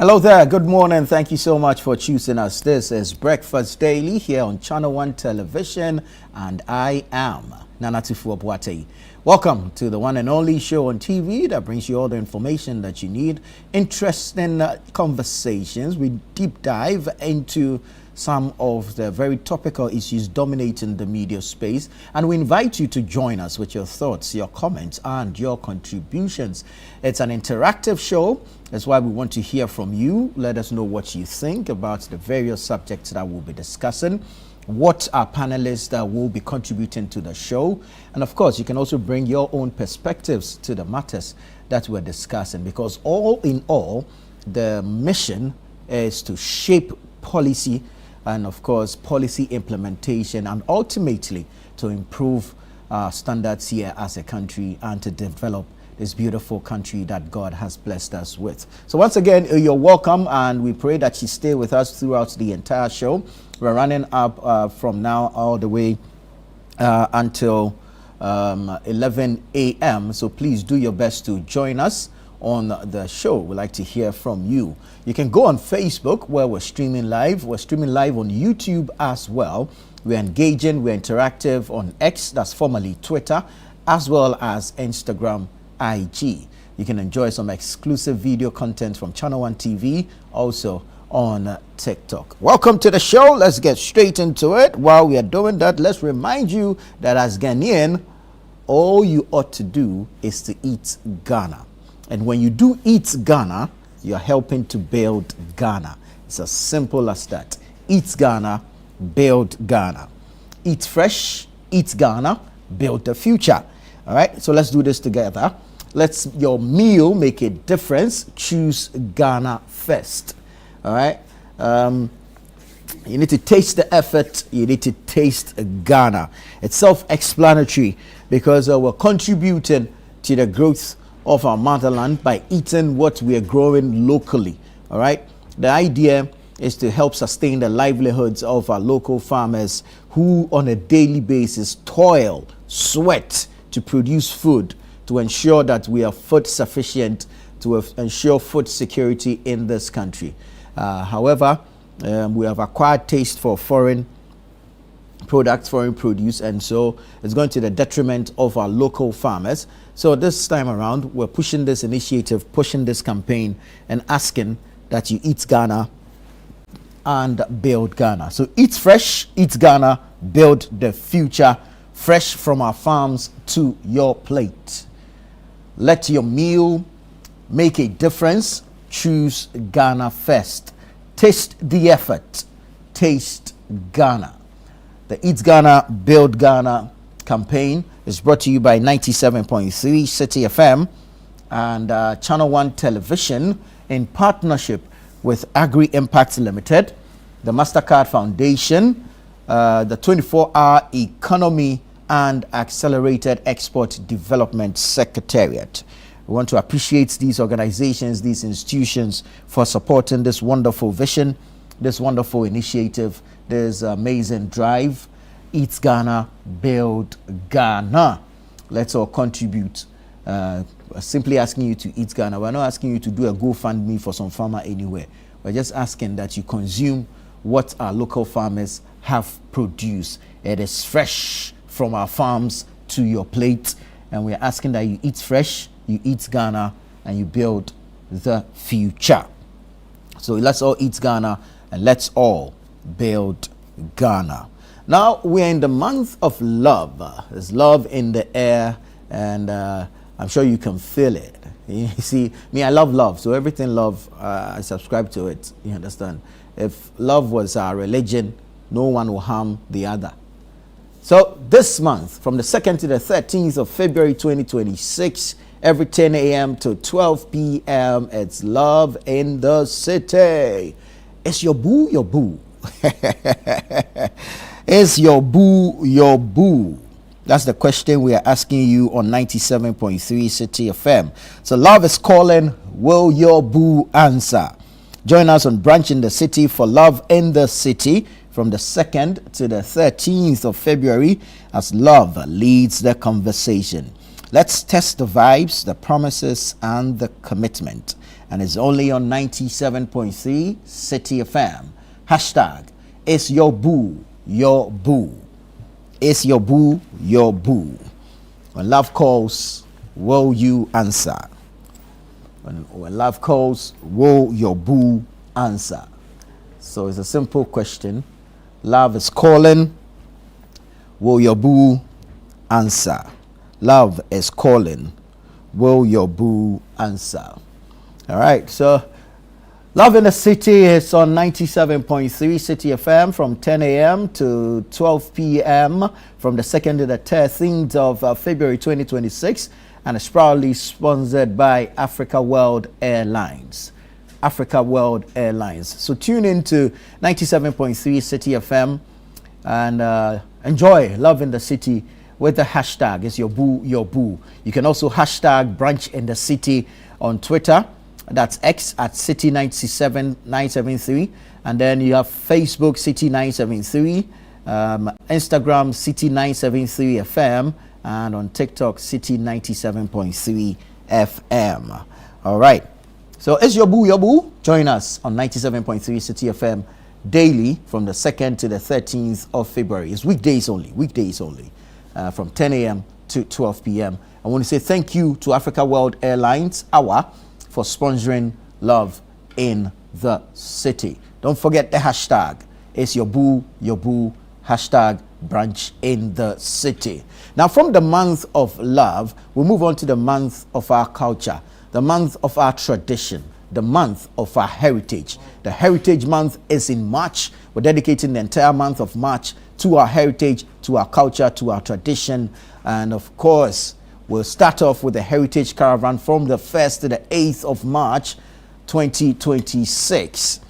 Hello there, good morning. Thank you so much for choosing us. This is Breakfast Daily here on Channel One Television, and I am Nana Tufuabuate. Welcome to the one and only show on TV that brings you all the information that you need. Interesting conversations. We deep dive into some of the very topical issues dominating the media space, and we invite you to join us with your thoughts, your comments, and your contributions. It's an interactive show. That's why we want to hear from you. Let us know what you think about the various subjects that we'll be discussing, what our panelists will be contributing to the show, and of course you can also bring your own perspectives to the matters that we're discussing, because all in all the mission is to shape policy and of course policy implementation, and ultimately to improve standards here as a country and to develop this beautiful country that God has blessed us with. So once again, you're welcome, and we pray that you stay with us throughout the entire show. We're running up from now all the way until 11 a.m. So please do your best to join us on the show. We'd like to hear from you. You can go on Facebook, where we're streaming live. We're streaming live on YouTube as well. We're engaging, we're interactive on X, that's formerly Twitter, as well as Instagram, IG. You can enjoy some exclusive video content from Channel One TV, also on TikTok. Welcome to the show. Let's get straight into it. While we are doing that, let's remind you that as Ghanaian, all you ought to do is to eat Ghana. And when you do eat Ghana, you're helping to build Ghana. It's as simple as that. Eat Ghana, build Ghana. Eat fresh, eat Ghana, build the future. All right, so let's do this together. Let's your meal make a difference. Choose Ghana first. All right. You need to taste the effort. You need to taste Ghana. It's self-explanatory, because we're contributing to the growth of our motherland by eating what we are growing locally. All right. The idea is to help sustain the livelihoods of our local farmers, who on a daily basis toil, sweat to produce food, to ensure that we are food sufficient, to ensure food security in this country. However, we have acquired taste for foreign products, foreign produce, and so it's going to the detriment of our local farmers. So this time around, we're pushing this initiative, pushing this campaign, and asking that you eat Ghana and build Ghana. So eat fresh, eat Ghana, build the future, fresh from our farms to your plate. Let your meal make a difference. Choose Ghana first. Taste the effort. Taste Ghana. The Eat Ghana, Build Ghana campaign is brought to you by 97.3 City FM and Channel One Television in partnership with Agri Impact Limited, the MasterCard Foundation, the 24-Hour Economy and Accelerated Export Development Secretariat. We want to appreciate these organizations, these institutions, for supporting this wonderful vision, this wonderful initiative, this amazing drive. Eat Ghana, build Ghana. Let's all contribute. Simply asking you to eat Ghana. We're not asking you to do a GoFundMe for some farmer anywhere. We're just asking that you consume what our local farmers have produced. It is fresh from our farms to your plate, and we're asking that you eat fresh, you eat Ghana, and you build the future. So let's all eat Ghana, and let's all build Ghana. Now we're in the month of love. There's love in the air, and I'm sure you can feel it. You see, me, I love love, so everything love, I subscribe to it. You understand? If love was our religion, no one will harm the other. So this month, from the 2nd to the 13th of February 2026, every 10 a.m. to 12 p.m., it's Love in the City. It's your boo, your boo. Is your boo your boo? That's the question we are asking you on 97.3 City FM. So Love is calling. Will your boo answer? Join us on Branch in the City for Love in the City from the 2nd to the 13th of February as Love leads the conversation. Let's test the vibes, the promises, and the commitment. And it's only on 97.3 City FM. Hashtag, it's your boo, your boo. It's your boo, your boo. When love calls, will you answer? When love calls, will your boo answer? So it's a simple question. Love is calling. Will your boo answer? Love is calling. Will your boo answer? All right. So Love in the City is on 97.3 City FM from 10 a.m. to 12 p.m. from the 2nd to the 13th of February 2026, and is proudly sponsored by Africa World Airlines. Africa World Airlines. So tune in to 97.3 City FM and enjoy Love in the City with the hashtag. It's your boo, your boo. You can also hashtag Brunch in the City on Twitter. That's X at City97973. And then you have Facebook City973, Instagram City973 FM, and on TikTok City97.3 FM. All right. So it's your boo, your boo. Join us on 97.3 City FM daily from the 2nd to the 13th of February. It's weekdays only, from 10 a.m. to 12 p.m. I want to say thank you to Africa World Airlines, for sponsoring Love in the City. Don't forget the hashtag. It's your boo, hashtag Brunch in the City. Now, from the month of love, we move on to the month of our culture, the month of our tradition, the month of our heritage. The Heritage Month is in March. We're dedicating the entire month of March to our heritage, to our culture, to our tradition. And of course, we'll start off with the Heritage Caravan from the 1st to the 8th of March 2026.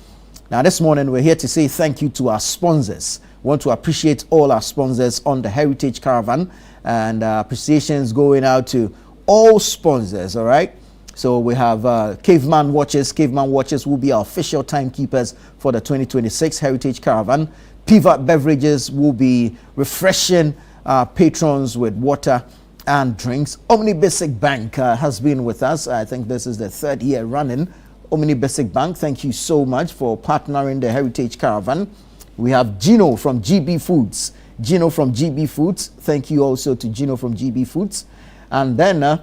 Now, this morning, we're here to say thank you to our sponsors. We want to appreciate all our sponsors on the Heritage Caravan, and appreciations going out to all sponsors, all right? So we have Caveman Watches. Caveman Watches will be our official timekeepers for the 2026 Heritage Caravan. Pivot Beverages will be refreshing patrons with water and drinks. Omni Basic Bank has been with us. I think this is the 3rd year running. Omni Basic Bank, thank you so much for partnering the Heritage Caravan. We have Gino from GB Foods. Gino from GB Foods. Thank you also to Gino from GB Foods. And then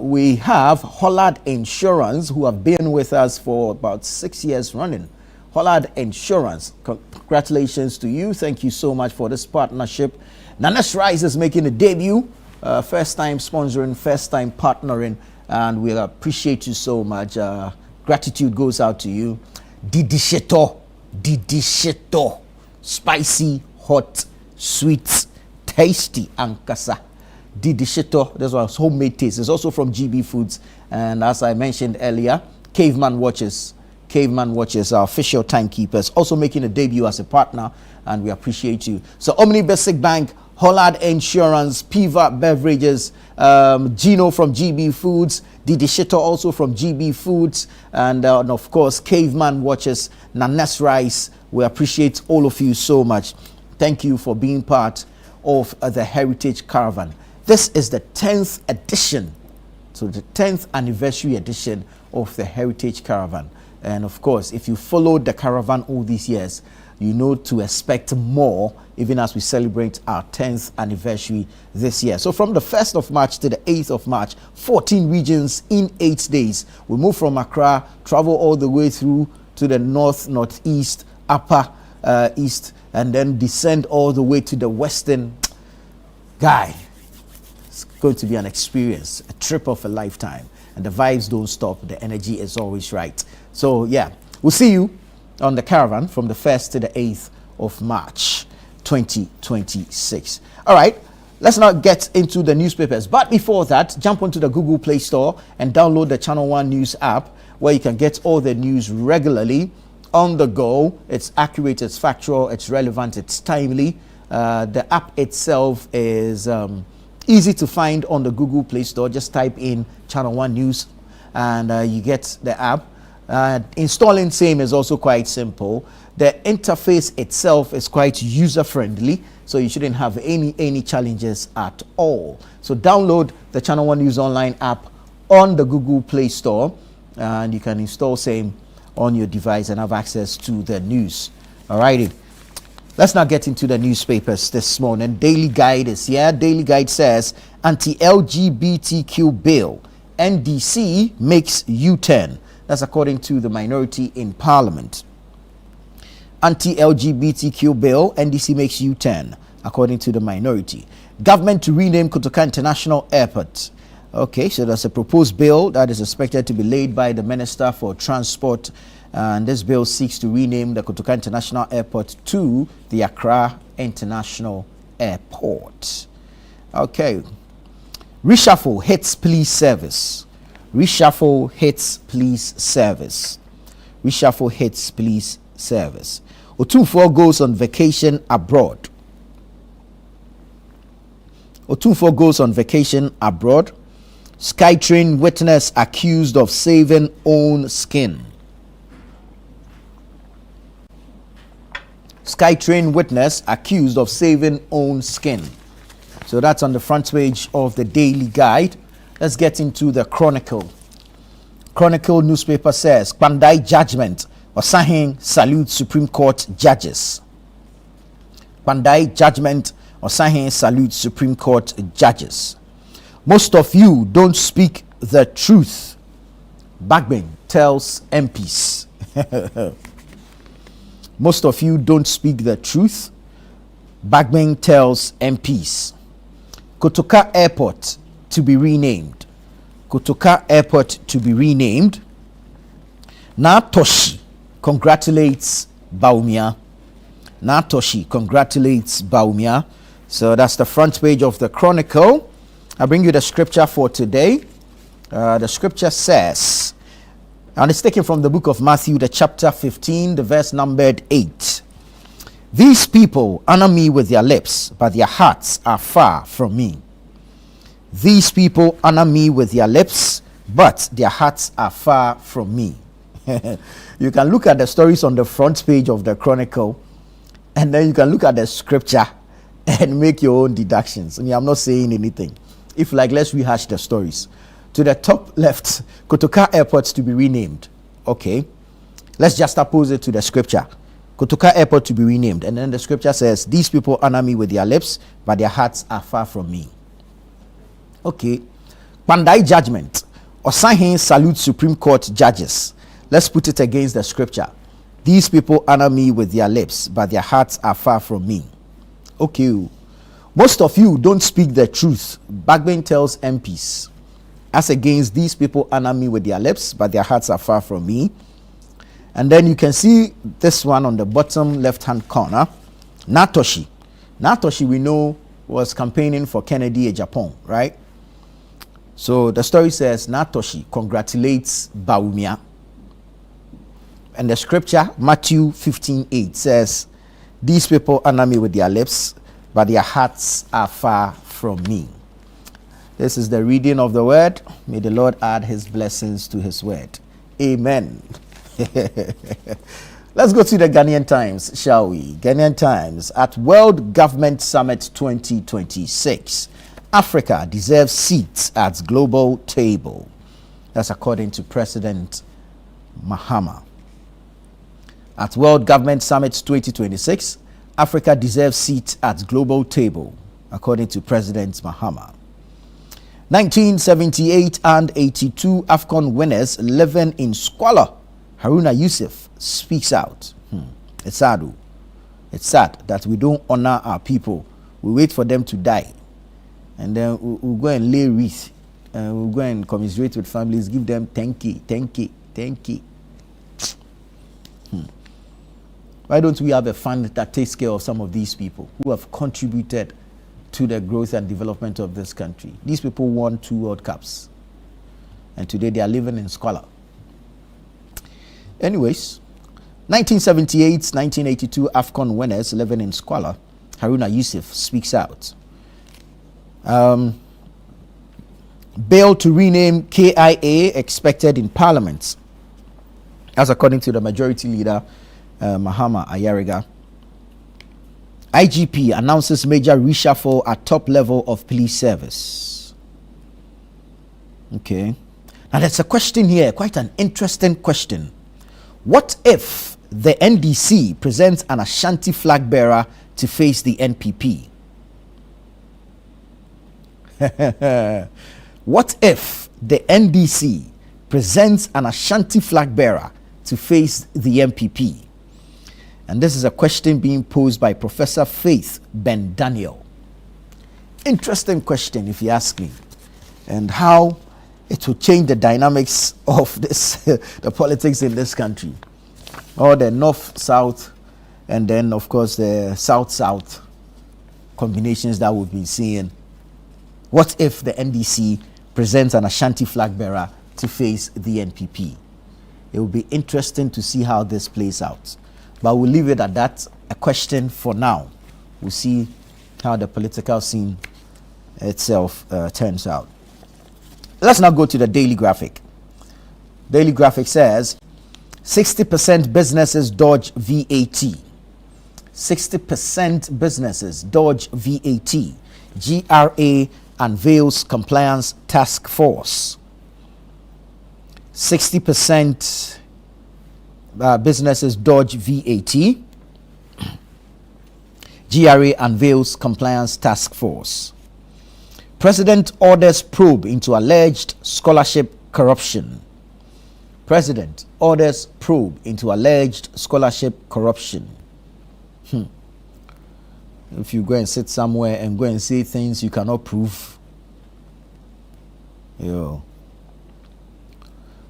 we have Hollard Insurance, who have been with us for about 6 years running. Hollard Insurance, congratulations to you. Thank you so much for this partnership. Nanas Rice is making a debut, first time sponsoring, first time partnering, and we appreciate you so much. Gratitude goes out to you. Didi Sheto, spicy, hot, sweet, tasty, ankasa. Didi Sheto, this was homemade taste. It's also from GB Foods, and as I mentioned earlier, Caveman Watches, our official timekeepers, also making a debut as a partner, and we appreciate you. So Omni Basic Bank, Hollard Insurance, Pivot Beverages, Gino from GB Foods, Didi Shito also from GB Foods, and of course Caveman Watches, Nanas Rice. We appreciate all of you so much. Thank you for being part of the Heritage Caravan. This is the 10th edition, so the 10th anniversary edition of the Heritage Caravan. And of course, if you followed the caravan all these years, you know to expect more, even as we celebrate our 10th anniversary this year. So from the 1st of March to the 8th of March, 14 regions in 8 days. We move from Accra, travel all the way through to the north, northeast, upper east, and then descend all the way to the western. Guy, it's going to be an experience, a trip of a lifetime. And the vibes don't stop. The energy is always right. So yeah, we'll see you on the caravan from the 1st to the 8th of March 2026. All right, let's now get into the newspapers. But before that, jump onto the Google Play Store and download the Channel One News app, where you can get all the news regularly on the go. It's accurate, it's factual, it's relevant, it's timely. The app itself is easy to find on the Google Play Store. Just type in Channel One News and you get the app. Installing same is also quite simple. The interface itself is quite user-friendly, so you shouldn't have any challenges at all. So download the Channel One News Online app on the Google Play Store, and you can install same on your device and have access to the news. Alrighty, let's now get into the newspapers this morning. Daily Guide is here. Daily Guide says anti-LGBTQ bill, NDC makes U-turn. That's according to the minority in Parliament. Anti-LGBTQ bill, NDC makes U-turn, according to the minority. Government to rename Kotoka International Airport. Okay, so there's a proposed bill that is expected to be laid by the Minister for Transport, and this bill seeks to rename the Kotoka International Airport to the Accra International Airport. Okay, reshuffle hits police service. Reshuffle hits police service. Reshuffle hits police service. Otumfuo goes on vacation abroad. Otumfuo goes on vacation abroad. Skytrain witness accused of saving own skin. Skytrain witness accused of saving own skin. So that's on the front page of the Daily Guide. Let's get into the Chronicle. Chronicle newspaper says, Pandai judgment. Osahin salutes Supreme Court judges. Pandai judgment. Osahin salutes Supreme Court judges. Most of you don't speak the truth. Bagbin tells MPs. Most of you don't speak the truth. Bagbin tells MPs. Kotoka Airport to be renamed. Kotoka Airport to be renamed. Natoshi congratulates Bawumia. Natoshi congratulates Bawumia. So that's the front page of the Chronicle. I bring you the scripture for today. The scripture says, and it's taken from the book of Matthew, the chapter 15, the verse numbered 8. These people honor me with their lips, but their hearts are far from me. These people honor me with their lips, but their hearts are far from me. You can look at the stories on the front page of the Chronicle, and then you can look at the scripture and make your own deductions. And I'm not saying anything. If like, let's rehash the stories. To the top left, Kotoka Airport to be renamed. Okay, let's just oppose it to the scripture. Kotoka Airport to be renamed. And then the scripture says, these people honor me with their lips, but their hearts are far from me. Okay, Pandai judgment. Osahin salutes Supreme Court judges. Let's put it against the scripture. These people honor me with their lips, but their hearts are far from me. Okay, most of you don't speak the truth. Bagbin tells MPs. As against these people honor me with their lips, but their hearts are far from me. And then you can see this one on the bottom left-hand corner. Natoshi. Natoshi, we know, was campaigning for Kennedy Agyapong, right? So the story says Natoshi congratulates Bawumia. And the scripture, Matthew 15:8, says, these people honor me with their lips, but their hearts are far from me. This is the reading of the word. May the Lord add his blessings to his word. Amen. Let's go to the Ghanaian Times, shall we? Ghanaian Times. At World Government Summit 2026, Africa deserves seats at global table. That's according to President Mahama. At World Government Summit 2026, Africa deserves seats at global table, according to President Mahama. 1978 and 82 AFCON winners living in squalor. Haruna Yusuf speaks out. It's sad. It's sad that we don't honor our people. We wait for them to die. And then we'll go and lay wreath. And we'll go and commiserate with families, give them 10K, 10K, 10K. Why don't we have a fund that takes care of some of these people who have contributed to the growth and development of this country? These people won 2 World Cups. And today they are living in squalor. Anyways, 1978, 1982 AFCON winners living in squalor. Haruna Yusuf speaks out. Bill to rename KIA expected in Parliament. That's according to the majority leader, Mahama Ayariga. IGP announces major reshuffle at top level of police service. Okay. Now there's a question here, quite an interesting question. What if the NDC presents an Ashanti flag bearer to face the NPP? What if the NDC presents an Ashanti flag bearer to face the NPP? And this is a question being posed by Professor Faith Ben Daniel. Interesting question, if you ask me, and how it will change the dynamics of this, the politics in this country. Or the north-south, and then, of course, the south-south combinations that we've been seeing. What if the NDC presents an Ashanti flag bearer to face the NPP? It will be interesting to see how this plays out. But we'll leave it at that, a question for now. We'll see how the political scene itself turns out. Let's now go to the Daily Graphic. Daily Graphic says, 60% businesses dodge VAT. 60% businesses dodge VAT. GRA unveils compliance task force. 60% businesses dodge VAT. GRA unveils compliance task force. President orders probe into alleged scholarship corruption. President orders probe into alleged scholarship corruption. If you go and sit somewhere and go and say things you cannot prove,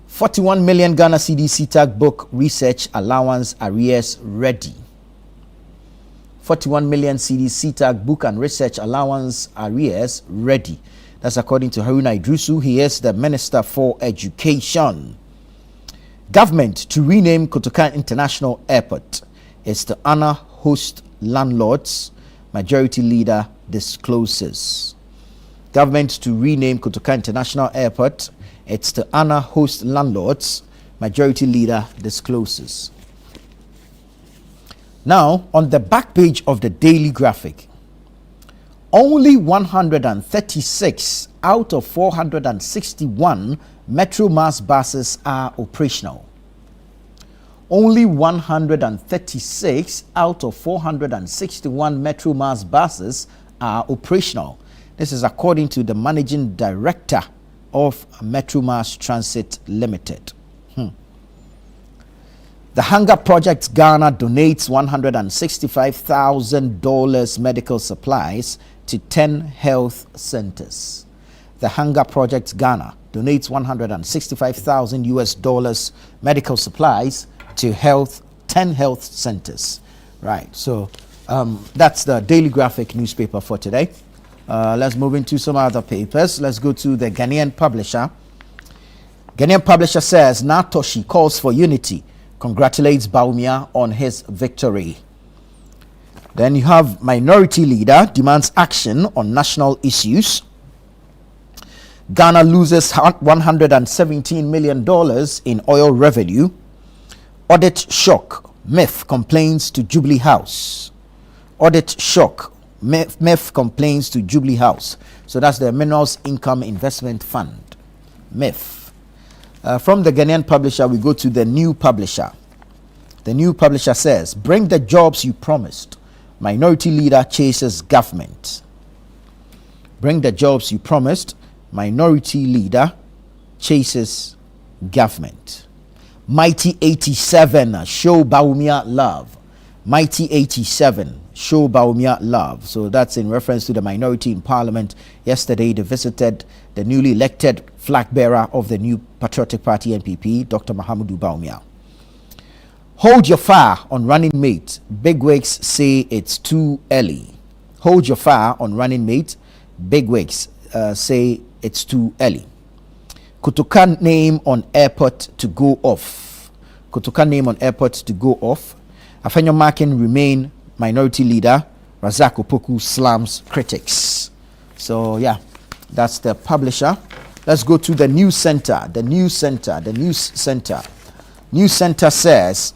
41 million Ghana cedi CTAG book research allowance arrears ready. 41 million cedi CTAG book and research allowance arrears ready. That's according to Haruna Idrusu. He is the Minister for Education. Government to rename Kotoka International Airport is to honor host landlords. Majority leader discloses. Government to rename Kotoka International Airport. It's to honor host landlords. Majority leader discloses. Now, on the back page of the Daily Graphic, only 136 out of 461 Metro Mass buses are operational. Only 136 out of 461 Metro Mass buses are operational. This is according to the Managing Director of Metro Mass Transit Limited. The Hunger Project Ghana donates $165,000 medical supplies to 10 health centers. The Hunger Project Ghana donates $165,000 medical supplies to 10 health centers. Right, so that's the Daily Graphic newspaper for today. Let's move into some other papers. Let's go to the Ghanaian Publisher. Ghanaian Publisher says Natoshi calls for unity, congratulates Bawumia on his victory. Then you have Minority Leader demands action on national issues. Ghana loses $117 million in oil revenue. Audit shock, MEF complains to Jubilee House. Audit shock, MEF complains to Jubilee House. So that's the Minerals Income Investment Fund, MEF. From the Ghanaian Publisher, we go to the New Publisher. The New Publisher says, bring the jobs you promised. Minority Leader chases government. Bring the jobs you promised. Minority Leader chases government. Mighty 87 show Bawumia love. Mighty 87 show Bawumia love. So that's in reference to the minority in Parliament. Yesterday they visited the newly elected flag bearer of the New Patriotic Party NPP, Dr. Mahamudu Bawumia. Hold your fire on running mate. Bigwigs say it's too early. Hold your fire on running mate. Bigwigs say it's too early. Kotoka name on airport to go off. Kotoka name on airport to go off. Afenyo Markin remain minority leader. Razak Opoku slams critics. So yeah, that's the Publisher. Let's go to the News Center. The News Center. News Center says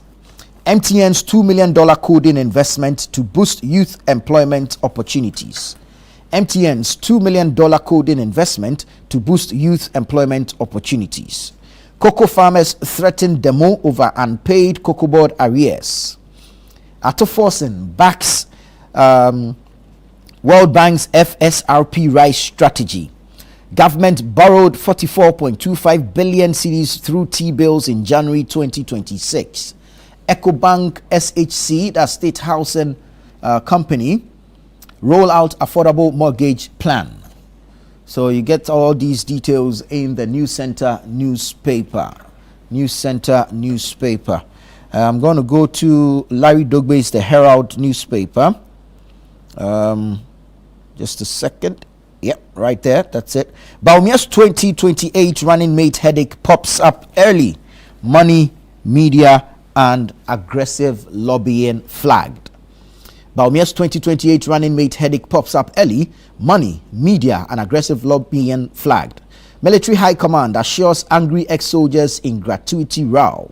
MTN's $2 million coding investment to boost youth employment opportunities. MTN's $2 million coding investment to boost youth employment opportunities. Cocoa farmers threaten demo over unpaid cocoa board arrears. Atoforsen backs World Bank's FSRP rice strategy. Government borrowed 44.25 billion cedis through T-bills in January 2026. EcoBank SHC, the State Housing Company, roll out affordable mortgage plan. So you get all these details in the News Center newspaper. News Center newspaper. I'm going to go to Larry Dogbe's The Herald newspaper. Just a second. Yep, right there. That's it. Baumia's 2028 running mate headache pops up early. Money, media, and aggressive lobbying flagged. Baumia's 2028 running mate headache pops up early. Money, media, and aggressive lobbying flagged. Military High Command assures angry ex-soldiers in gratuity row.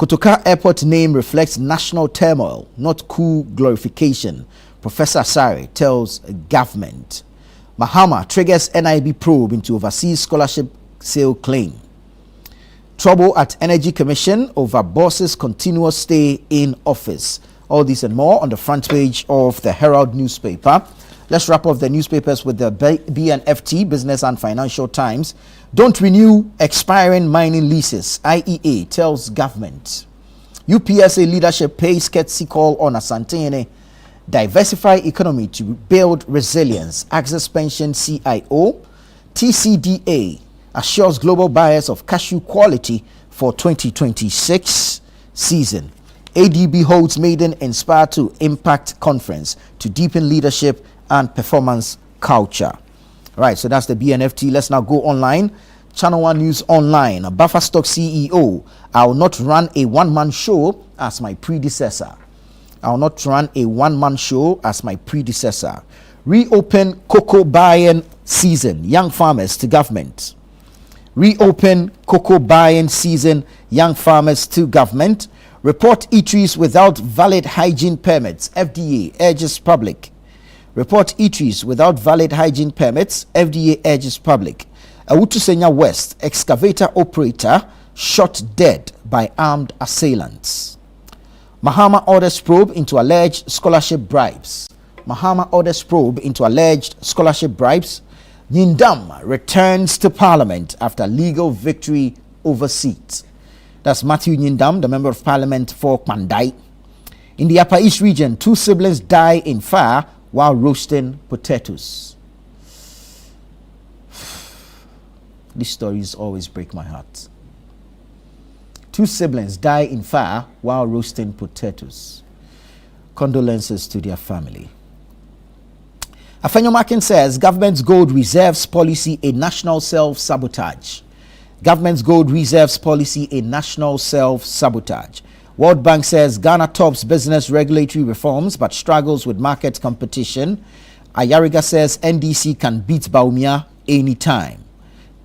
Kotoka Airport name reflects national turmoil, not coup glorification. Professor Asare tells government. Mahama triggers NIB probe into overseas scholarship sale claim. Trouble at Energy Commission over boss's continuous stay in office. All this and more on the front page of the Herald newspaper. Let's wrap up the newspapers with the BNFT, Business and Financial Times. Don't renew expiring mining leases. IEA tells government. UPSA leadership pays courtesy call on Asantene. Diversify economy to build resilience. Access Pension CIO. TCDA assures global buyers of cashew quality for 2026 season. ADB holds maiden Inspire to Impact Conference to deepen leadership and performance culture. Right, so that's the BNFT. Let's now go online. Channel One News Online. Buffer Stock CEO. I will not run a one-man show as my predecessor. I will not run a one-man show as my predecessor. Reopen cocoa buying season. Young farmers to government. Reopen cocoa buying season. Young farmers to government. Report eateries without valid hygiene permits. FDA urges public. Report eateries without valid hygiene permits. FDA urges public. Awutusenya West, excavator operator, shot dead by armed assailants. Mahama orders probe into alleged scholarship bribes. Mahama orders probe into alleged scholarship bribes. Nyindam returns to parliament after legal victory over seats. That's Matthew Nyindam, the member of parliament for Kwandai. In the Upper East region, 2 siblings die in fire while roasting potatoes. These stories always break my heart. 2 siblings die in fire while roasting potatoes. Condolences to their family. Afenyo Makin says government's gold reserves policy a national self-sabotage. Government's gold reserves policy a national self-sabotage. World Bank says Ghana tops business regulatory reforms but struggles with market competition. Ayariga says NDC can beat Bawumia anytime.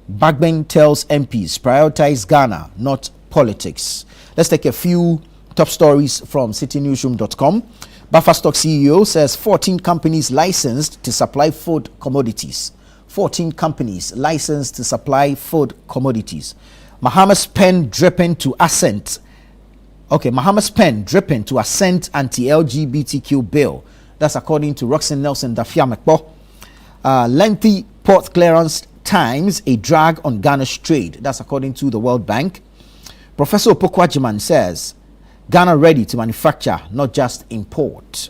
Bagbeng tells MPs prioritize Ghana, not politics. Let's take a few top stories from citynewsroom.com. Buffer Stock CEO says 14 companies licensed to supply food commodities. 14 companies licensed to supply food commodities. Mahama's pen dripping to assent. Mahama's pen dripping to assent anti-LGBTQ bill. That's according to Roxanne Nelson Dafiamekpo. Lengthy port clearance times a drag on Ghana's trade. That's according to the World Bank. Professor Opokwajiman says Ghana ready to manufacture, not just import.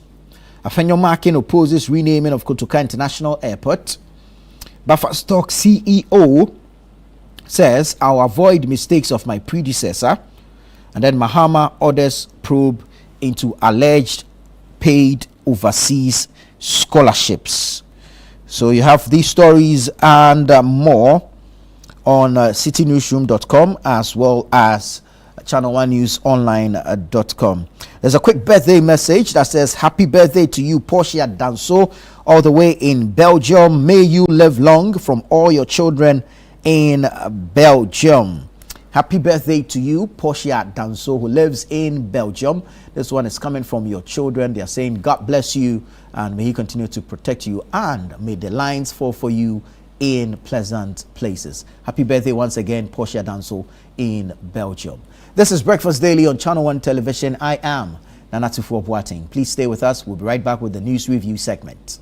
Afenyo Makin opposes renaming of Kotoka International Airport. Buffer Stock CEO says I'll avoid mistakes of my predecessor. And then Mahama orders probe into alleged paid overseas scholarships. So you have these stories and more on citynewsroom.com as well as channel1newsonline.com. There's a quick birthday message that says happy birthday to you, Portia Danso, all the way in Belgium. May you live long from all your children in Belgium. Happy birthday to you, Portia Danso, who lives in Belgium. This one is coming from your children. They are saying, God bless you, and may He continue to protect you, and may the lines fall for you in pleasant places. Happy birthday once again, Portia Danso in Belgium. This is Breakfast Daily on Channel 1 Television. I am Nana Tufo Boateng. Please stay with us. We'll be right back with the news review segment.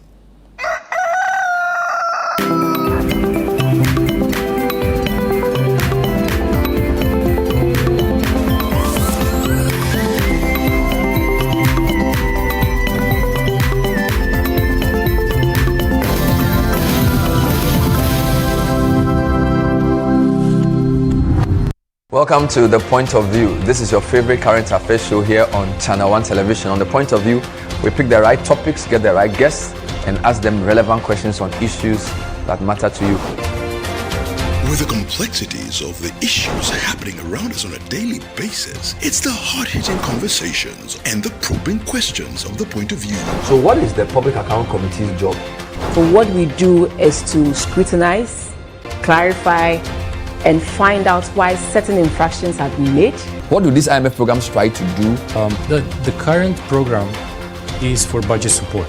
Welcome to The Point of View. This is your favorite current affairs show here on Channel 1 Television. On The Point of View, we pick the right topics, get the right guests, and ask them relevant questions on issues that matter to you. With the complexities of the issues happening around us on a daily basis, it's the hard-hitting conversations and the probing questions of The Point of View. So what is the Public Account Committee's job? So what we do is to scrutinize, clarify, and find out why certain infractions have been made. What do these IMF programs try to do? The current program is for budget support.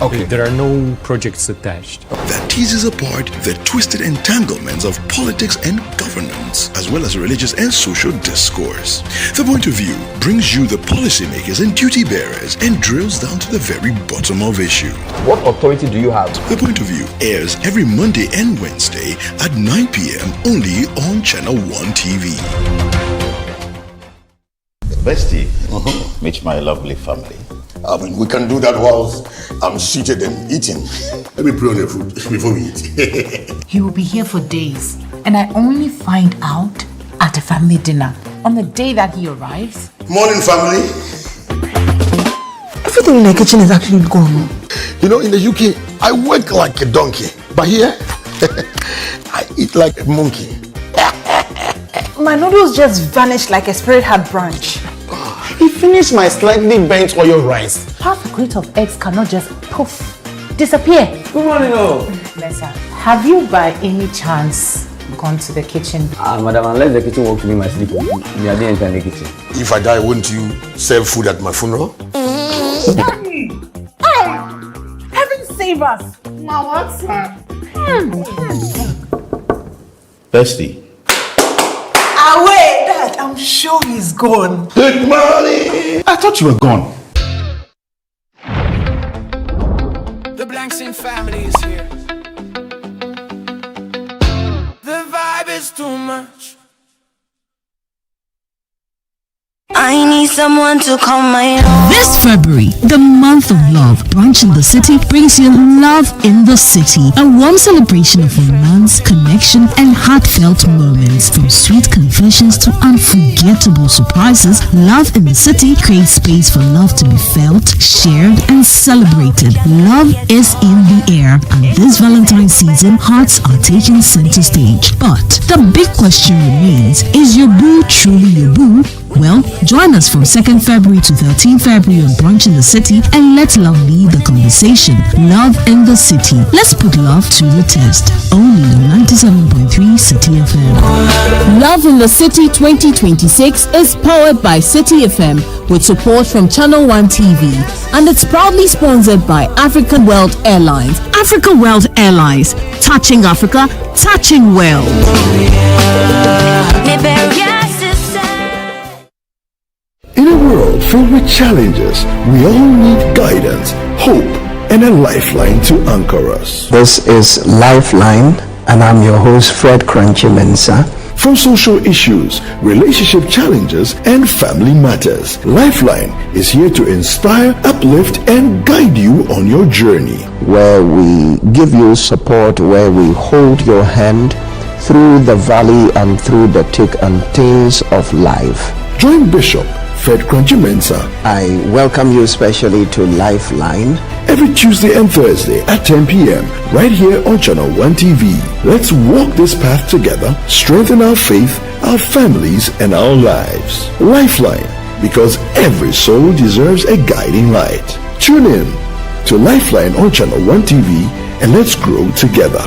Okay. There are no projects attached. That teases apart the twisted entanglements of politics and governance, as well as religious and social discourse. The Point of View brings you the policymakers and duty bearers and drills down to the very bottom of issue. What authority do you have? The Point of View airs every Monday and Wednesday at 9 p.m. only on Channel 1 TV. Bestie, meet my lovely family. I mean, we can do that whilst I'm seated and eating. Let me pray on your food before we eat. He will be here for days, and I only find out at the family dinner on the day that he arrives. Morning, family. Everything in the kitchen is actually gone. You know, in the UK, I work like a donkey, but here, I eat like a monkey. My noodles just vanished like a spirit had branch. He finished my slightly burnt oil rice. Half a crate of eggs cannot just poof, disappear. Good morning, Lesa, have you by any chance gone to the kitchen? Madam, unless the kitchen wants to be my sleep, you are there in the kitchen. If I die, won't you serve food at my funeral? Heaven save us! Bestie, Away, Dad, I'm sure he's gone. Good morning. I thought you were gone. The Blankson family is here. The vibe is too much. I need someone to call my own. This February, the month of love, Brunch in the City brings you Love in the City, a warm celebration of romance, connection, and heartfelt moments. From sweet confessions to unforgettable surprises, Love in the City creates space for love to be felt, shared, and celebrated. Love is in the air, and this Valentine's season, hearts are taking center stage. But the big question remains, is your boo truly your boo? Well, join us from 2nd February to 13th February on Brunch in the City and let love lead the conversation. Love in the City. Let's put love to the test. Only on 97.3 City FM. Love in the City 2026 is powered by City FM with support from Channel 1 TV, and it's proudly sponsored by African World Airlines. Africa World Airlines. Touching Africa, touching well. In a world filled with challenges, we all need guidance, hope, and a lifeline to anchor us. This is Lifeline, and I'm your host, Fred Crunchy Mensa. From social issues, relationship challenges, and family matters, Lifeline is here to inspire, uplift, and guide you on your journey. Where we give you support, where we hold your hand through the valley and through the thick and thins of life. Join Bishop Fred Crunchy Mensa. I welcome you especially to Lifeline. Every Tuesday and Thursday at 10 p.m. right here on Channel 1 TV. Let's walk this path together, strengthen our faith, our families, and our lives. Lifeline, because every soul deserves a guiding light. Tune in to Lifeline on Channel 1 TV and let's grow together.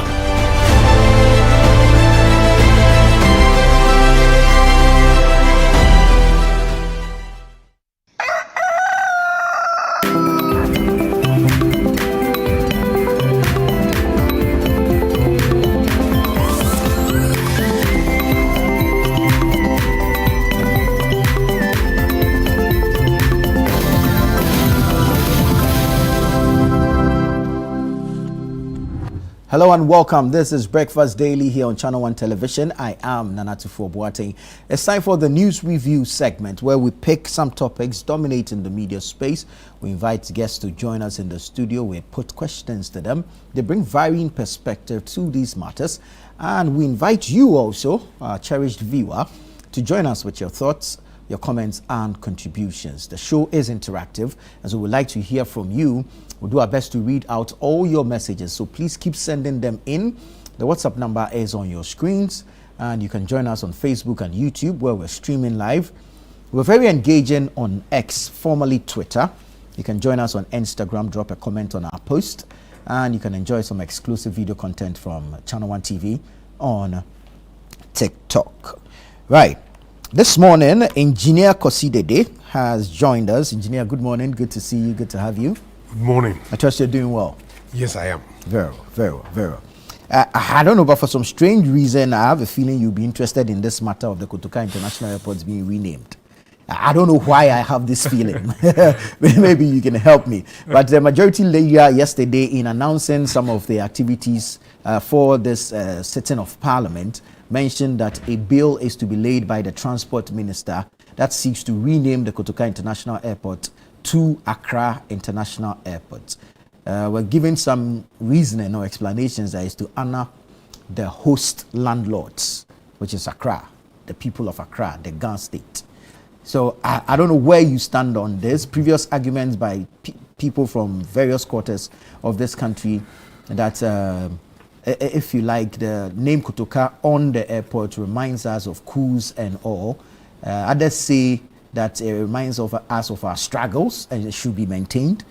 Hello and welcome. This is Breakfast Daily here on Channel 1 Television. I am Nanatufo Boateng. It's time for the news review segment where we pick some topics dominating the media space. We invite guests to join us in the studio. We put questions to them. They bring varying perspective to these matters. And we invite you also, our cherished viewer, to join us with your thoughts, your comments and contributions. The show is interactive, as we would like to hear from you. We'll do our best to read out all your messages, so please keep sending them in. The WhatsApp number is on your screens, and you can join us on Facebook and YouTube, where we're streaming live. We're very engaging on X, formerly Twitter. You can join us on Instagram, drop a comment on our post, and you can enjoy some exclusive video content from Channel 1 TV on TikTok. Right. This morning, Engineer Kosidede has joined us. Engineer, good morning. Good to see you. Good to have you. Good morning. I trust you're doing well. Yes, I am. Very well, very well, very well. I don't know, but for some strange reason, I have a feeling you'll be interested in this matter of the Kotoka International Airport being renamed. I don't know why I have this feeling. Maybe you can help me. But the majority leader yesterday, in announcing some of the activities for this sitting of Parliament, mentioned that a bill is to be laid by the Transport Minister that seeks to rename the Kotoka International Airport to Accra International Airport. We're giving some reasoning or explanations that is to honor the host landlords, which is Accra, the people of Accra, the Ghana state. So I don't know where you stand on this. Previous arguments by people from various quarters of this country that if you like, the name Kotoka on the airport reminds us of coups and all. Others say that it reminds us of our struggles and it should be maintained.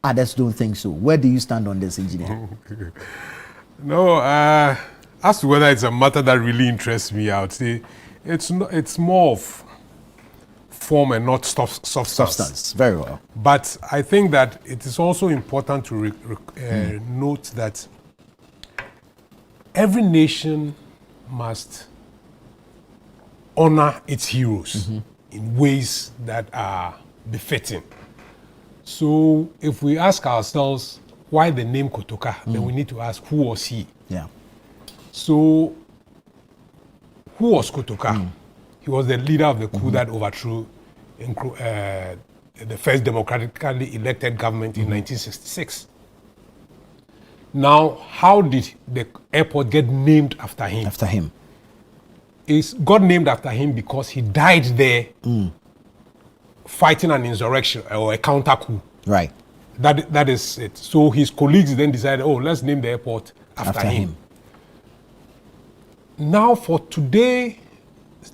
Others don't think so. Where do you stand on this, Engineer? No, as to whether it's a matter that really interests me, I would say it's more of form and not substance. Very well. But I think that it is also important to note that every nation must honor its heroes in ways that are befitting. So if we ask ourselves why the name Kotoka, then we need to ask who was he? Yeah. So who was Kotoka? He was the leader of the coup that overthrew the first democratically elected government in 1966. Now, how did the airport get named after him? After him. It got named after him because he died there fighting an insurrection or a counter coup. Right. That is it. So his colleagues then decided, oh, let's name the airport after him. Now, for today's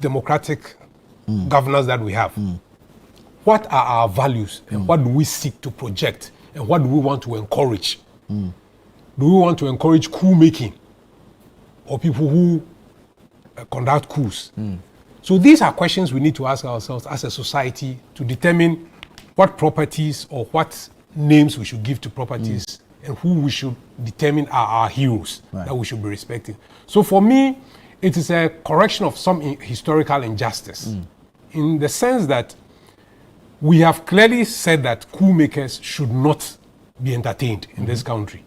democratic governance that we have, what are our values and what do we seek to project and what do we want to encourage? Do we want to encourage coup making or people who conduct coups? So these are questions we need to ask ourselves as a society to determine what properties or what names we should give to properties and who we should determine are our heroes that we should be respecting. So for me, it is a correction of some historical injustice in the sense that we have clearly said that coup makers should not be entertained in this country.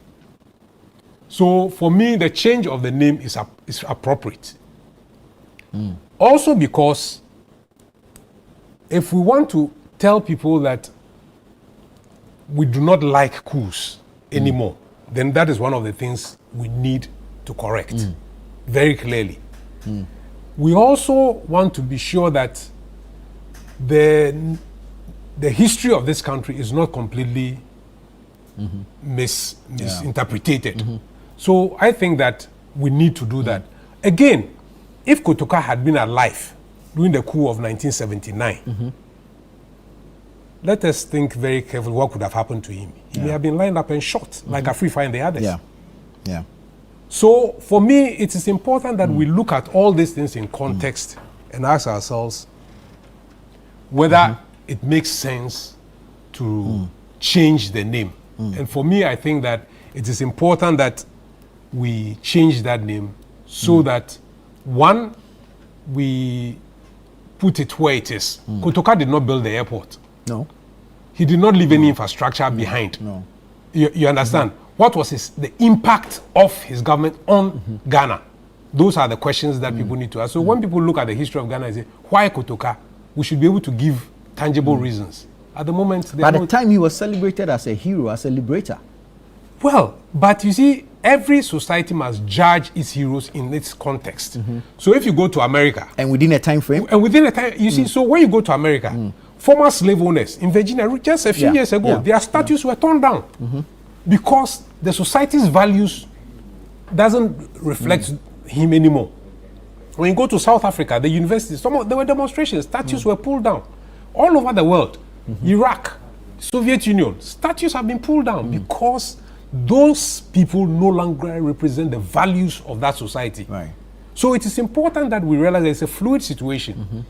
So for me, the change of the name is appropriate. Also because if we want to tell people that we do not like coups anymore, then that is one of the things we need to correct very clearly. We also want to be sure that the history of this country is not completely misinterpreted. So I think that we need to do that. Again, if Kotoka had been alive during the coup of 1979, let us think very carefully what could have happened to him. He may have been lined up and shot like Afrifa and the others. Yeah. So for me, it is important that we look at all these things in context and ask ourselves whether it makes sense to change the name. And for me, I think that it is important that we change that name so that, one, we put it where it is. Kotoka did not build the airport. No. He did not leave any infrastructure behind. No. You understand? what was the impact of his government on Ghana? Those are the questions that people need to ask. So when people look at the history of Ghana and say, why Kotoka? We should be able to give tangible reasons. At the moment, by the time he was celebrated as a hero, as a liberator. Well, but you see, every society must judge its heroes in its context. So if you go to America, and within a time frame, you see, so when you go to America, former slave owners in Virginia, just a few years ago, their statues were torn down because the society's values doesn't reflect him anymore. When you go to South Africa, the universities, there were demonstrations, statues were pulled down all over the world. Iraq, Soviet Union, statues have been pulled down because those people no longer represent the values of that society. Right. So it is important that we realize it's a fluid situation.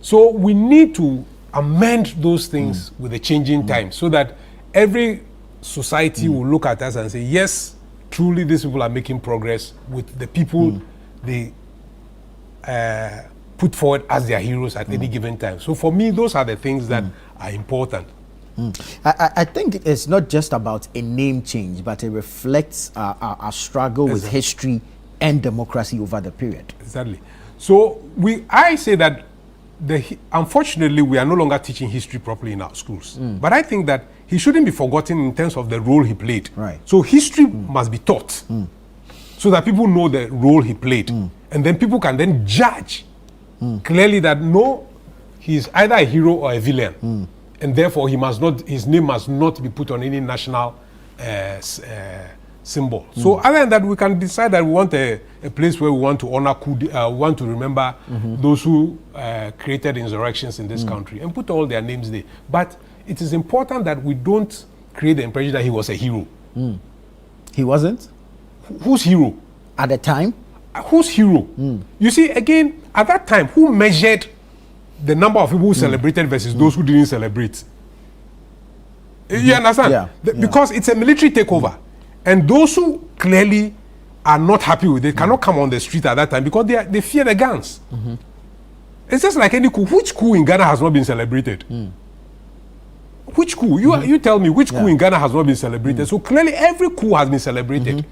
So we need to amend those things with the changing times so that every society will look at us and say, yes, truly these people are making progress with the people they put forward as their heroes at any given time. So for me, those are the things that are important. I think it's not just about a name change, but it reflects our struggle with history and democracy over the period. Exactly. So I say that unfortunately we are no longer teaching history properly in our schools. But I think that he shouldn't be forgotten in terms of the role he played. Right. So history must be taught so that people know the role he played. And then people can then judge clearly that no, he's either a hero or a villain. And therefore his name must not be put on any national symbol. So other than that, we can decide that we want a place where we want to honor, want to remember those who created insurrections in this country and put all their names there. But it is important that we don't create the impression that he was a hero. He wasn't? Whose hero? At the time? Whose hero? You see, again, at that time, who measured the number of people who celebrated versus those who didn't celebrate? You understand? Yeah. Because it's a military takeover. And those who clearly are not happy with it cannot come on the street at that time because they fear the guns. It's just like any coup. Which coup in Ghana has not been celebrated? Which coup? You tell me which coup in Ghana has not been celebrated. So clearly every coup has been celebrated.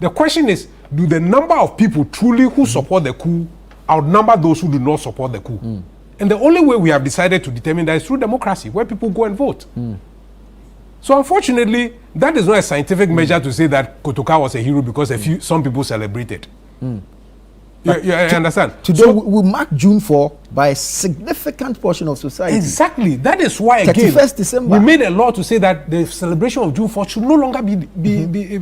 The question is, do the number of people truly who support the coup outnumber those who do not support the coup? And the only way we have decided to determine that is through democracy, where people go and vote. So unfortunately, that is not a scientific measure to say that Kotoka was a hero because some people celebrated. You understand? Today we mark June 4 by a significant portion of society. Exactly. That is why, again, 31st December. we made a law to say that the celebration of June 4 should no longer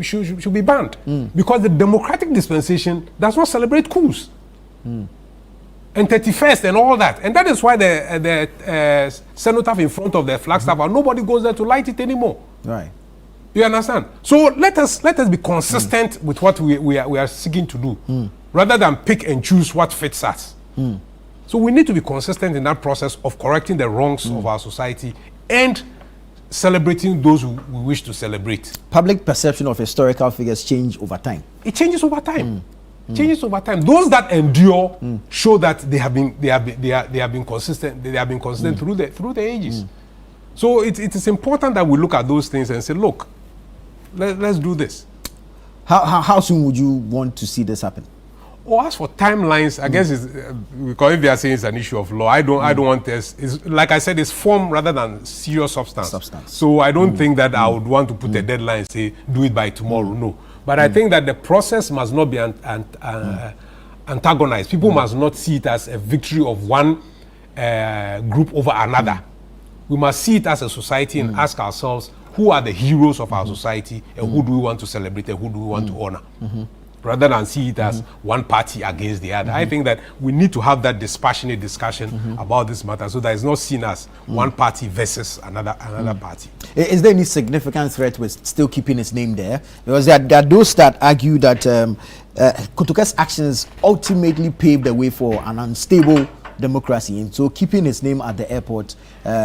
should be banned. Because the democratic dispensation does not celebrate coups. And 31st and all that. And that is why the cenotaph in front of the flagstaff, nobody goes there to light it anymore. Right. You understand? So let us be consistent with what we are seeking to do, rather than pick and choose what fits us. So we need to be consistent in that process of correcting the wrongs of our society and celebrating those who we wish to celebrate. Public perception of historical figures change over time. It changes over time. Changes over time. Those that endure show that they have been consistent. They have been consistent through the ages. So it is important that we look at those things and say, look, let's do this. How soon would you want to see this happen? Oh, as for timelines, I guess it's, because if they are saying it's an issue of law, I don't want this. It's, like I said, it's form rather than serious substance. So I don't think that I would want to put a deadline and say do it by tomorrow. No. But I think that the process must not be antagonized. People must not see it as a victory of one group over another. We must see it as a society and ask ourselves, who are the heroes of our society and who do we want to celebrate and who do we want to honor? Rather than see it as one party against the other. I think that we need to have that dispassionate discussion about this matter so that it's not seen as one party versus another party. Is there any significant threat with still keeping his name there? Because there are those that argue that Kotoka's actions ultimately paved the way for an unstable democracy, and so keeping his name at the airport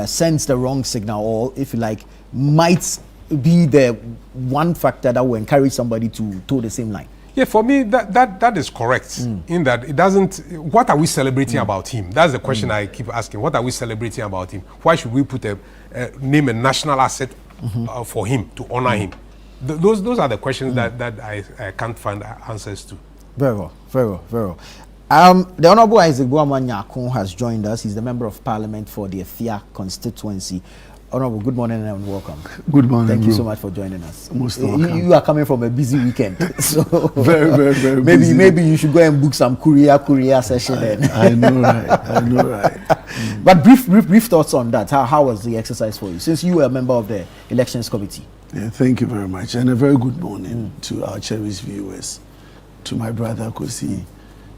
sends the wrong signal, or if you like, might be the one factor that will encourage somebody to toe the same line. Yeah, for me, that is correct. In that it doesn't. What are we celebrating about him? That's the question I keep asking. What are we celebrating about him? Why should we put a name a national asset for him to honor him? those are the questions that I can't find answers to. Very well, very well, very well. The Honorable Isaac Boamah Nyarko has joined us. He's the Member of Parliament for the Efia constituency. Honorable, good morning and welcome. Good morning. Thank you so much for joining us. Most welcome. You are coming from a busy weekend, so very busy. Maybe you should go and book some courier session. I know right. But brief thoughts on that. How was the exercise for you, since you were a member of the elections committee? Yeah, thank you very much, and a very good morning to our cherished viewers, to my brother Kosi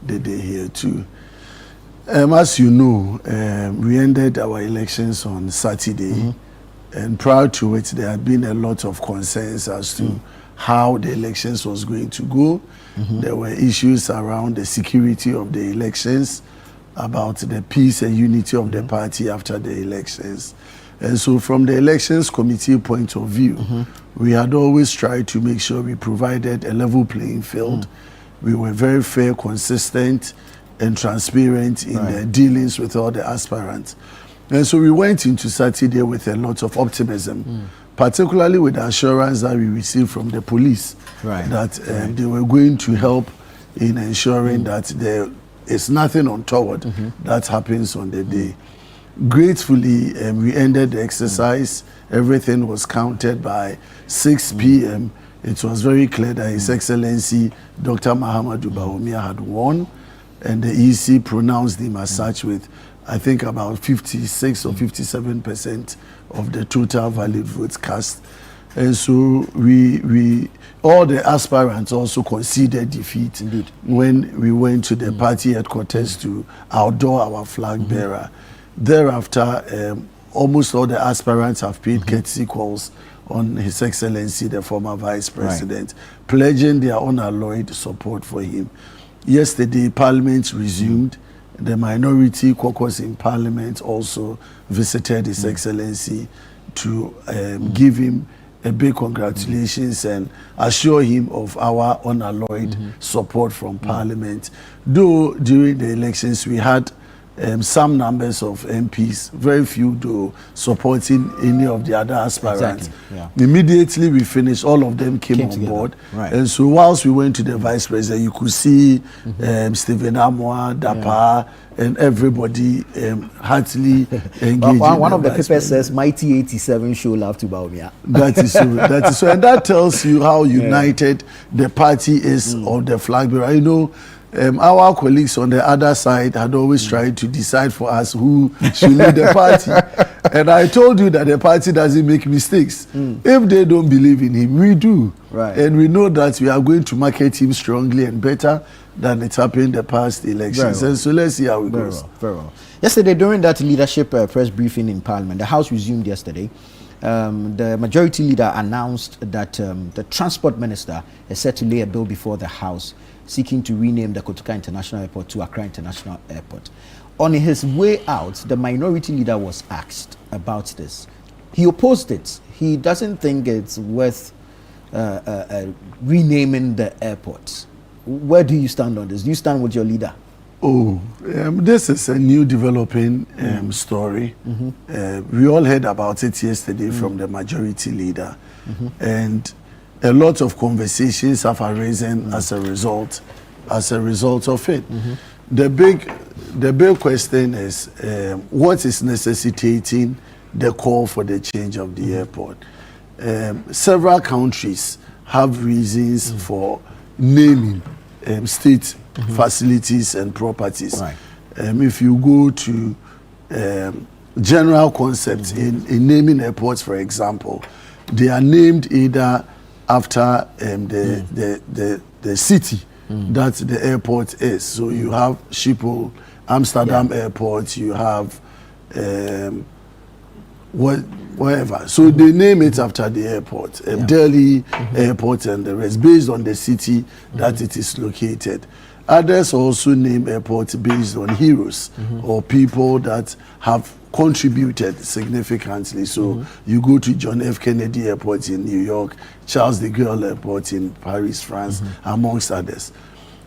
Dede here too. As you know, we ended our elections on Saturday, and prior to it, there had been a lot of concerns as to how the elections was going to go. There were issues around the security of the elections, about the peace and unity of the party after the elections. And so from the elections committee point of view, we had always tried to make sure we provided a level playing field. We were very fair, consistent, and transparent in the dealings with all the aspirants. And so we went into Saturday with a lot of optimism, particularly with the assurance that we received from the police that they were going to help in ensuring that there is nothing untoward that happens on the day. Gratefully, we ended the exercise. Everything was counted by 6 p.m. It was very clear that His Excellency Dr. Mahamudu Bawumia had won, and the EC pronounced him as such with, I think, about 56 or 57% of the total valid votes cast. And so we all the aspirants also conceded defeat when we went to the party headquarters to outdoor our flag bearer. Thereafter, almost all the aspirants have paid courtesy calls on His Excellency, the former Vice President, pledging their unalloyed support for him. Yesterday, Parliament resumed. The minority caucus in Parliament also visited His Excellency to give him a big congratulations and assure him of our unalloyed support from Parliament. Though during the elections we had some numbers of MPs, very few though, supporting any of the other aspirants. Immediately we finished, all of them came on board. And so whilst we went to the Vice President, you could see Stephen Amoah, Dapa, and everybody heartily engaged. One of the papers says, Mighty 87 show love to Bawumia. That is so. And that tells you how united the party is of the flag bearer. You know, our colleagues on the other side had always tried to decide for us who should lead the party. And I told you that the party doesn't make mistakes. If they don't believe in him, we do. And we know that we are going to market him strongly and better than it happened in the past elections. And so let's see how it goes. Very well. Yesterday, during that leadership press briefing in Parliament, the House resumed yesterday. The majority leader announced that the Transport Minister is set to lay a bill before the House seeking to rename the Kotoka International Airport to Accra International Airport. On his way out, the minority leader was asked about this. He opposed it. He doesn't think it's worth renaming the airport. Where do you stand on this? Do you stand with your leader? This is a new developing story. We all heard about it yesterday from the majority leader. And a lot of conversations have arisen as a result of it. The big question is what is necessitating the call for the change of the airport. Several countries have reasons for naming state facilities and properties. If you go to general concepts in naming airports, for example, they are named either after the city that the airport is. So you have Schiphol, Amsterdam Airport, you have wherever. So they name it after the airport, Delhi Airport and the rest, based on the city that it is located. Others also name airports based on heroes or people that have contributed significantly. So you go to John F. Kennedy Airport in New York, Charles de Gaulle Airport in Paris, France, amongst others.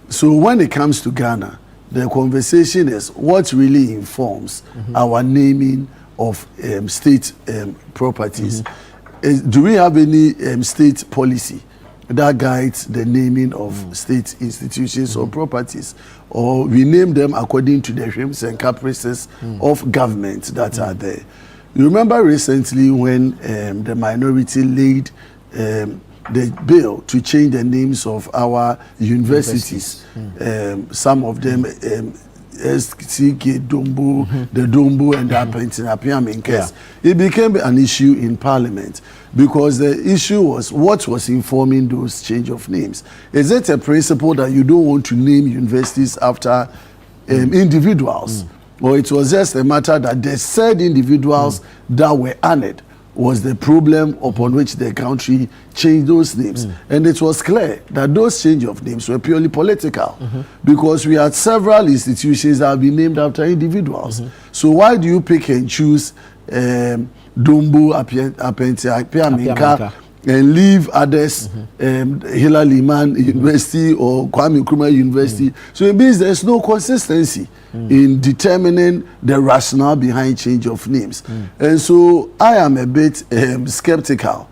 So when it comes to Ghana, the conversation is what really informs our naming of state properties. do we have any state policy that guides the naming of state institutions or properties, or we name them according to the whims and caprices of government that are there? You remember recently when the minority laid the bill to change the names of our universities. Some of them, SCK Dombo, the Dombo and the Apentiapiam case. It became an issue in Parliament because the issue was what was informing those change of names. Is it a principle that you don't want to name universities after individuals? Or it was just a matter that the said individuals that were honored was the problem upon which the country changed those names. And it was clear that those change of names were purely political because we had several institutions that have been named after individuals. So why do you pick and choose Dombo, Apentiapiaminka, and leave others, Hillel Liman University or Kwame Nkrumah University? So it means there's no consistency in determining the rationale behind change of names. And so I am a bit skeptical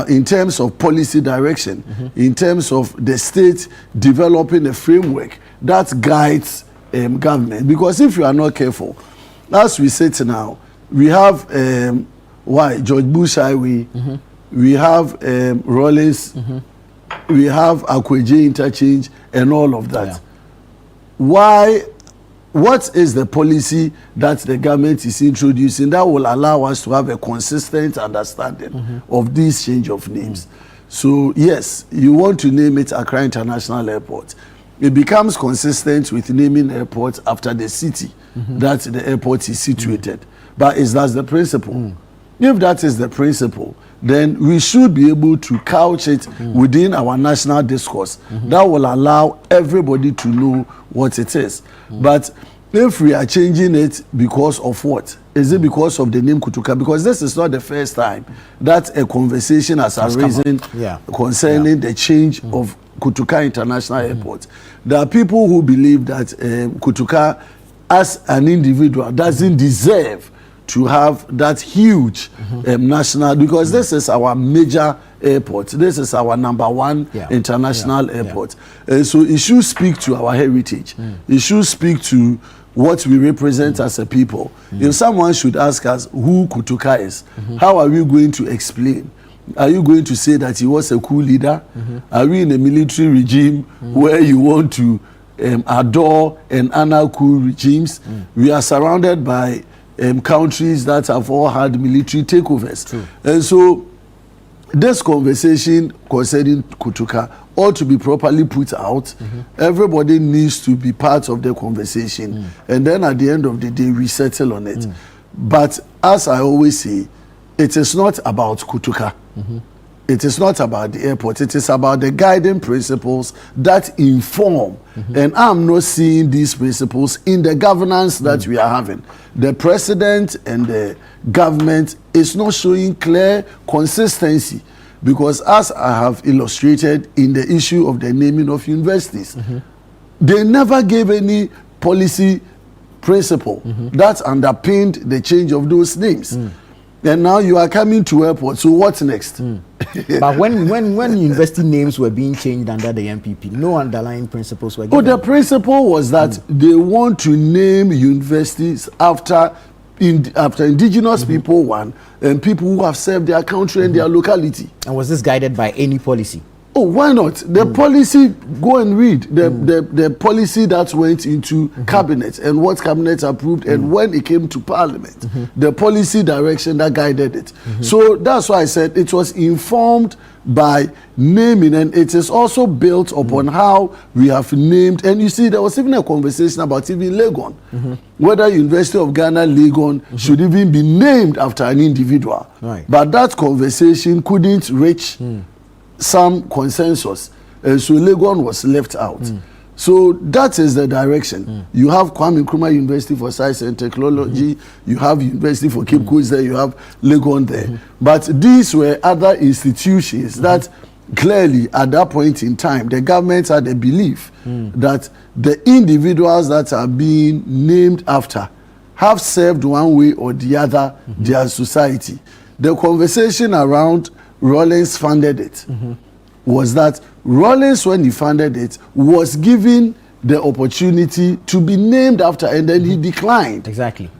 in terms of policy direction, in terms of the state developing a framework that guides government. Because if you are not careful, as we sit now, we have George Bush Highway, we have Rollins, we have Akweje Interchange, and all of that. What is the policy that the government is introducing that will allow us to have a consistent understanding of this change of names? So yes, you want to name it Accra International Airport. It becomes consistent with naming airports after the city that the airport is situated. But is that the principle? If that is the principle, then we should be able to couch it within our national discourse that will allow everybody to know what it is. But if we are changing it because of what? Is it because of the name Kutuka? Because this is not the first time that a conversation has arisen concerning the change of Kutuka International Airport. There are people who believe that Kutuka as an individual doesn't deserve to have that huge national, because this is our major airport. This is our #1 international airport. So it should speak to our heritage. It should speak to what we represent as a people. If someone should ask us who Kutuka is, how are we going to explain? Are you going to say that he was a coup leader? Are we in a military regime where you want to adore and honor coup regimes? We are surrounded by countries that have all had military takeovers. And so this conversation concerning Kutuka ought to be properly put out. Everybody needs to be part of the conversation. And then at the end of the day, we settle on it. But as I always say, it is not about Kutuka. It is not about the airport. It is about the guiding principles that inform. And I'm not seeing these principles in the governance that we are having. The president and the government is not showing clear consistency, because as I have illustrated in the issue of the naming of universities, they never gave any policy principle that underpinned the change of those names. And now you are coming to airport. So what's next? But when university names were being changed under the NPP, no underlying principles were given. The principle was that they want to name universities after indigenous people, one, and people who have served their country and their locality. And was this guided by any policy? Oh, why not? The policy, go and read the policy that went into cabinet and what cabinet approved and when it came to parliament, the policy direction that guided it. So that's why I said it was informed by naming, and it is also built upon how we have named. And you see, there was even a conversation about even Legon, whether University of Ghana Legon should even be named after an individual. But that conversation couldn't reach some consensus, and so Legon was left out. So that is the direction. You have Kwame Nkrumah University for Science and Technology, you have University for Cape Coast there, you have Legon there. But these were other institutions that clearly at that point in time, the government had a belief that the individuals that are being named after have served one way or the other their society. the conversation around Rawlings funded it was that Rawlings, when he funded it, was given the opportunity to be named after, and then he declined. Exactly.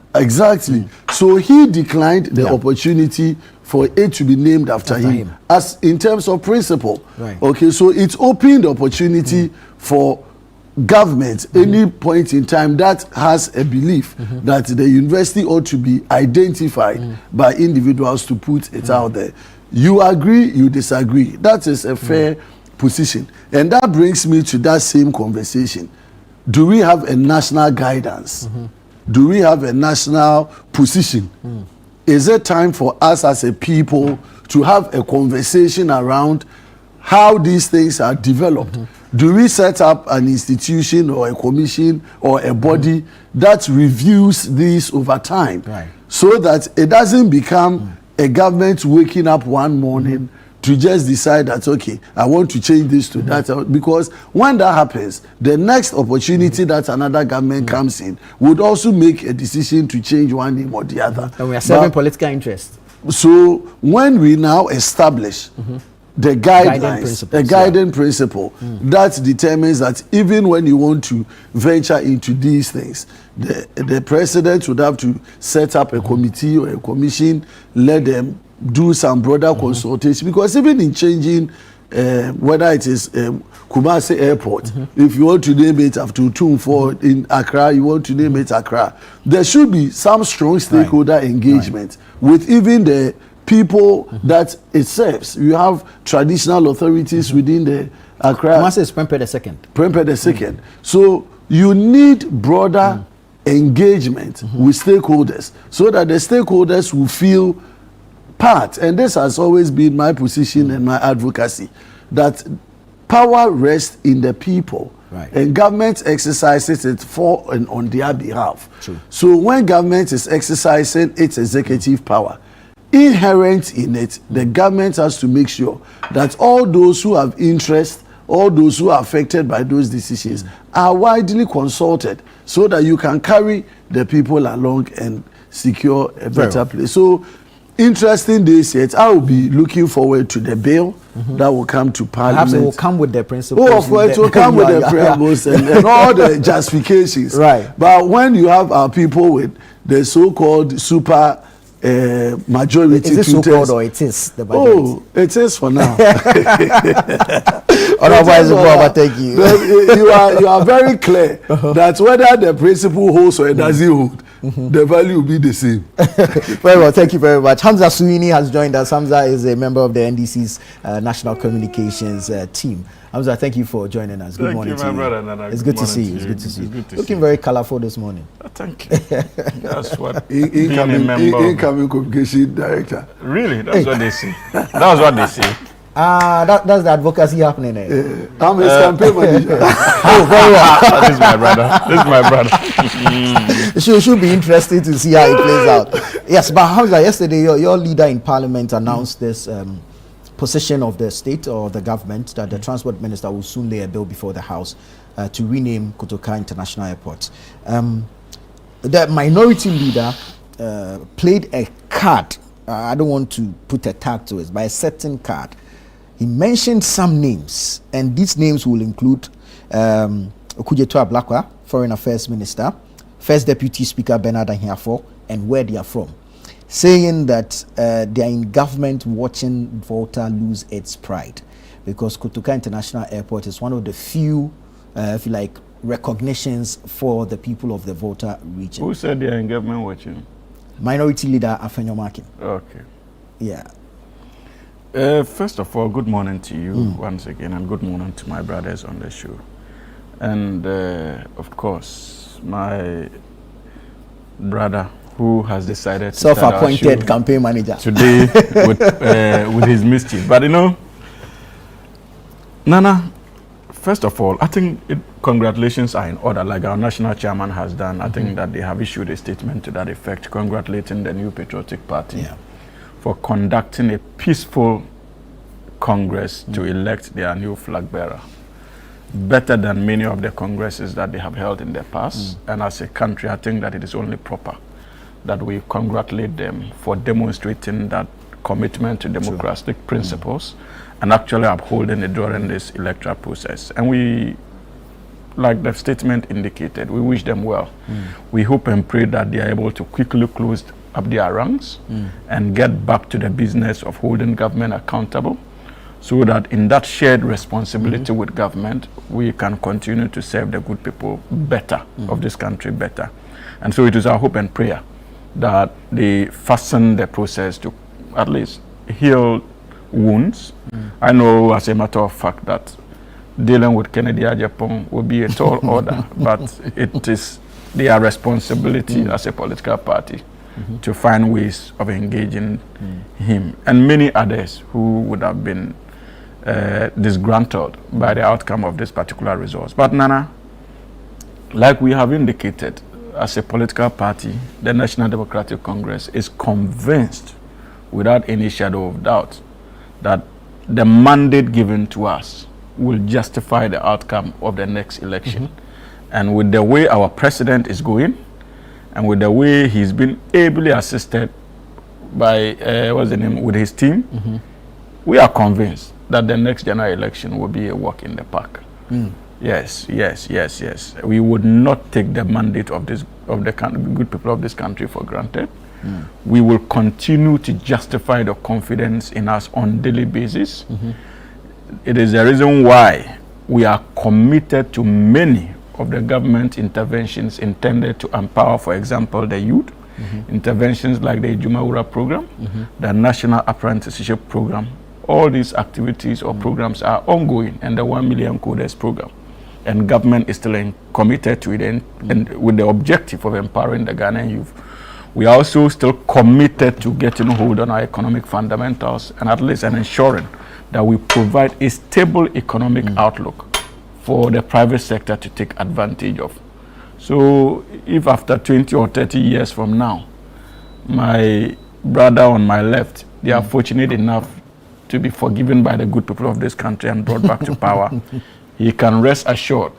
So he declined the opportunity for it to be named after him, as in terms of principle. Right. Okay, so it opened the opportunity for government, any point in time that has a belief that the university ought to be identified by individuals to put it out there. You agree, you disagree. That is a fair position. And that brings me to that same conversation. Do we have a national guidance? Do we have a national position? Is it time for us as a people to have a conversation around how these things are developed? Do we set up an institution or a commission or a body that reviews these over time, so that it doesn't become a government waking up one morning to just decide that, okay, I want to change this to that? Because when that happens, the next opportunity that another government comes in would also make a decision to change one name or the other. And we are serving political interest. So when we now establish the guidelines, a guiding principle that determines that even when you want to venture into these things, the president would have to set up a committee or a commission, let them do some broader consultation, because even in changing whether it is Kumasi Airport, if you want to name it after Tumfo in Accra, you want to name it Accra, there should be some strong stakeholder engagement with even the people that it serves. You have traditional authorities within the Accra. Kumasi is Prempeh II. Prempeh II. So you need broader engagement with stakeholders, so that the stakeholders will feel part. And this has always been my position and my advocacy, that power rests in the people. And government exercises it for and on their behalf. So when government is exercising its executive power, inherent in it, the government has to make sure that all those who have interest, all those who are affected by those decisions are widely consulted, so that you can carry the people along and secure a better place. So interesting days yet. I will be looking forward to the bill that will come to Parliament. Perhaps it will come with the principles. Oh, of course, it will come with the preambles and all the justifications. But when you have our people with the so-called super majority, is it so-called or it is the majority? Oh, it is for now. Otherwise, thank you. You are very clear that whether the principle holds or it doesn't hold, the value will be the same. Very well, thank you very much. Hamza Suini has joined us. Hamza is a member of the NDC's National Communications team. Hamza, thank you for joining us. Good morning to you. Brother, Nana. It's good to see you. It's good to see you. Looking very colorful this morning. Thank you. That's what incoming communication director. Really? That's what they say. That's what they say. That's the advocacy happening there. I'm his campaign manager. Oh, very well. This is my brother. This is my brother. It should be interesting to see how it plays out. Yes, but Hamza, yesterday your leader in Parliament announced this position of the state or the government that the transport minister will soon lay a bill before the House to rename Kotoka International Airport. The minority leader played a card. I don't want to put a tag to it, but a certain card. He mentioned some names, and these names will include Okudzeto Ablakwa, Foreign Affairs Minister, First Deputy Speaker Bernard Ahiafo, and where they are from, saying that they are in government watching Volta lose its pride, because Kotoka International Airport is one of the few, if you like, recognitions for the people of the Volta region. Who said they are in government watching? Minority Leader Afenyo Makin. Okay. Yeah. First of all, good morning to you once again, and good morning to my brothers on the show. And of course, my brother who has decided to self-appointed campaign manager today with his mischief. But you know, Nana, first of all, I think congratulations are in order, like our national chairman has done. I think that they have issued a statement to that effect, congratulating the New Patriotic Party for conducting a peaceful Congress to elect their new flag bearer. Better than many of the congresses that they have held in the past. And as a country, I think that it is only proper that we congratulate them for demonstrating that commitment to democratic principles and actually upholding it during this electoral process. And we, like the statement indicated, we wish them well. We hope and pray that they are able to quickly close up their ranks and get back to the business of holding government accountable, so that in that shared responsibility with government, we can continue to serve the good people better, of this country better. And so it is our hope and prayer that they fasten the process to at least heal wounds. I know as a matter of fact that dealing with Kennedy Agyapong will be a tall order, but it is their responsibility as a political party to find ways of engaging him and many others who would have been disgruntled by the outcome of this particular resource. But Nana, like we have indicated, as a political party, the National Democratic Congress is convinced without any shadow of doubt that the mandate given to us will justify the outcome of the next election. And with the way our president is going, and with the way he's been ably assisted by with his team, we are convinced that the next general election will be a walk in the park. Yes. We would not take the mandate of the good people of this country for granted. We will continue to justify the confidence in us on daily basis. It is the reason why we are committed to many of the government interventions intended to empower, for example, the youth. Interventions like the Jumawura program, the National Apprenticeship program. All these activities or programs are ongoing, and the 1 million coders program. And government is still committed to it, and with the objective of empowering the Ghanaian youth. We are also still committed to getting hold on our economic fundamentals and at least ensuring that we provide a stable economic outlook for the private sector to take advantage of. So if after 20 or 30 years from now, my brother on my left, they are fortunate enough to be forgiven by the good people of this country and brought back to power, he can rest assured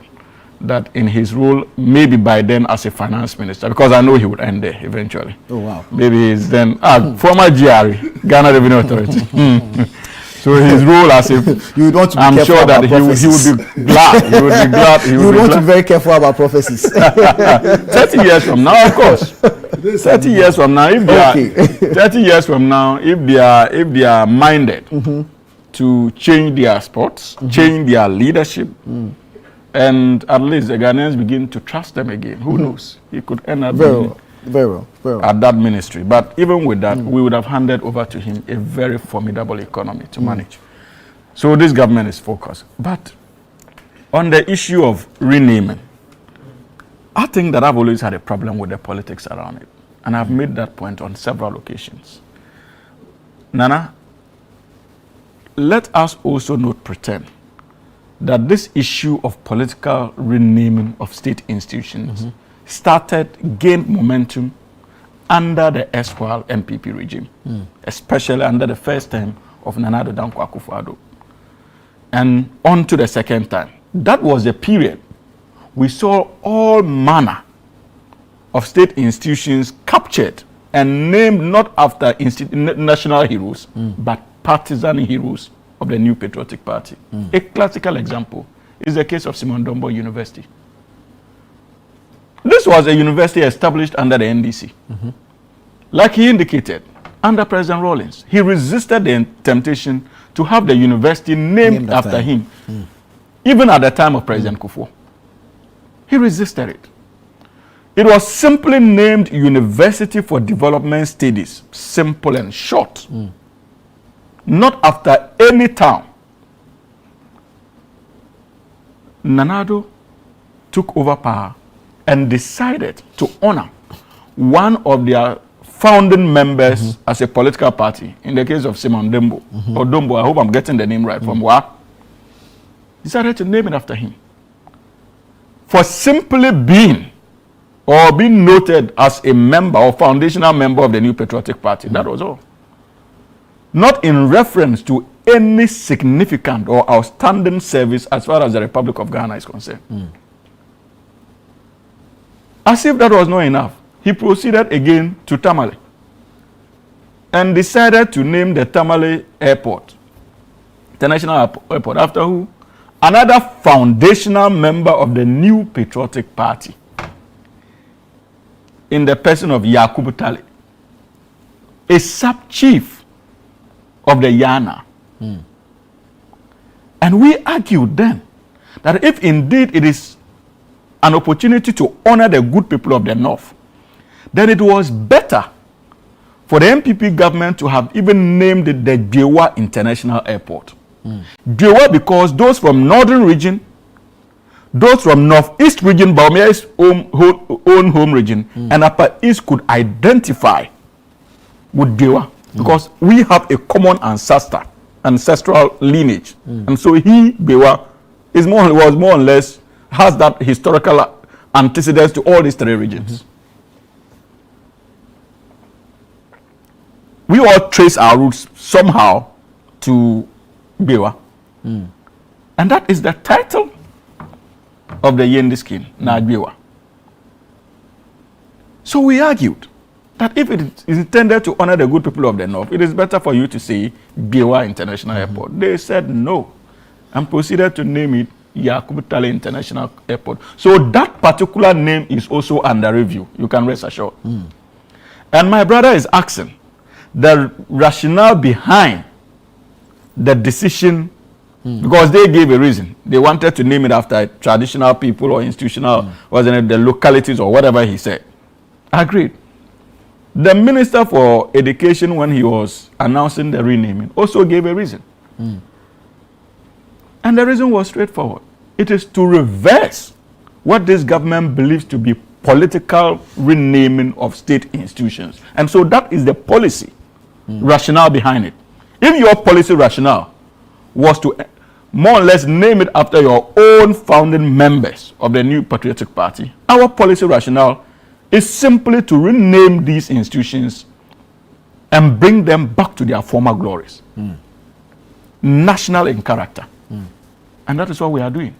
that in his role, maybe by then as a finance minister, because I know he would end there eventually. Oh, wow. Maybe he's then, former GRE, Ghana Revenue Authority. So his role as a, you would want to be I'm careful sure that about he would be glad. He would be glad. You would want to be very careful about prophecies. 30 years from now, of course. 30 years from now, if they are, 30 years from now, if they are minded to change their sports, change their leadership, and at least the Ghanaians begin to trust them again, who knows? He could end up very well. At that ministry. But even with that, we would have handed over to him a very formidable economy to manage. So this government is focused. But on the issue of renaming, I think that I've always had a problem with the politics around it. And I've made that point on several occasions. Nana, let us also not pretend that this issue of political renaming of state institutions gained momentum under the erstwhile MPP regime, especially under the first term of Nana Addo Dankwa Akufo-Addo, and on to the second time. That was the period we saw all manner of state institutions captured and named not after national heroes, but partisan heroes of the New Patriotic Party. A classical example is the case of Simon Dombo University. This was a university established under the NDC. Like he indicated, under President Rawlings, he resisted the temptation to have the university named after him, even at the time of President Kufuor. He resisted it. It was simply named University for Development Studies, simple and short, not after any town. Nana Addo took over power and decided to honor one of their founding members as a political party, in the case of Simon Dombo, or Dombo, I hope I'm getting the name right, from WA, decided to name it after him. For simply being noted as a member or foundational member of the New Patriotic Party, that was all. Not in reference to any significant or outstanding service as far as the Republic of Ghana is concerned. As if that was not enough, he proceeded again to Tamale. and decided to name the Tamale Airport, International Airport, after who? Another foundational member of the New Patriotic Party, in the person of Yakubu Tale, a sub-chief of the Yana. And we argued then that if indeed it is an opportunity to honor the good people of the North, then it was better for the MPP government to have even named it the Biewa International Airport. Biewa because those from Northern region, those from Northeast region, Baumea's own home region, and Upper East could identify with Biewa because we have a common ancestral lineage. And so Biewa, was more or less, has that historical antecedents to all these three regions. We all trace our roots somehow to Biewa. And that is the title of the Yendi skin, na Biewa. So we argued that if it is intended to honor the good people of the North, it is better for you to say Biewa International Airport. They said no and proceeded to name it Yakubu Tale International Airport. So that particular name is also under review. You can rest assured. And my brother is asking the rationale behind the decision, because they gave a reason. They wanted to name it after traditional people or institutional, wasn't it, the localities or whatever he said. Agreed. The Minister for Education, when he was announcing the renaming, also gave a reason. And the reason was straightforward. It is to reverse what this government believes to be political renaming of state institutions. And so that is the policy rationale behind it. If your policy rationale was to more or less name it after your own founding members of the New Patriotic Party, our policy rationale is simply to rename these institutions and bring them back to their former glories. National in character. And that is what we are doing.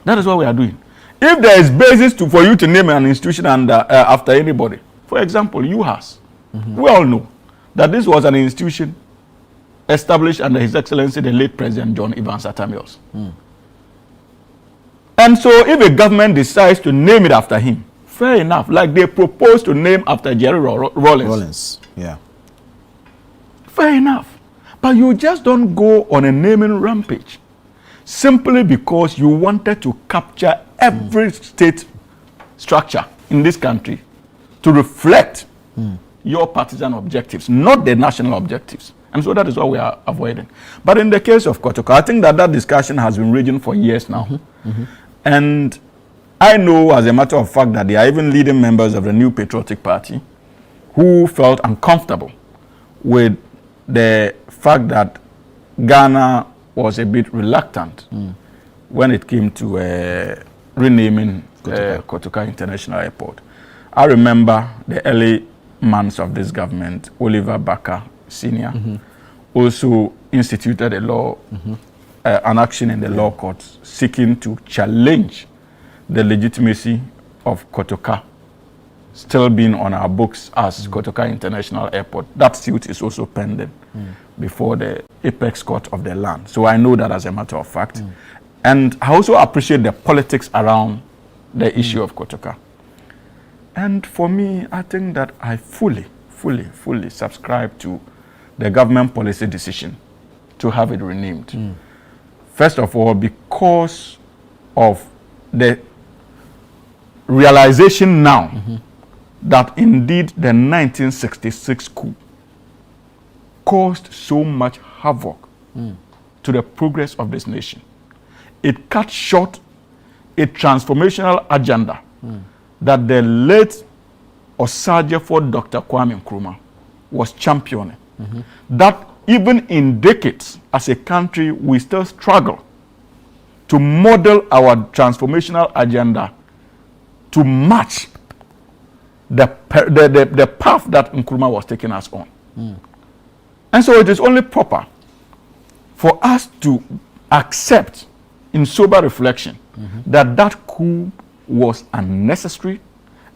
That is what we are doing. If there is basis for you to name an institution after anybody, for example, UHAS, we all know that this was an institution established under His Excellency the late President John Evans Atta Mills. And so if a government decides to name it after him, fair enough, like they proposed to name after Jerry Rawlings. Yeah. Fair enough. But you just don't go on a naming rampage simply because you wanted to capture every state structure in this country to reflect your partisan objectives, not the national objectives. And so that is what we are avoiding. But in the case of Kotoka, I think that discussion has been raging for years now. And I know, as a matter of fact, that there are even leading members of the New Patriotic Party who felt uncomfortable with the fact that Ghana was a bit reluctant when it came to renaming Kotoka International Airport. I remember the early months of this government, Oliver Barker Sr. Also instituted a law, an action in the law courts seeking to challenge the legitimacy of Kotoka still being on our books as Kotoka International Airport. That suit is also pending before the apex court of the land. So I know that as a matter of fact. And I also appreciate the politics around the issue of Kotoka. And for me, I think that I fully subscribe to the government policy decision to have it renamed. First of all, because of the realization now that indeed the 1966 coup caused so much havoc to the progress of this nation. It cut short a transformational agenda that the late Osagyefo Dr. Kwame Nkrumah was championing. That even in decades as a country, we still struggle to model our transformational agenda to match the path that Nkrumah was taking us on. And so it is only proper for us to accept in sober reflection that coup was unnecessary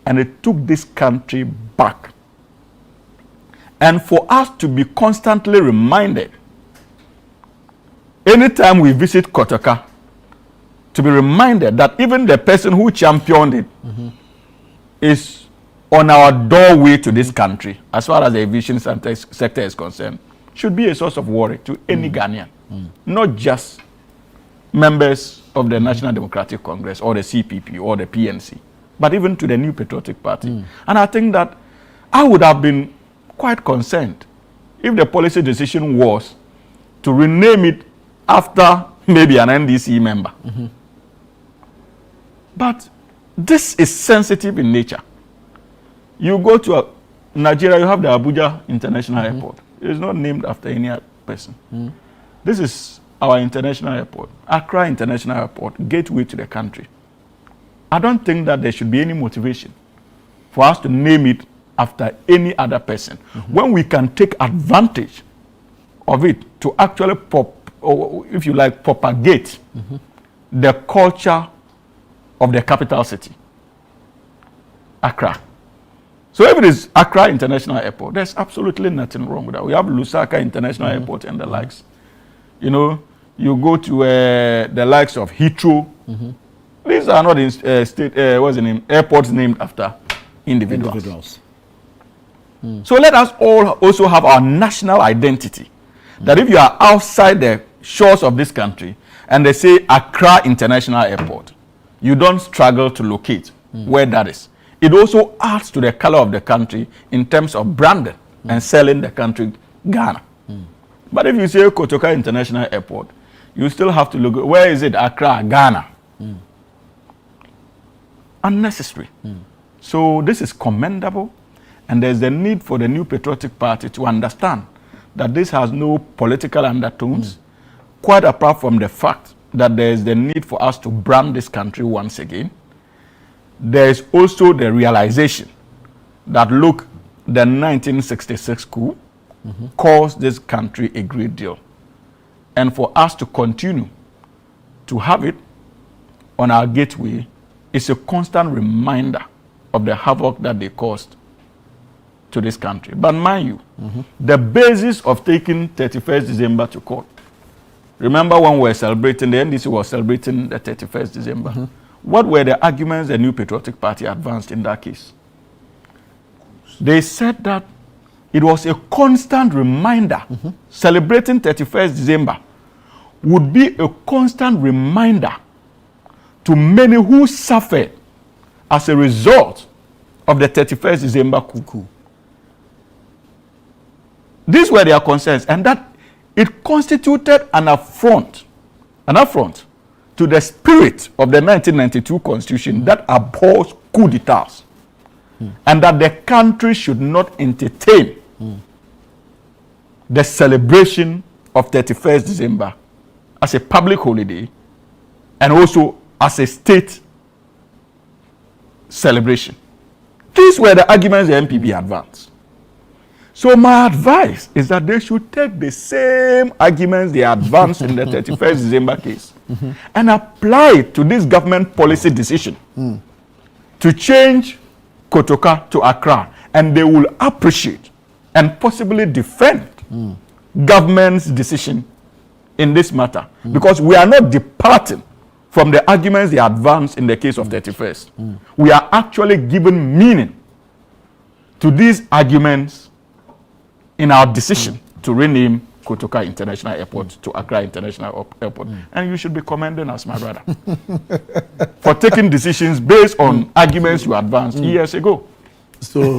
and it took this country back And for us to be constantly reminded, anytime we visit Kotoka, to be reminded that even the person who championed it is on our doorway to this country, as far as the aviation sector is concerned, should be a source of worry to any Ghanaian, not just members of the National Democratic Congress or the CPP or the PNC, but even to the New Patriotic Party. And I think that I would have been quite concerned if the policy decision was to rename it after maybe an NDC member. But this is sensitive in nature. You go to Nigeria, you have the Abuja International Airport. It's not named after any other person. This is our international airport, Accra International Airport, gateway to the country. I don't think that there should be any motivation for us to name it after any other person when we can take advantage of it to actually if you like, propagate the culture of the capital city, Accra. So if it is Accra International Airport, there's absolutely nothing wrong with that. We have Lusaka International Airport and the likes. You know, you go to the likes of Heathrow. These are not what's the name? Airports named after individuals. So let us all also have our national identity. That if you are outside the shores of this country and they say Accra International Airport, you don't struggle to locate where that is. It also adds to the color of the country in terms of branding and selling the country, Ghana. But if you say Kotoka International Airport, you still have to look, where is it? Accra, Ghana. Unnecessary. So this is commendable, and there's the need for the New Patriotic Party to understand that this has no political undertones, quite apart from the fact that there is the need for us to brand this country once again. There is also the realization that, look, the 1966 coup caused this country a great deal. And for us to continue to have it on our gateway is a constant reminder of the havoc that they caused to this country. But mind you, the basis of taking 31st December to court, remember when we were celebrating, the NDC was celebrating the 31st December. What were the arguments the New Patriotic Party advanced in that case? They said that it was a constant reminder, celebrating 31st December would be a constant reminder to many who suffered as a result of the 31st December coup. These were their concerns, and that it constituted an affront to the spirit of the 1992 Constitution that abhors coup d'etats, and that the country should not entertain the celebration of 31st December as a public holiday and also as a state celebration. These were the arguments the NPP advanced. So my advice is that they should take the same arguments they advanced in the 31st December case and apply it to this government policy decision to change Kotoka to Accra, and they will appreciate and possibly defend government's decision in this matter, because we are not departing from the arguments they advanced in the case of 31st. We are actually giving meaning to these arguments in our decision to rename Kotoka International Airport to Accra International Airport. And you should be commending us, my brother, for taking decisions based on arguments you advanced years ago. So,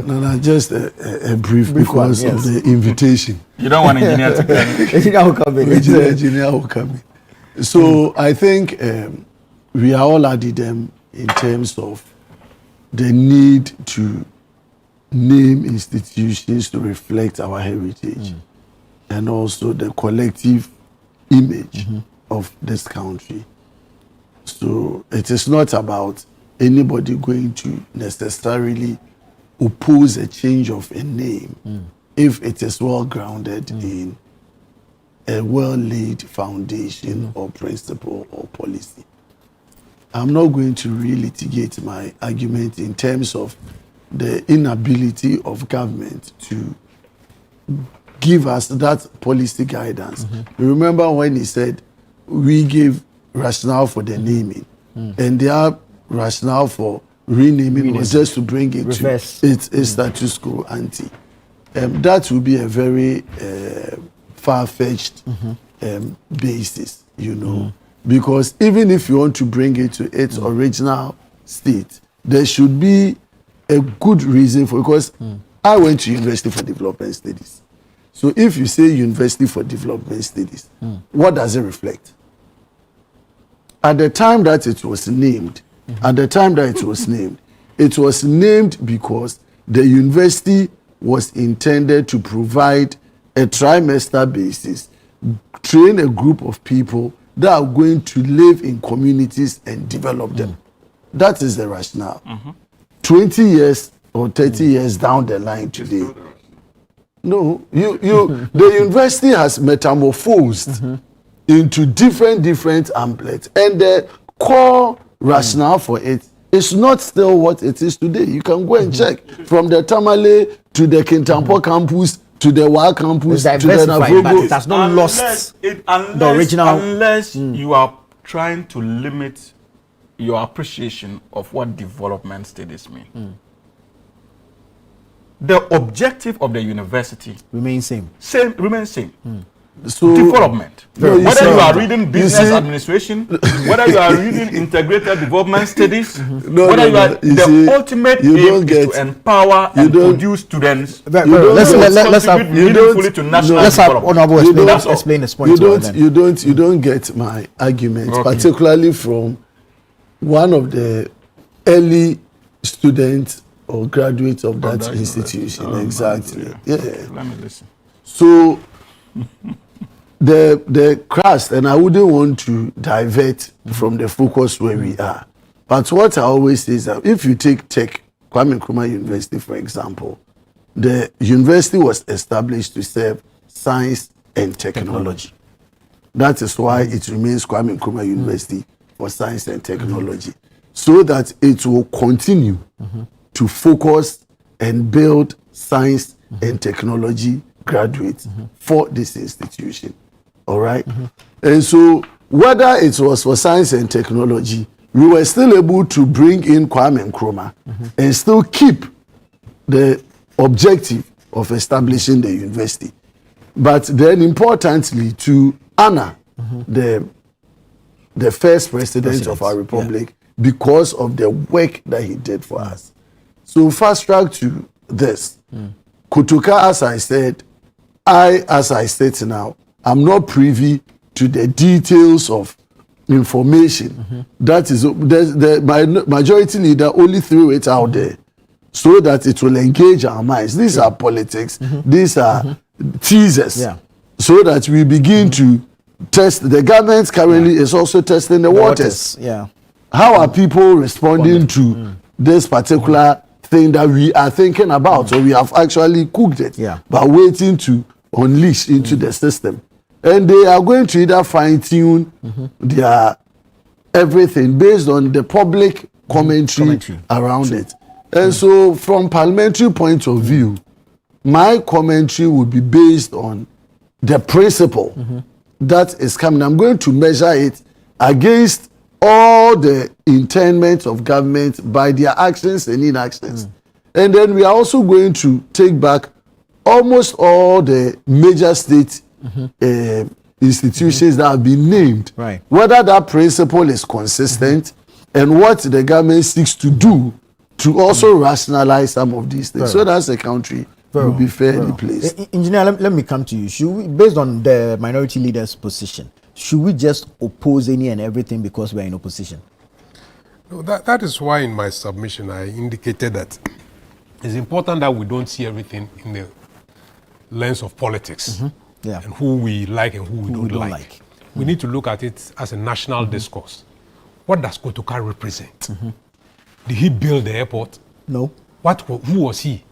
Nana, just a brief because of the invitation. You don't want engineer to come in. Engineer will come in. So, I think we are all added them in terms of the need to name institutions to reflect our heritage and also the collective image of this country. So it is not about anybody going to necessarily oppose a change of a name if it is well grounded in a well-laid foundation or principle or policy. I'm not going to relitigate my argument in terms of the inability of government to give us that policy guidance. You remember when he said we give rationale for the naming, and their rationale for renaming was just to bring it Reverse. to its status quo ante. That would be a very far-fetched basis, you know, because even if you want to bring it to its original state, there should be a good reason for it, because I went to University for Development Studies. So if you say University for Development Studies, what does it reflect? At the time that it was named, it was named because the university was intended to provide a trimester basis, train a group of people that are going to live in communities and develop them. That is the rationale. 20 years or 30 years down the line today, no, the university has metamorphosed into different amplets, and the core rationale for it is not still what it is today. You can go and check from the Tamale to the Kintampo campus to the Wa campus to the Navogo. But it has not lost the original. Unless you are trying to limit your appreciation of what development studies mean. The objective of the university remains same. Remains same. So development. No, whether you are reading business administration, whether you are reading integrated development studies, whether you are the ultimate aim is to empower and produce students. Let's have meaningfully to national development. Honorable explain this point. You don't get my argument, particularly from one of the early students or graduates of that institution. Exactly. Yeah. Let me listen. So the crust, and I wouldn't want to divert from the focus where we are. But what I always say is that if you take Kwame Nkrumah University, for example, the university was established to serve science and technology. That is why it remains Kwame Nkrumah University for Science and Technology, so that it will continue to focus and build science and technology graduates for this institution. All right? And so whether it was for science and technology, we were still able to bring in Kwame Nkrumah and still keep the objective of establishing the university. But then importantly, to honor the first president of our republic because of the work that he did for us. So fast track to this. Kotoka, as I said, as I state now, I'm not privy to the details of information. That is, my majority leader only threw it out there so that it will engage our minds. These are politics. These are teasers. So that we begin to test. The government currently is also testing the waters. How are people responding to this particular thing that we are thinking about? So we have actually cooked it, but waiting to unleash into the system. And they are going to either fine-tune their everything based on the public commentary around it. And so from parliamentary point of view, my commentary would be based on the principle that is coming. I'm going to measure it against all the intendment of government by their actions and inactions. And then we are also going to take back almost all the major state institutions that have been named. Whether that principle is consistent and what the government seeks to do to also rationalize some of these things. So that's a country will be fairly placed. Engineer, let me come to you. Should we, based on the minority leader's position, should we just oppose any and everything because we are in opposition? No, that is why in my submission I indicated that it's important that we don't see everything in the lens of politics and who we like and who we don't like. We need to look at it as a national discourse. What does Kotoka represent? Did he build the airport? No. Who was he?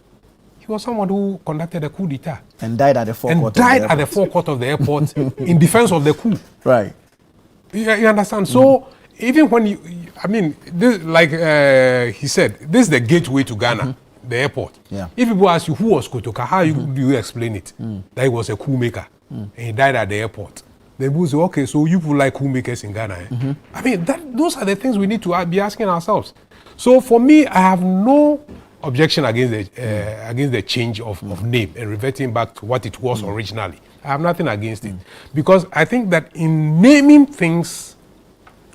He was someone who conducted a coup d'etat. And died at the forecourt of the airport in defense of the coup. Right. You understand? So even when he said, this is the gateway to Ghana. the airport. Yeah. If people ask you who was Kotoka, how do you explain it? That he was a coup maker and he died at the airport. Then people say, okay, so you people like coup makers in Ghana. Eh? I mean, those are the things we need to be asking ourselves. So for me, I have no objection against the change of name and reverting back to what it was originally. I have nothing against it. Because I think that in naming things,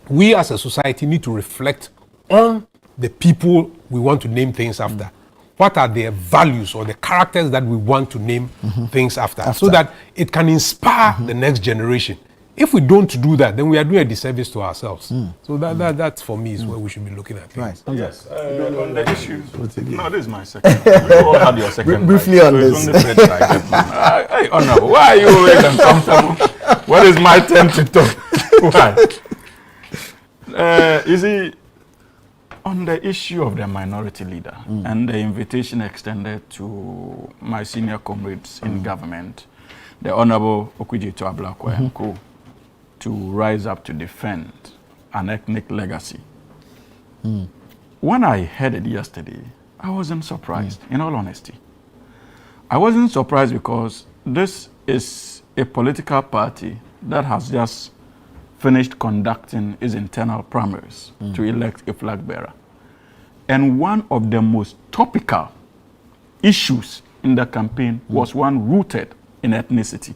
we as a society need to reflect on the people we want to name things after. What are their values or the characters that we want to name things after, so that it can inspire the next generation. If we don't do that, then we are doing a disservice to ourselves. So that for me is where we should be looking at things. Right. Yes. On the issues. No, this is my second. You all had your second. Briefly right. on So this. it's only third right. Hey, Honorable, why are you always uncomfortable? What is my turn to talk? Why? You see, on the issue of the minority leader and the invitation extended to my senior comrades in government, the Honorable Okudzeto Ablakwa and co, to rise up to defend an ethnic legacy. When I heard it yesterday, I wasn't surprised, in all honesty. I wasn't surprised because this is a political party that has just finished conducting its internal primaries to elect a flag bearer. And one of the most topical issues in the campaign was one rooted in ethnicity.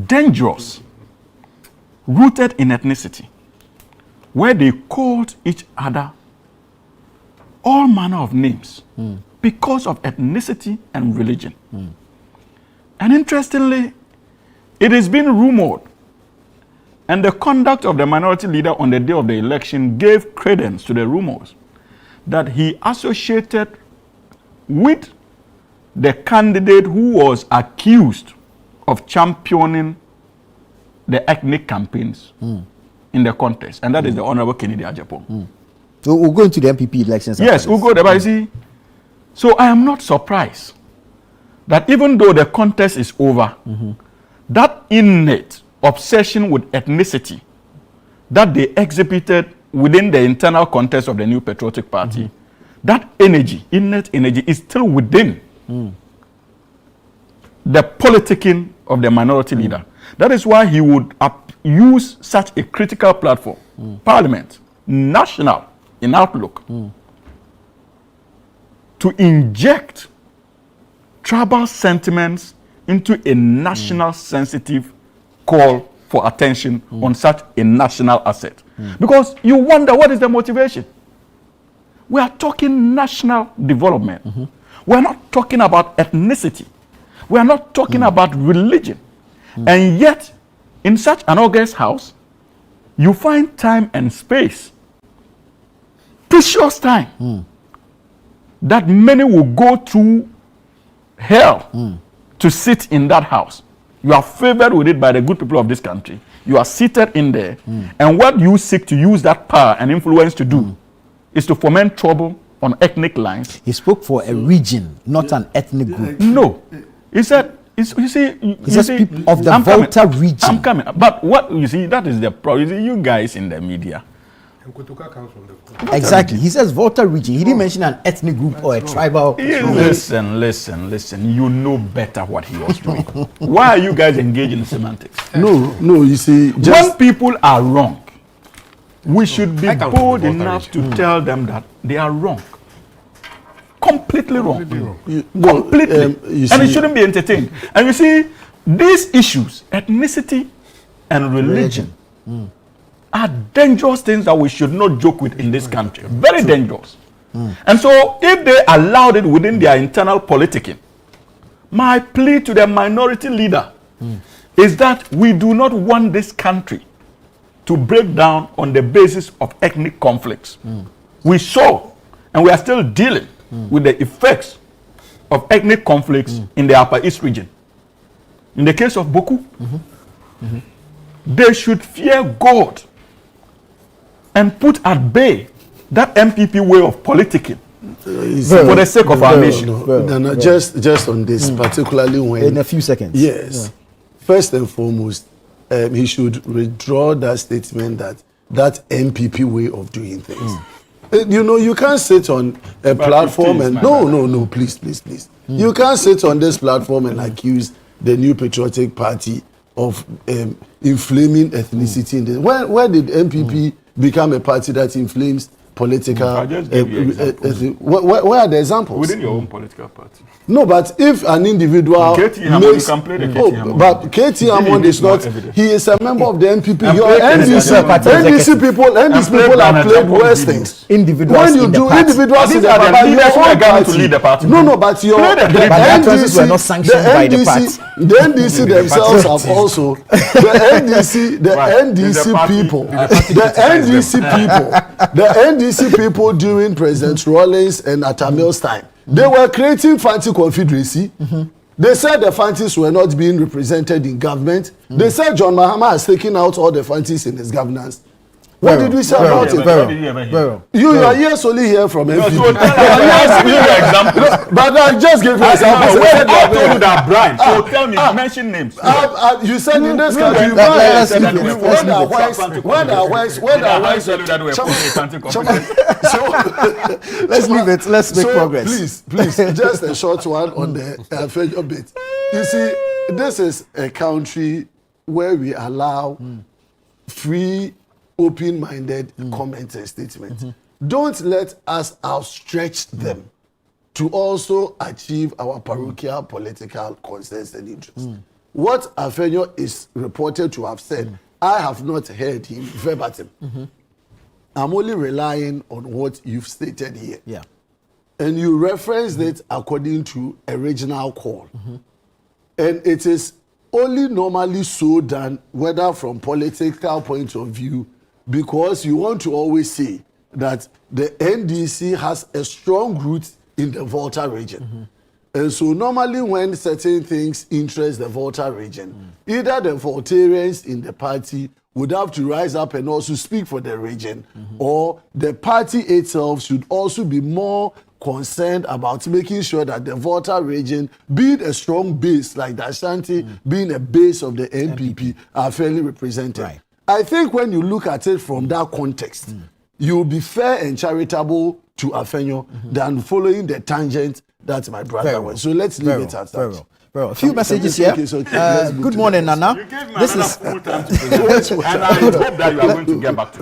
Dangerous, rooted in ethnicity, where they called each other all manner of names because of ethnicity and religion. And interestingly, it has been rumored, and the conduct of the minority leader on the day of the election gave credence to the rumors, that he associated with the candidate who was accused of championing the ethnic campaigns in the contest, and that is the Honorable Kennedy Agyapong. So we'll go into the MPP elections. Yes, we'll go there, but you see, so I am not surprised that even though the contest is over, that innate obsession with ethnicity that they exhibited within the internal contest of the New Patriotic Party, that energy, innate energy, is still within the politicking of the minority leader. That is why he would use such a critical platform, Parliament, national in outlook, to inject tribal sentiments into a national sensitive call for attention on such a national asset. Because you wonder, what is the motivation? We are talking national development. We are not talking about ethnicity. We are not talking about religion. And yet, in such an august house, you find time and space, precious time, that many will go through hell to sit in that house. You are favored with it by the good people of this country. You are seated in there. And what you seek to use that power and influence to do is to foment trouble on ethnic lines. He spoke for a region, not an ethnic group. No. He said, you see, of the Volta region. I'm coming. But what you see, that is the problem. You see, you guys in the media. And Kotoka comes from the Exactly. He says Volta region. He didn't mention an ethnic group or a tribal. Listen. You know better what he was doing. Why are you guys engaged in semantics? No, you see, when people are wrong, we should be bold enough to tell them that they are wrong. Completely wrong. Completely. And it shouldn't be entertained. And you see, these issues, ethnicity and religion, are dangerous things that we should not joke with in this country. Very dangerous. And so, if they allowed it within their internal politicking, my plea to the minority leader is that we do not want this country to break down on the basis of ethnic conflicts. We saw, and we are still dealing with the effects of ethnic conflicts in the Upper East region. In the case of Boku, they should fear God and put at bay that MPP way of politicking for the sake of our nation. Just on this, particularly when... In a few seconds. Yes. First and foremost, he should withdraw that statement that MPP way of doing things. You can't sit on a platform and no, please. You can't sit on this platform and accuse the New Patriotic Party of inflaming ethnicity. In this. Where did MPP become a party that inflames political? Where are the examples? Within your own political party. No, but if an individual makes... you can play the KT Hammond. But KT Hammond is not... He is a member of the NPP. Your NDC people have played worse things. Individuals when you do individuals in the party, you are to lead the party. No, but the NDC were not sanctioned by the party. The NDC themselves have also... The NDC people during President Rawlings and Atta Mills' time, they were creating fancy confederacy. They said the fancies were not being represented in government. They said John Mahama has taken out all the fancies in his governance. What did we say about it? You are years only here from MPP. But I just gave you examples. I told you that, Brian. So tell me, mention names. You said in this country, let's leave it. Let's make progress. Please, just a short one on the federal bit. You see, this is a country where we allow free, open-minded comments and statements. Don't let us outstretch them to also achieve our parochial political concerns and interests. What Afenyo is reported to have said, I have not heard him verbatim. I'm only relying on what you've stated here. Yeah. And you referenced it according to original call. And it is only normally so done, whether from political point of view, because you want to always say that the NDC has a strong root in the Volta region. And so normally when certain things interest the Volta region, either the Voltarians in the party would have to rise up and also speak for the region, or the party itself should also be more concerned about making sure that the Volta region, being a strong base like the Ashanti, being a base of the NPP, are fairly represented. Right. I think when you look at it from that context, you'll be fair and charitable to Afenyo than following the tangent that my brother went. So let's leave it at that. A few messages here. Good morning, Nana. This is full time to present, and I hope that you are going to get back to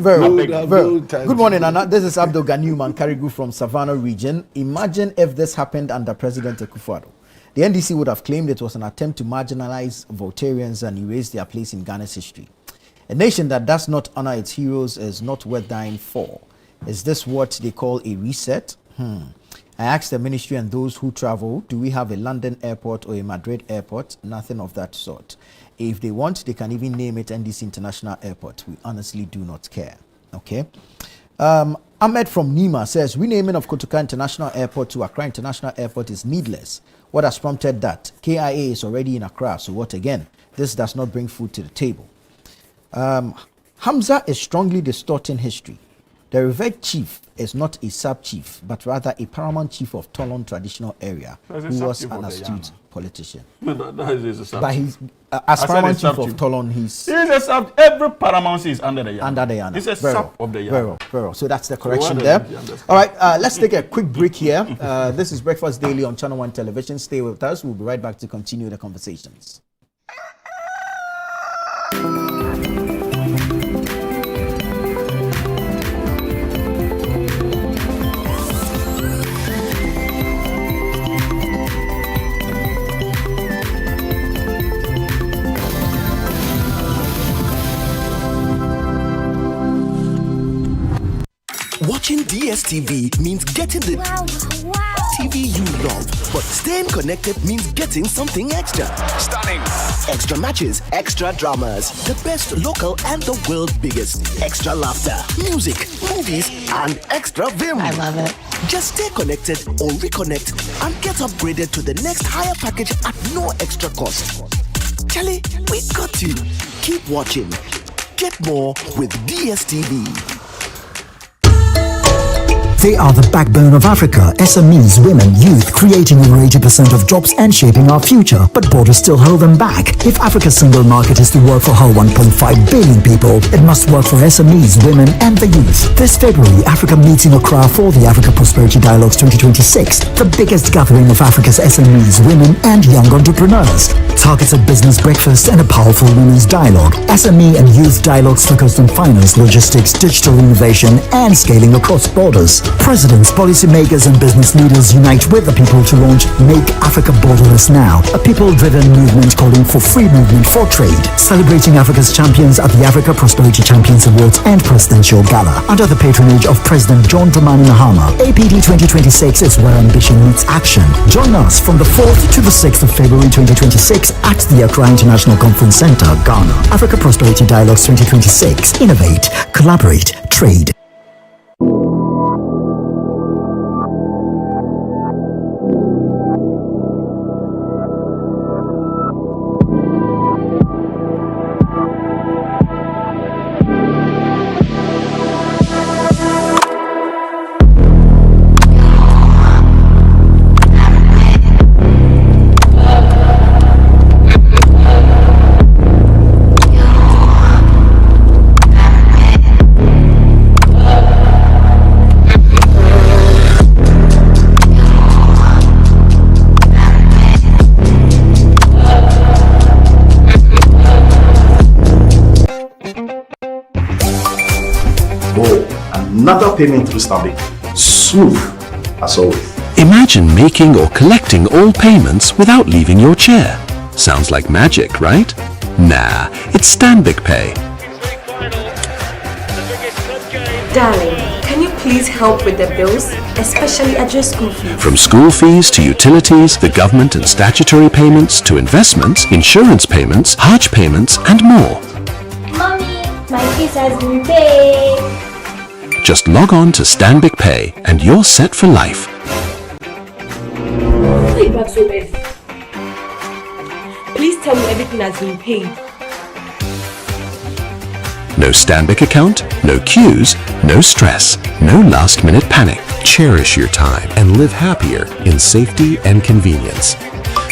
Good morning, Nana. This is Abdul Ganiu Mankarigu from Savannah region. Imagine if this happened under President Akufo-Addo. The NDC would have claimed it was an attempt to marginalize Voltarians and erase their place in Ghana's history. A nation that does not honor its heroes is not worth dying for. Is this what they call a reset? I asked the ministry and those who travel, do we have a London airport or a Madrid airport? Nothing of that sort. If they want, they can even name it NDC International Airport. We honestly do not care. Okay. Ahmed from Nima says, renaming of Kotoka International Airport to Accra International Airport is needless. What has prompted that? KIA is already in Accra, so what again? This does not bring food to the table. Hamza is strongly distorting history. The revered chief is not a sub-chief, but rather a paramount chief of Tolon traditional area, who was an astute politician. But he's as paramount chief of Tolon, he's a sub. Every paramountcy is under the Yana. Under the Yana. He's a sub of the Yana. Very well. So that's the correction there. All right, let's take a quick break here. This is Breakfast Daily on Channel 1 Television. Stay with us. We'll be right back to continue the conversations. Watching DSTV means getting the TV you love, but staying connected means getting something extra. Stunning. Extra matches, extra dramas, the best local and the world's biggest. Extra laughter, music, movies, and extra vim. I love it. Just stay connected or reconnect and get upgraded to the next higher package at no extra cost. Charlie, we got you. Keep watching. Get more with DSTV. They are the backbone of Africa, SMEs, women, youth, creating over 80% of jobs and shaping our future. But borders still hold them back. If Africa's single market is to work for her 1.5 billion people, it must work for SMEs, women, and the youth. This February, Africa meets in Accra for the Africa Prosperity Dialogues 2026, the biggest gathering of Africa's SMEs, women, and young entrepreneurs. Targeted business breakfast and a powerful women's dialogue. SME and youth dialogues focused on finance, logistics, digital innovation, and scaling across borders. Presidents, policymakers, and business leaders unite with the people to launch Make Africa Borderless Now, a people-driven movement calling for free movement for trade. Celebrating Africa's champions at the Africa Prosperity Champions Awards and Presidential Gala. Under the patronage of President John Dramani Mahama, APD 2026 is where ambition meets action. Join us from the 4th to the 6th of February 2026 at the Accra International Conference Center, Ghana. Africa Prosperity Dialogues 2026. Innovate, collaborate, trade. Another payment through Stanbic. Smooth as always. Imagine making or collecting all payments without leaving your chair. Sounds like magic, right? Nah, it's Stanbic Pay. Darling, can you please help with the bills, especially at your school fees? From school fees to utilities, the government and statutory payments to investments, insurance payments, Hajj payments, and more. Mommy, my fees has been paid. Just log on to Stanbic Pay and you're set for life. Please tell me everything has been paid. No Stanbic account, no queues, no stress, no last-minute panic. Cherish your time and live happier in safety and convenience.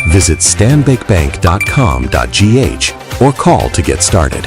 Visit stanbicbank.com.gh or call to get started.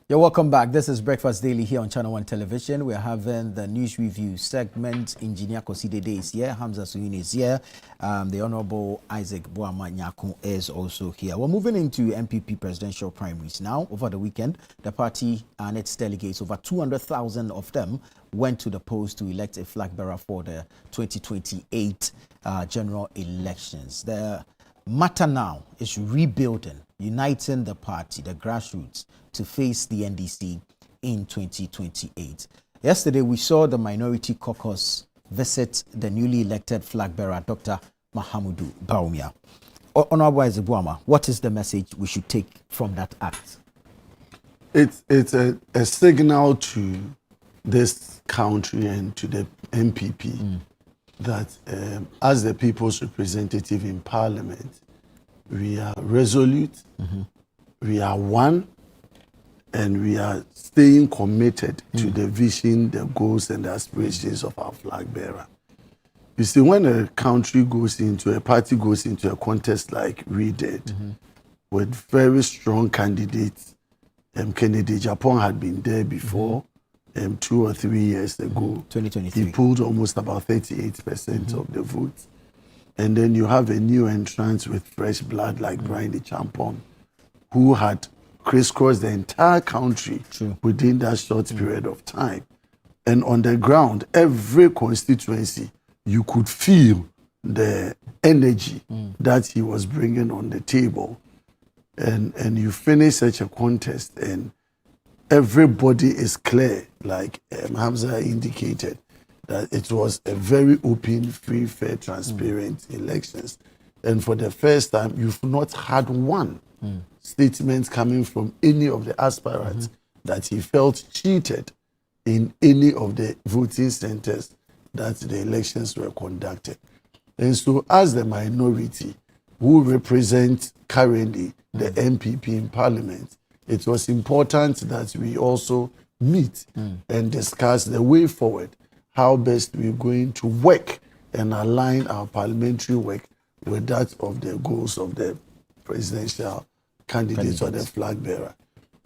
You're welcome back. This is Breakfast Daily here on Channel 1 Television. We're having the news review segment. Engineer Koside Day is here. Hamza Suyuni is here. The Honorable Isaac Boama Nyakun is also here. We're moving into MPP presidential primaries now. Over the weekend, the party and its delegates, over 200,000 of them, went to the polls to elect a flag bearer for the 2028 general elections. The matter now is rebuilding, uniting the party, the grassroots, to face the NDC in 2028. Yesterday, we saw the Minority Caucus visit the newly elected flag bearer, Dr. Mahamudu Bawumia. Honorable Isaac Boama, what is the message we should take from that act? It's a signal to this country and to the MPP that as the people's representative in Parliament, we are resolute, we are one, and we are staying committed to the vision, the goals, and the aspirations of our flag bearer. You see, when a country goes into, a party goes into a contest like we did, with very strong candidates, Kennedy Japan had been there before, 2 or 3 years ago. 2023. He pulled almost about 38% of the votes. And then you have a new entrant with fresh blood like Brian Champon, who had crisscrossed the entire country within that short period of time. And on the ground, every constituency, you could feel the energy that he was bringing on the table. And you finish such a contest and everybody is clear, like Hamza indicated, that it was a very open, free, fair, transparent elections. And for the first time, you've not had one statements coming from any of the aspirants that he felt cheated in any of the voting centers that the elections were conducted. And so as the minority who represent currently the MPP in Parliament, it was important that we also meet and discuss the way forward, how best we're going to work and align our parliamentary work with that of the goals of the presidential candidates or the flag bearer.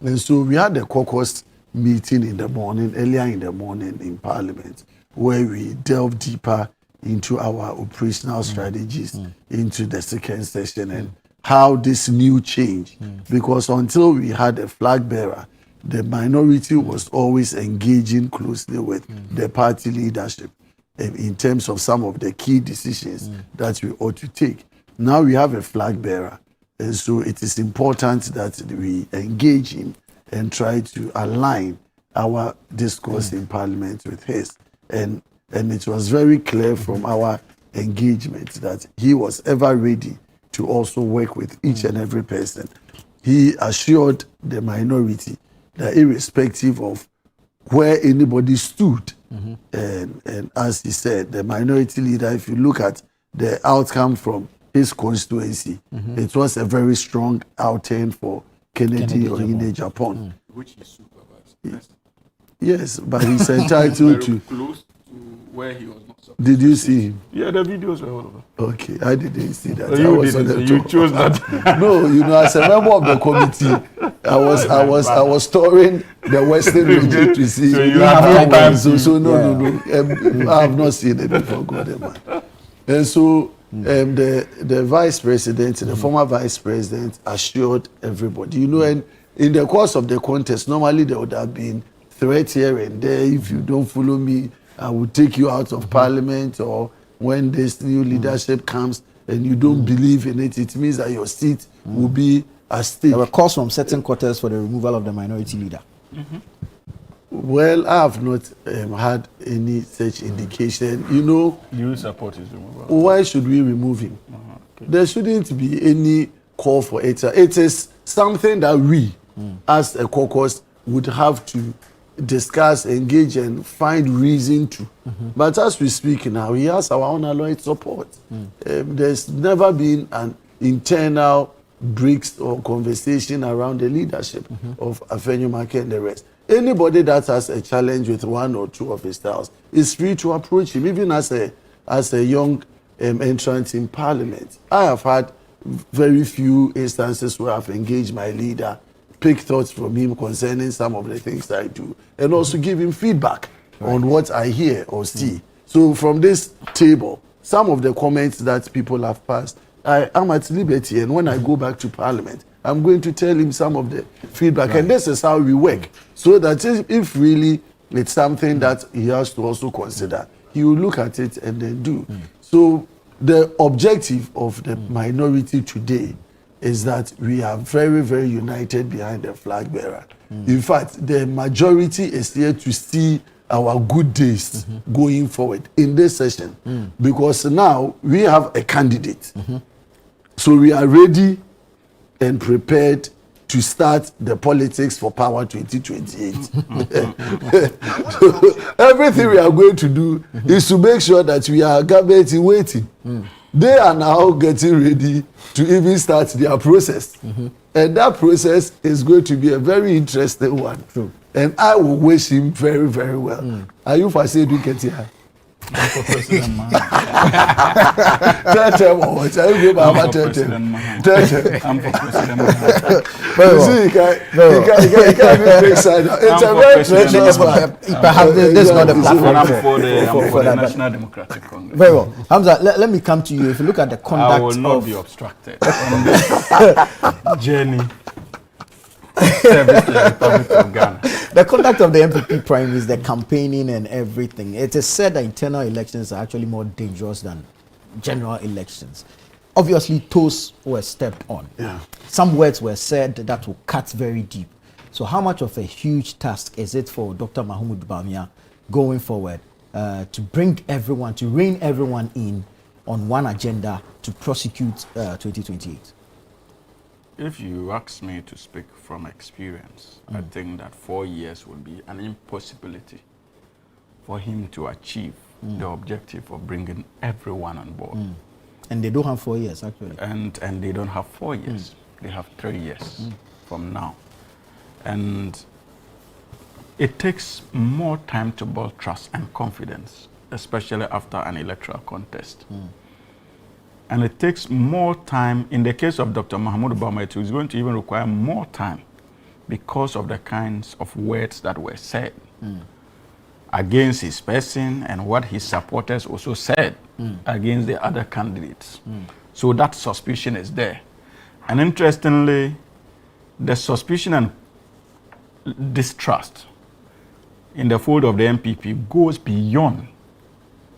And so we had a caucus meeting in the morning, earlier in the morning in Parliament, where we delved deeper into our operational strategies into the second session and how this new change, because until we had a flag bearer, the minority was always engaging closely with the party leadership in terms of some of the key decisions that we ought to take. Now we have a flag bearer, and so it is important that we engage him and try to align our discourse in Parliament with his. And it was very clear from our engagement that he was ever ready to also work with each and every person. He assured the minority that irrespective of where anybody stood, and as he said, the minority leader, if you look at the outcome from his constituency, it was a very strong outing for Kennedy Oyenejapan. Which he supervised. Yes, but he's entitled to. Close to where he was not supposed. Did you see him? Yeah, the videos were all over. Okay, I didn't see that. You I was didn't, on the you top. chose that. No, you know, as a member of the committee, I was touring the Western region to see. So you have no time. So no. I have not seen it before, God, man. And so the vice president, the former vice president, assured everybody. You know, and in the course of the contest, normally there would have been threats here and there. If you don't follow me, I will take you out of Parliament, or when this new leadership comes and you don't believe in it, it means that your seat will be at stake. There were calls from certain quarters for the removal of the minority leader. Well, I have not had any such indication. You know, you support his removal. Why should we remove him? There shouldn't be any call for it. It is something that we, as a caucus, would have to discuss, engage, and find reason to. But as we speak now, he has our unalloyed support. There's never been an internal breaks or conversation around the leadership of Afenyomarke and the rest. Anybody that has a challenge with one or two of his styles is free to approach him, even as a young entrant in Parliament. I have had very few instances where I've engaged my leader, pick thoughts from him concerning some of the things that I do, and also give him feedback on what I hear or see. So from this table, some of the comments that people have passed, I am at liberty, and when I go back to Parliament, I'm going to tell him some of the feedback, and this is how we work. So that if really it's something that he has to also consider, he will look at it and then do. So the objective of the minority today is that we are very, very united behind the flag bearer. In fact, the majority is here to see our good days going forward in this session, because now we have a candidate. So we are ready and prepared to start the politics for power 2028. So everything we are going to do is to make sure that we are government in waiting. They are now getting ready to even start their process. And that process is going to be a very interesting one. And I will wish him very, very well. Are you for saying get here? I'm for President Mahama. I'm for President Mahama. You can't be big side. It's a very treacherous one. Perhaps this is not the platform I'm for the National Democratic Congress. Very well. Hamza, let me come to you. If you look at the conduct I will not be obstructed on this journey. Service to the Republic of Ghana. The conduct of the MPP primaries, the campaigning and everything, it is said that internal elections are actually more dangerous than general elections. Obviously, toes were stepped on. Some words were said that will cut very deep. So how much of a huge task is it for Dr. Mahamudu Bawumia going forward to bring everyone, to rein everyone in on one agenda to prosecute 2028? If you ask me to speak from experience, I think that 4 years would be an impossibility for him to achieve the objective of bringing everyone on board. And they don't have 4 years, actually. And they don't have 4 years. They have 3 years from now. And it takes more time to build trust and confidence, especially after an electoral contest. And it takes more time. In the case of Dr. Mahmoud Bawumia, it is going to even require more time because of the kinds of words that were said against his person and what his supporters also said against the other candidates. So that suspicion is there. And interestingly, the suspicion and distrust in the fold of the NPP goes beyond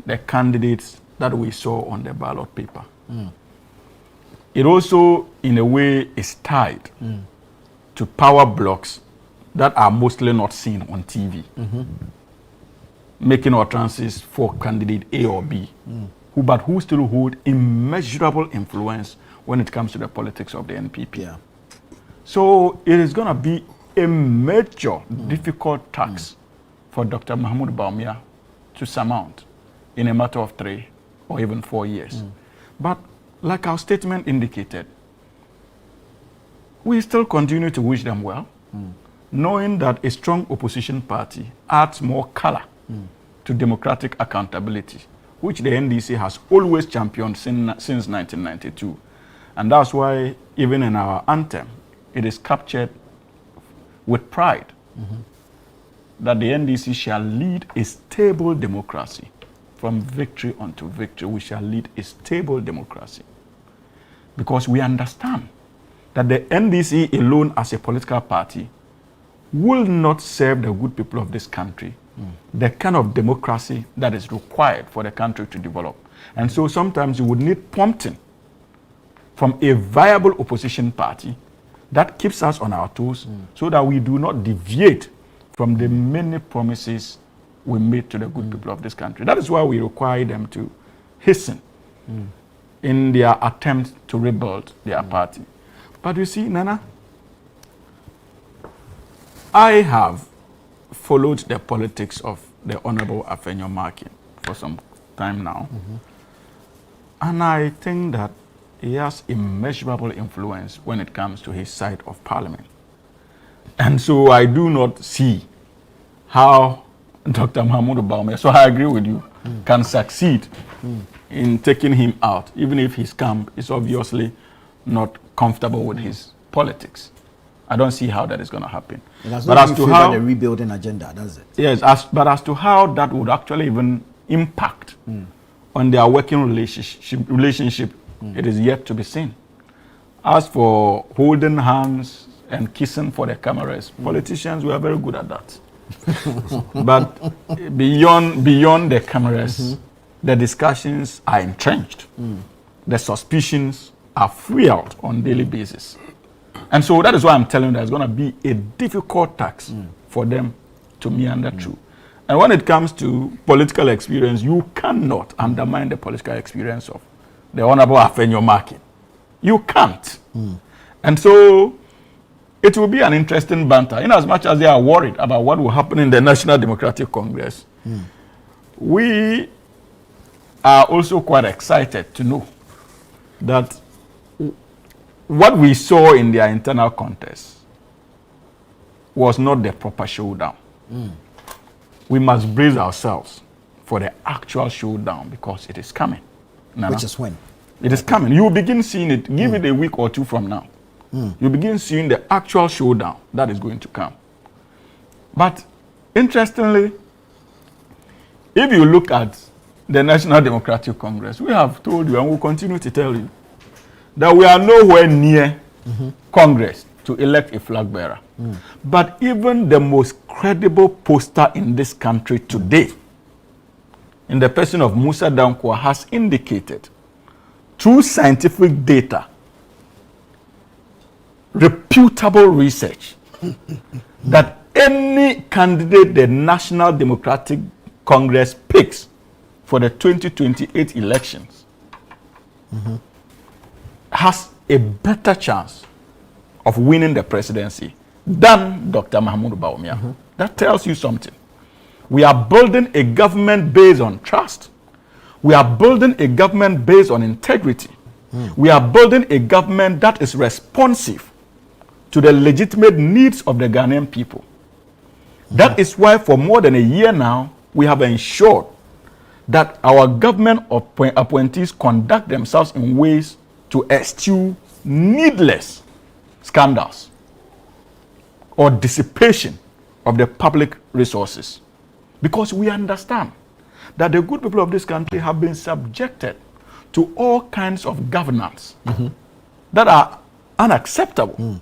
the candidates that we saw on the ballot paper. It also, in a way, is tied to power blocks that are mostly not seen on TV, making utterances for candidate A or B, but who still hold immeasurable influence when it comes to the politics of the NPP. So it is going to be a major, difficult task for Dr. Mahmoud Bawumia to surmount in a matter of 3 or even 4 years. But like our statement indicated, we still continue to wish them well, knowing that a strong opposition party adds more color to democratic accountability, which the NDC has always championed since 1992. And that's why even in our anthem, it is captured with pride that the NDC shall lead a stable democracy. From victory unto victory, we shall lead a stable democracy. Because we understand that the NDC alone as a political party will not serve the good people of this country, the kind of democracy that is required for the country to develop. And so sometimes you would need prompting from a viable opposition party that keeps us on our toes so that we do not deviate from the many promises we made to the good people of this country. That is why we require them to hasten in their attempt to rebuild their party. But you see, Nana, I have followed the politics of the Honorable Afenyo Markin for some time now. And I think that he has immeasurable influence when it comes to his side of parliament. And so I do not see how Dr. Mahmoud Bawumia, so I agree with you, can succeed in taking him out, even if his camp is obviously not comfortable with his politics. I don't see how that is going to happen. But as to how the rebuilding agenda, does it? Yes, but as to how that would actually even impact on their working relationship, it is yet to be seen. As for holding hands and kissing for the cameras, politicians were very good at that. But beyond the cameras, the discussions are entrenched. The suspicions are fueled on a daily basis. And so that is why I'm telling you that it's going to be a difficult task for them to meander through. And when it comes to political experience, you cannot undermine the political experience of the Honorable Afenyo Markin. You can't. And so it will be an interesting banter, in as much as they are worried about what will happen in the National Democratic Congress. We are also quite excited to know that what we saw in their internal contest was not the proper showdown. We must brace ourselves for the actual showdown because it is coming. Nana. Which is when? It is coming. You will begin seeing it. Give it a week or two from now. You begin seeing the actual showdown that is going to come. But interestingly, if you look at the National Democratic Congress, we have told you and will continue to tell you that we are nowhere near Congress to elect a flag bearer. But even the most credible poster in this country today, in the person of Musa Dankwa, has indicated through scientific data, reputable research, that any candidate the National Democratic Congress picks for the 2028 elections has a better chance of winning the presidency than Dr. Mahamudu Bawumia. That tells you something. We are building a government based on trust. We are building a government based on integrity. We are building a government that is responsive to the legitimate needs of the Ghanaian people. That is why for more than a year now, we have ensured that our government appointees conduct themselves in ways to eschew needless scandals or dissipation of the public resources. Because we understand that the good people of this country have been subjected to all kinds of governance that are unacceptable.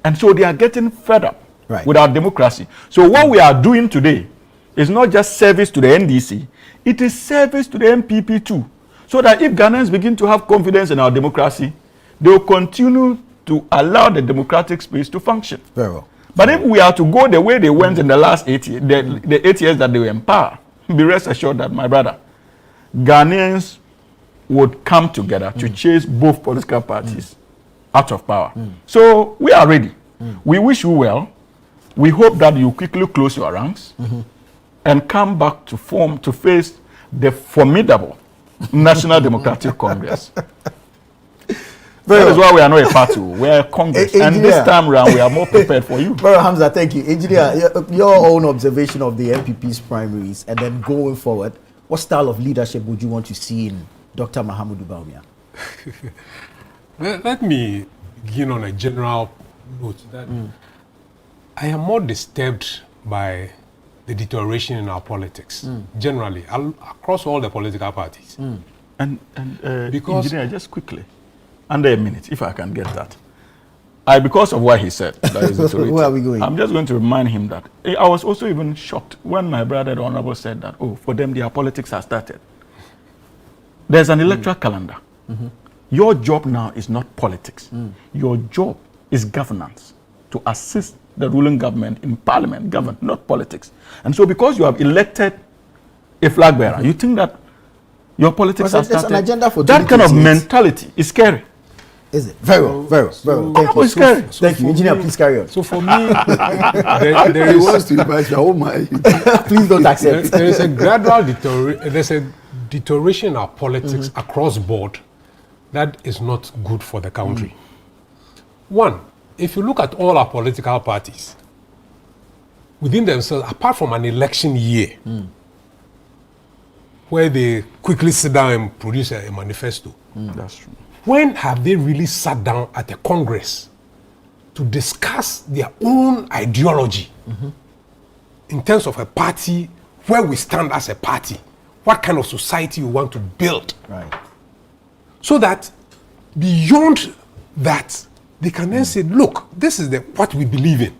And so they are getting fed up with our democracy. So what we are doing today is not just service to the NDC, it is service to the MPP too. So that if Ghanaians begin to have confidence in our democracy, they will continue to allow the democratic space to function. Very well. But if we are to go the way they went in the last 8 years, the 8 years that they were in power, be rest assured that, my brother, Ghanaians would come together to chase both political parties out of power. So we are ready. We wish you well. We hope that you quickly close your ranks and come back to face the formidable National Democratic Congress. That is why we are not a party, we are a Congress. And this time around, we are more prepared for you. Brother Hamza, thank you. Engineer, your own observation of the MPP's primaries and then going forward, what style of leadership would you want to see in Dr. Mahamudu Bawumia? Let me begin on a general note that I am more disturbed by the deterioration in our politics, generally, across all the political parties. Because engineer, just quickly, under a minute, if I can get that. Because of what he said, that is where are we going? I'm just going to remind him that I was also even shocked when my brother, the Honorable, said that, oh, for them, their politics has started. There's an electoral calendar. Your job now is not politics. Your job is governance, to assist the ruling government in parliament, govern, not politics. And so because you have elected a flag bearer, you think that your politics has started. An agenda for that kind of mentality is scary. Is it? Very well, very well. Very well. Thank you. Scary. Thank you. Engineer, please carry on. So for me, there is... wants to invite you. Oh my. Please don't accept. There is a gradual deterioration in our politics across board that is not good for the country. One, if you look at all our political parties, within themselves, apart from an election year, where they quickly sit down and produce a manifesto. That's true. When have they really sat down at a Congress to discuss their own ideology in terms of a party, where we stand as a party, what kind of society we want to build? Right. So that beyond that, they can then say, look, this is what we believe in.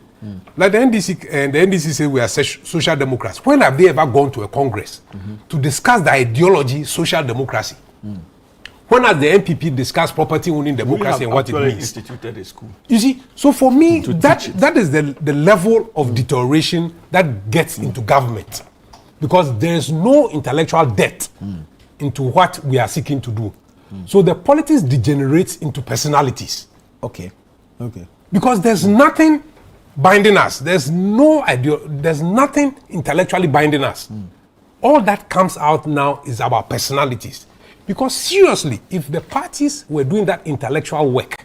Like the NDC, and the NDC say we are social democrats. When have they ever gone to a Congress to discuss the ideology, social democracy? When has the MPP discussed property owning democracy and what it means? Instituted a school. You see, so for me, that is the level of deterioration that gets into government. Because there is no intellectual depth into what we are seeking to do. So the politics degenerates into personalities. Okay. Because there's nothing binding us. There's no idea. There's nothing intellectually binding us. All that comes out now is about personalities. Because seriously, if the parties were doing that intellectual work,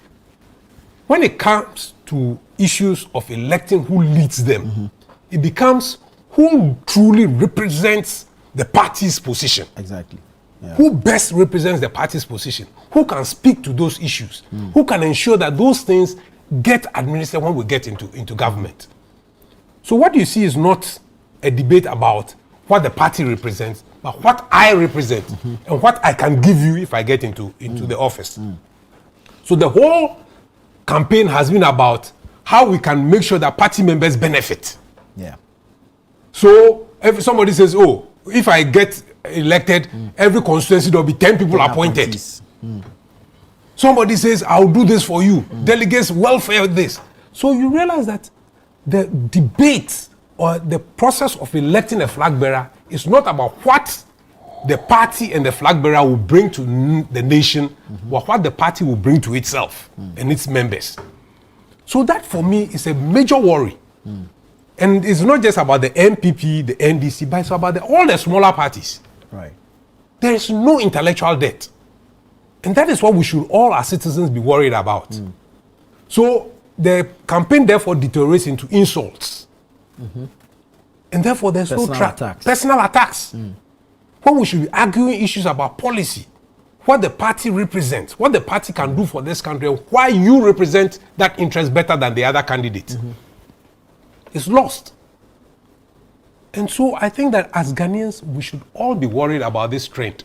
when it comes to issues of electing who leads them, it becomes who truly represents the party's position. Exactly. Yeah. Who best represents the party's position? Who can speak to those issues? Who can ensure that those things get administered when we get into government? So what you see is not a debate about what the party represents, but what I represent and what I can give you if I get into the office. So the whole campaign has been about how we can make sure that party members benefit. Yeah. So if somebody says, oh, if I get elected, every constituency there will be 10 people appointed. Somebody says, I'll do this for you. Delegates, welfare, this. So you realize that the debate or the process of electing a flag bearer is not about what the party and the flag bearer will bring to the nation, but what the party will bring to itself and its members. So that for me is a major worry. And it's not just about the MPP, the NDC, but it's about all the smaller parties. Right. There is no intellectual debt. And that is what we should all our citizens be worried about. So the campaign therefore deteriorates into insults. And therefore there's personal attacks. When we should be arguing issues about policy, what the party represents, what the party can do for this country, and why you represent that interest better than the other candidate. It's lost. And so I think that as Ghanaians, we should all be worried about this trend.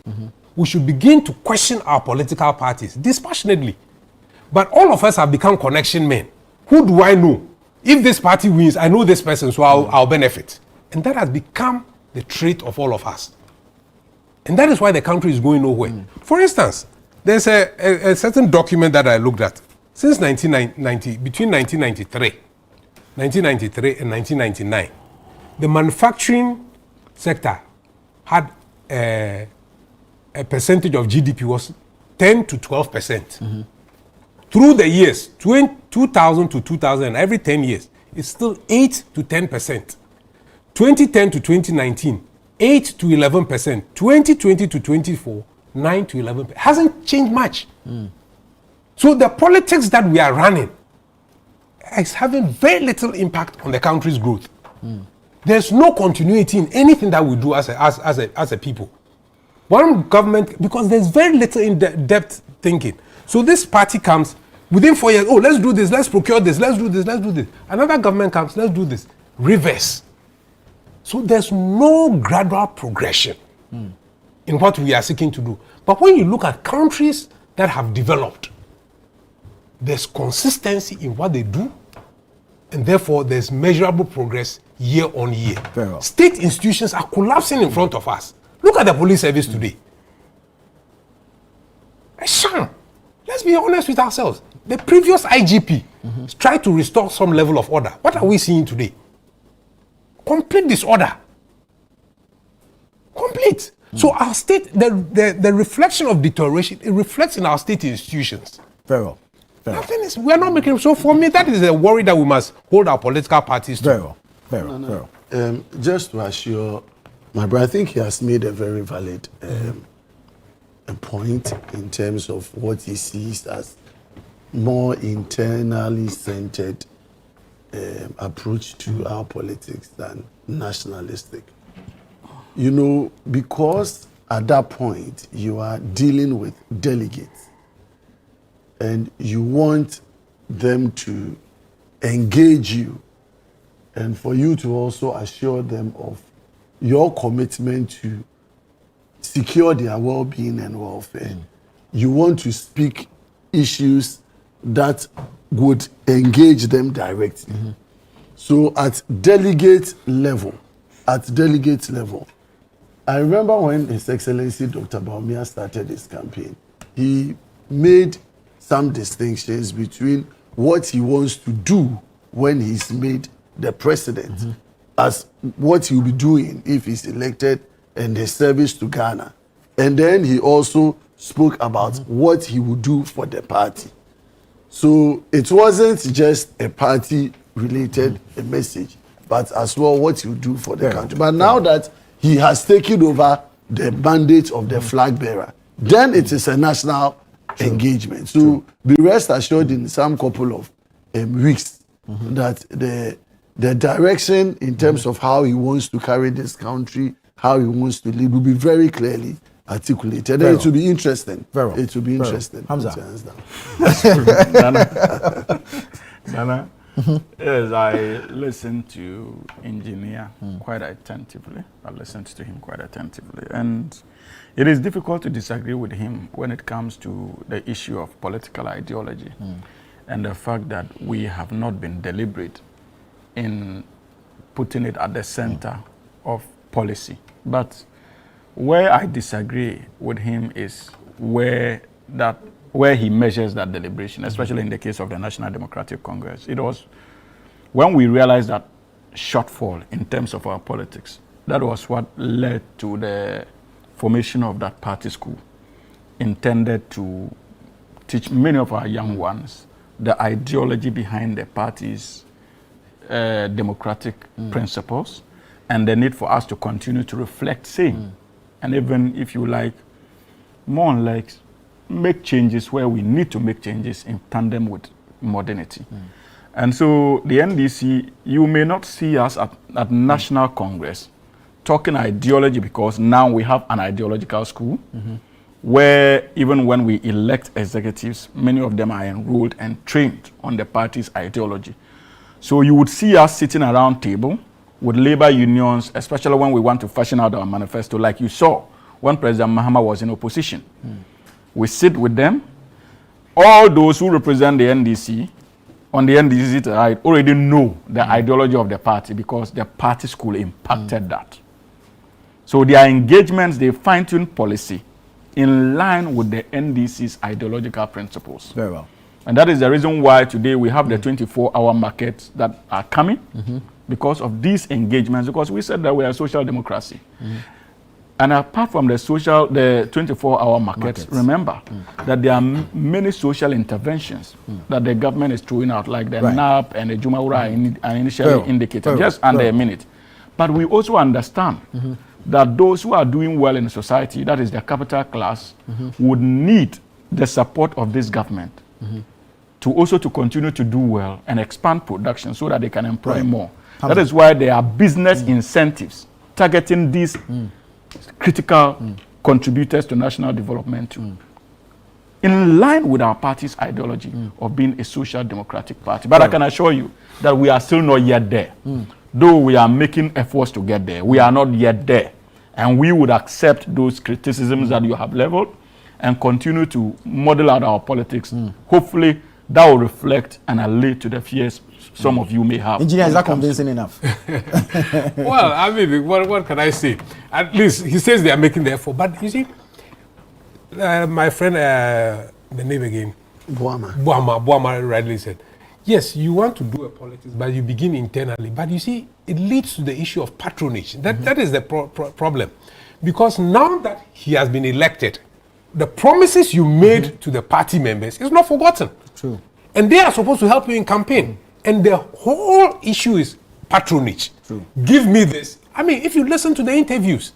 We should begin to question our political parties dispassionately. But all of us have become connection men. Who do I know? If this party wins, I know this person, so I'll benefit. And that has become the trait of all of us. And that is why the country is going nowhere. For instance, there's a certain document that I looked at. Since 1990, between 1993 and 1999, the manufacturing sector had a percentage of GDP was 10 to 12%. Through the years, 2000 to 2000, every 10 years, it's still 8 to 10%. 2010 to 2019, 8 to 11%. 2020 to 24, 9 to 11%. Hasn't changed much. So the politics that we are running is having very little impact on the country's growth. There's no continuity in anything that we do as a people. One government, because there's very little in-depth thinking. So this party comes, within 4 years, let's do this, let's procure this, let's do this, let's do this. Another government comes, let's do this. Reverse. So there's no gradual progression in what we are seeking to do. But when you look at countries that have developed, there's consistency in what they do, and therefore there's measurable progress year on year. State institutions are collapsing in front of us. Look at the police service today. A sham. Let's be honest with ourselves. The previous IGP tried to restore some level of order. What are we seeing today? Complete disorder. Complete. So our state, the reflection of deterioration, it reflects in our state institutions. Very well. Nothing is, we are not making, so for me, that is a worry that we must hold our political parties to. Very well. Just to assure my brother, I think he has made a very valid a point in terms of what he sees as more internally centered approach to our politics than nationalistic. You know, because at that point you are dealing with delegates and you want them to engage you and for you to also assure them of your commitment to secure their well-being and welfare. You want to speak issues that would engage them directly. So at delegate level, I remember when His Excellency Dr. Bawumia started his campaign, he made some distinctions between what he wants to do when he's made the president as what he'll be doing if he's elected and the service to Ghana. And then he also spoke about what he would do for the party. So it wasn't just a party-related message, but as well what he would do for the country. But now that he has taken over the mandate of the flag bearer, then it is a national engagement. So be rest assured in some couple of weeks that the direction in terms of how he wants to carry this country, how he wants to lead, will be very clearly articulated. And it will be interesting. It will be interesting. Hamza. Nana, yes, I listened to Engineer quite attentively. I listened to him quite attentively. And it is difficult to disagree with him when it comes to the issue of political ideology and the fact that we have not been deliberate in putting it at the center of policy. But where I disagree with him is where he measures that deliberation, especially in the case of the National Democratic Congress. It was when we realized that shortfall in terms of our politics, that was what led to the formation of that party school, intended to teach many of our young ones the ideology behind the party's democratic principles and the need for us to continue to reflect same. And even, if you like, more or less, make changes where we need to make changes in tandem with modernity. And so the NDC, you may not see us at National Congress talking ideology, because now we have an ideological school where even when we elect executives, many of them are enrolled and trained on the party's ideology. So you would see us sitting around table with labor unions, especially when we want to fashion out our manifesto, like you saw when President Mahama was in opposition. We sit with them. All those who represent the NDC, on the NDC side, already know the ideology of the party, because the party school impacted that. So their engagements, they fine-tune policy in line with the NDC's ideological principles. Very well. And that is the reason why today we have the 24-hour markets that are coming, because of these engagements, because we said that we are a social democracy. And apart from the 24-hour markets, remember that there are many social interventions that the government is throwing out, like the NAP and the Jumawura are initially indicated, just under a minute. But we also understand that those who are doing well in society, that is the capital class, would need the support of this government to also to continue to do well and expand production so that they can employ more. That is why there are business incentives targeting these critical contributors to national development too, in line with our party's ideology of being a social democratic party. But I can assure you that we are still not yet there. Though we are making efforts to get there, we are not yet there. And we would accept those criticisms that you have leveled and continue to model out our politics. Hopefully that will reflect and allay to the fears some of you may have. Engineer, is that convincing enough? Well, I mean, what can I say? At least he says they are making the effort. But you see, my friend, the name again? Buama rightly said, yes, you want to do a politics, but you begin internally. But you see, it leads to the issue of patronage. That is the problem. Because now that he has been elected, the promises you made to the party members is not forgotten. True. And they are supposed to help you in campaign. And the whole issue is patronage. True. Give me this. I mean, if you listen to the interviews,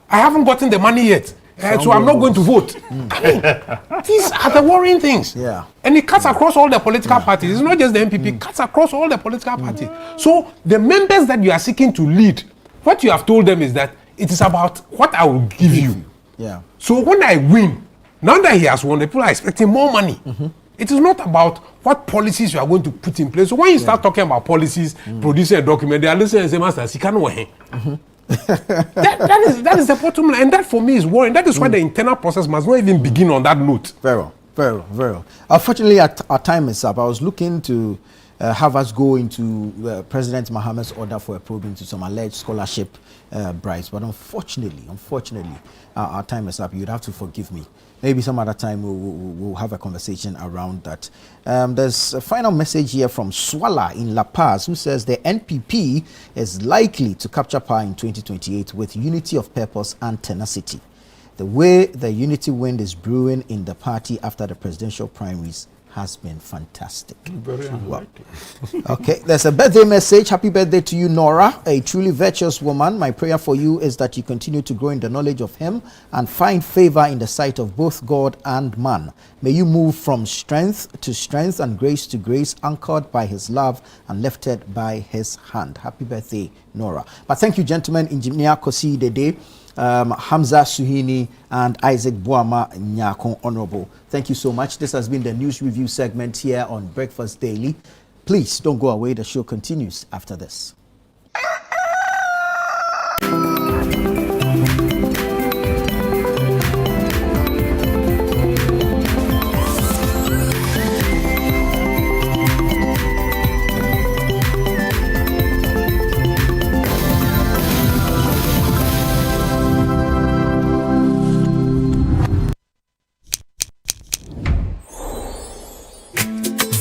I haven't gotten the money yet, so I'm not going to vote. I mean, these are the worrying things. Yeah. And it cuts across all the political parties. It's not just the NPP, it cuts across all the political parties. So the members that you are seeking to lead, what you have told them is that it is about what I will give you. Yeah. So when I win, now that he has won, the people are expecting more money. It is not about what policies you are going to put in place. So when you start talking about policies, producing a document, they are listening and say, Master, he can't win. that is the bottom line. And that for me is worrying. That is why the internal process must not even begin on that note. Very well, very well, very well. Unfortunately, our time is up. I was looking to have us go into President Mahama's order for a probe into some alleged scholarship bribes. But unfortunately, our time is up. You'd have to forgive me. Maybe some other time we'll have a conversation around that. There's a final message here from Swala in La Paz, who says the NPP is likely to capture power in 2028 with unity of purpose and tenacity. The way the unity wind is brewing in the party after the presidential primaries has been fantastic. Very unlikely. Okay, there's a birthday message. Happy birthday to you, Nora, a truly virtuous woman. My prayer for you is that you continue to grow in the knowledge of him and find favor in the sight of both God and man. May you move from strength to strength and grace to grace, anchored by his love and lifted by his hand. Happy birthday, Nora. But thank you, gentlemen. Engineer Kosi Dede, Hamza Suhini, and Isaac Buama Nyakon Honorable. Thank you so much. This has been the news review segment here on Breakfast Daily. Please don't go away. The show continues after this.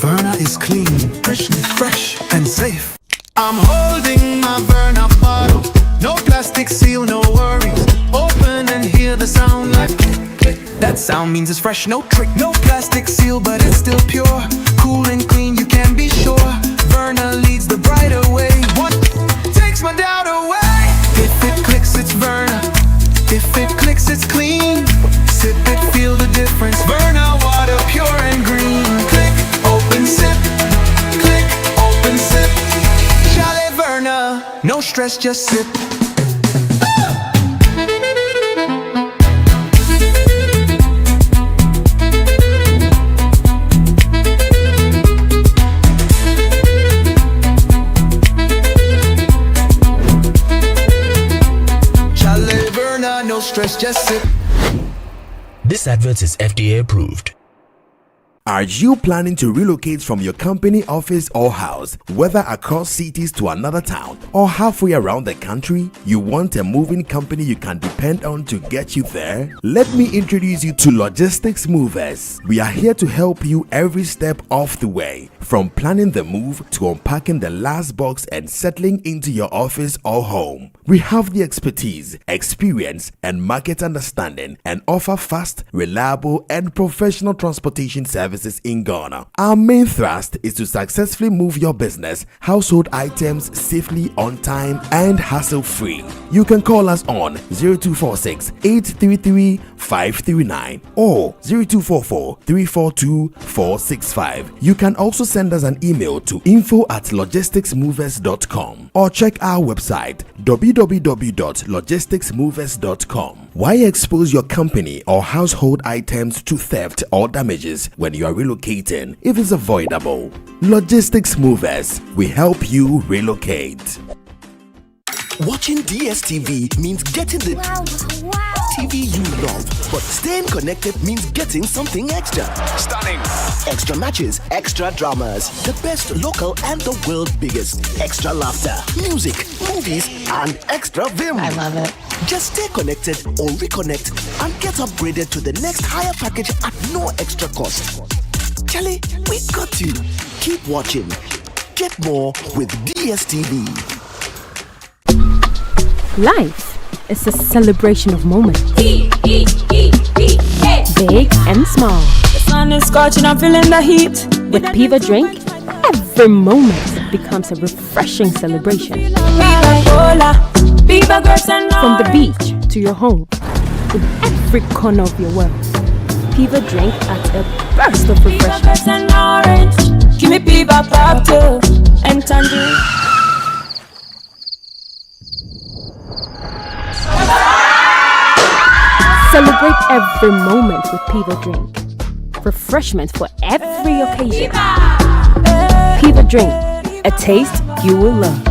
Verna is clean, fresh and safe. I'm holding my Verna bottle. No plastic seal, no worries. Open and hear the sound like click, click. That sound means it's fresh, no trick. No plastic seal, but it's still pure. Cool cool and clean, you can be sure Verna leads the brighter way. What takes my doubt away? If it clicks, it's Verna. If it clicks, it's clean. Sip it, feel the difference. Verna water, pure and green. Click, open, sip. Click, open, sip. Chalet Verna, no stress, just sip. Stress, just sip. This advert is FDA approved. Are you planning to relocate from your company office or house, whether across cities to another town or halfway around the country? You want a moving company you can depend on to get you there? Let me introduce you to Logistics Movers. We are here to help you every step of the way, from planning the move to unpacking the last box and settling into your office or home. We have the expertise, experience, and market understanding and offer fast, reliable, and professional transportation services in Ghana. Our main thrust is to successfully move your business, household items safely, on time, and hassle-free. You can call us on 0246 833 539 or 0244 342 465. You can also send us an email to info@logisticsmovers.com or check our website www.logisticsmovers.com. Why expose your company or household items to theft or damages when you are relocating if it's avoidable? Logistics Movers, we help you relocate. Watching DSTV means getting the TV you love, but staying connected means getting something extra. Stunning. Extra matches, extra dramas, the best local and the world's biggest. Extra laughter, music, movies, and extra vim. I love it. Just stay connected or reconnect and get upgraded to the next higher package at no extra cost. Charlie, we got you. Keep watching. Get more with DSTV. Life is a celebration of moments. Big and small. The sun is scorching, I'm feeling the heat. With Piva Drink, every moment becomes a refreshing celebration. From the beach to your home, in every corner of your world, Piva Drink at a burst of refreshment. Give me Piva cocktail and tangerine. Celebrate every moment with Piva Drink. Refreshment for every occasion. Piva Drink, a taste you will love.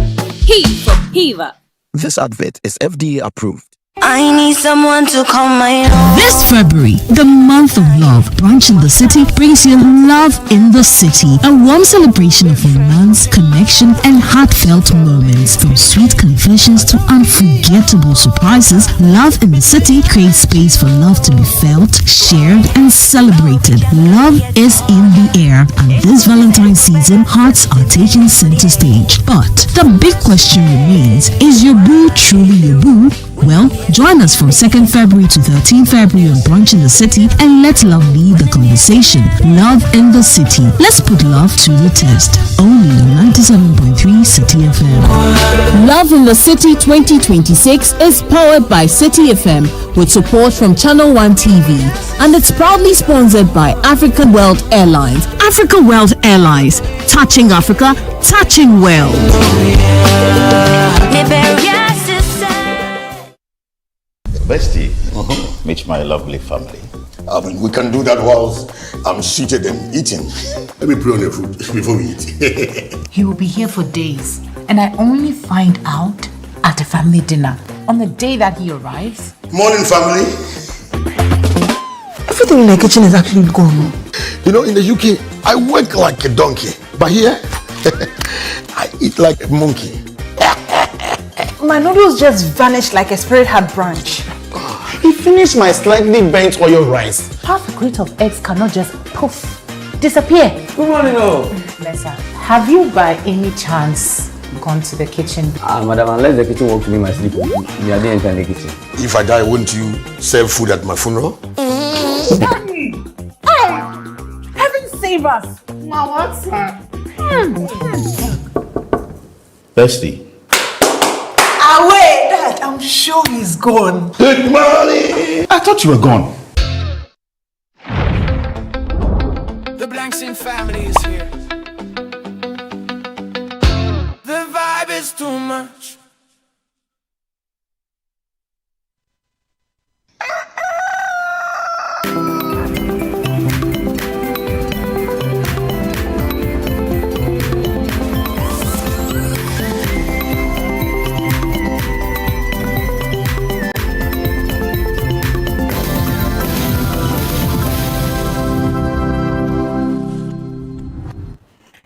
P for Piva. This advert is FDA approved. I need someone to call my own. This February, the month of love, Brunch in the City brings you Love in the City, a warm celebration of romance, connection, and heartfelt moments. From sweet confessions to unforgettable surprises, Love in the City creates space for love to be felt, shared, and celebrated. Love is in the air, and this Valentine's season, hearts are taking center stage. But the big question remains, is your boo truly your boo? Well, join us from 2nd February to 13th February on Brunch in the City and let love lead the conversation. Love in the City. Let's put love to the test. Only on 97.3 City FM. Love in the City 2026 is powered by City FM with support from Channel One TV, and it's proudly sponsored by African World Airlines. Africa World Airlines. Touching Africa, touching well. Bestie, meet my lovely family. We can do that whilst I'm seated and eating. Let me pray on the food before we eat. He will be here for days, and I only find out at a family dinner on the day that he arrives. Morning, family. Everything in the kitchen is actually gone. You know, in the UK, I work like a donkey, but here, I eat like a monkey. My noodles just vanished like a spirit had brunch. He finished my slightly burnt oil rice. Half a crate of eggs cannot just poof, disappear. Good morning, Lesa, have you by any chance gone to the kitchen? Madam, unless the kitchen walks to be my sleep, we are there in the kitchen. If I die, won't you serve food at my funeral? Hey! Heaven save us! what's that? Bestie. Away, Dad. I'm sure he's gone. Good morning. I thought you were gone. The Blanksing family is here. The vibe is too much.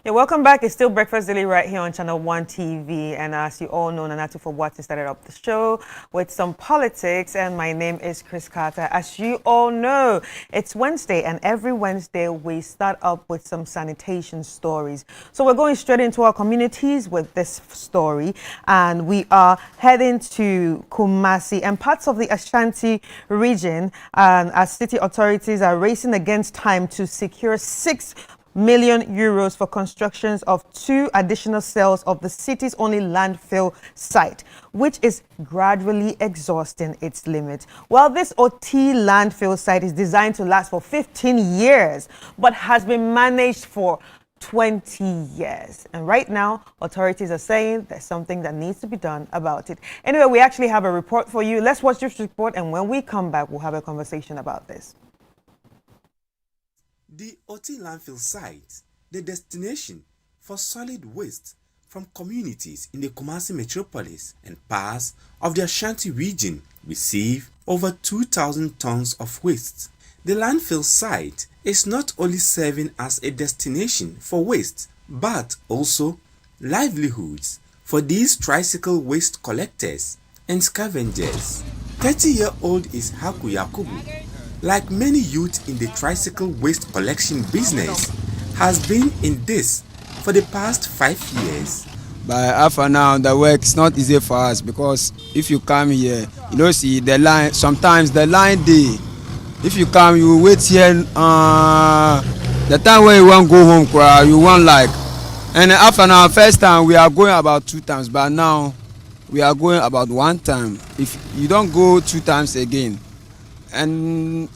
Yeah, welcome back. It's still Breakfast Daily right here on Channel 1 TV. And as you all know, Nana Tufo started up the show with some politics. And my name is Chris Carter. As you all know, it's Wednesday. And every Wednesday, we start up with some sanitation stories. So we're going straight into our communities with this story. And we are heading to Kumasi and parts of the Ashanti region. And as city authorities are racing against time to secure 6 million euros for constructions of 2 additional cells of the city's only landfill site, which is gradually exhausting its limit. Well, this OT landfill site is designed to last for 15 years, but has been managed for 20 years. And right now, authorities are saying there's something that needs to be done about it. Anyway, we actually have a report for you. Let's watch this report, and when we come back, we'll have a conversation about this. The OT landfill site, the destination for solid waste from communities in the Kumasi metropolis and parts of the Ashanti region, receive over 2,000 tons of waste. The landfill site is not only serving as a destination for waste, but also livelihoods for these tricycle waste collectors and scavengers. 30-year-old is Haku Yakubu, like many youth in the tricycle waste collection business, has been in this for the past 5 years. By half an hour, the work is not easy for us because if you come here, you know, see the line, sometimes the line day, if you come, you wait here, the time when you want to go home, you want like, and half an hour, first time we are going about 2 times, but now we are going about 1 time. If you don't go 2 times again, and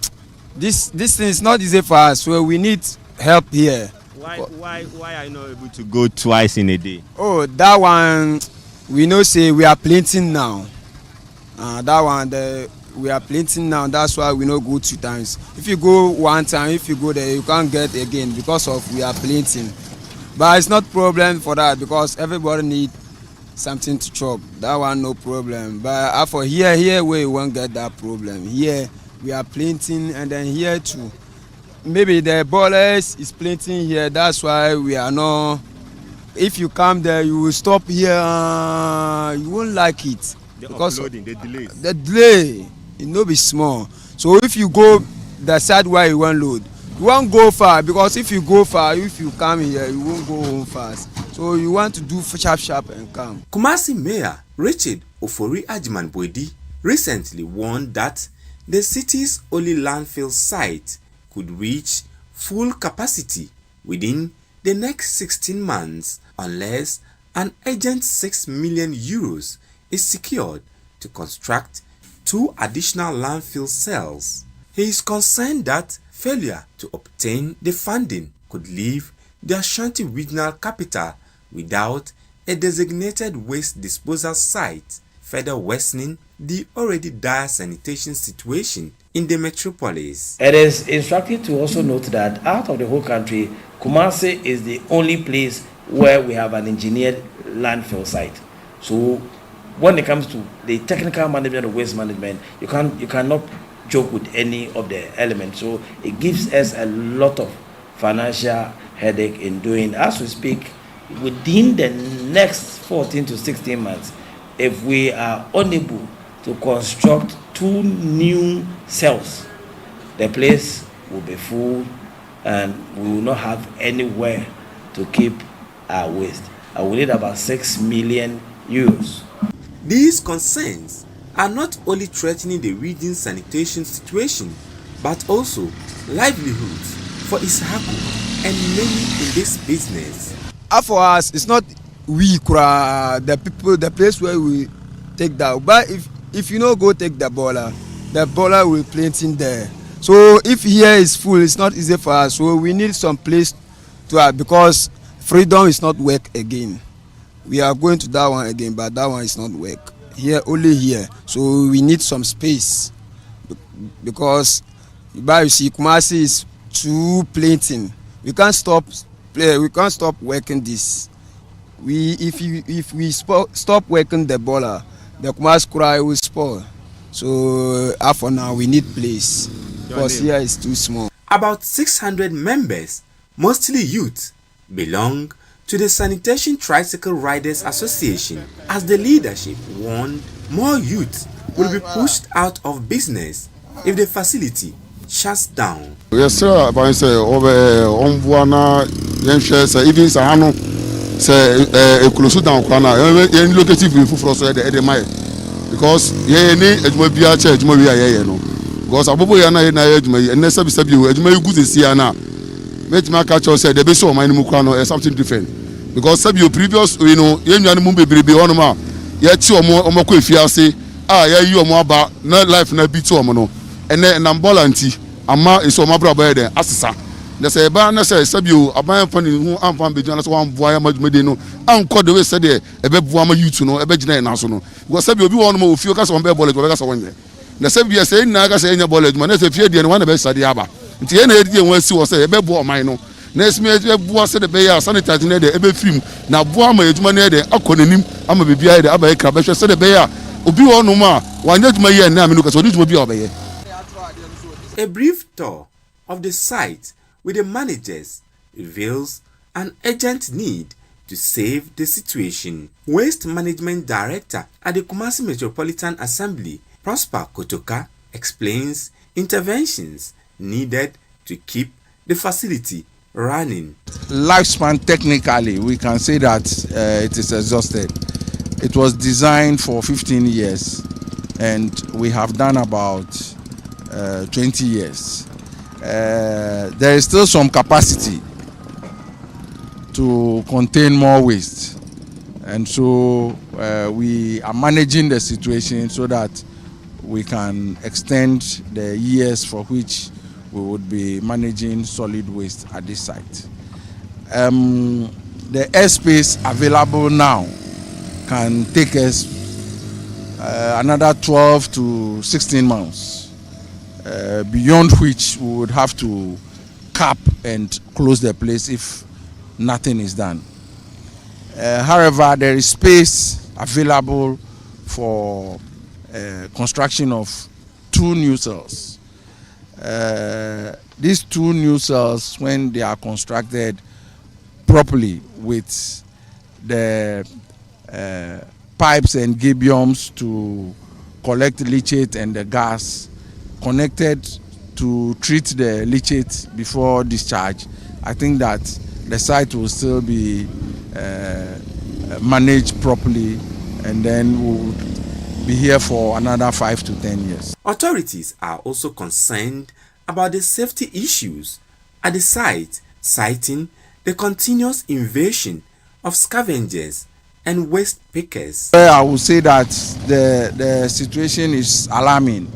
this thing is not easy for us, so we need help here. Why are you not able to go twice in a day? Oh, that one we know say we are planting now. That one we are planting now. That's why we no go 2 times. If you go 1 time, if you go there, you can't get again because of we are planting. But it's not problem for that because everybody need something to chop. That one no problem. But for here we won't get that problem. Here we are planting, and then here too. Maybe the ballers is planting here. That's why we are not. If you come there, you will stop here. You won't like it because uploading, the delays. The delay it no be small. So if you go the side where you want load, you won't go far because if you go far, if you come here, you won't go home fast. So you want to do sharp and come. Kumasi Mayor Richard Ofori Ajiman Boedi recently warned that the city's only landfill site could reach full capacity within the next 16 months unless an urgent 6 million euros is secured to construct 2 additional landfill cells. He is concerned that failure to obtain the funding could leave the Ashanti regional capital without a designated waste disposal site, further worsening the already dire sanitation situation in the metropolis. It is instructive to also note that out of the whole country, Kumasi is the only place where we have an engineered landfill site. So when it comes to the technical management of waste management, you cannot joke with any of the elements. So it gives us a lot of financial headache in doing. As we speak, within the next 14 to 16 months, if we are unable to construct 2 new cells, the place will be full and we will not have anywhere to keep our waste. I will need about 6 million euros. These concerns are not only threatening the region's sanitation situation, but also livelihoods for Ishaku and many in this business. For us, it's not we the people, the place where we take that. But if you know go take the baller will plenty there. So if here is full, it's not easy for us. So we need some place to have, because freedom is not work again. We are going to that one again, but that one is not work. Here, only here. So we need some space, because you see, Kumasi is too plating. We can't stop working this. If we stop working the baller, the Kumasi cry will spoil. So for now, we need place, because here is too small. About 600 members, mostly youth, belong to the Sanitation Tricycle Riders Association, as the leadership warned more youth will be pushed out of business if the facility shuts down. Yes, sir. But I say over even Sahano say close down corner. Any locative for us the mile, because any edumabia church edumabia no. Because abobo yana na edumai and never sabi edumai good is here now. Make my catch us say the best of my mukano is something different. Because sabi your previous yen mumbe bebrebe on ma yet omo ko efiase ye yi omo aba na life na bi to omo no ene na mbolanti ama eso omo braba den asesa na say ba na say sabi o aban fani hu amfan be jana so wan boa ya madumede no anko de we say de ebe boa ma youth no ebe gina na so no because sabi obi won mo ofio ka so be bole ko be ka so won na sabi ya say na ka say nya bole ma na say fie de no wan be sade aba nti ye na edi en wan si wo say ebe boa man no na esme boa say de be ya sanitize na de ebe film na boa ma ejuma na de akonanim ama bibia de aba ekra be hwe say de be ya obi won ma wanya ejuma ye na amenu ka so ejuma bia obeye. A brief tour of the site with the managers reveals an urgent need to save the situation. Waste Management Director at the Kumasi Metropolitan Assembly, Prosper Kotoka, explains interventions needed to keep the facility running. Lifespan, technically, we can say that it is exhausted. It was designed for 15 years, and we have done about 20 years. There is still some capacity to contain more waste, and so we are managing the situation so that we can extend the years for which we would be managing solid waste at this site. The airspace available now can take us another 12 to 16 months, beyond which we would have to cap and close the place if nothing is done. However, there is space available for construction of 2 new cells. These 2 new cells, when they are constructed properly with the pipes and gabions to collect leachate and the gas connected to treat the leachate before discharge, I think that the site will still be managed properly, and then we'll be here for another 5 to 10 years. Authorities are also concerned about the safety issues at the site, citing the continuous invasion of scavengers and waste pickers. I would say that the situation is alarming.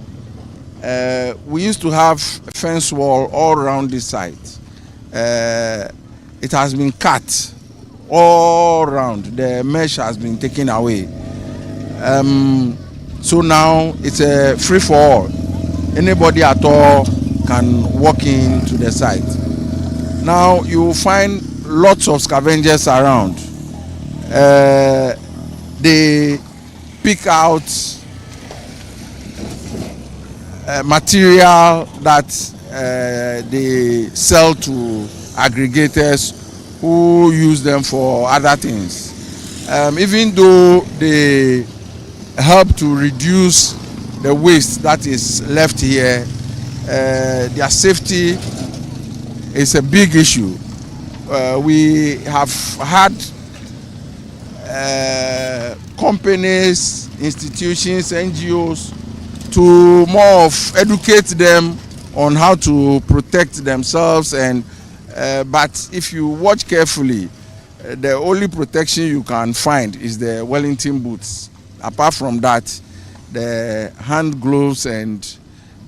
We used to have a fence wall all around this site. It has been cut all around. The mesh has been taken away. So now it's a free for all. Anybody at all can walk into the site. Now you will find lots of scavengers around. They pick out material that they sell to aggregators who use them for other things. Even though they help to reduce the waste that is left here, their safety is a big issue. We have had companies, institutions, NGOs to more of educate them on how to protect themselves. And but if you watch carefully, the only protection you can find is the Wellington boots. Apart from that, the hand gloves and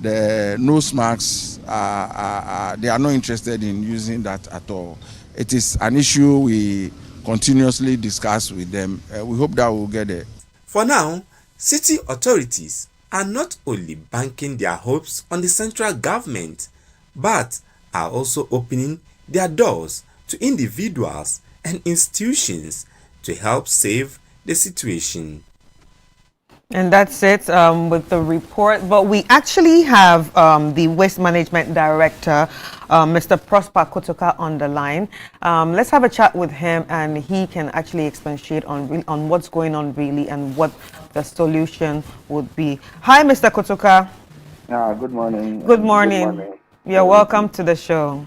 the nose masks, they are not interested in using that at all. It is an issue we continuously discuss with them. We hope that we'll get there. For now, city authorities are not only banking their hopes on the central government, but are also opening their doors to individuals and institutions to help save the situation. And that's it with the report. But we actually have the Waste Management Director, Mr. Prosper Kotoka, on the line. Let's have a chat with him, and he can actually expatiate on what's going on really and what the solution would be. Hi, Mr. Kotoka. Good morning. Good morning. You're welcome to the show.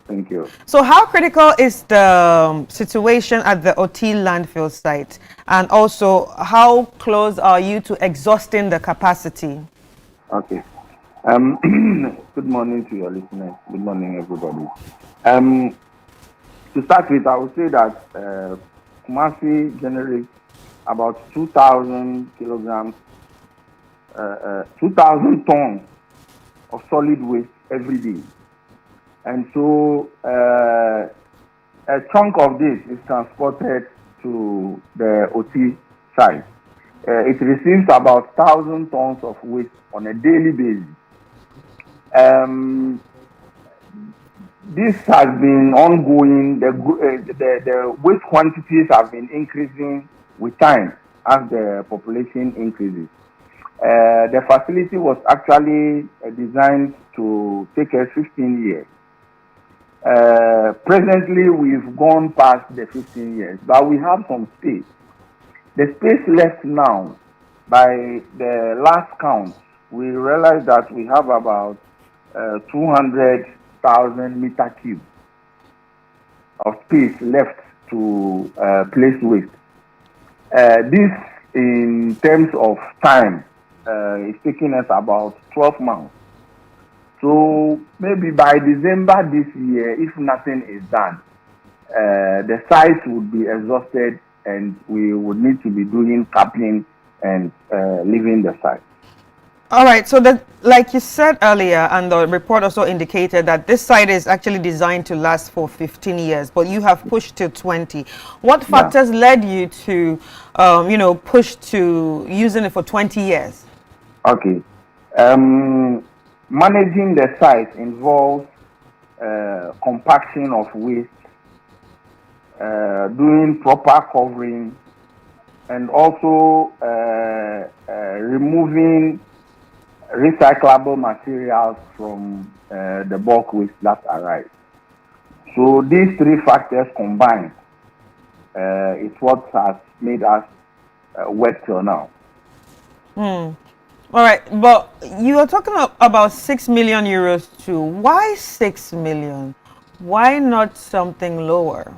Thank you. So how critical is the situation at the OT landfill site? And also, how close are you to exhausting the capacity? Okay. Good morning to your listeners. Good morning, everybody. To start with, I would say that Kumasi generates about 2,000 kilograms, 2,000 tons of solid waste every day. And so a chunk of this is transported to the OT site. It receives about 1,000 tons of waste on a daily basis. This has been ongoing. The waste quantities have been increasing with time as the population increases. The facility was actually designed to take us 15 years. Presently, we've gone past the 15 years, but we have some space. The space left now, by the last count, we realized that we have about 200,000 meter cubes of space left to place waste. This, in terms of time, is taking us about 12 months. So maybe by December this year, if nothing is done, the site would be exhausted and we would need to be doing coupling and leaving the site. All right, so like you said earlier, and the report also indicated that this site is actually designed to last for 15 years, but you have pushed to 20. What factors led you to, push to using it for 20 years? Okay. Managing the site involves compaction of waste, doing proper covering, and also removing recyclable materials from the bulk waste that arrives. So these three factors combined is what has made us work till now. All right, but you are talking about 6 million euros too. Why 6 million? Why not something lower?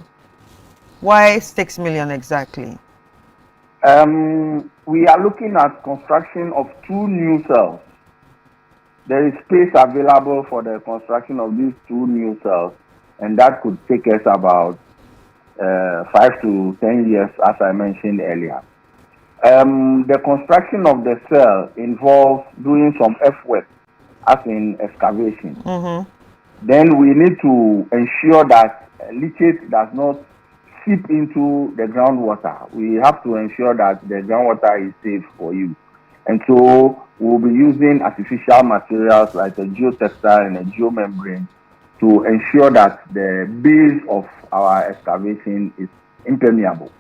Why 6 million exactly? We are looking at construction of 2 new cells. There is space available for the construction of these 2 new cells, and that could take us about 5 to 10 years, as I mentioned earlier. The construction of the cell involves doing some earthwork, as in excavation. Then we need to ensure that leachate does not seep into the groundwater. We have to ensure that the groundwater is safe for use. And so we'll be using artificial materials like a geotextile and a geomembrane to ensure that the base of our excavation is impermeable.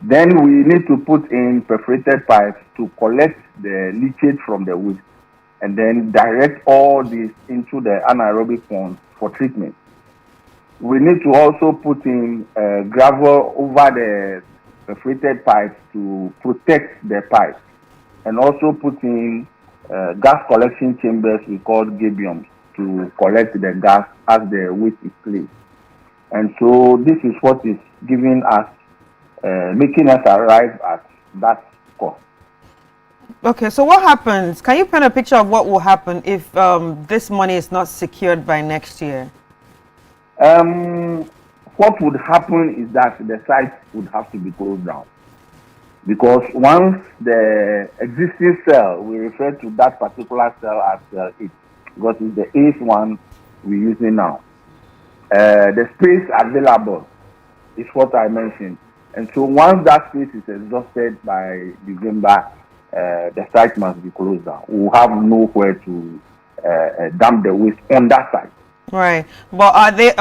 Then we need to put in perforated pipes to collect the leachate from the waste and then direct all this into the anaerobic ponds for treatment. We need to also put in gravel over the perforated pipes to protect the pipes, and also put in gas collection chambers we call gabions to collect the gas as the waste is placed. And so this is what is giving us, making us arrive at that cost. Okay, so what happens? Can you paint a picture of what will happen if this money is not secured by next year? What would happen is that the site would have to be closed down. Because once the existing cell, we refer to that particular cell as cell 8, because it's the 8th one we're using now. The space available is what I mentioned. And so once that space is exhausted by December, the site must be closed down. We'll have nowhere to dump the waste on that site. Right. But are there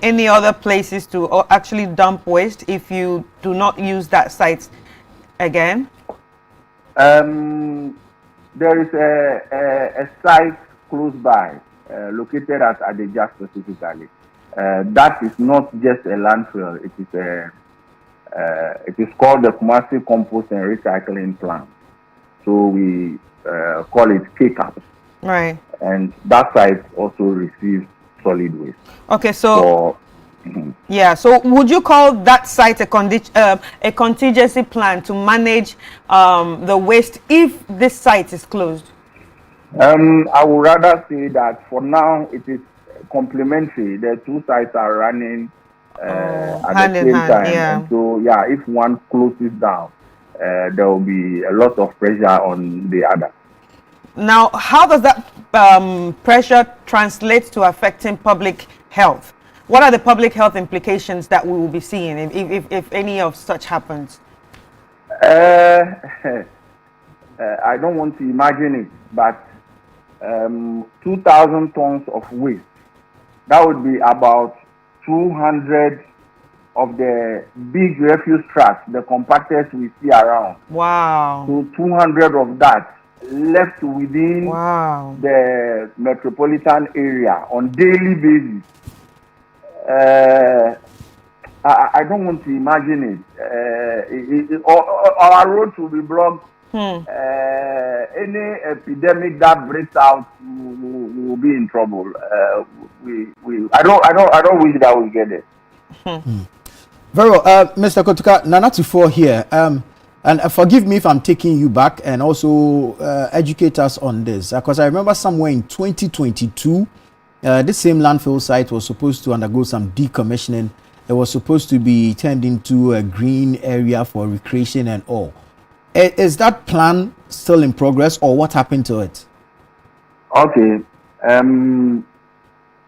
any other places to actually dump waste if you do not use that site again? There is a site close by, located at Adeja specifically. That is not just a landfill. It is called the Kumasi Compost and Recycling Plant. So we call it KCAP. Right. And that site also receives solid waste. Okay, so yeah, so would you call that site a contingency plan to manage the waste if this site is closed? I would rather say that for now it is complementary. The two sites are running at the same time. Yeah. And so, yeah, if one closes down, there will be a lot of pressure on the other. Now, how does that pressure translate to affecting public health? What are the public health implications that we will be seeing if any of such happens? I don't want to imagine it, but 2,000 tons of waste, that would be about 200 of the big refuse trucks, the compactors we see around. Wow. So 200 of that left within the metropolitan area on daily basis. I don't want to imagine it. Our roads will be blocked. Any epidemic that breaks out will be in trouble. I don't wish that we get it. Very well, Mr. Kotuka, Nanatufo here. And forgive me if I'm taking you back and also educate us on this. Because I remember somewhere in 2022, this same landfill site was supposed to undergo some decommissioning. It was supposed to be turned into a green area for recreation and all. Is that plan still in progress, or what happened to it? Okay.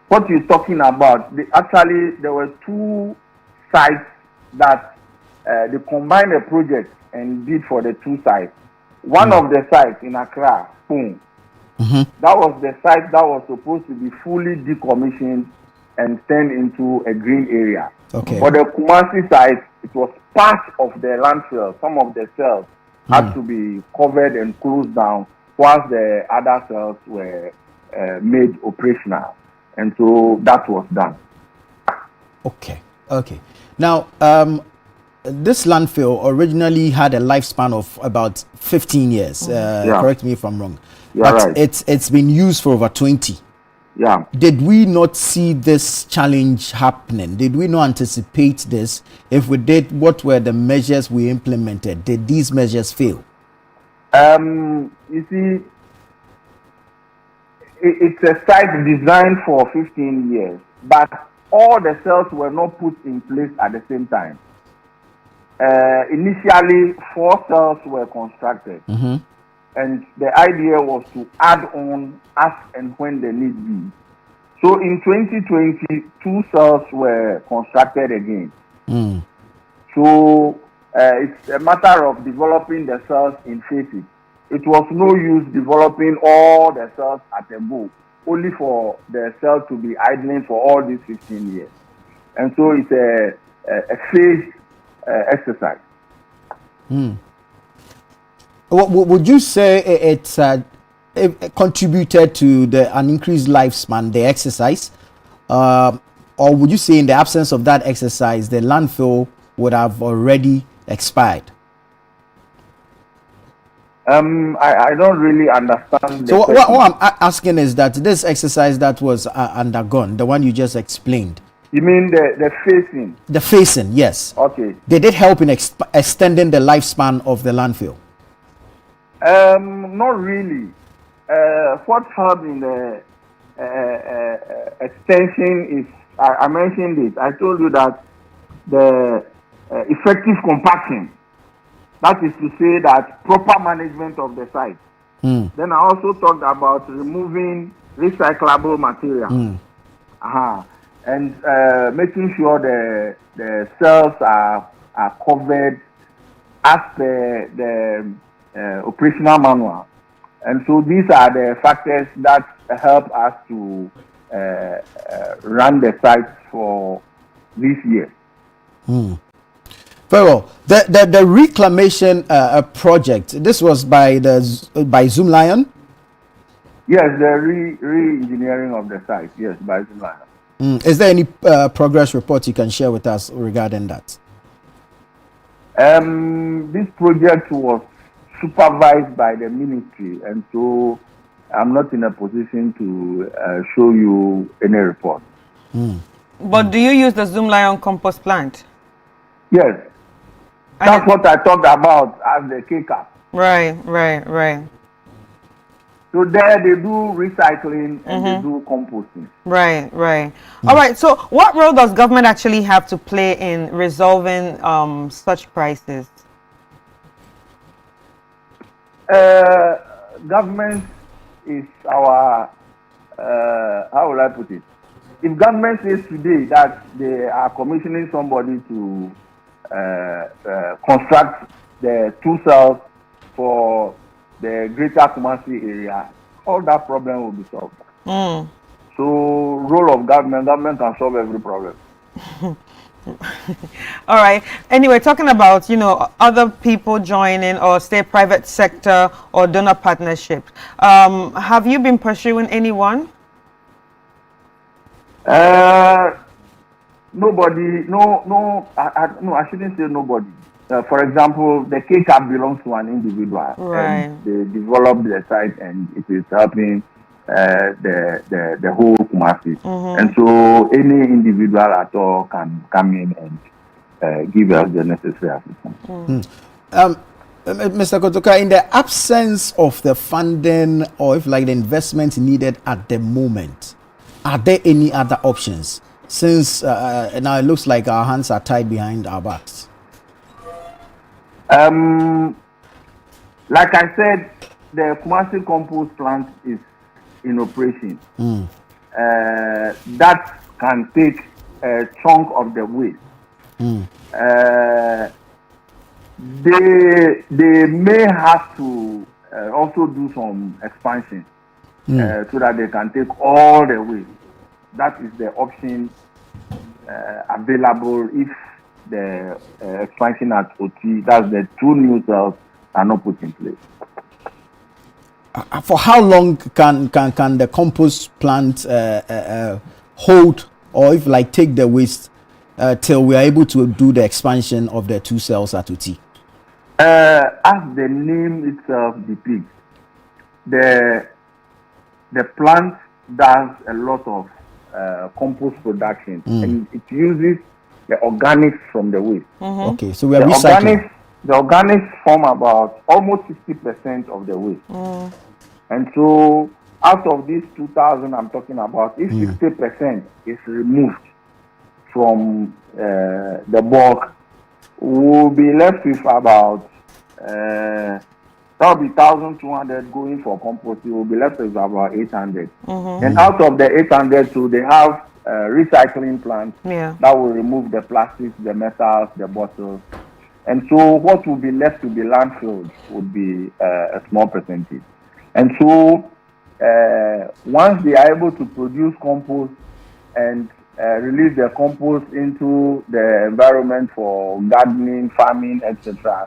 What you're talking about, actually, there were two sites that they combined a project and did for the two sites. One of the sites in Accra, boom. That was the site that was supposed to be fully decommissioned and turned into a green area. Okay. For the Kumasi site, it was part of the landfill. Some of the cells had to be covered and closed down once the other cells were made operational. And so that was done. Okay. Now, this landfill originally had a lifespan of about 15 years. Correct me if I'm wrong. But right. It's been used for over 20. Yeah. Did we not see this challenge happening? Did we not anticipate this? If we did, what were the measures we implemented? Did these measures fail? You see, it's a site designed for 15 years, but all the cells were not put in place at the same time. Initially, 4 cells were constructed. And the idea was to add on as and when the need be. So in 2020, 2 cells were constructed again. So it's a matter of developing the cells in phases. It was no use developing all the cells at a go, only for the cell to be idling for all these 15 years. And so it's a phased exercise. Would you say it contributed to an increased lifespan, the exercise? Or would you say in the absence of that exercise, the landfill would have already expired? I don't really understand. So what I'm asking is that this exercise that was undergone, the one you just explained. You mean the phasing? The phasing, yes. Okay. Did it help in extending the lifespan of the landfill? Not really. What helped in the extension is, I mentioned it. I told you that the effective compaction, that is to say that proper management of the site. Then I also talked about removing recyclable material. And making sure the cells are covered as per the operational manual. And so these are the factors that help us to run the site for this year. Very well. The reclamation project, this was by Zoom Lion? Yes, the re-engineering of the site, yes, by Zoom Lion. Is there any progress report you can share with us regarding that? This project was supervised by the ministry, and so I'm not in a position to show you any report. But do you use the Zoom Lion compost plant? Yes. That's what I talked about as the KCAP. Right. So there they do recycling and they do composting. Right. All right. So what role does government actually have to play in resolving such crises? Government is our, how will I put it? If government says today that they are commissioning somebody to construct the 2 cells for the greater Kumasi area, all that problem will be solved. So, role of government can solve every problem. All right. Anyway, talking about, other people joining or say private sector or donor partnership, have you been pursuing anyone? Nobody. No, I shouldn't say nobody. For example, the KCAP belongs to an individual, and they developed the site, and it is helping the whole Kumasi. And so, any individual at all can come in and give us the necessary assistance. Mr. Kotoka, in the absence of the funding or if like the investment needed at the moment, are there any other options? Since now it looks like our hands are tied behind our backs. Like I said, the Kumasi compost plant is in operation. That can take a chunk of the waste. They may have to also do some expansion so that they can take all the waste. That is the option available if the expansion at OT, that's the 2 new cells, are not put in place. For how long can the compost plant hold, or if like take the waste till we are able to do the expansion of the 2 cells at OT? As the name itself depicts, the plant does a lot of compost production, and it uses the organics from the waste. Okay, so we are recycling. The organics form about almost 60% of the waste. And so out of these 2,000 I'm talking about, if 60% is removed from the bulk, we'll be left with about that will be 1,200 going for compost. We'll be left with about 800. And out of the 800, so they have recycling plants that will remove the plastics, the metals, the bottles. And so what will be left to be landfilled would be a small percentage. And so once they are able to produce compost and release their compost into the environment for gardening, farming, etc.,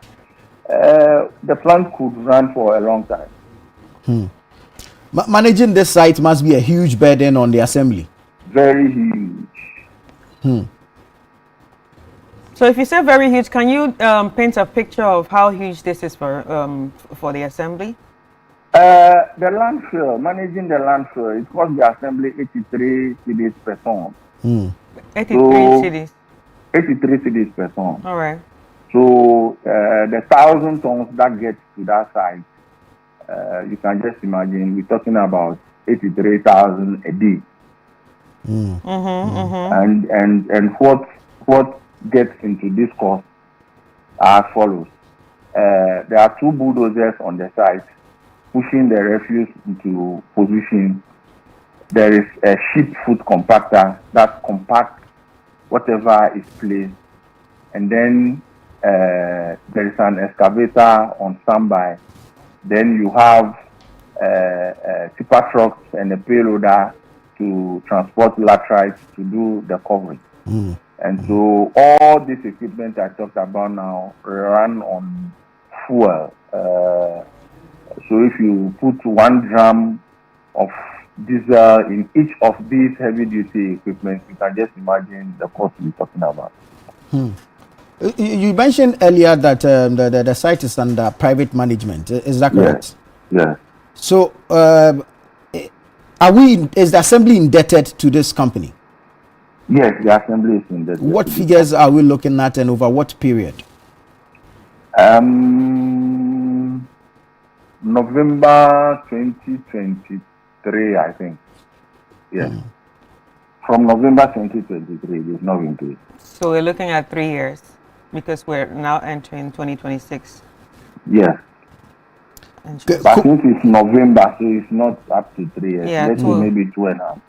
the plant could run for a long time. Managing this site must be a huge burden on the assembly. Very huge. So if you say very huge, can you paint a picture of how huge this is for the assembly? The landfill, managing the landfill, it costs the assembly 83 cedis per ton. 83 cedis? 83 cedis per ton. All right. So the 1,000 tons that gets to that site you can just imagine we're talking about 83,000 a day. And what gets into this cost are as follows. There are 2 bulldozers on the site pushing the refuse into position. There is a sheep foot compactor that compacts whatever is placed, and then there is an excavator on standby. Then you have tipper trucks and a payloader to transport laterites to do the covering. And so all this equipment I talked about now run on fuel. So if you put 1 drum of diesel in each of these heavy-duty equipment, you can just imagine the cost we're talking about. You mentioned earlier that the site is under private management. Is that correct? Yes. So, is the assembly indebted to this company? Yes, the assembly is indebted. What figures are we looking at, and over what period? November 2023, I think. Yes. From November 2023, it is not been paid. So we're looking at 3 years because we're now entering 2026. Yes. But I think it's November, so it's not up to 3 years. Yeah, let's say maybe 2.5.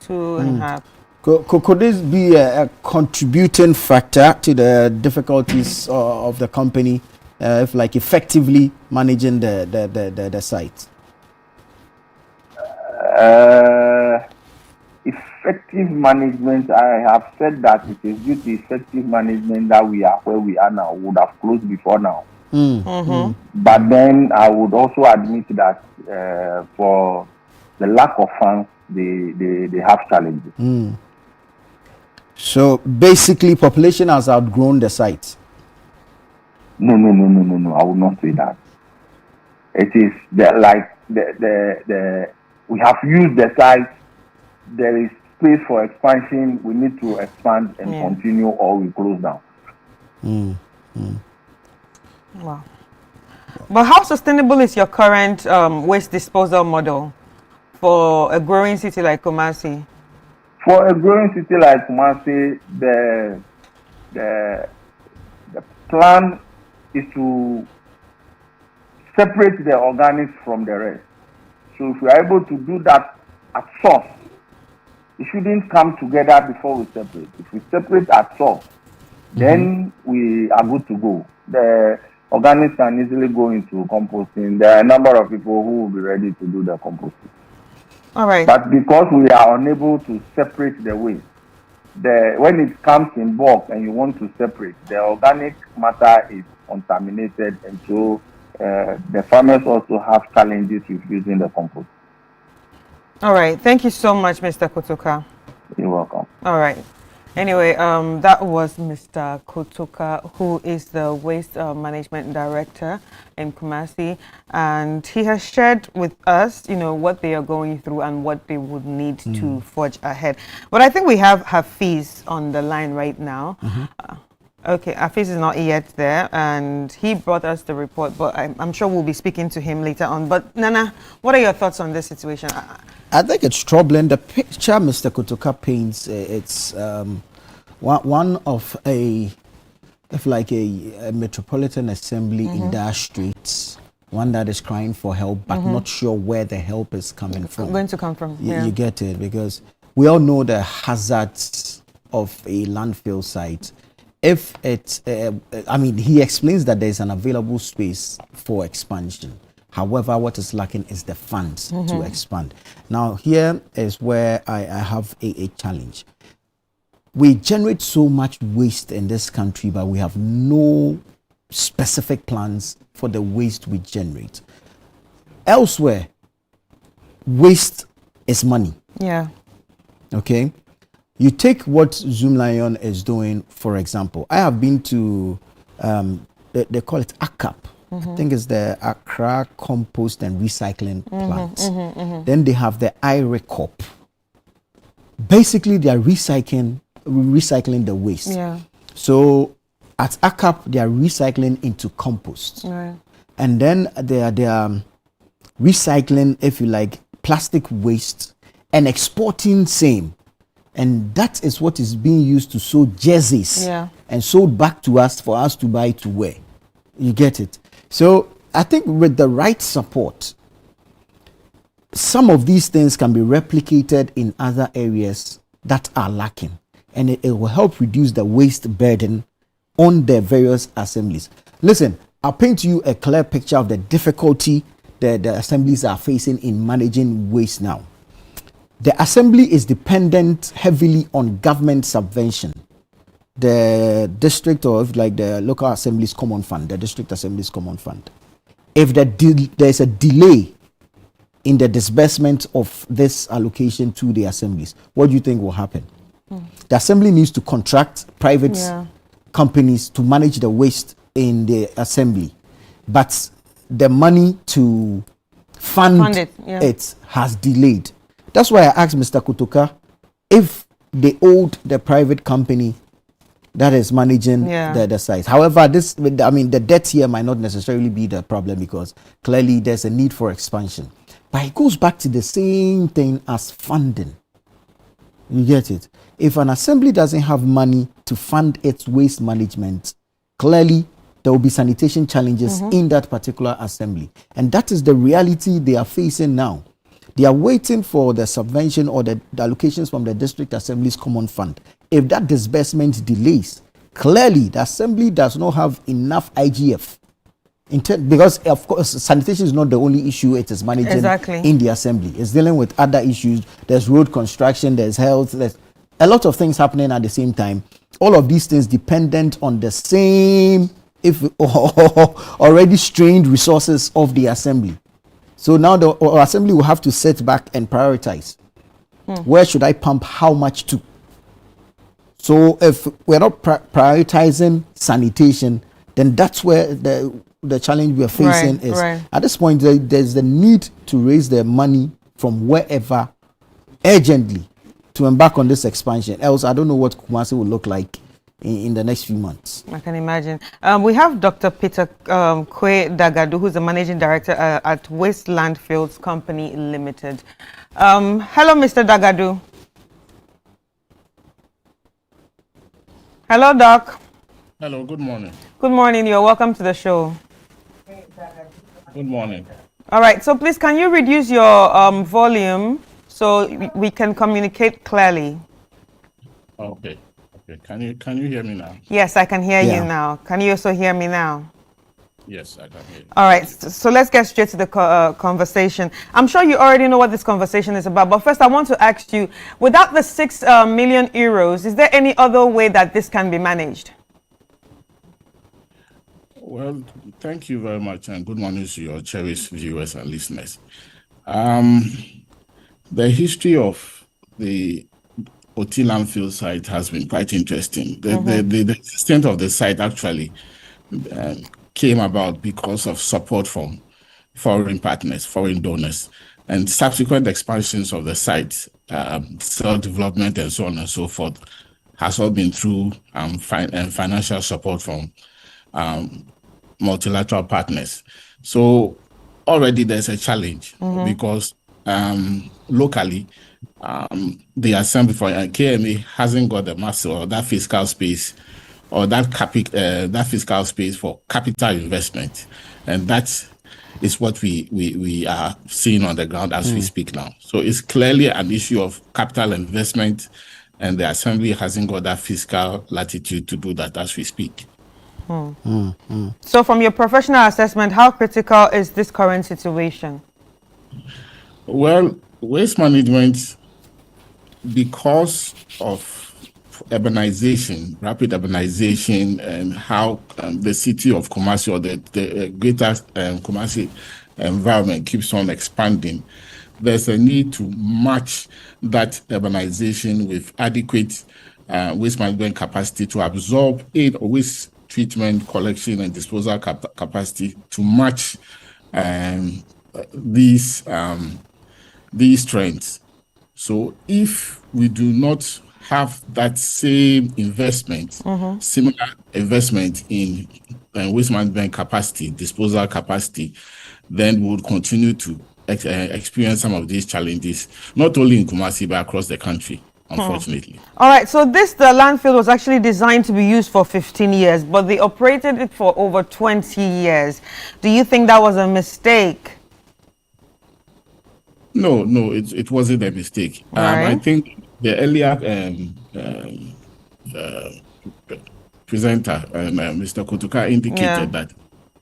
2.5. Could this be a contributing factor to the difficulties of the company, if like effectively managing the site? Effective management, I have said that it is due to effective management that we are where we are now. We would have closed before now. But then I would also admit that for the lack of funds, they have challenges. So basically, population has outgrown the site. No. I would not say that. It is we have used the site. There is space for expansion. We need to expand and continue, or we close down. Wow. But how sustainable is your current waste disposal model for a growing city like Kumasi? For a growing city like Kumasi, the plan is to separate the organics from the rest. So if we are able to do that at source, it shouldn't come together before we separate. If we separate at source, then we are good to go. The organics can easily go into composting. There are a number of people who will be ready to do the composting. All right. But because we are unable to separate the waste, when it comes in bulk and you want to separate, the organic matter is contaminated, and so the farmers also have challenges with using the compost. All right. Thank you so much, Mr. Kotoka. You're welcome. All right. Anyway, that was Mr. Kotoka, who is the Waste Management Director in Kumasi, and he has shared with us, what they are going through and what they would need to forge ahead. But I think we have Hafiz on the line right now. Okay, Hafiz is not yet there, and he brought us the report, but I'm sure we'll be speaking to him later on. But Nana, what are your thoughts on this situation? I think it's troubling. The picture Mr. Kotoka paints, it's one of a metropolitan assembly in dire straits, one that is crying for help, but not sure where the help is coming from. Going to come from. You get it, because we all know the hazards of a landfill site. If it's, he explains that there is an available space for expansion. However, what is lacking is the funds to expand. Now, here is where I have a challenge. We generate so much waste in this country, but we have no specific plans for the waste we generate. Elsewhere, waste is money. Yeah. Okay? You take what Zoomlion is doing, for example. I have been to, they call it ACAP. I think it's the Accra Compost and Recycling Plant. Then they have the IRECOP. Basically, they are recycling the waste. Yeah. So at ACAP, they are recycling into compost. Right. And then they are recycling, if you like, plastic waste and exporting same. And that is what is being used to sew jerseys and sold back to us for us to buy to wear. You get it? So I think with the right support, some of these things can be replicated in other areas that are lacking. And it will help reduce the waste burden on the various assemblies. Listen, I'll paint you a clear picture of the difficulty that the assemblies are facing in managing waste now. The assembly is dependent heavily on government subvention. The district, or if like the local assemblies common fund, the district assemblies common fund. If there's a delay in the disbursement of this allocation to the assemblies, what do you think will happen? The assembly needs to contract private companies to manage the waste in the assembly, but the money to fund it has delayed. That's why I asked Mr. Kotoka if they owed the private company that is managing the site. However, the debt here might not necessarily be the problem, because clearly there's a need for expansion. But it goes back to the same thing as funding. You get it? If an assembly doesn't have money to fund its waste management, clearly there will be sanitation challenges in that particular assembly. And that is the reality they are facing now. They are waiting for the subvention or the allocations from the district assembly's common fund. If that disbursement delays, clearly the assembly does not have enough IGF. Because of course sanitation is not the only issue it is managing in the assembly. It's dealing with other issues. There's road construction, there's health, there's a lot of things happening at the same time. All of these things dependent on the same already strained resources of the assembly. So now the assembly will have to sit back and prioritize. Where should I pump how much to? So if we're not prioritizing sanitation, then that's where the challenge we're facing is. At this point, there's the need to raise the money from wherever urgently to embark on this expansion. Else, I don't know what Kumasi will look like in the next few months. I can imagine. We have Dr. Peter Kwe Dagadu, who's the managing director at Waste Landfills Company Limited. Hello, Mr. Dagadu. Hello, Doc. Hello, good morning. Good morning. You're welcome to the show. Good morning. All right. So please, can you reduce your volume so we can communicate clearly? Okay. Can you hear me now? Yes, I can hear you now. Can you also hear me now? Yes, I can hear you. All right, so let's get straight to the conversation. I'm sure you already know what this conversation is about, but first I want to ask you, without the 6 million euros, is there any other way that this can be managed? Well, thank you very much, and good morning to your cherished viewers and listeners. The history of the Oti landfill site has been quite interesting. The extent of the site actually came about because of support from foreign partners, foreign donors, and subsequent expansions of the site, self-development and so on and so forth, has all been through financial support from multilateral partners. So already there's a challenge because locally, the assembly for KMA hasn't got the muscle or that fiscal space or that fiscal space for capital investment, and that is what we are seeing on the ground as we speak now. So it's clearly an issue of capital investment, and the assembly hasn't got that fiscal latitude to do that as we speak. So from your professional assessment, how critical is this current situation? Well, waste management, because of urbanization, rapid urbanization, and how the city of Kumasi or the greater Kumasi environment keeps on expanding, there's a need to match that urbanization with adequate waste management capacity to absorb waste treatment, collection, and disposal capacity to match these trends. So if we do not have that same investment, similar investment in waste management capacity, disposal capacity, then we would continue to experienced some of these challenges, not only in Kumasi but across the country, unfortunately. All right, so the landfill was actually designed to be used for 15 years, but they operated it for over 20 years. Do you think that was a mistake? No, it wasn't a mistake. Right. I think the earlier presenter, Mr. Kotuka, indicated that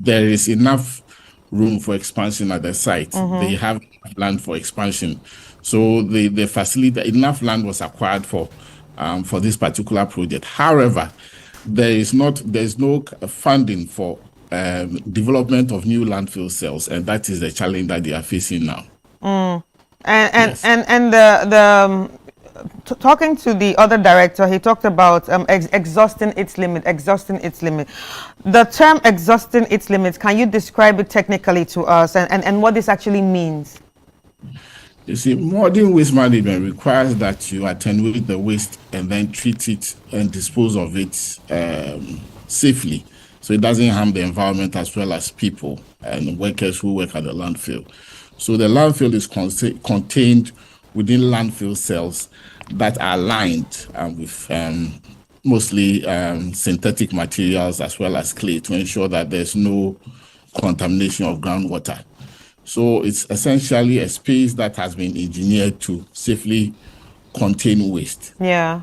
there is enough room for expansion at the site. They have land for expansion. So the facility, enough land was acquired for this particular project. However, there's no funding for development of new landfill cells, and that is the challenge that they are facing now. Talking to the other director, he talked about exhausting its limit. The term exhausting its limits, can you describe it technically to us and what this actually means? You see, modern waste management requires that you attenuate the waste and then treat it and dispose of it safely, so it doesn't harm the environment as well as people and workers who work at the landfill. So the landfill is contained within landfill cells that are lined with mostly synthetic materials as well as clay to ensure that there's no contamination of groundwater. So it's essentially a space that has been engineered to safely contain waste. Yeah.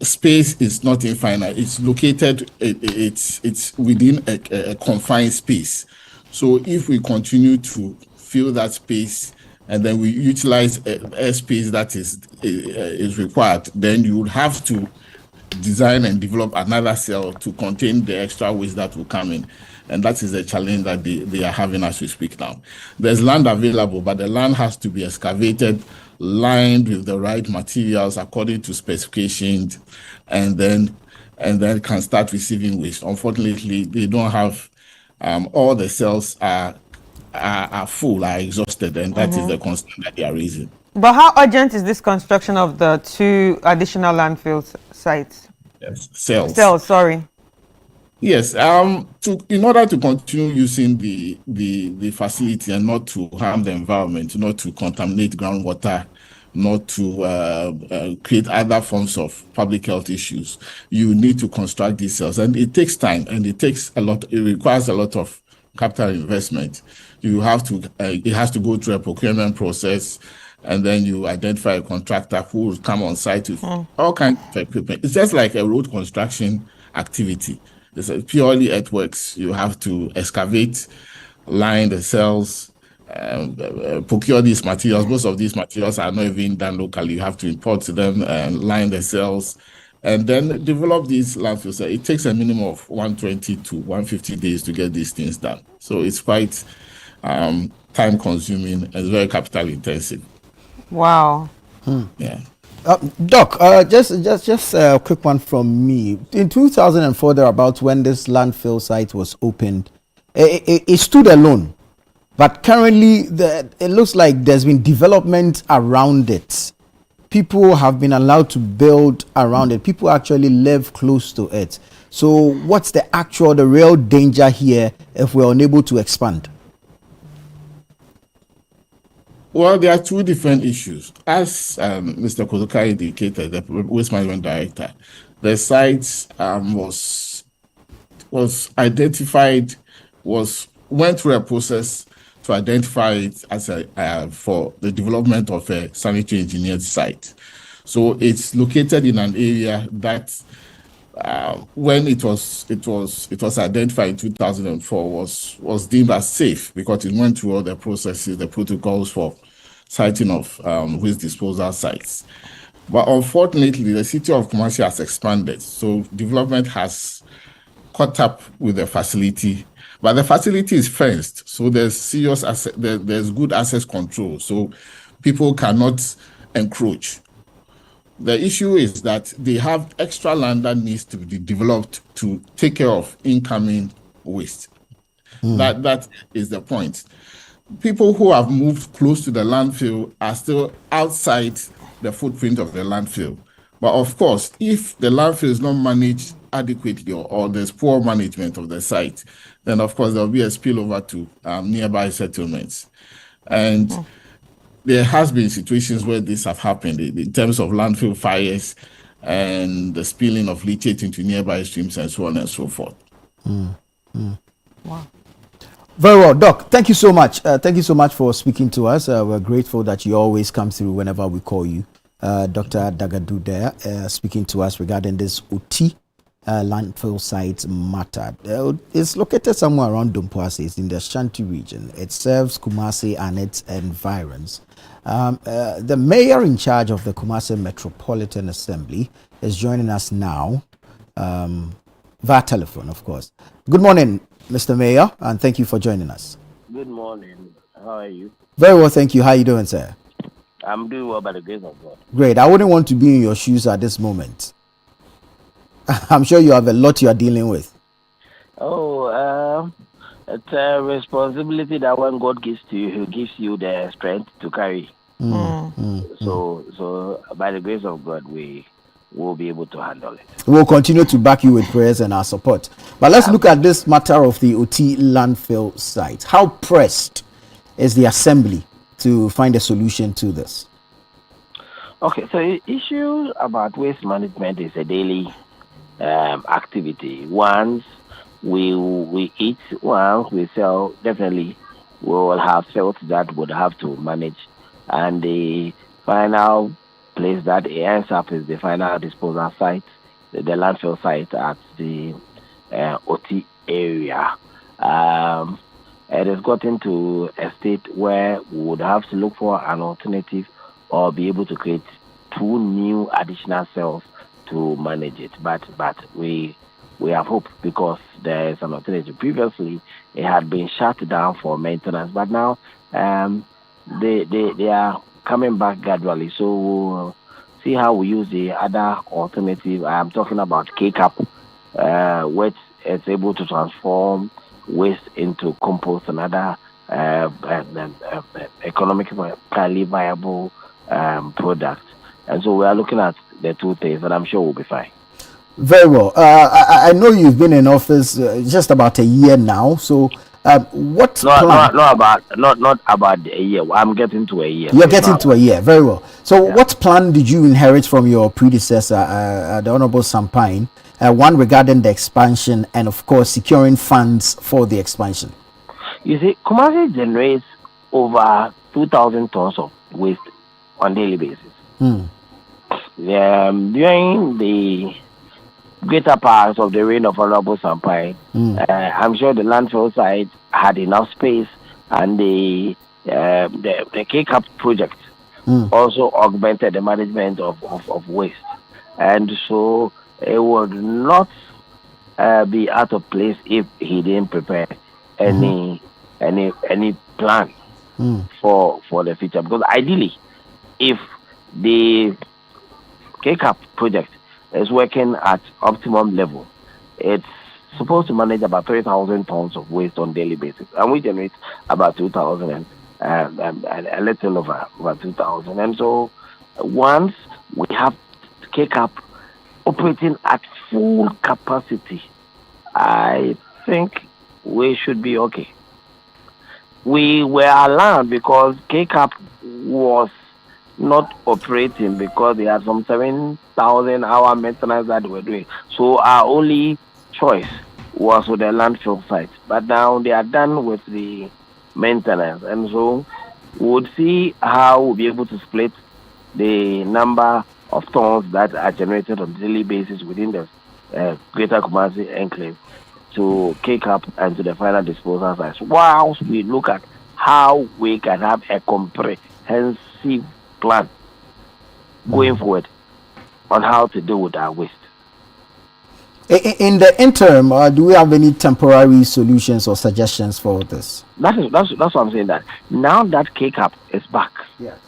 Space is not infinite. It's located, it's within a confined space. So if we continue to fill that space and then we utilize a space that is required, then you would have to design and develop another cell to contain the extra waste that will come in. And that is the challenge that they are having as we speak now. There's land available, but the land has to be excavated, lined with the right materials according to specifications, and then can start receiving waste. Unfortunately, they don't have all the cells are full, are exhausted, and that is the concern that they are raising. But how urgent is this construction of the 2 additional landfill sites? Yes, cells. Cells, sorry. Yes, in order to continue using the facility and not to harm the environment, not to contaminate groundwater, not to create other forms of public health issues, you need to construct these cells, and it takes time, and it requires a lot of capital investment. You have to, it has to go through a procurement process, and then you identify a contractor who will come on site with all kinds of equipment. It's just like a road construction activity. It's purely earthworks. You have to excavate, line the cells, procure these materials. Most of these materials are not even done locally. You have to import them and line the cells, and then develop these landfills. It takes a minimum of 120 to 150 days to get these things done. So it's quite time consuming and very capital intensive. Wow. Yeah. Doc, just a quick one from me. In 2004, thereabouts, when this landfill site was opened, it stood alone. But currently, it looks like there's been development around it. People have been allowed to build around it. People actually live close to it. So what's the real danger here if we're unable to expand? Well, there are 2 different issues. As Mr. Kotuka indicated, the Waste Management Director, the site was identified, went through a process to identify it as for the development of a sanitary engineered site. So it's located in an area that when it was identified in 2004 was deemed as safe because it went through all the processes, the protocols for siting of waste disposal sites. But unfortunately, the city of Kumasi has expanded, so development has caught up with the facility. But the facility is fenced, so there's there's good access control, so people cannot encroach. The issue is that they have extra land that needs to be developed to take care of incoming waste. That is the point. People who have moved close to the landfill are still outside the footprint of the landfill. But of course, if the landfill is not managed adequately or there's poor management of the site, then of course there'll be a spillover to nearby settlements. And there has been situations where this have happened in terms of landfill fires and the spilling of leachate into nearby streams and so on and so forth. Wow. Very well, Doc. Thank you so much. Thank you so much for speaking to us. We're grateful that you always come through whenever we call you. Dr. Dagadu there, speaking to us regarding this OT landfill site matter. It's located somewhere around Dumpoase. It's in the Ashanti region. It serves Kumasi and its environs. The mayor in charge of the Kumasi Metropolitan Assembly is joining us now via telephone, of course. Good morning, Mr. Mayor, and thank you for joining us. Good morning. How are you? Very well, thank you. How are you doing, sir? I'm doing well by the grace of God. Great. I wouldn't want to be in your shoes at this moment. I'm sure you have a lot you are dealing with. Oh, it's a responsibility that when God gives to you, He gives you the strength to carry. So by the grace of God, we will be able to handle it. We'll continue to back you with prayers and our support. But let's look at this matter of the OT landfill site. How pressed is the assembly to find a solution to this? Okay, so the issue about waste management is a daily activity. Once we eat, once we sell, definitely we will have felt that would have to manage. And the final place that it ends up is the final disposal site, the landfill site at the OT area. It has gotten to a state where we would have to look for an alternative or be able to create 2 new additional cells to manage it. But we have hope because there is an alternative. Previously, it had been shut down for maintenance, but now they are coming back gradually. So we'll see how we use the other alternative. I am talking about K-Cap, which is able to transform waste into compost and other economically viable products. And so we are looking at the 2 things, and I'm sure we'll be fine. Very well. I know you've been in office just about a year now. So what plan? Not about a year. I'm getting to a year. You're getting to a year. Very well. So what plan did you inherit from your predecessor, the Honorable Sampine? One regarding the expansion and, of course, securing funds for the expansion. You see, Kumasi generates over 2,000 tons of waste on a daily basis. During the greater part of the reign of Honorable Sampine, I'm sure the landfill site had enough space, and the K-Cap project also augmented the management of waste. And so it would not be out of place if he didn't prepare any plan for the future. Because ideally, if the K-Cap project is working at optimum level, it's supposed to manage about 3,000 tons of waste on a daily basis, and we generate about 2,000 and a little over 2,000. And so once we have K-Cap operating at full capacity, I think we should be okay. We were alarmed because K-Cap was not operating because they had some 7,000 hour maintenance that they were doing. So our only choice was with the landfill site. But now they are done with the maintenance, and so we'll see how we'll be able to split the number of tons that are generated on a daily basis within the Greater Kumasi enclave to K-Cap and to the final disposal sites, whilst we look at how we can have a comprehensive plan going forward on how to deal with our waste. In the interim, do we have any temporary solutions or suggestions for this? That's what I'm saying. That now that K-Cap is back, yes,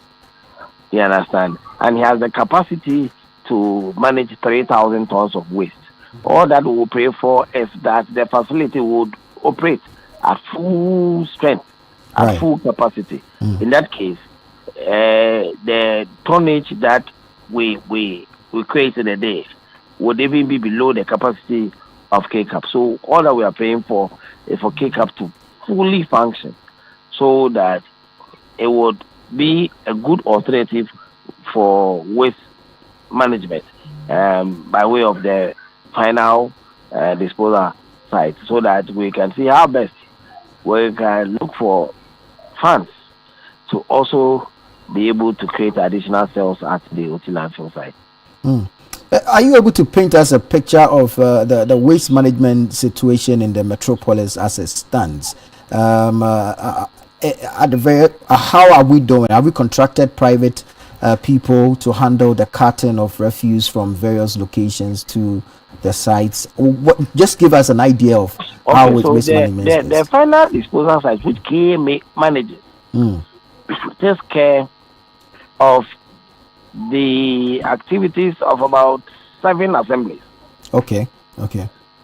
you understand, and he has the capacity to manage 3,000 tons of waste. All that we will pray for is that the facility would operate at full strength, at full capacity. In that case, the tonnage that we created a day would even be below the capacity of K-Cap. So all that we are praying for is for K-Cap to fully function, so that it would be a good alternative for waste management by way of the final disposal site, so that we can see how best we can look for funds to also be able to create additional cells at the OT landfill site. Are you able to paint us a picture of the waste management situation in the metropolis as it stands? How are we doing? Have we contracted private people to handle the carting of refuse from various locations to the sites? Just give us an idea of how waste management is. The final disposal site, which KMA manages, takes care of the activities of about 7 assemblies. Okay.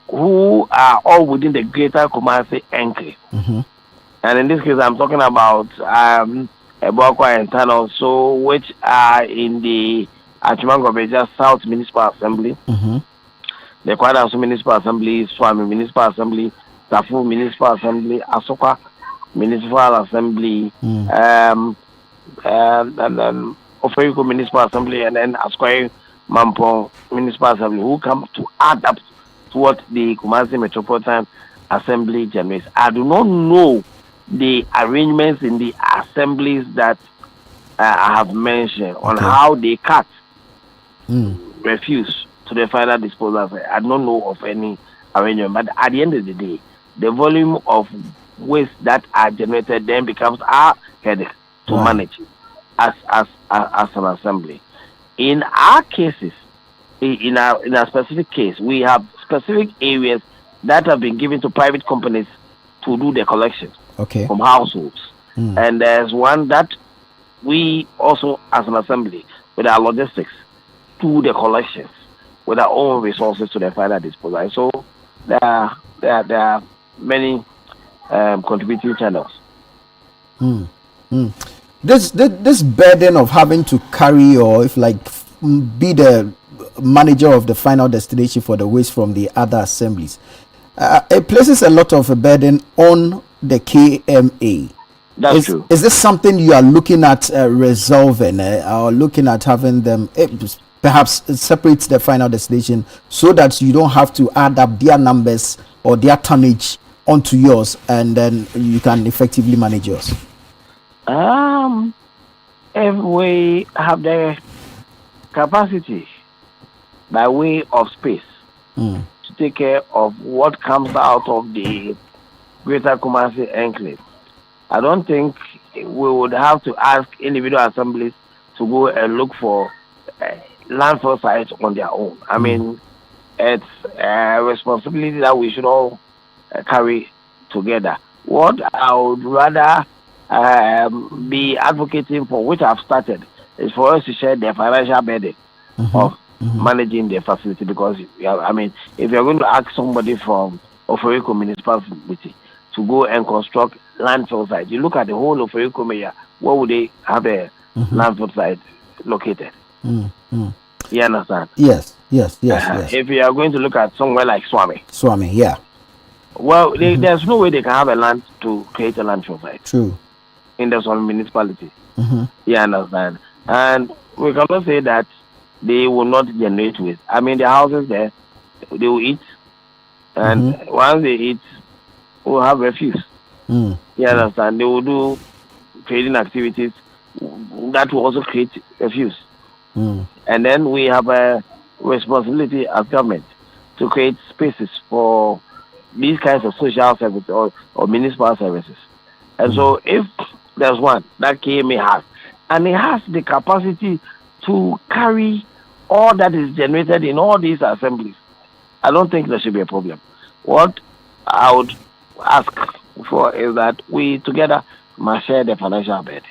Who are all within the Greater Kumasi Enclave. And in this case, I'm talking about Ebokwa and Tano, so which are in the Achimango South Municipal Assembly, the Kwadasu Municipal Assembly, Swami Municipal Assembly, Tafu Municipal Assembly, Asoka Municipal Assembly, and then Oferiko Municipal Assembly, and then Askwai Mampo Municipal Assembly, who come to add up to what the Kumasi Metropolitan Assembly generates. I do not know the arrangements in the assemblies that I have mentioned on how they cut refuse to the final disposal. I don't know of any arrangement, but at the end of the day, the volume of waste that are generated then becomes our headache to manage as an assembly. In our cases, in a specific case, we have specific areas that have been given to private companies to do the collection from households. And there's one that we also, as an assembly, with our logistics, do the collections with our own resources to the final disposal. So there are many contributing channels. This burden of having to carry, or if like be the manager of the final destination for the waste from the other assemblies, it places a lot of a burden on the KMA. That's true. Is this something you are looking at resolving, or looking at having them perhaps separate the final destination so that you don't have to add up their numbers or their tonnage onto yours, and then you can effectively manage yours? If we have the capacity by way of space to take care of what comes out of the Greater Kumasi Enclave, I don't think we would have to ask individual assemblies to go and look for landfill sites on their own. I mean, it's a responsibility that we should all carry together. What I would rather be advocating for, which I've started, is for us to share the financial burden of managing the facility. Because, I mean, if you're going to ask somebody from Oferiko Municipality to go and construct landfill site, you look at the whole of Oferiko Mayor, where would they have a landfill site located? You understand? Yes. If you are going to look at somewhere like Swami, yeah. Well, there's no way they can have a land to create a landfill site. True. In the Swami municipality. You understand? And we cannot say that they will not generate waste. I mean, the houses there, they will eat, and once they eat, we'll have refuse. You understand? They will do trading activities that will also create refuse. And then we have a responsibility as government to create spaces for these kinds of social services or municipal services. And so if there's one that KMA has, and it has the capacity to carry all that is generated in all these assemblies, I don't think there should be a problem. What I would ask for is that we together must share the financial burden.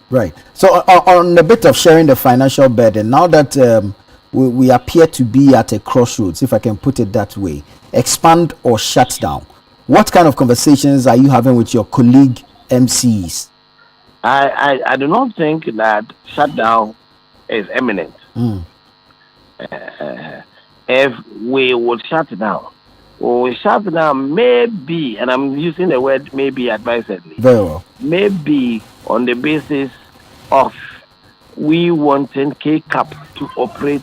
Right. So on the bit of sharing the financial burden, now that we appear to be at a crossroads, if I can put it that way, expand or shut down, what kind of conversations are you having with your colleague MCs? I do not think that shutdown is imminent. If we would shut down, We shut down maybe, and I'm using the word maybe advisedly. Very well. Maybe on the basis of we wanting K-Cup to operate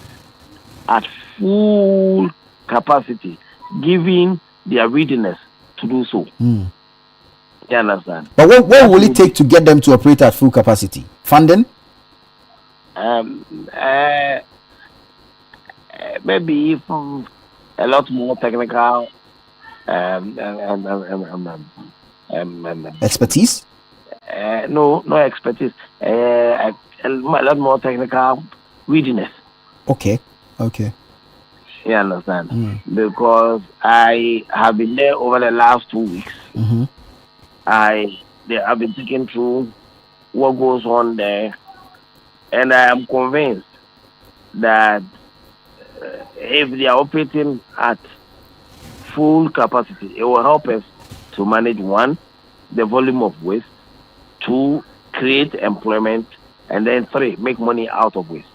at full capacity, giving their readiness to do so. You understand? But what will it take to get them to operate at full capacity? Funding? Maybe a lot more technical expertise? No expertise. A lot more technical readiness. Okay. You understand? Because I have been there over the last 2 weeks. I've been taken through what goes on there, and I am convinced that if they are operating at full capacity, it will help us to manage, 1, the volume of waste, 2, create employment, and then 3, make money out of waste.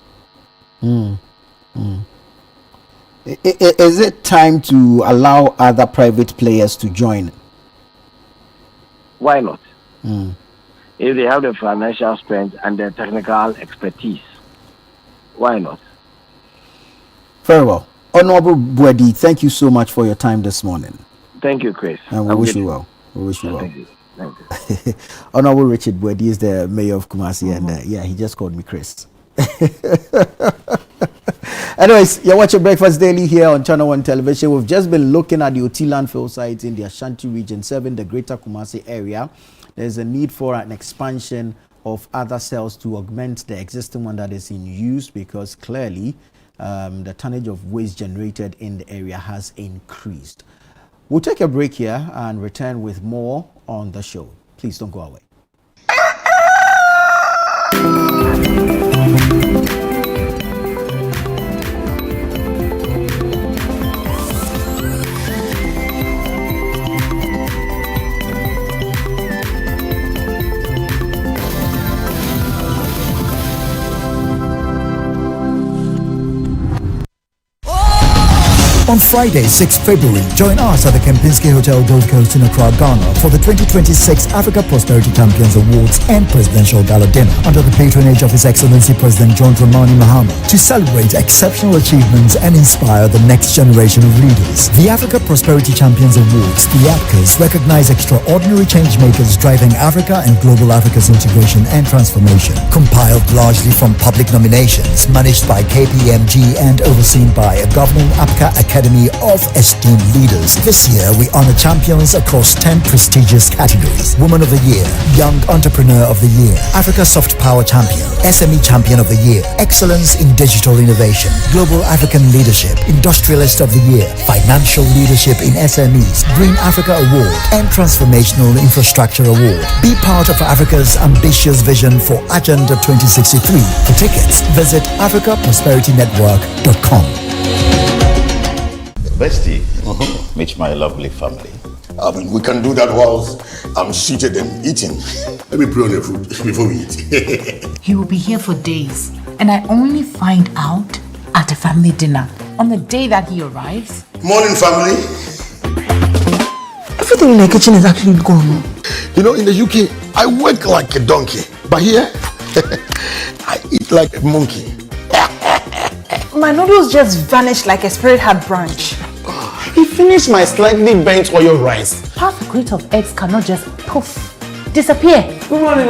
Is it time to allow other private players to join? Why not? If they have the financial strength and the technical expertise, why not? Very well. Honorable Boadi, thank you so much for your time this morning. Thank you, Chris. And we wish you well. Thank you. Thank you. Honorable Richard Boadi is the mayor of Kumasi, and he just called me Chris. Anyways, you're watching Breakfast Daily here on Channel 1 Television. We've just been looking at the OT landfill sites in the Ashanti region serving the greater Kumasi area. There's a need for an expansion of other cells to augment the existing one that is in use, because clearly the tonnage of waste generated in the area has increased. We'll take a break here and return with more on the show. Please don't go away. On Friday, 6 February, join us at the Kempinski Hotel Gold Coast in Accra, Ghana for the 2026 Africa Prosperity Champions Awards and Presidential Gala Dinner under the patronage of His Excellency President John Dramani Mahama to celebrate exceptional achievements and inspire the next generation of leaders. The Africa Prosperity Champions Awards, the APCAs, recognize extraordinary changemakers driving Africa and global Africa's integration and transformation. Compiled largely from public nominations, managed by KPMG and overseen by a governing APCA Academy of Esteemed Leaders. This year, we honor champions across 10 prestigious categories. Woman of the Year, Young Entrepreneur of the Year, Africa Soft Power Champion, SME Champion of the Year, Excellence in Digital Innovation, Global African Leadership, Industrialist of the Year, Financial Leadership in SMEs, Green Africa Award, and Transformational Infrastructure Award. Be part of Africa's ambitious vision for Agenda 2063. For tickets, visit africaprosperitynetwork.com. Bestie, meet my lovely family. We can do that whilst I'm seated and eating. Let me pray on the food before we eat. He will be here for days, and I only find out at a family dinner on the day that he arrives. Morning, family. Everything in the kitchen is actually gone. You know, in the UK, I work like a donkey, but here, I eat like a monkey. My noodles just vanished like a spirit had branch. He finished my slightly burnt oil rice. Half a crate of eggs cannot just poof, disappear. Good morning,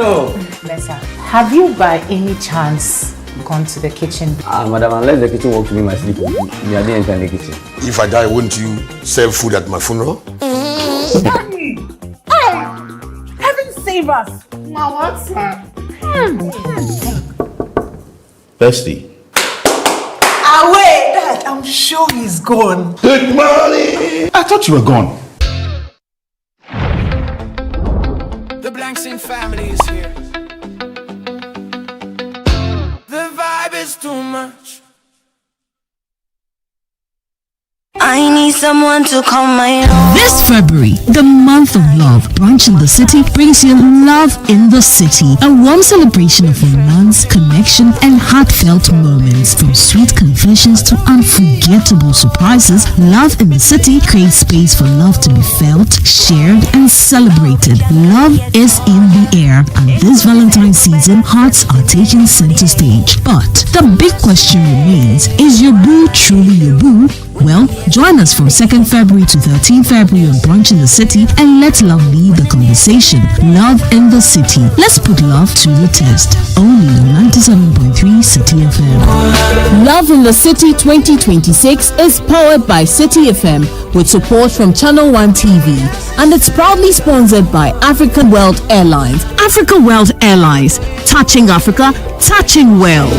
Lesa, have you by any chance gone to the kitchen? Madam, unless the kitchen wants to be my sleep, you are the enter the kitchen. If I die, won't you serve food at my funeral? Heaven save us. Now what's that? Bestie. Away, Dad. I'm sure he's gone. Good morning. I thought you were gone. The Blanksing family is here. The vibe is too much. I need someone to call my own. This February, the month of love, Brunch in the City brings you Love in the City, a warm celebration of romance, connection, and heartfelt moments. From sweet confessions to unforgettable surprises, Love in the City creates space for love to be felt, shared, and celebrated. Love is in the air, and this Valentine's season, hearts are taking center stage. But the big question remains, is your boo truly your boo? Well, join us from 2nd February to 13th February on Brunch in the City and let love lead the conversation. Love in the City. Let's put love to the test. Only on 97.3 City FM. Love in the City 2026 is powered by City FM with support from Channel 1 TV, and it's proudly sponsored by African World Airlines. Africa World Airlines. Touching Africa, touching well.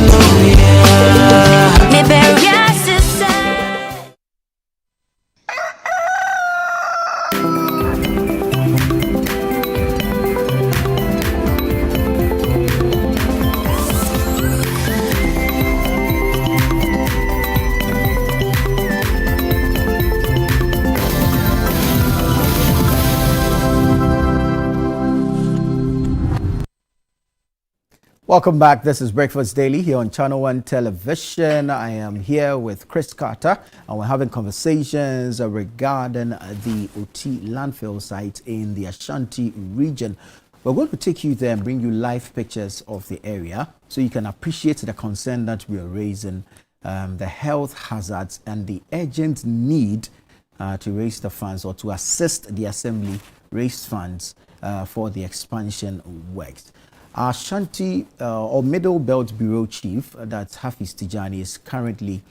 Welcome back. This is Breakfast Daily here on Channel 1 Television. I am here with Chris Carter, and we're having conversations regarding the OT landfill site in the Ashanti region. We're going to take you there and bring you live pictures of the area so you can appreciate the concern that we are raising, the health hazards and the urgent need to raise the funds or to assist the assembly raise funds for the expansion works. Our Ashanti or Middle Belt Bureau Chief, that's Hafiz Tijani, is currently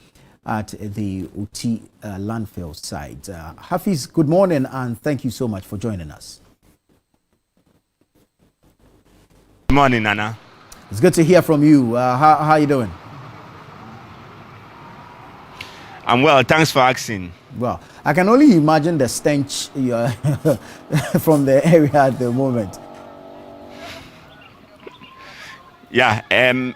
at the OT landfill site. Hafiz, good morning and thank you so much for joining us. Good morning, Nana. It's good to hear from you. How are you doing? I'm well, thanks for asking. Well, I can only imagine the stench from the area at the moment. Yeah,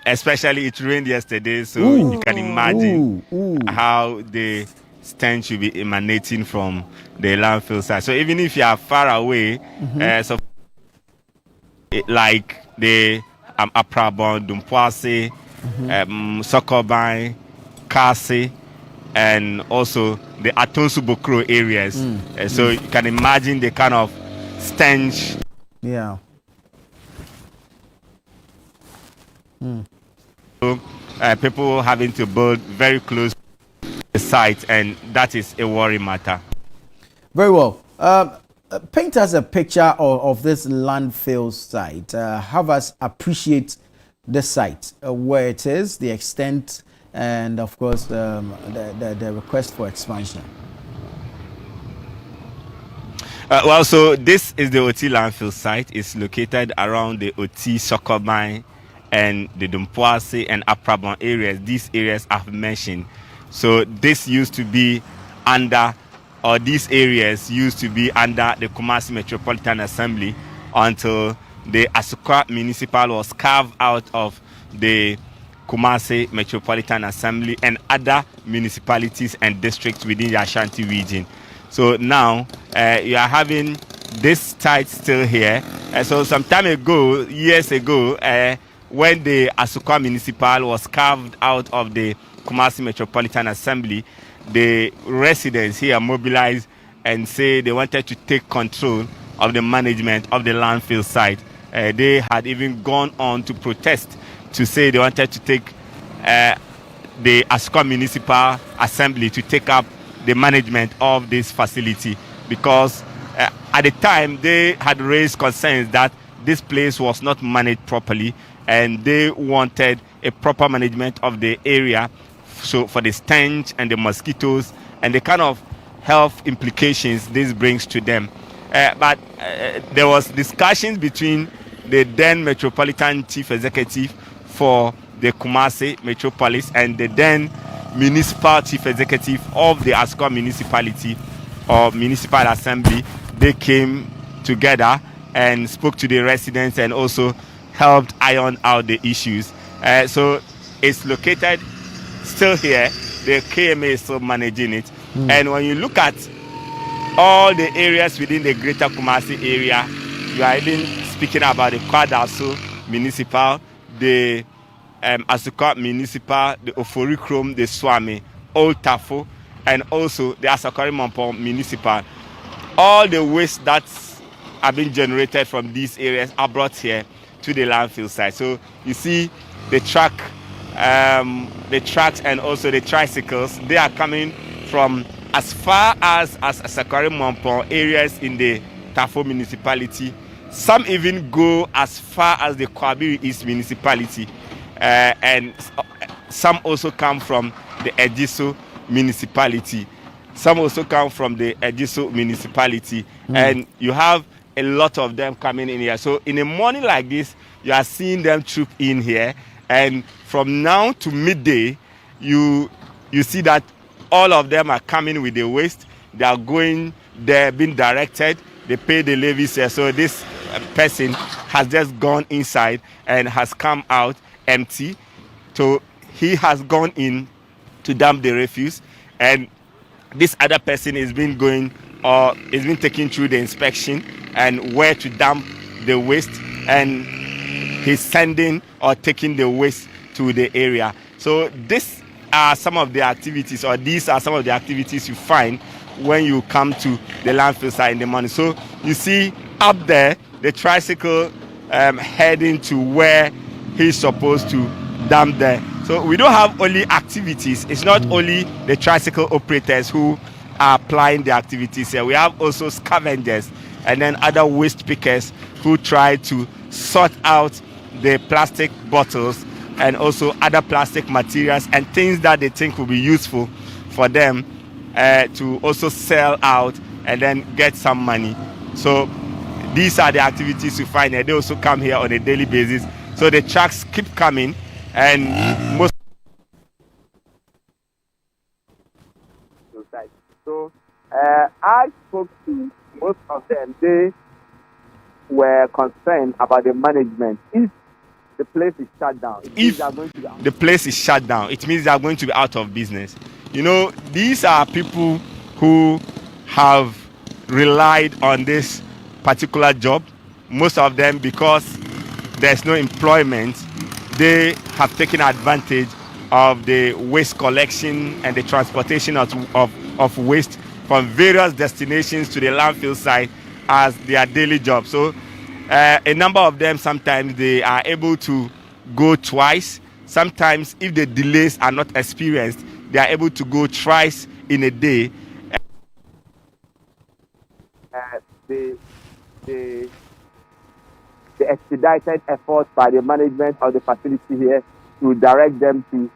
especially it rained yesterday, so you can imagine how the stench will be emanating from the landfill site. So even if you are far away, so like the Aprabon, Dumpoase, Sokobai, Kasi, and also the Atonsu Bokro areas. So you can imagine the kind of stench. Yeah. So, people having to build very close to the site, and that is a worry matter. Very well. Paint us a picture of this landfill site. Have us appreciate the site, where it is, the extent, and of course the request for expansion. Well, so this is the OT landfill site. It's located around the OT Sokobai and the Dumpoase and Aprabon areas. These areas I've mentioned. So this used to be under, or these areas used to be under the Kumasi Metropolitan Assembly until the Asukwa Municipal was carved out of the Kumasi Metropolitan Assembly and other municipalities and districts within the Ashanti region. So now you are having this site still here. So some time ago, years ago, when the Asukwa Municipal was carved out of the Kumasi Metropolitan Assembly, the residents here mobilized and say they wanted to take control of the management of the landfill site. They had even gone on to protest to say they wanted to take the Asukwa Municipal Assembly to take up the management of this facility, because at the time they had raised concerns that this place was not managed properly, and they wanted a proper management of the area, so for the stench and the mosquitoes and the kind of health implications this brings to them. But there was discussions between the then Metropolitan Chief Executive for the Kumasi Metropolis and the then Municipal Chief Executive of the Asukwa Municipality or Municipal Assembly. They came together and spoke to the residents and also helped iron out the issues. So it's located still here. The KMA is still managing it. And when you look at all the areas within the Greater Kumasi area, you are even speaking about the Kwadaso Municipal, the Asuka Municipal, the Ofori Krom, the Swami, Old Tafo, and also the Asakari Mampo Municipal. All the waste that's have been generated from these areas are brought here to the landfill site. So you see the tracks and also the tricycles, they are coming from as far as Asakari Mampo areas in the Tafo municipality. Some even go as far as the Kwabiri East municipality, and some also come from the Ejiso municipality. Some also come from the Ejiso municipality, and you have a lot of them coming in here. So in a morning like this, you are seeing them troop in here, and from now to midday, you see that all of them are coming with the waste. They are going there, being directed. They pay the levies here. So this person has just gone inside and has come out empty. So he has gone in to dump the refuse, and this other person is been going or is been taken through the inspection and where to dump the waste, and he's sending or taking the waste to the area. So these are some of the activities, or these are some of the activities you find when you come to the landfill site in the morning. So you see up there the tricycle heading to where he's supposed to dump there. So we don't have only activities. It's not only the tricycle operators who are applying the activities here. We have also scavengers and then other waste pickers who try to sort out the plastic bottles and also other plastic materials and things that they think will be useful for them to also sell out and then get some money. So these are the activities you find here. They also come here on a daily basis. So the trucks keep coming, and most. So I spoke to most of them. They were concerned about the management. If the place is shut down, if the place is shut down, it means they are going to be out of business. You know, these are people who have relied on this particular job. Most of them, because there's no employment, they have taken advantage of the waste collection and the transportation of waste from various destinations to the landfill site as their daily job. So a number of them, sometimes they are able to go twice. Sometimes if the delays are not experienced, they are able to go thrice in a day. The expedited efforts by the management of the facility here to direct them to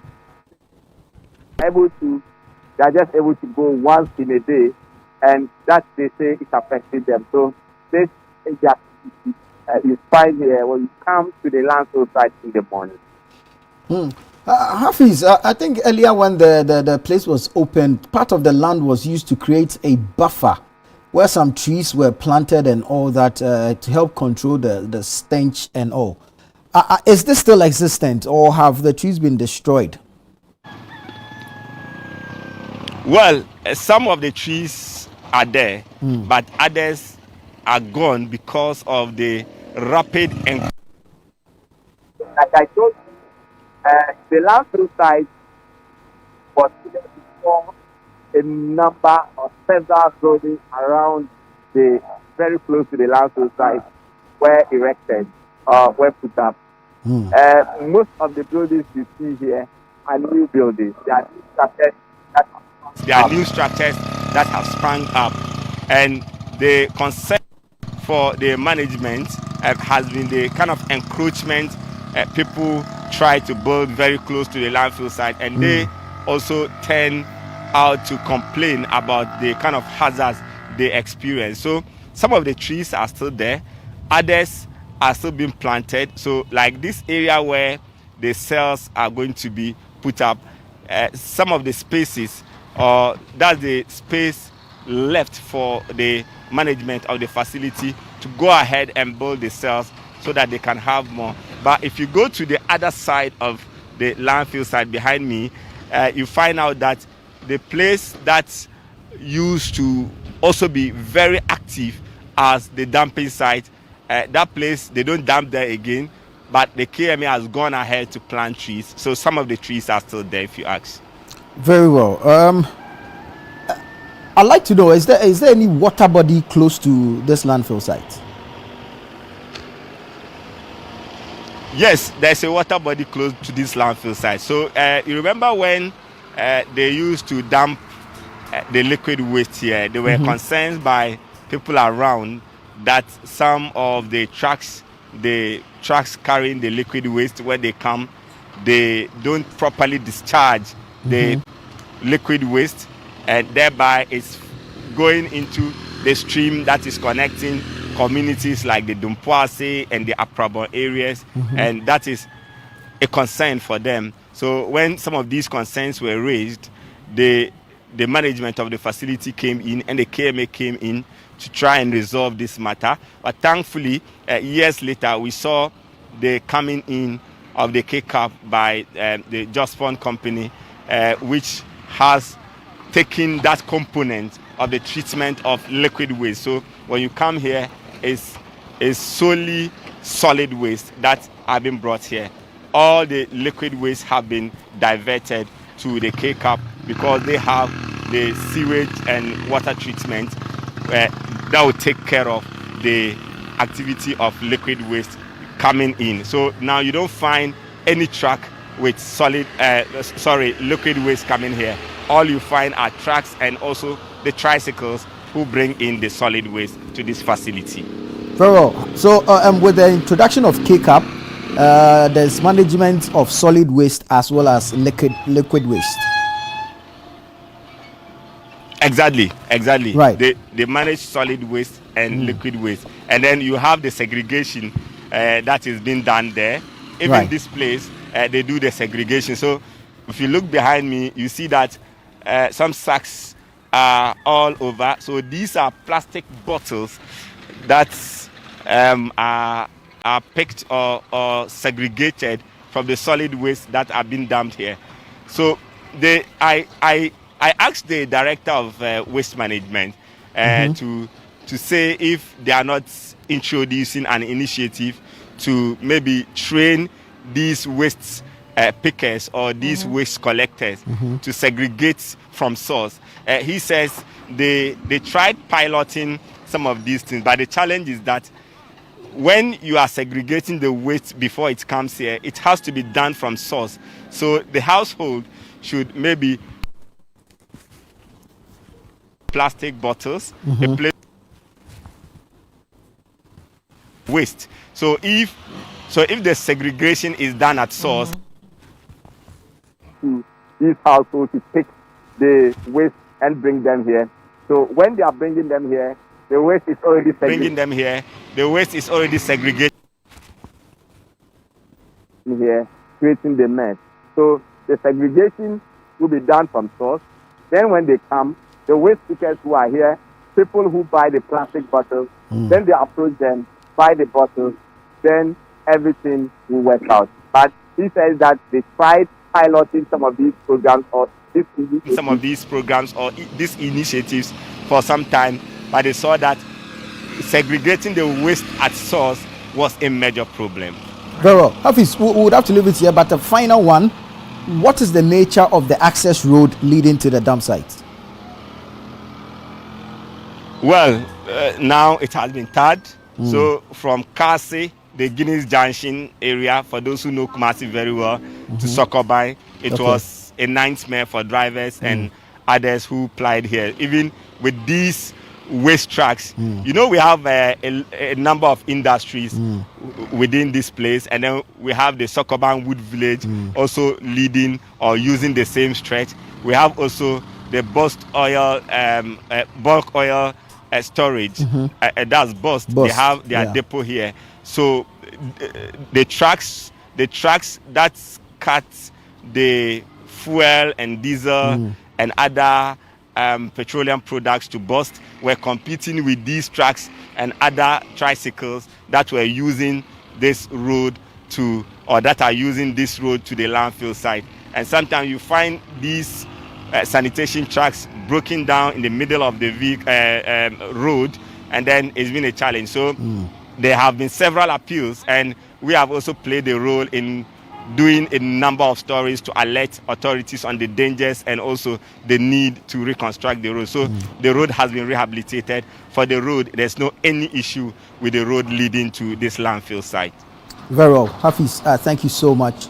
they are just able to go once in a day, and that they say is affecting them. So this is the activity you find here when you come to the landfill site in the morning. Hafiz, I think earlier when the place was opened, part of the land was used to create a buffer where some trees were planted and all that to help control the stench and all. Is this still existent, or have the trees been destroyed? Well, some of the trees are there, but others are gone because of the rapid and. Like I told you, the landfill site was before a number of several buildings around very close to the landfill site were erected or were put up. Most of the buildings you see here are new buildings. They are new structures that have sprung up, and the concern for the management has been the kind of encroachment. People try to build very close to the landfill site, and they also tend out to complain about the kind of hazards they experience. So some of the trees are still there, others are still being planted. So like this area where the cells are going to be put up, some of the spaces, that's the space left for the management of the facility to go ahead and build the cells so that they can have more. But if you go to the other side of the landfill site behind me, you find out that the place that used to also be very active as the dumping site. That place, they don't dump there again, but the KMA has gone ahead to plant trees. So some of the trees are still there, if you ask. Very well. I'd like to know, is there any water body close to this landfill site? Yes, there's a water body close to this landfill site. So you remember when they used to dump the liquid waste here, there were concerns by people around that some of the trucks carrying the liquid waste, when they come, they don't properly discharge the liquid waste, and thereby it's going into the stream that is connecting communities like the Dumpoase and the Aprabon areas, and that is a concern for them. So when some of these concerns were raised, the management of the facility came in and the KMA came in to try and resolve this matter. But thankfully, years later, we saw the coming in of the K-Cap by the Jospon company, which has taken that component of the treatment of liquid waste. So when you come here, it's solely solid waste that have been brought here. All the liquid waste have been diverted to the K-Cap because they have the sewage and water treatment that will take care of the activity of liquid waste coming in. So now you don't find any truck with liquid waste coming here. All you find are trucks and also the tricycles who bring in the solid waste to this facility. Very well. So with the introduction of K-Cap, there's management of solid waste as well as liquid waste. Exactly. Right. They manage solid waste and liquid waste. And then you have the segregation that is being done there. Even this place, they do the segregation. So if you look behind me, you see that some sacks are all over. So these are plastic bottles that are picked or segregated from the solid waste that are being dumped here. So I asked the director of waste management to say if they are not introducing an initiative to maybe train these waste pickers or these waste collectors to segregate from source. He says they tried piloting some of these things, but the challenge is that when you are segregating the waste before it comes here, it has to be done from source. So the household should maybe plastic bottles, waste. So if the segregation is done at source, these households to take the waste and bring them here. So when they are bringing them here, the waste is already segregated. Here, creating the mess. So the segregation will be done from source. Then when they come, the waste pickers who are here, people who buy the plastic bottles, then they approach them, buy the bottles, then everything will work out. But he says that they tried piloting some of these programs or these initiatives for some time, but they saw that segregating the waste at source was a major problem. Very well. Hafiz, we would have to leave it here, but the final one, what is the nature of the access road leading to the dump site? Well, now it has been tarred. So from Kasi, the Guinness Junction area, for those who know Kumasi very well, to Sokobai, it was a nightmare for drivers and others who plied here. Even with these waste trucks, you know, we have a number of industries within this place, and then we have the Sokoban Wood Village also leading or using the same stretch. We have also the bulk oil storage. That's Bost. They have their depot here. So the trucks that cut the fuel and diesel and other petroleum products to Bost were competing with these trucks and other tricycles that were using this road that are using this road to the landfill site. And sometimes you find these sanitation trucks broken down in the middle of the road, and then it's been a challenge. So there have been several appeals, and we have also played a role in doing a number of stories to alert authorities on the dangers and also the need to reconstruct the road. So the road has been rehabilitated. For the road, there's no any issue with the road leading to this landfill site. Very well. Hafiz, thank you so much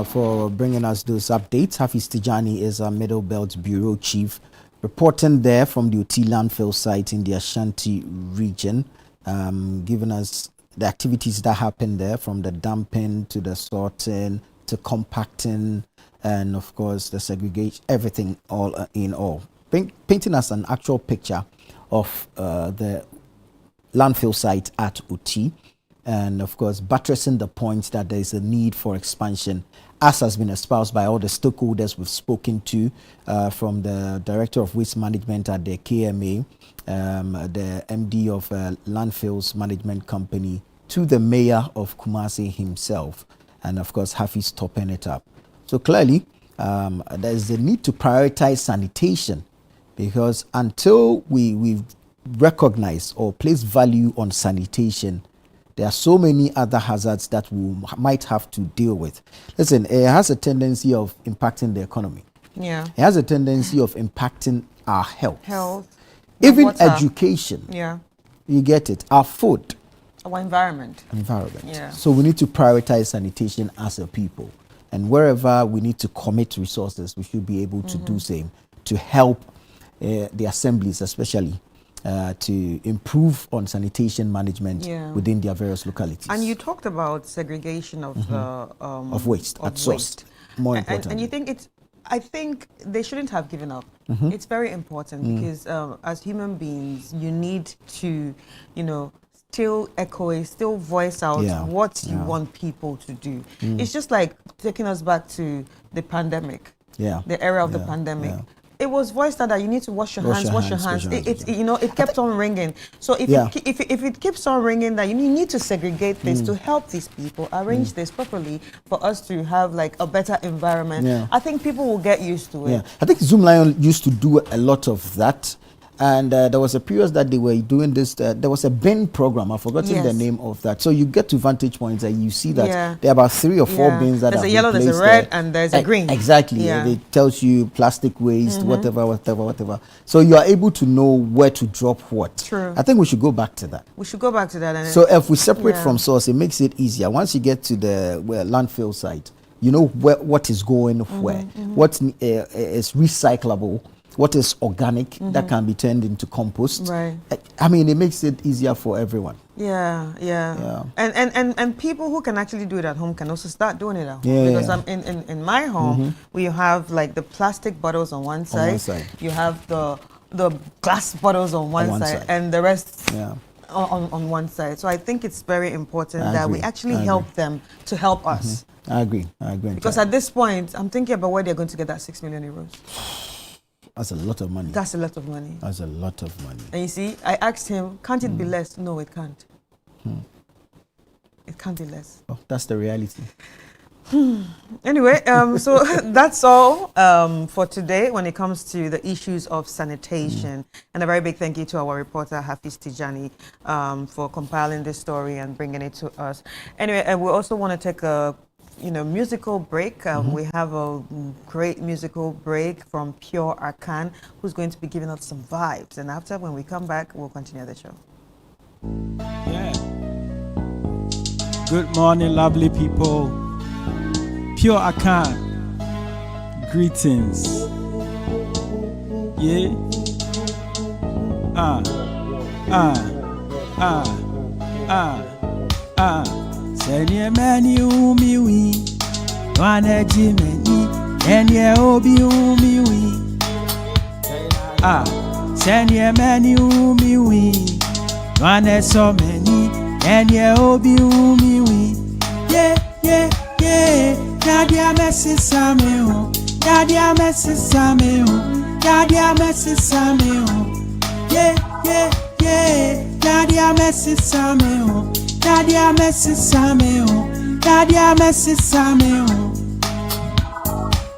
for bringing us those updates. Hafiz Tijani is our Middle Belt Bureau Chief, reporting there from the Oti landfill site in the Ashanti region, giving us the activities that happen there, from the dumping to the sorting to compacting, and of course the segregation, everything all in all, painting us an actual picture of the landfill site at Oti, and of course buttressing the point that there is a need for expansion, as has been espoused by all the stakeholders we've spoken to, from the Director of Waste Management at the KMA, the MD of Landfills Management Company, to the Mayor of Kumasi himself, and of course Hafiz topping it up. So clearly there is a need to prioritize sanitation, because until we recognize or place value on sanitation, there are so many other hazards that we might have to deal with. Listen, it has a tendency of impacting the economy. Yeah. It has a tendency of impacting our health. Even Even education. Yeah. You get it. Our food. Our environment. Yeah. So we need to prioritize sanitation as a people. And wherever we need to commit resources, we should be able to do same to help the assemblies, especially to improve on sanitation management within their various localities. And you talked about segregation of of waste at source. More important. And you think I think they shouldn't have given up. It's very important because as human beings, you need to, still echo, still voice out what you want people to do. It's just like taking us back to the pandemic, the era of the pandemic. It was voiced out that you need to wash your hands. It kept on ringing. So if it keeps on ringing, that you need to segregate this to help these people, arrange this properly for us to have like a better environment. I think people will get used to it. I think Zoom Lion used to do a lot of that. And there was a period that they were doing this. There was a bin program. I've forgotten the name of that. So you get to vantage points and you see that there are about 3 or 4 bins that there's a yellow, there's a red, and there's a green. Exactly. It tells you plastic waste, whatever. So you are able to know where to drop what. True. I think we should go back to that. And so if we separate from source, it makes it easier. Once you get to the landfill site, you know what is going where, what is recyclable, what is organic that can be turned into compost. Right. I mean, it makes it easier for everyone. Yeah. And people who can actually do it at home can also start doing it at home. Because I'm in my home, we have like the plastic bottles on one side. You have the glass bottles on one side, and the rest on one side. So I think it's very important that we actually help them to help us. I agree. Because at this point, I'm thinking about where they're going to get that 6 million euros. That's a lot of money. That's a lot of money. And you see, I asked him, can't it be less? No, it can't. It can't be less. Oh, that's the reality. Anyway, so that's all for today when it comes to the issues of sanitation. And a very big thank you to our reporter, Hafiz Tijani, for compiling this story and bringing it to us. Anyway, and we also want to take a musical break. We have a great musical break from Pure Arkan, who's going to be giving us some vibes. And after, when we come back, we'll continue the show. Yeah. Good morning, lovely people. Pure Arkan. Greetings. Yeah. Senior many umiwi, wana jimeni, enye obi umiwi. Senior many umiwi, wana so many, enye obi umiwi. Yeah. Dadia messi sameo, dadia messi sameo, dadia messi sameo. Yeah. Dadia messi sameo. Dadia messi sameo, dadia messi sameo.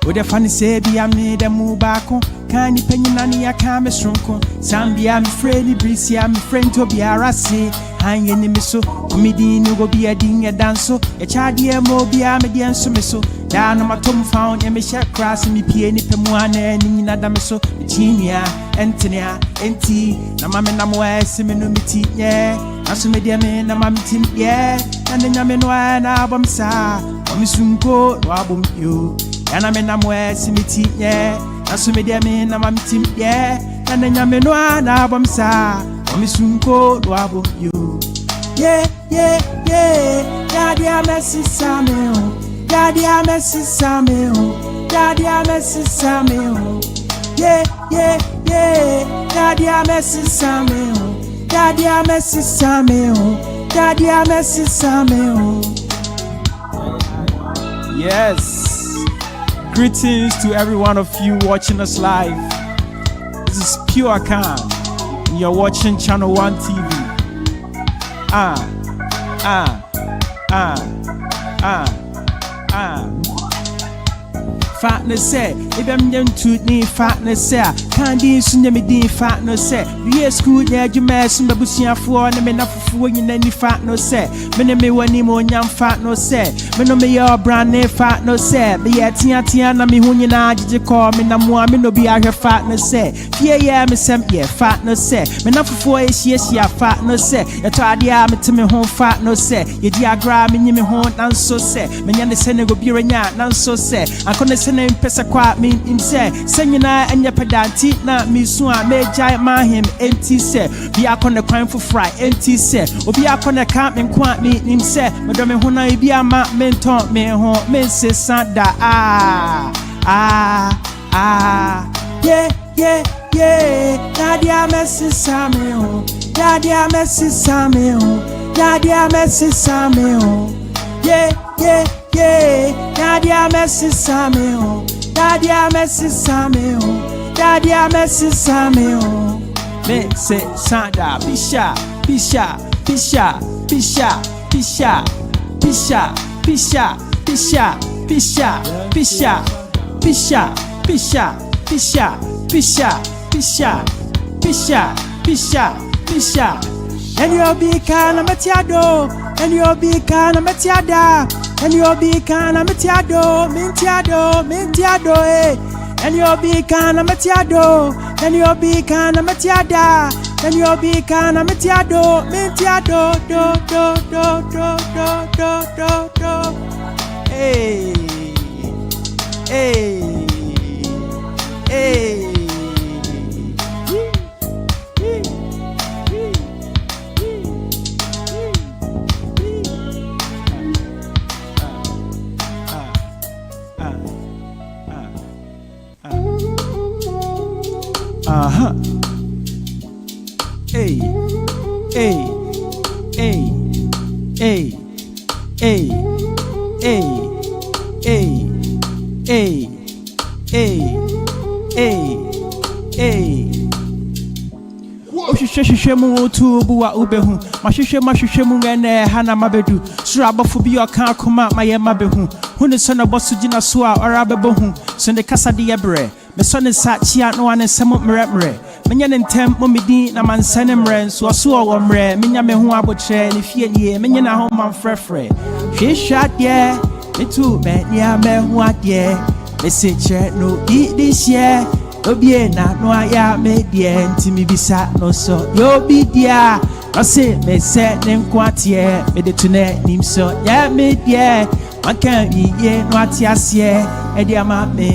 With the funny say, be a made a move back on. Can't you penny nanny a camera strunko? Sambi, I'm afraid, Brissy, I'm a friend to be a rassy. Hang in the misso, comedian, you go be a ding a dancer. A child, dear, mo be a median sumiso. Down on my tom found, and me shall cross me piany pemuana and in Adamiso, Genia, Antonia, Enti, Namama Namoa, Seminumiti, yeah. As media men, a mammy, yeah. And then I'm in one album, sir. Omisunko, album you. And I'm in Namoa, Simiti, yeah. As media men, a mammy, yeah. And then I'm in one album, sir. Omisunko, album you. Yeah, yeah, yeah. Daddy, I'm a Samuel. Daddy, I'm a Samuel. Daddy, I'm a Samuel. Yeah, yeah, yeah. Daddy, I'm a Samuel. Daddy, I'm a Samuel. Daddy, I'm a Samuel. Yes. Greetings to every one of you watching us live. This is Pure Khan. You're watching Channel 1 TV. Fatness say, if I'm them to need fatness say, can't be soon me dean fatness say. We are school there, you may soon be bushing for and enough for you any fatness say. Many me one more young fatness say. Many me your brand name fatness say. Be a tiana me who you know, did you call me? No more, me no be a fatness say. Yeah, me some yeah, fatness say. Me not for 4 years, yes, yeah, fatness say. You tried the army to me home fatness say. You diagram in me home, and so say. Me and the Senegal be a yard, and so say. I couldn't say name pesa kwa mean him say. Semina and your pedanti na me soon me giant man him empty say. Be a con the crime for fry empty say. Or be a con the camp and quant me him say. Madame Huna be a man mentor me home me say Santa yeah. Daddy a messy Samuel. Daddy a messy Samuel. Daddy a messy Samuel. Yeah. Daddy a messy Samuel. Daddy a messy Samuel. Daddy a messy Samuel. Me say Santa Pisha. And you'll be kind of metiado. And you'll be kind of metiada. And you'll be kind of metiado, mintiado, eh. And you'll be kind of metiado. And you'll be kind of metiada. And you'll be kind of metiado, mintiado, do. Hey. Shemu to Bua Ubehu, Mashishe Mungane, Hana Mabedu, Surabaphobia can't come out my Mabehu, who the son of Bossujina Sua or Ababohu, Send the Casa Diabre, the son is Satchia, no one and some Meremre, Minyan and Temp Mumidi, Naman Sanem Rens, or Sua Wamre, Minyamehu Aboche, and if ye, Minyana home and Frefre. She shot, yeah, me too, man, yeah, man, what, yeah, they say, no, eat this year. Obie na no aya me die ntimi bisa no so yo bi dia I say me se ne nkwatie me de tune nim so ya me die man kan ye no atiase e dia ma me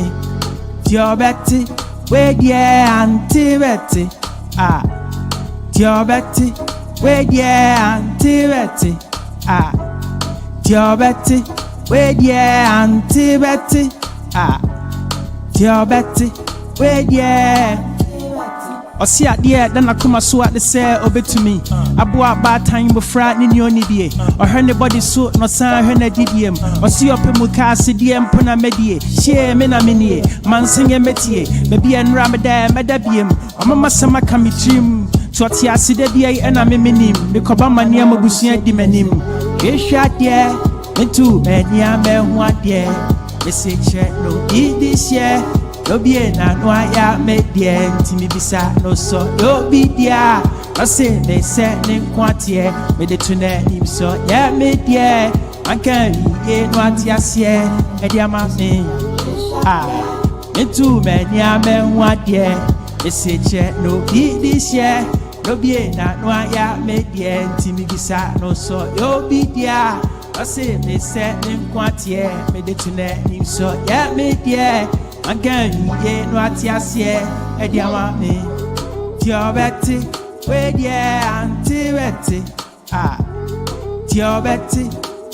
diobeti we die antibeti diobeti we die antibeti diobeti we die antibeti diobeti wait, yeah. Or see at the end, then I come so at the say, obey to me. I bought bad time with frightening your nidie. Or her anybody so, no sign her didium. Or see up in Mukasi, DM Puna Medie. Share Mena Minie, man sing a métier. Maybe and Ramadan, Madabium. Or Mamma Sama Kamitrim. To a Tiasi de Dia and I'm a minim. The Kobama near Mabusia Dimenim. Get shot, yeah. Me too, man, yeah, man, what, yeah. They say check no be this year. No be na no ya me die ntimi bisa no so no be dia. I say they set nim kwatie me de tuna nim so ya me die. Man can ye no atiasie e dia ma me. Me too many a me wadie. They say check no be this year. No be na no ya me die ntimi bisa no so yo be dia. I say me set nim kwatie me de tuna nim so ya me die. Again, ye no atiasie, e dia wa me. Tio Betty, we dia anti Betty. Tio Betty,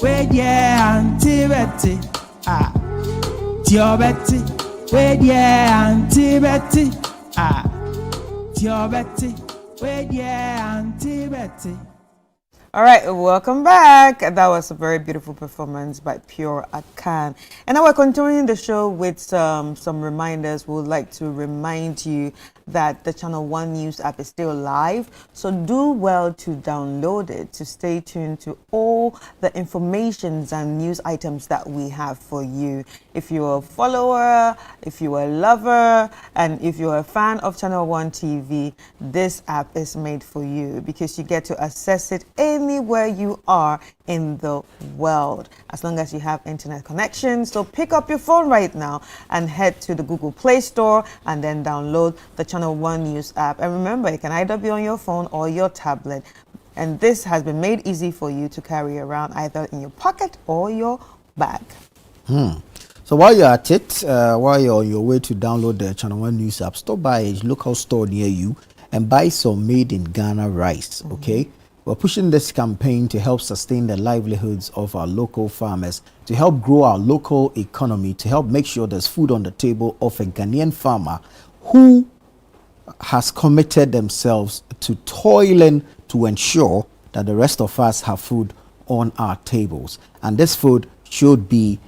we dia anti Betty. Tio Betty, we dia anti Betty. Tio Betty, we dia anti Betty. All right, welcome back. That was a very beautiful performance by Pure Akan. And now we're continuing the show with some reminders. We would like to remind you that the Channel One News app is still live. So do well to download it to stay tuned to all the informations and news items that we have for you. If you're a follower, if you're a lover, and if you're a fan of Channel One TV, this app is made for you because you get to access it anywhere you are in the world, as long as you have internet connection. So pick up your phone right now and head to the Google Play Store and then download the Channel One News app. And remember, it can either be on your phone or your tablet. And this has been made easy for you to carry around either in your pocket or your bag. So while you're at it, while you're on your way to download the Channel One News app, stop by a local store near you and buy some made in Ghana rice, okay? We're pushing this campaign to help sustain the livelihoods of our local farmers, to help grow our local economy, to help make sure there's food on the table of a Ghanaian farmer who has committed themselves to toiling to ensure that the rest of us have food on our tables. And this food should be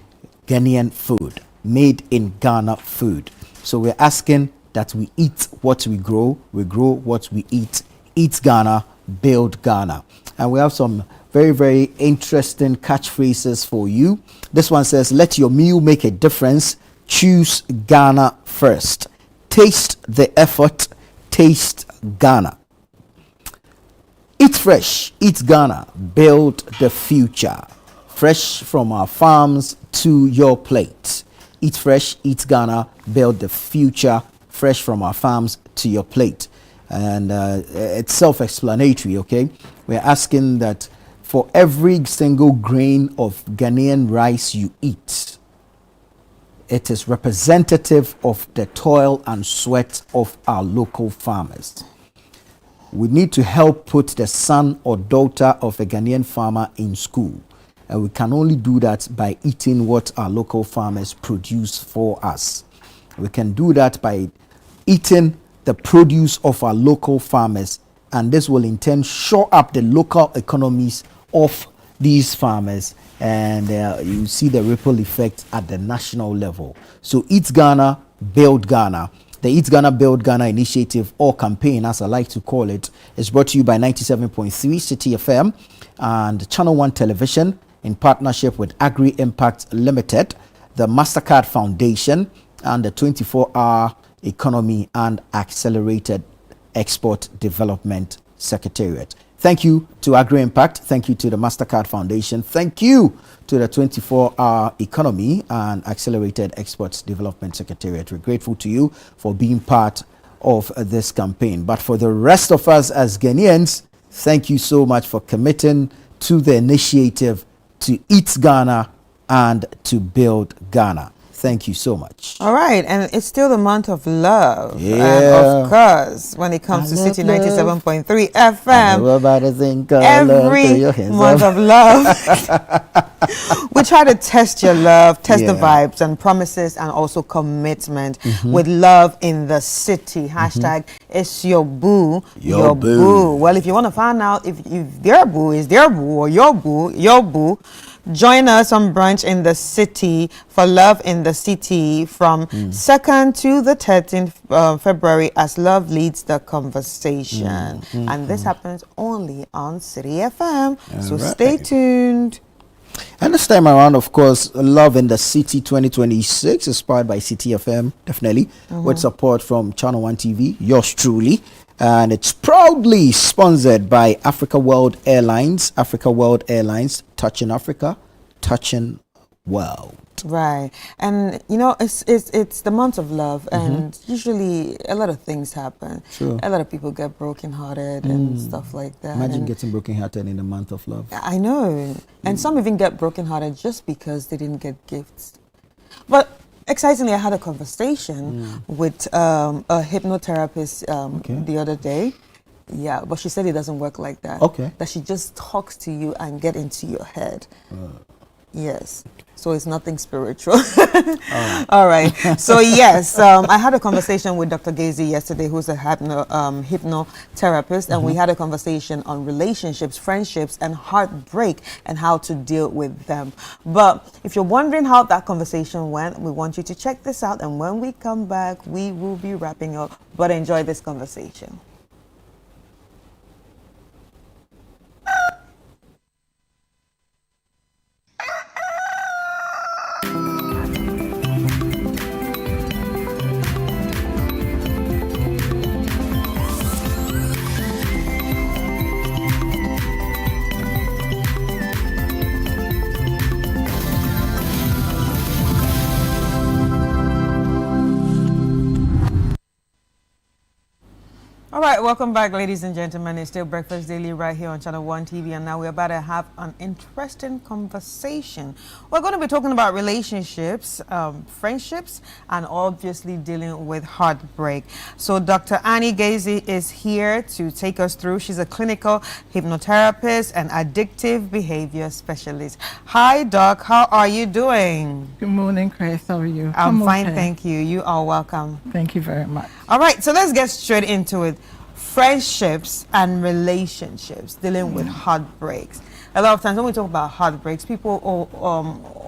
Ghanaian food, made in Ghana food. So we're asking that we eat what we grow what we eat Ghana, build Ghana. And we have some very, very interesting catchphrases for you. This one says, let your meal make a difference. Choose Ghana first. Taste the effort. Taste Ghana. Eat fresh. Eat Ghana. Build the future. Fresh from our farms to your plate. Eat fresh. Eat Ghana. Build the future. Fresh from our farms to your plate. And it's self-explanatory, okay? We're asking that for every single grain of Ghanaian rice you eat, it is representative of the toil and sweat of our local farmers. We need to help put the son or daughter of a Ghanaian farmer in school. And we can only do that by eating what our local farmers produce for us. We can do that by eating the produce of our local farmers, and this will in turn shore up the local economies of these farmers, and you see the ripple effect at the national level. So Eat Ghana, Build Ghana. The Eat Ghana, Build Ghana initiative, or campaign as I like to call it, is brought to you by 97.3 City FM and Channel One Television in partnership with Agri Impact Limited, the MasterCard Foundation, and the 24-hour Economy and Accelerated Export Development Secretariat. Thank you to Agri Impact. Thank you to the MasterCard Foundation. Thank you to the 24-hour Economy and Accelerated Export Development Secretariat. We're grateful to you for being part of this campaign. But for the rest of us as Ghanaians, thank you so much for committing to the initiative to Eat Ghana and to Build Ghana. Thank you so much. All right, and it's still the month of love. Yeah. And of course, when it comes to City 97.3 FM, every month of love, we try to test your love, test the vibes and promises, and also commitment with love in the city. Hashtag it's your boo, your boo. Well, if you want to find out if their boo is their boo or your boo, join us on brunch in the city for Love in the City from 2nd to the 13th February as love leads the conversation. And this happens only on City FM. So stay tuned. And this time around, of course, Love in the City 2026 is powered by City FM, definitely, with support from Channel 1 TV, yours truly. And it's proudly sponsored by Africa World Airlines. Africa World Airlines, touching Africa, touching world. Right. And you know, it's the month of love, and usually a lot of things happen. Sure. A lot of people get brokenhearted and stuff like that. Imagine and getting brokenhearted in the month of love. I know. And some even get brokenhearted just because they didn't get gifts. But excitingly, I had a conversation with a hypnotherapist the other day. Yeah, but she said it doesn't work like that. Okay. That she just talks to you and get into your head. Yes. So it's nothing spiritual. All right. So yes, I had a conversation with Dr. Gazy yesterday, who's a hypnotherapist, and we had a conversation on relationships, friendships, and heartbreak, and how to deal with them. But if you're wondering how that conversation went, we want you to check this out, and when we come back, we will be wrapping up. But enjoy this conversation. All right, welcome back, ladies and gentlemen. It's still Breakfast Daily right here on Channel 1 TV, and now we're about to have an interesting conversation. We're going to be talking about relationships, friendships, and obviously dealing with heartbreak. So Dr. Annie Gazy is here to take us through. She's a clinical hypnotherapist and addictive behavior specialist. Hi, Doc. How are you doing? Good morning, Chris. How are you? I'm fine, thank you. You are welcome. Thank you very much. All right, so let's get straight into it. Friendships and relationships, dealing with heartbreaks. A lot of times when we talk about heartbreaks, people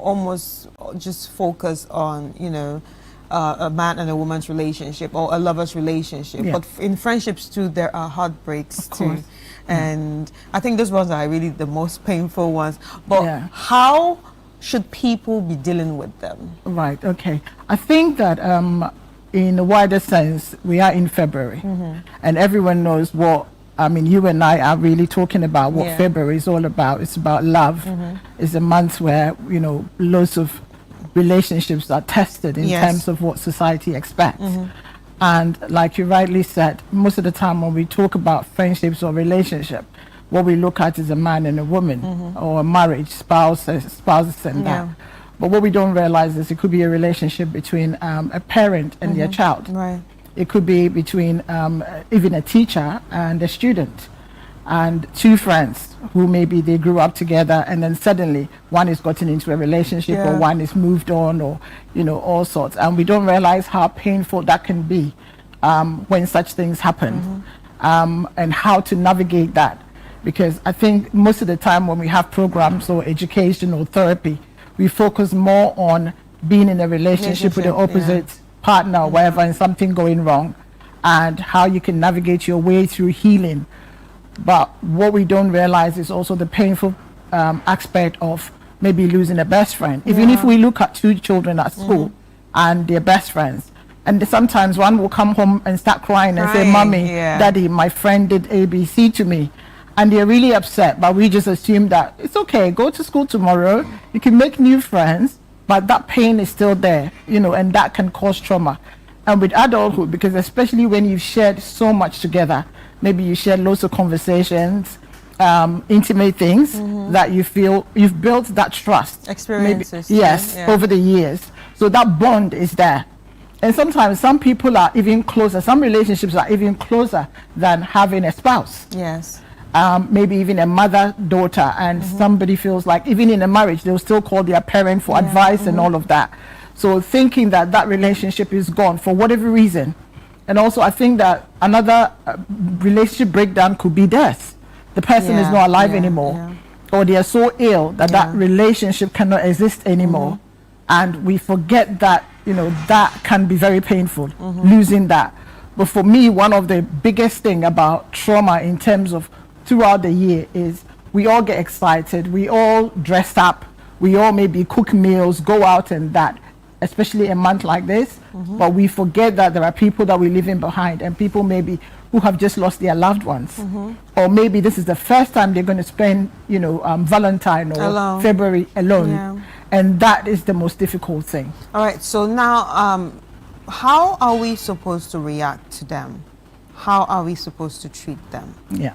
almost just focus on, you know, a man and a woman's relationship or a lover's relationship. Yeah. But in friendships too, there are heartbreaks too. And I think those ones are really the most painful ones. But how should people be dealing with them? Right, okay. I think that in a wider sense, we are in February, and everyone knows what, I mean, you and I are really talking about what February is all about. It's about love. It's a month where, you know, lots of relationships are tested in terms of what society expects. And like you rightly said, most of the time when we talk about friendships or relationship, what we look at is a man and a woman, or a marriage, spouses and that. But what we don't realize is it could be a relationship between a parent and their child. Right. It could be between even a teacher and a student, and two friends who maybe they grew up together and then suddenly one has gotten into a relationship or one is moved on, or, you know, all sorts. And we don't realize how painful that can be when such things happen, and how to navigate that. Because I think most of the time when we have programs or education or therapy, we focus more on being in a relationship with the opposite partner or whatever, and something going wrong, and how you can navigate your way through healing. But what we don't realize is also the painful aspect of maybe losing a best friend. Even if we look at two children at school and they're best friends, and sometimes one will come home and start crying and say, "Mommy, Daddy, my friend did ABC to me." And they're really upset, but we just assume that it's okay, go to school tomorrow, you can make new friends, but that pain is still there, you know, and that can cause trauma. And with adulthood, because especially when you've shared so much together, maybe you shared lots of conversations, intimate things that you feel you've built that trust. Experiences. Maybe, over the years. So that bond is there. And sometimes some people are even closer, some relationships are even closer than having a spouse. Yes. Maybe even a mother-daughter, and somebody feels like even in a marriage they'll still call their parent for advice and all of that. So thinking that that relationship is gone for whatever reason. And also I think that another relationship breakdown could be death. The person is not alive anymore, or they are so ill that that relationship cannot exist anymore. And we forget that, you know, that can be very painful, losing that. But for me, one of the biggest thing about trauma in terms of throughout the year is we all get excited, we all dress up, we all maybe cook meals, go out and that, especially a month like this, but we forget that there are people that we're leaving behind, and people maybe who have just lost their loved ones, or maybe this is the first time they're going to spend, you know, Valentine or alone. February alone, and that is the most difficult thing. All right, so now how are we supposed to react to them? How are we supposed to treat them? Yeah,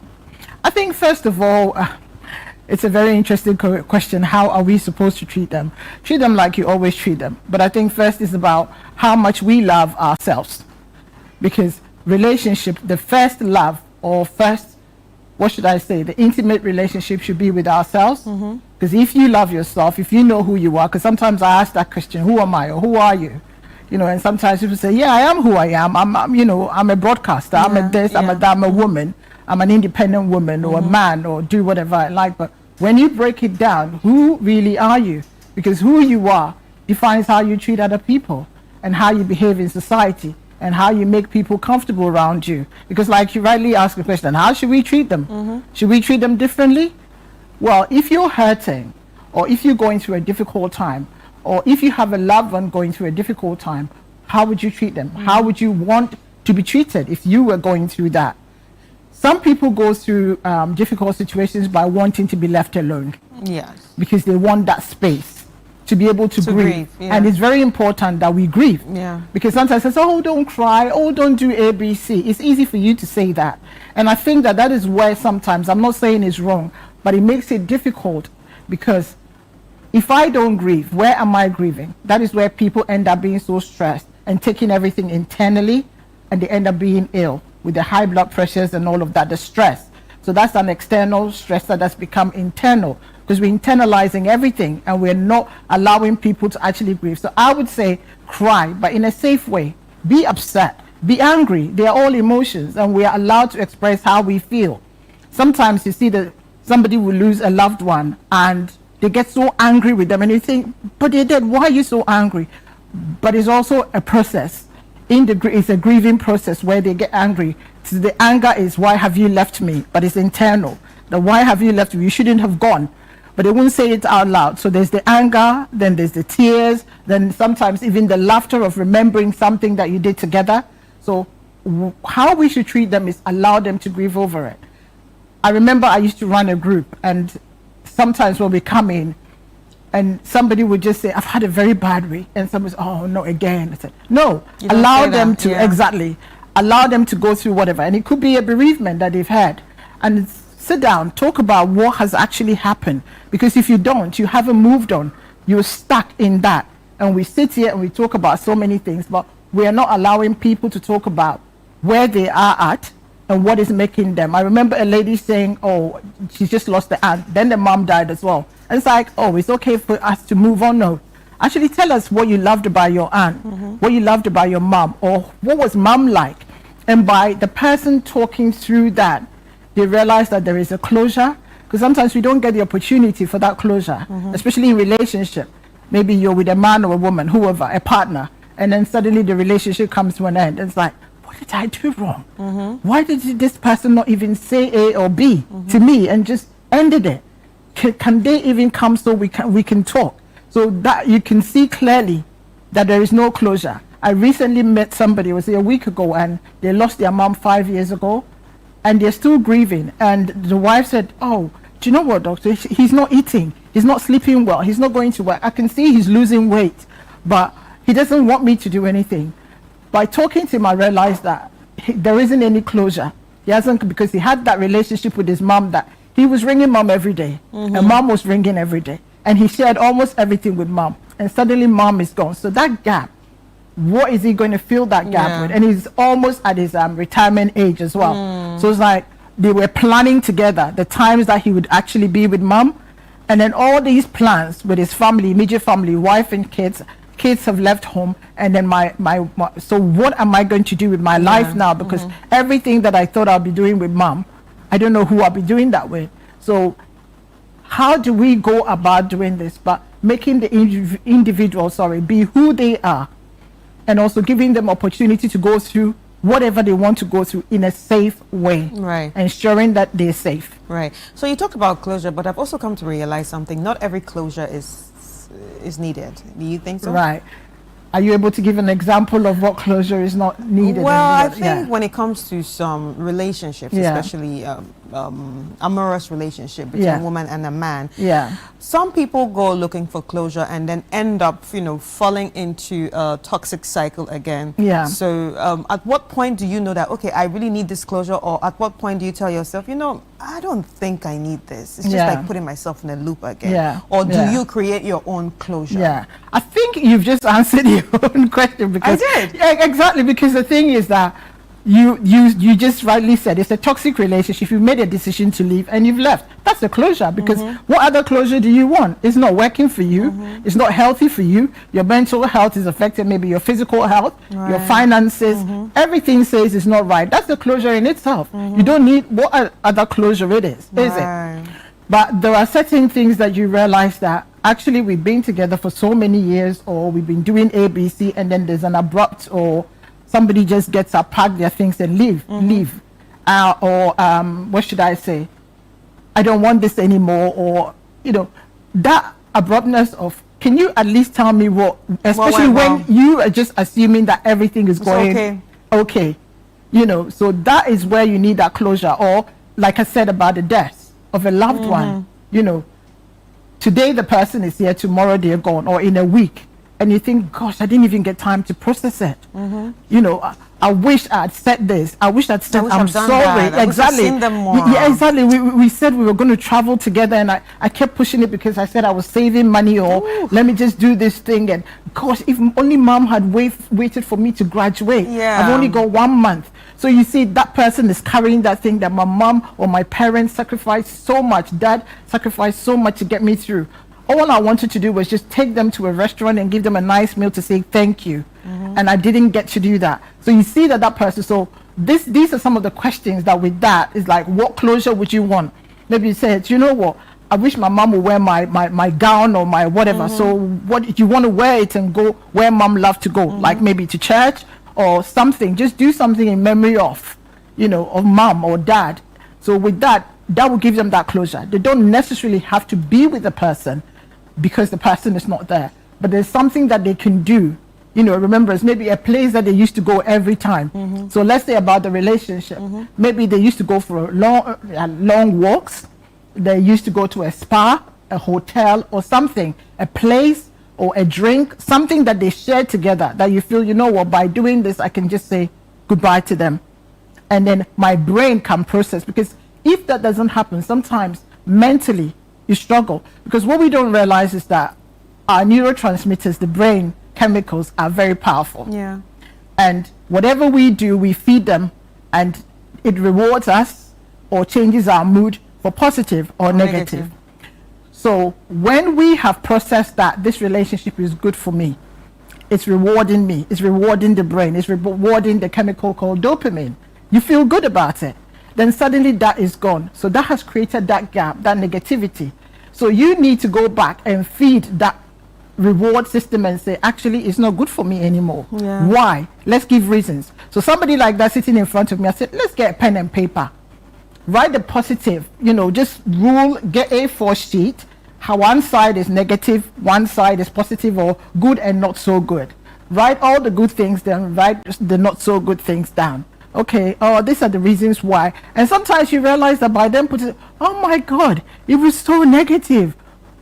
I think first of all, it's a very interesting question. How are we supposed to treat them? Treat them like you always treat them. But I think first is about how much we love ourselves. Because relationship, the first love, or first, what should I say, the intimate relationship should be with ourselves. Because if you love yourself, if you know who you are, because sometimes I ask that question, who am I, or who are you? You know, and sometimes people say, yeah, I am who I am. I'm you know, I'm a broadcaster, I'm a this, I'm a that, I'm a woman, I'm an independent woman, or a man, or do whatever I like. But when you break it down, who really are you? Because who you are defines how you treat other people, and how you behave in society, and how you make people comfortable around you. Because like you rightly asked the question, how should we treat them? Should we treat them differently? Well, if you're hurting, or if you're going through a difficult time, or if you have a loved one going through a difficult time, how would you treat them? How would you want to be treated if you were going through that? Some people go through difficult situations by wanting to be left alone. Yes. Because they want that space to be able to grieve. And it's very important that we grieve. Because sometimes it's, oh, don't cry, oh, don't do ABC. It's easy for you to say that. And I think that that is where sometimes, I'm not saying it's wrong, but it makes it difficult, because if I don't grieve, where am I grieving? That is where people end up being so stressed and taking everything internally, and they end up being ill with the high blood pressures and all of that, the stress. So that's an external stressor that's become internal, because we're internalizing everything and we're not allowing people to actually grieve. So I would say cry, but in a safe way. Be upset, be angry. They are all emotions, and we are allowed to express how we feel. Sometimes you see that somebody will lose a loved one and they get so angry with them, and you think, but they're dead, why are you so angry? But it's also a process. It's a grieving process where they get angry. So the anger is, why have you left me? But it's internal. The why have you left me? You shouldn't have gone. But they won't say it out loud. So there's the anger, then there's the tears, then sometimes even the laughter of remembering something that you did together. So how we should treat them is allow them to grieve over it. I remember I used to run a group, and sometimes when we come in and somebody would just say, I've had a very bad week, and somebody said, oh no, again. I said, no, allow them to, exactly, allow them to go through whatever. And it could be a bereavement that they've had, and sit down, talk about what has actually happened. Because if you don't, you haven't moved on, you're stuck in that. And we sit here and we talk about so many things, but we are not allowing people to talk about where they are at and what is making them. I remember a lady saying, oh, she just lost the aunt, then the mom died as well. And it's like, oh, it's okay for us to move on. No, actually tell us what you loved about your aunt, what you loved about your mom, or what was mom like. And by the person talking through that, they realize that there is a closure, because sometimes we don't get the opportunity for that closure, especially in relationship. Maybe you're with a man or a woman, whoever, a partner, and then suddenly the relationship comes to an end. It's like, what did I do wrong? Why did this person not even say A or B to me and just ended it? Can they even come so we can talk? So that you can see clearly that there is no closure. I recently met somebody, it was a week ago, and they lost their mom 5 years ago, and they're still grieving. And the wife said, oh, do you know what, doctor? He's not eating, he's not sleeping well, he's not going to work. I can see he's losing weight, but he doesn't want me to do anything. By talking to him, I realized that there isn't any closure. He hasn't, because he had that relationship with his mom that he was ringing mom every day, and mom was ringing every day, and he shared almost everything with mom, and suddenly mom is gone. So that gap, what is he going to fill that gap with? And he's almost at his retirement age as well. So it's like they were planning together the times that he would actually be with mom, and then all these plans with his family, immediate family, wife and kids have left home, and then my so what am I going to do with my life now? Because everything that I thought I'll be doing with mom, I don't know who I'll be doing that with. So how do we go about doing this? But making the individual, be who they are, and also giving them opportunity to go through whatever they want to go through in a safe way, ensuring that they're safe. So you talked about closure, but I've also come to realize something. Not every closure is is needed. Do you think so? Right. Are you able to give an example of what closure is not needed? Well, I think when it comes to some relationships, especially amorous relationship between a woman and a man, some people go looking for closure and then end up, falling into a toxic cycle again. So at what point do you know that, okay, I really need this closure, or at what point do you tell yourself, I don't think I need this. It's just like putting myself in a loop again. Or do you create your own closure? I think you've just answered your own question, because I did. Yeah, exactly, because the thing is that you just rightly said it's a toxic relationship. You've made a decision to leave and you've left. That's a closure, because what other closure do you want? It's not working for you. It's not healthy for you. Your mental health is affected, maybe your physical health, your finances, everything says it's not right. That's the closure in itself. You don't need what other closure it is it? But there are certain things that you realize that actually we've been together for so many years, or we've been doing ABC, and then there's an abrupt, or somebody just gets up, pack their things and leave. Or what should I say? I don't want this anymore, or that abruptness of, can you at least tell me what, especially when you are just assuming that everything is going okay. So that is where you need that closure. Or like I said about the death of a loved one, today the person is here, tomorrow they're gone, or in a week, and you think, gosh, I didn't even get time to process it. I wish I'd said this. I wish I'd said I'm sorry. Exactly. Yeah, exactly. We said we were going to travel together, and I kept pushing it because I said I was saving money, or let me just do this thing. And gosh, if only mom had waited for me to graduate. I've only got 1 month. So you see, that person is carrying that thing that my mom or my parents sacrificed so much, dad sacrificed so much to get me through. All I wanted to do was just take them to a restaurant and give them a nice meal to say thank you. And I didn't get to do that. So you see that person, so these are some of the questions that with that is like, what closure would you want? Maybe you said, you know what, I wish my mom would wear my gown or my whatever. So what, you want to wear it and go where mom loved to go, like maybe to church or something. Just do something in memory of, of mom or dad. So with that will give them that closure. They don't necessarily have to be with the person because the person is not there, but there's something that they can do. Remember, it's maybe a place that they used to go every time. So let's say about the relationship. Maybe they used to go for long walks. They used to go to a spa, a hotel, or something, a place or a drink, something that they share together, that you feel, what, by doing this, I can just say goodbye to them. And then my brain can process, because if that doesn't happen, sometimes mentally you struggle, because what we don't realize is that our neurotransmitters, the brain chemicals, are very powerful. And whatever we do, we feed them, and it rewards us or changes our mood for positive or negative. So when we have processed that this relationship is good for me, it's rewarding me, it's rewarding the brain, it's rewarding the chemical called dopamine, you feel good about it, then suddenly that is gone. So that has created that gap, that negativity. So you need to go back and feed that reward system and say, actually, it's not good for me anymore. Why? Let's give reasons. So somebody like that sitting in front of me, I said, let's get a pen and paper. Write the positive, just rule, get A4 sheet, how one side is negative, one side is positive, or good and not so good. Write all the good things, then write the not so good things down. Okay, these are the reasons why. And sometimes you realize that by then putting, oh my God, it was so negative.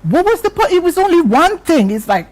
What was the point? It was only one thing. It's like,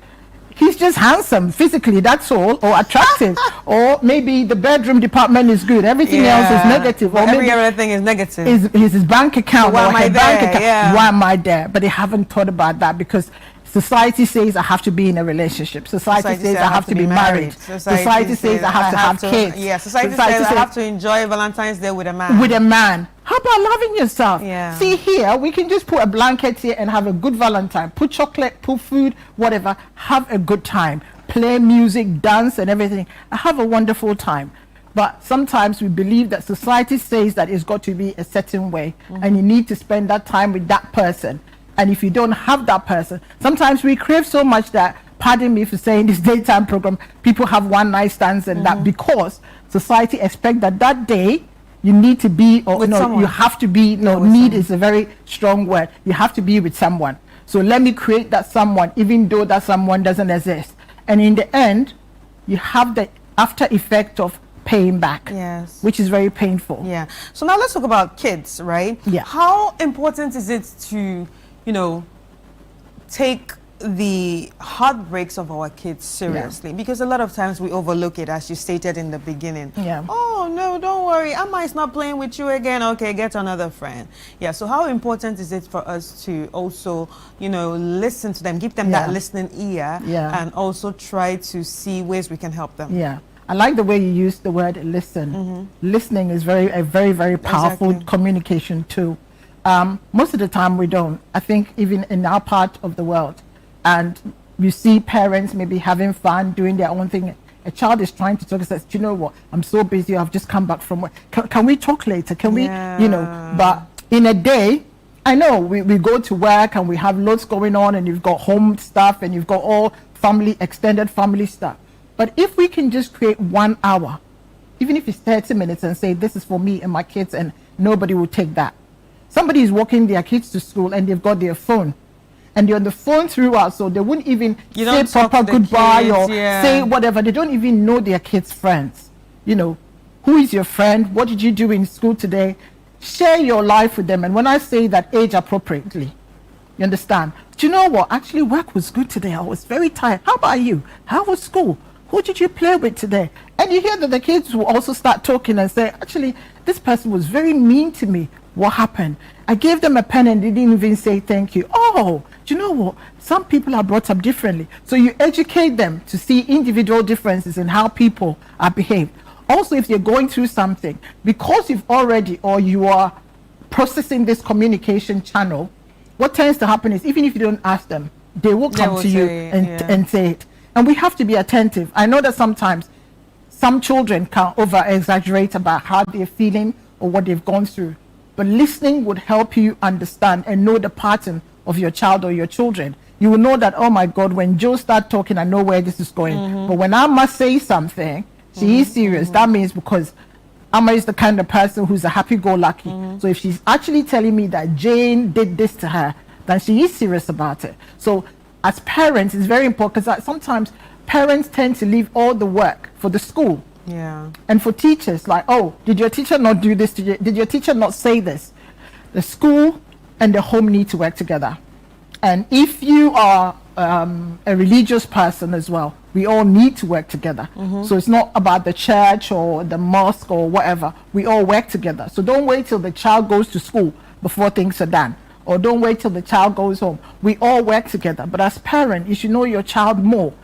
he's just handsome physically, that's all, or attractive. Or maybe the bedroom department is good, everything else is negative. Or every other thing is negative. Is his bank account, so or her bank account. Why am I there? But they haven't thought about that, because society says I have to be in a relationship. Society says I have to be married. Society says I have to have kids. Yeah, society says I have to enjoy Valentine's Day with a man. With a man. How about loving yourself? See, here we can just put a blanket here and have a good Valentine. Put chocolate, put food, whatever. Have a good time. Play music, dance, and everything. Have a wonderful time. But sometimes we believe that society says that it's got to be a certain way, and you need to spend that time with that person. And if you don't have that person, sometimes we crave so much that, pardon me for saying this daytime program, people have one night stands and that, because society expects that day you need to be, or you have to be, need is a very strong word. You have to be with someone. So let me create that someone, even though that someone doesn't exist. And in the end, you have the after effect of paying back, yes, which is very painful. Yeah. So now let's talk about kids, right? Yeah. How important is it to, you know, take the heartbreaks of our kids seriously? Because a lot of times we overlook it, as you stated in the beginning. Yeah. Oh no, don't worry, Amma is not playing with you again. Okay, get another friend. Yeah. So how important is it for us to also, you know, listen to them, give them that listening ear, and also try to see ways we can help them? Yeah. I like the way you use the word listen. Listening is a very powerful communication tool. Most of the time we don't. I think even in our part of the world, and you see parents maybe having fun, doing their own thing. A child is trying to talk and says, "Do you know what? I'm so busy. I've just come back from work. Can we talk later? Can we, you know?" But in a day, I know we go to work and we have loads going on, and you've got home stuff and you've got all extended family stuff. But if we can just create 1 hour, even if it's 30 minutes, and say, this is for me and my kids, and nobody will take that. Somebody is walking their kids to school and they've got their phone. And they're on the phone throughout, so they wouldn't even say proper goodbye kids, or say whatever. They don't even know their kids' friends. You know, who is your friend? What did you do in school today? Share your life with them. And when I say that, age appropriately. You understand? Do you know what? Actually, work was good today. I was very tired. How about you? How was school? Who did you play with today? And you hear that the kids will also start talking and say, actually, this person was very mean to me. What happened? I gave them a pen and they didn't even say thank you. Oh, do you know what? Some people are brought up differently. So you educate them to see individual differences in how people are behaved. Also, if you're going through something, because you've already, or you are processing this communication channel, what tends to happen is, even if you don't ask them, they will come to you and say it. And we have to be attentive. I know that sometimes some children can over-exaggerate about how they're feeling or what they've gone through. But listening would help you understand and know the pattern of your child or your children. You will know that, oh my God, when Joe starts talking, I know where this is going. But when Amma say something, she is serious. That means because Amma is the kind of person who's a happy-go-lucky. So if she's actually telling me that Jane did this to her, then she is serious about it. So as parents, it's very important, because sometimes parents tend to leave all the work for the school. Yeah. And for teachers, like, oh, did your teacher not do this? Did your teacher not say this? The school and the home need to work together. And if you are a religious person as well, we all need to work together. So it's not about the church or the mosque or whatever. We all work together. So don't wait till the child goes to school before things are done. Or don't wait till the child goes home. We all work together. But as parents, you should know your child more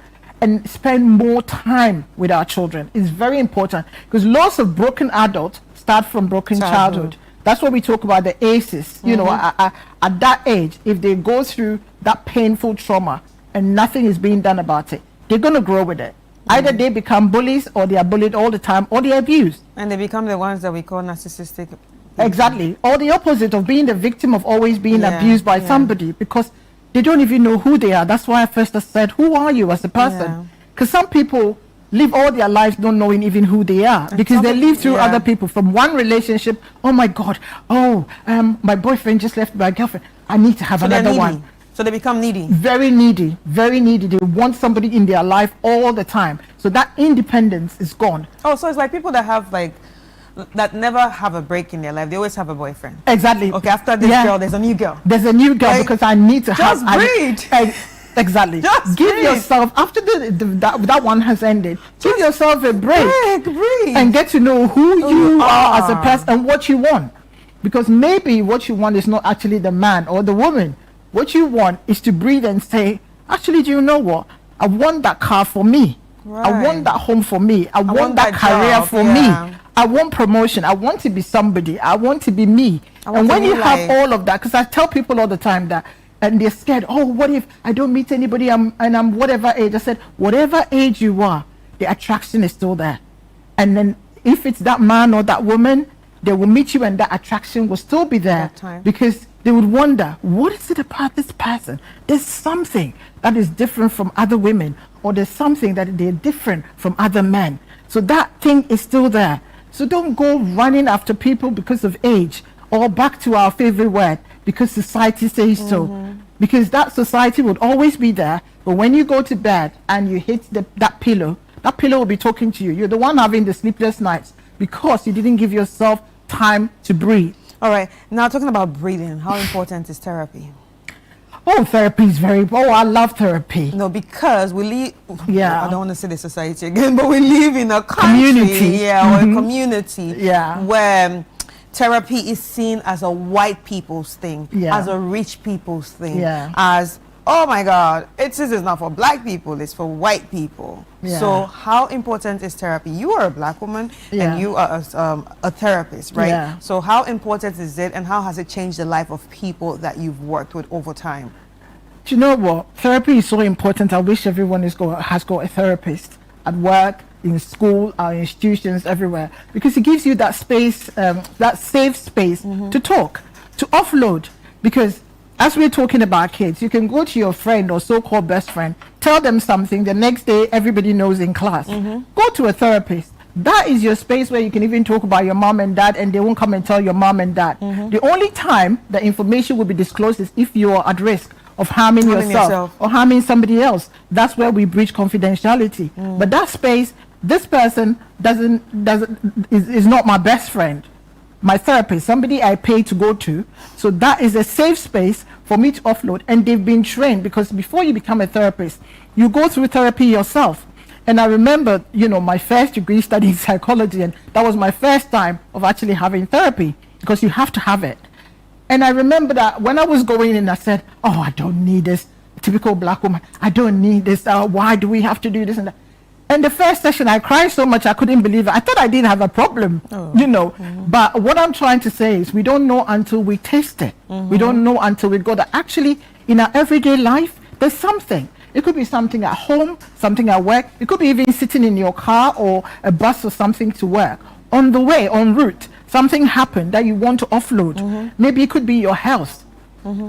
and spend more time with our children. It's very important, because lots of broken adults start from broken childhood. That's what we talk about, the ACEs. You know, at that age, if they go through that painful trauma and nothing is being done about it, they're going to grow with it. Either they become bullies, or they are bullied all the time, or they're abused. And they become the ones that we call narcissistic. Exactly. Or the opposite of being the victim of always being abused by somebody, because they don't even know who they are. That's why I first said, who are you as a person? Because some people live all their lives not knowing even who they are, because they live through other people. From one relationship, oh my God, my boyfriend just left my girlfriend, I need to have another one. So they become needy. Very needy, very needy. They want somebody in their life all the time. So that independence is gone. Oh, so it's like people that have that never have a break in their life. They always have a boyfriend. Exactly. Okay, after this girl, there's a new girl. There's a new girl, because I need to just have... breathe. Exactly. Just give breathe. Yourself, after that one has ended, give yourself a break. Breathe. And get to know who you are as a person and what you want. Because maybe what you want is not actually the man or the woman. What you want is to breathe and say, actually, do you know what? I want that car for me. Right. I want that home for me. I want that career for me. I want promotion. I want to be somebody. I want to be me. And when you have all of that, because I tell people all the time that, and they're scared, oh, what if I don't meet anybody and I'm whatever age? I said, whatever age you are, the attraction is still there. And then if it's that man or that woman, they will meet you and that attraction will still be there, because they would wonder, what is it about this person? There's something that is different from other women, or there's something that they're different from other men. So that thing is still there. So don't go running after people because of age, or back to our favorite word, because society says so. because that society would always be there. But when you go to bed and you hit that pillow will be talking to you. You're the one having the sleepless nights because you didn't give yourself time to breathe. All right. Now, talking about breathing, how important is therapy? Oh, therapy is I love therapy. No, because we live, yeah. I don't want to say the society again, but we live in a community, or a community yeah. where therapy is seen as a white people's thing, yeah. as a rich people's thing, yeah. as, oh my God, this is not for black people, it's for white people. Yeah. So how important is therapy? You are a black woman yeah. and you are a therapist, right? Yeah. So how important is it, and how has it changed the life of people that you've worked with over time? Do you know what? Therapy is so important. I wish everyone has got a therapist at work, in school, our institutions, everywhere, because it gives you that space, that safe space to talk, to offload. Because as we're talking about kids, you can go to your friend or so-called best friend, tell them something, the next day everybody knows in class. Go to a therapist. That is your space where you can even talk about your mom and dad, and they won't come and tell your mom and dad. The only time the information will be disclosed is if you are at risk of harming yourself or harming somebody else. That's where we breach confidentiality. But that space, this person is not my best friend. My therapist, somebody I pay to go to. So that is a safe space for me to offload. And they've been trained, because before you become a therapist, you go through therapy yourself. And I remember, my first degree studying psychology, and that was my first time of actually having therapy, because you have to have it. And I remember that when I was going in, I said, oh, I don't need this. Typical black woman. I don't need this. Why do we have to do this and that? And the first session, I cried so much I couldn't believe it. I thought I didn't have a problem, But what I'm trying to say is we don't know until we taste it. We don't know until we go that actually in our everyday life, there's something. It could be something at home, something at work. It could be even sitting in your car or a bus or something to work. On the way, en route, something happened that you want to offload. Maybe it could be your health.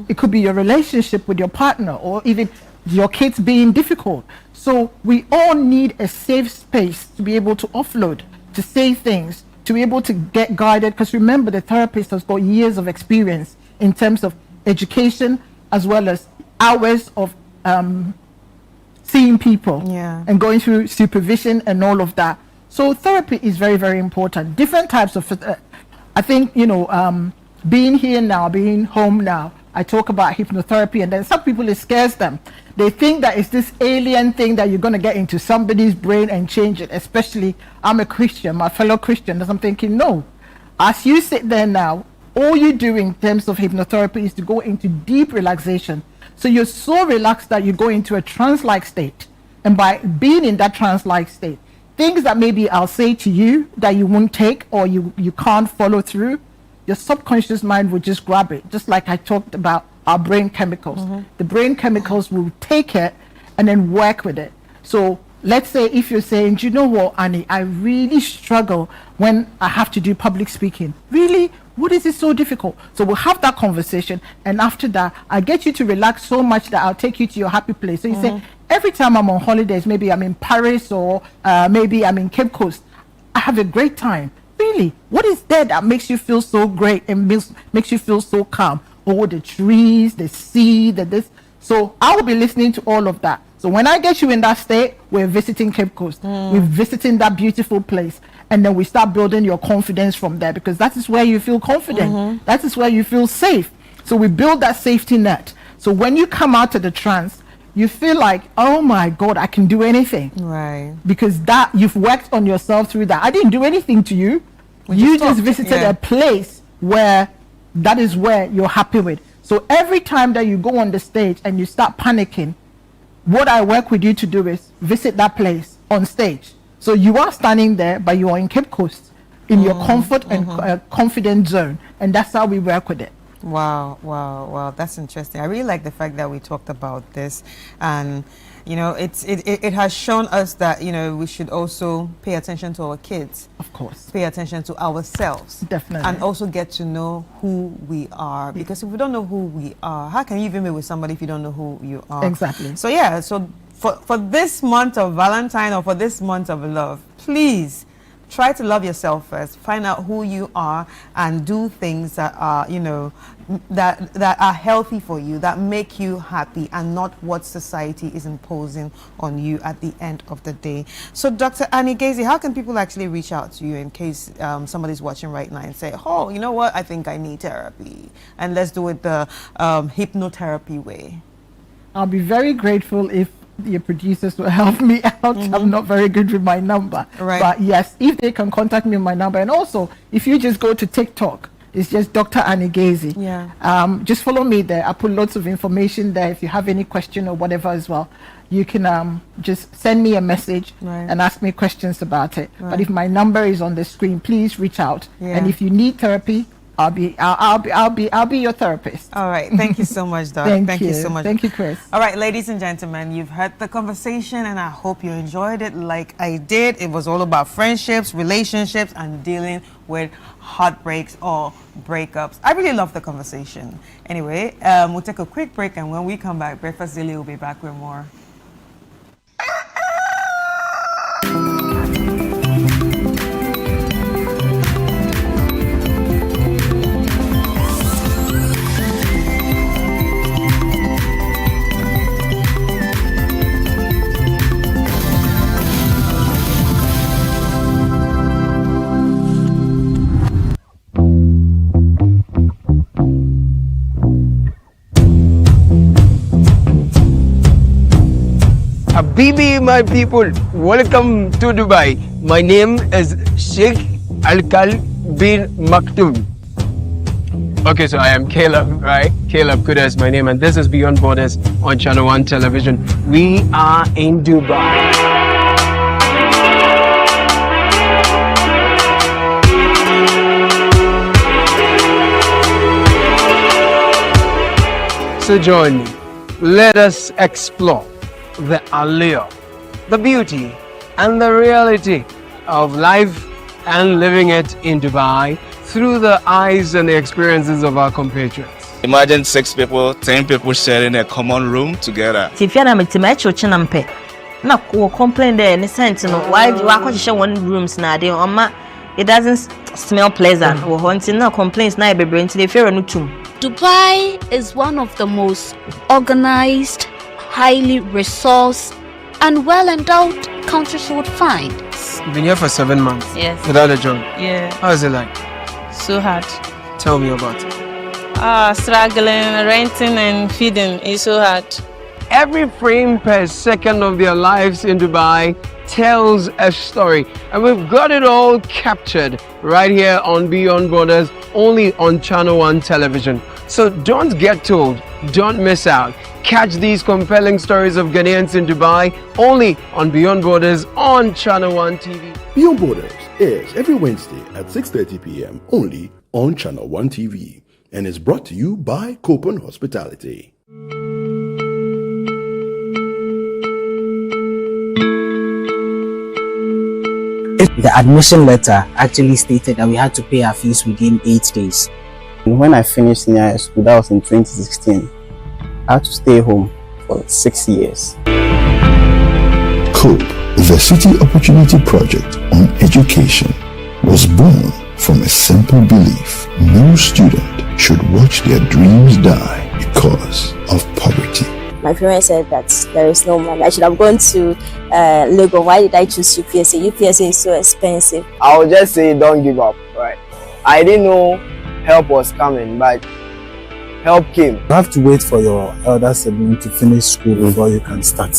It could be your relationship with your partner, or even your kids being difficult. So we all need a safe space to be able to offload, to say things, to be able to get guided. Because remember, the therapist has got years of experience in terms of education, as well as hours of seeing people and going through supervision and all of that. So therapy is very, very important. Different types of, I think, being here now, being home now, I talk about hypnotherapy, and then some people, it scares them. They think that it's this alien thing that you're going to get into somebody's brain and change it. Especially, I'm a Christian, my fellow Christian, and I'm thinking, no. As you sit there now, all you do in terms of hypnotherapy is to go into deep relaxation. So you're so relaxed that you go into a trance-like state. And by being in that trance-like state, things that maybe I'll say to you that you won't take, or you can't follow through, your subconscious mind will just grab it. Just like I talked about our brain chemicals. The brain chemicals will take it and then work with it. So let's say if you're saying, do you know what, Annie, I really struggle when I have to do public speaking. Really? What is it so difficult? So we'll have that conversation, and after that, I get you to relax so much that I'll take you to your happy place. So you say, every time I'm on holidays, maybe I'm in Paris, or maybe I'm in Cape Coast, I have a great time. Really? What is there that makes you feel so great and makes you feel so calm? Oh, the trees, the sea, this. So I will be listening to all of that. So when I get you in that state, we're visiting Cape Coast. We're visiting that beautiful place. And then we start building your confidence from there, because that is where you feel confident. That is where you feel safe. So we build that safety net. So when you come out of the trance, you feel like, oh my God, I can do anything. Right. Because that you've worked on yourself through that. I didn't do anything to you. You just visited a place where that is where you're happy with. So every time that you go on the stage and you start panicking, what I work with you to do is visit that place on stage. So you are standing there, but you are in Cape Coast, in your comfort and confident zone. And that's how we work with it. Wow, that's interesting. I really like the fact that we talked about this, and it has shown us that we should also pay attention to our kids, of course, pay attention to ourselves, definitely, and also get to know who we are. Because if we don't know who we are, how can you even be with somebody if you don't know who you are? Exactly. So for this month of Valentine, or for this month of love, please try to love yourself first. Find out who you are and do things that are, you know, that are healthy for you, that make you happy, and not what society is imposing on you at the end of the day. So, Dr. Annie Gazy, how can people actually reach out to you in case somebody's watching right now and say, oh, you know what, I think I need therapy, and let's do it the hypnotherapy way? I'll be very grateful if your producers will help me out. I'm not very good with my number. Right. But yes, if they can contact me on my number. And also, if you just go to TikTok, it's just Dr. Annie Gazy. Yeah. Just follow me there. I put lots of information there. If you have any question or whatever as well, you can just send me a message and ask me questions about it. But if my number is on the screen, please reach out. Yeah. And if you need therapy, I'll be your therapist. All right. Thank you so much, Doc. Thank you so much. Thank you, Chris. All right, ladies and gentlemen, you've heard the conversation, and I hope you enjoyed it like I did. It was all about friendships, relationships, and dealing with heartbreaks or breakups. I really love the conversation. Anyway, we'll take a quick break, and when we come back, Breakfast Daily will be back with more. Habibi, my people, welcome to Dubai. My name is Sheikh Alkal bin Maktoum. Okay, so I am Caleb, right? Caleb Kuda is my name, and this is Beyond Borders on Channel 1 Television. We are in Dubai. So join me. Let us explore the allure, the beauty, and the reality of life and living it in Dubai through the eyes and the experiences of our compatriots. Imagine 6 people, 10 people sharing a common room together. If you're not to na complain there in the sense, why do you share one rooms now? It doesn't smell pleasant. Or haunting no complaints now, baby, into the fair and Dubai is one of the most organized, highly resourced and well-endowed countries you would find. You've been here for 7 months. Yes. Without a job. Yeah. How is it like? So hard. Tell me about it. Struggling, renting and feeding is so hard. Every frame per second of their lives in Dubai tells a story, and we've got it all captured right here on Beyond Borders, only on Channel 1 Television. So don't get told, don't miss out. Catch these compelling stories of Ghanaians in Dubai only on Beyond Borders on Channel 1 TV. Beyond Borders airs every Wednesday at 6:30 p.m. only on Channel 1 TV and is brought to you by Copen Hospitality. The admission letter actually stated that we had to pay our fees within 8 days. When I finished senior high school, that was in 2016, I had to stay home for 6 years. COPE, the City Opportunity Project on Education, was born from a simple belief: no student should watch their dreams die because of poverty. My parents said that there is no money. I should have gone to Lagos. Why did I choose UPSA? UPSA is so expensive. I would just say don't give up, right? I didn't know help was coming, but help came. You have to wait for your elder sibling to finish school before you can start.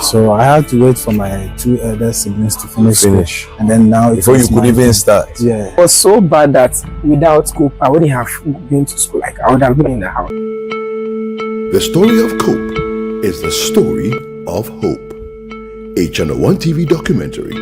So I had to wait for my 2 elder siblings to finish school. And then now before you could even start. Yeah. It was so bad that without school, I wouldn't have been to school. Like I would have been in the house. The story of COPE is the story of hope. A Channel 1 TV documentary.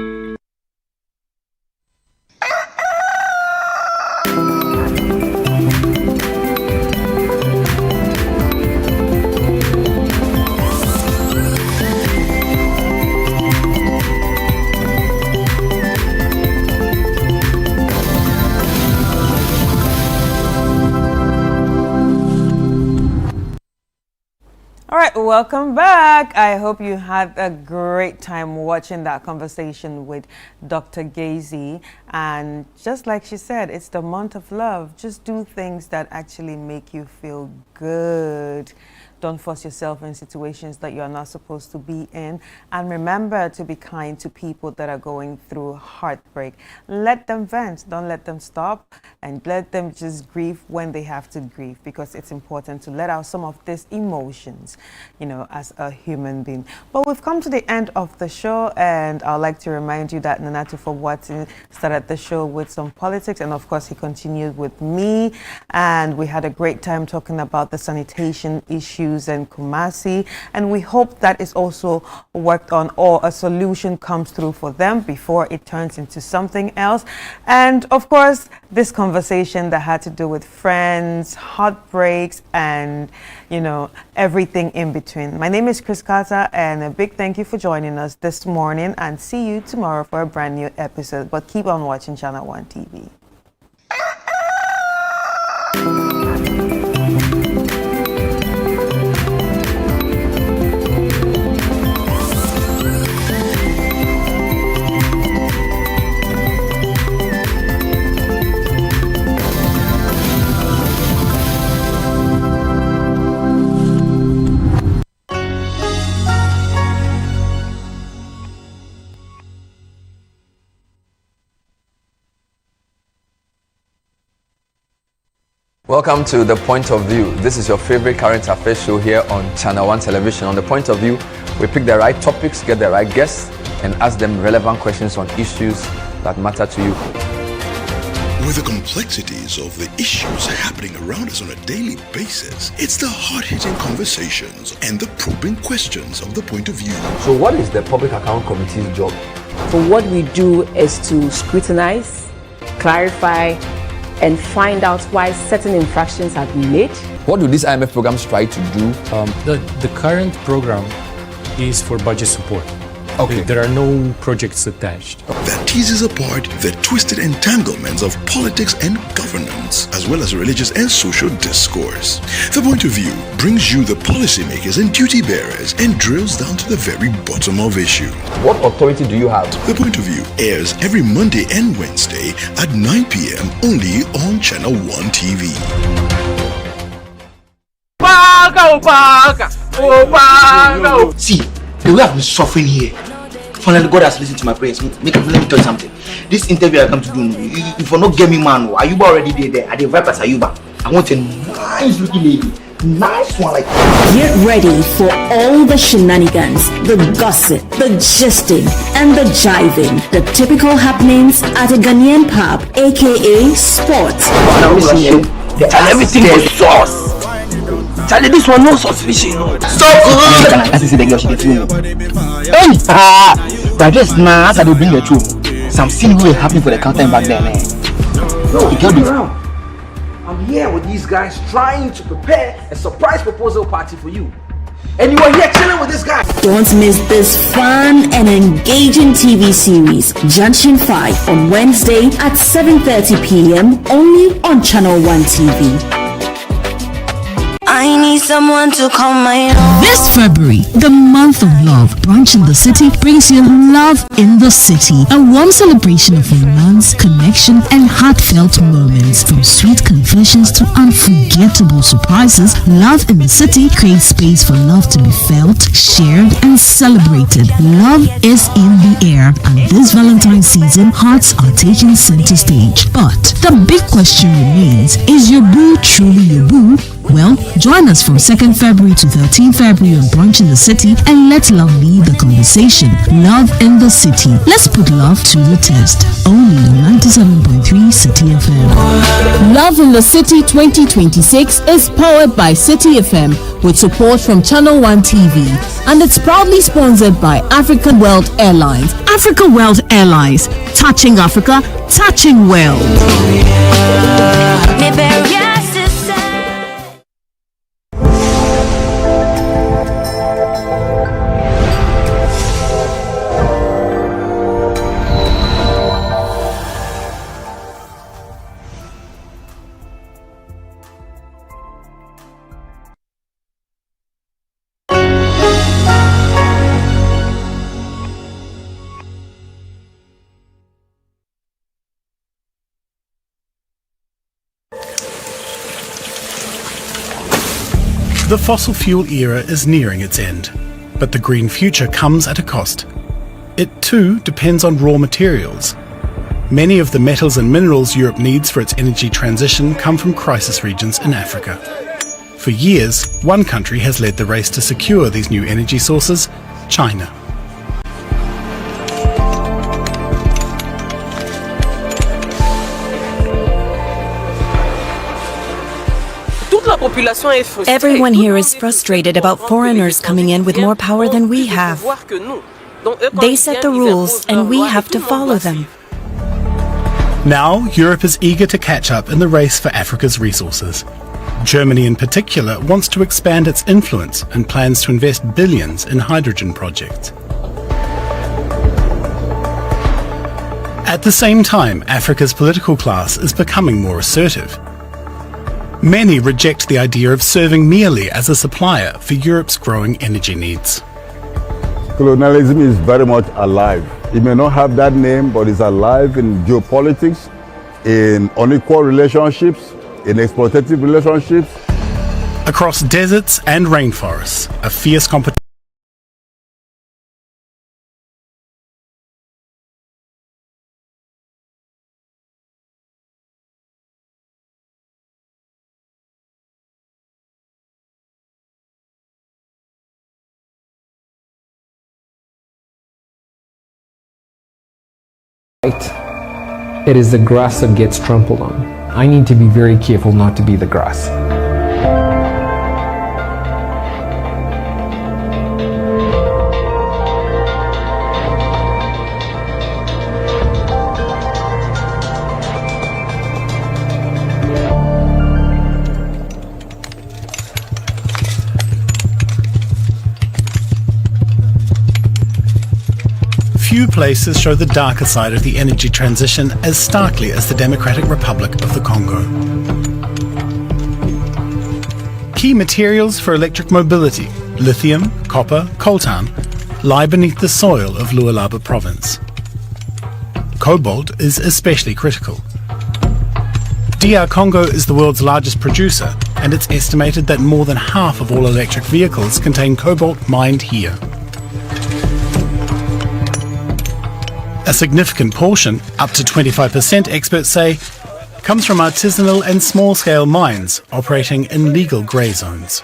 All right, welcome back. I hope you had a great time watching that conversation with Dr. Gazy. And just like she said, it's the month of love. Just do things that actually make you feel good. Don't force yourself in situations that you're not supposed to be in. And remember to be kind to people that are going through heartbreak. Let them vent. Don't let them stop. And let them just grieve when they have to grieve, because it's important to let out some of these emotions, you know, as a human being. But we've come to the end of the show, and I'd like to remind you that Nana Tufo-Boateng started the show with some politics, and of course he continued with me, and we had a great time talking about the sanitation issues and Kumasi, and we hope that is also worked on, or a solution comes through for them before it turns into something else. And of course, this conversation that had to do with friends, heartbreaks, and you know, everything in between. My name is Chris Carter, and a big thank you for joining us this morning, and see you tomorrow for a brand new episode. But keep on watching Channel One TV. Welcome to The Point of View. This is your favorite current affairs show here on Channel One Television. On The Point of View, we pick the right topics, get the right guests, and ask them relevant questions on issues that matter to you. With the complexities of the issues happening around us on a daily basis, it's the hard-hitting conversations and the probing questions of The Point of View. So what is the Public Account Committee's job? So what we do is to scrutinize, clarify, and find out why certain infractions have been made. What do these IMF programs try to do? The current program is for budget support. Okay. There are no projects attached. That teases apart the twisted entanglements of politics and governance, as well as religious and social discourse. The Point of View brings you the policymakers and duty bearers and drills down to the very bottom of issue. What authority do you have? The Point of View airs every Monday and Wednesday at 9 p.m. only on Channel One TV. See, the way I've been suffering here, finally God has listened to my prayers. Let me tell you something. This interview I come to do, if you not get me man, Ayuba already there. At the Vipers Ayuba, I want a nice looking lady. Nice one like that. Get ready for all the shenanigans, the gossip, the gisting, and the jiving. The typical happenings at a Ghanaian pub, aka Sports. Now listen here, everything was sauce. Charlie, this one no suspicion. Stop! As you see the girl, she gets me. Hey! But just now, as I bring the truth, some scene will happen for the counter back there, man. No, you can't be around. I'm here with these guys trying to prepare a surprise proposal party for you. And you are here chilling with this guy. Don't miss this fun and engaging TV series, Junction 5, on Wednesday at 7:30 p.m. only on Channel One TV. I need someone to call my own. This February, the month of love, Brunch in the City brings you Love in the City, a warm celebration of romance, connection, and heartfelt moments. From sweet confessions to unforgettable surprises, Love in the City creates space for love to be felt, shared, and celebrated. Love is in the air, and this Valentine's season, hearts are taking center stage. But the big question remains, is your boo truly your boo? Well, join us from 2nd February to 13th February on Brunch in the City, and let love lead the conversation. Love in the City. Let's put love to the test. Only on 97.3 City FM. Love in the City 2026 is powered by City FM with support from Channel One TV, and it's proudly sponsored by African World Airlines. Africa World Airlines. Touching Africa, touching world. The fossil fuel era is nearing its end, but the green future comes at a cost. It too depends on raw materials. Many of the metals and minerals Europe needs for its energy transition come from crisis regions in Africa. For years, one country has led the race to secure these new energy sources: China. Everyone here is frustrated about foreigners coming in with more power than we have. They set the rules and we have to follow them. Now, Europe is eager to catch up in the race for Africa's resources. Germany in particular wants to expand its influence and plans to invest billions in hydrogen projects. At the same time, Africa's political class is becoming more assertive. Many reject the idea of serving merely as a supplier for Europe's growing energy needs. Colonialism is very much alive. It may not have that name, but it's alive in geopolitics, in unequal relationships, in exploitative relationships. Across deserts and rainforests, a fierce competition. It is the grass that gets trampled on. I need to be very careful not to be the grass. Few places show the darker side of the energy transition as starkly as the Democratic Republic of the Congo. Key materials for electric mobility, lithium, copper, coltan, lie beneath the soil of Lualaba province. Cobalt is especially critical. DR Congo is the world's largest producer, and it's estimated that more than half of all electric vehicles contain cobalt mined here. A significant portion, up to 25% experts say, comes from artisanal and small-scale mines operating in legal grey zones.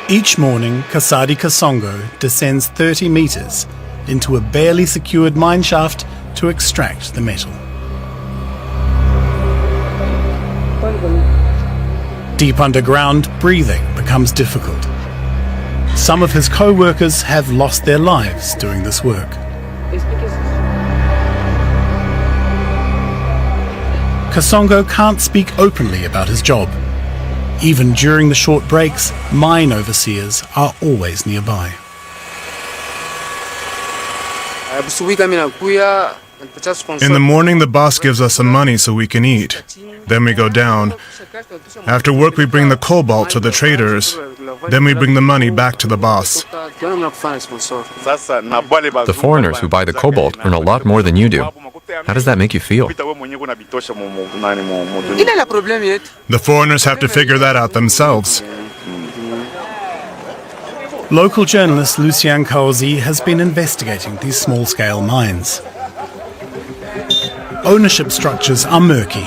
Each morning, Kasadi Kasongo descends 30 metres into a barely secured mine shaft to extract the metal. Deep underground, breathing becomes difficult. Some of his co-workers have lost their lives doing this work. Kasongo can't speak openly about his job. Even during the short breaks, mine overseers are always nearby. In the morning, the boss gives us some money so we can eat. Then we go down. After work, we bring the cobalt to the traders. Then we bring the money back to the boss. The foreigners who buy the cobalt earn a lot more than you do. How does that make you feel? The foreigners have to figure that out themselves. Local journalist Lucien Kaozi has been investigating these small-scale mines. Ownership structures are murky.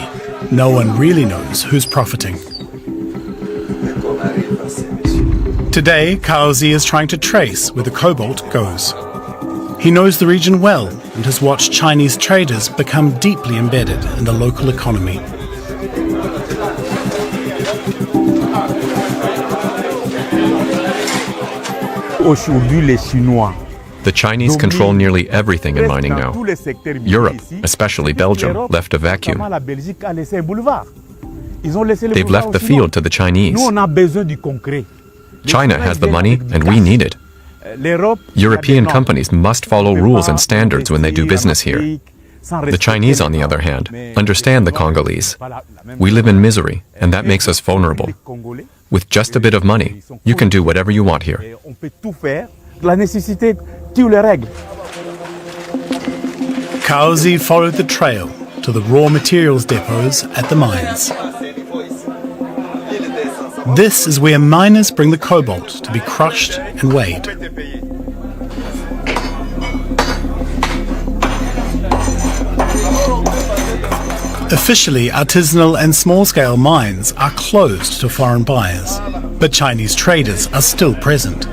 No one really knows who's profiting. Today, Kaozi is trying to trace where the cobalt goes. He knows the region well and has watched Chinese traders become deeply embedded in the local economy. The Chinese control nearly everything in mining now. Europe, especially Belgium, left a vacuum. They've left the field to the Chinese. China has the money and we need it. European companies must follow rules and standards when they do business here. The Chinese, on the other hand, understand the Congolese. We live in misery, and that makes us vulnerable. With just a bit of money, you can do whatever you want here. Kaozi followed the trail to the raw materials depots at the mines. This is where miners bring the cobalt to be crushed and weighed. Officially, artisanal and small-scale mines are closed to foreign buyers, but Chinese traders are still present.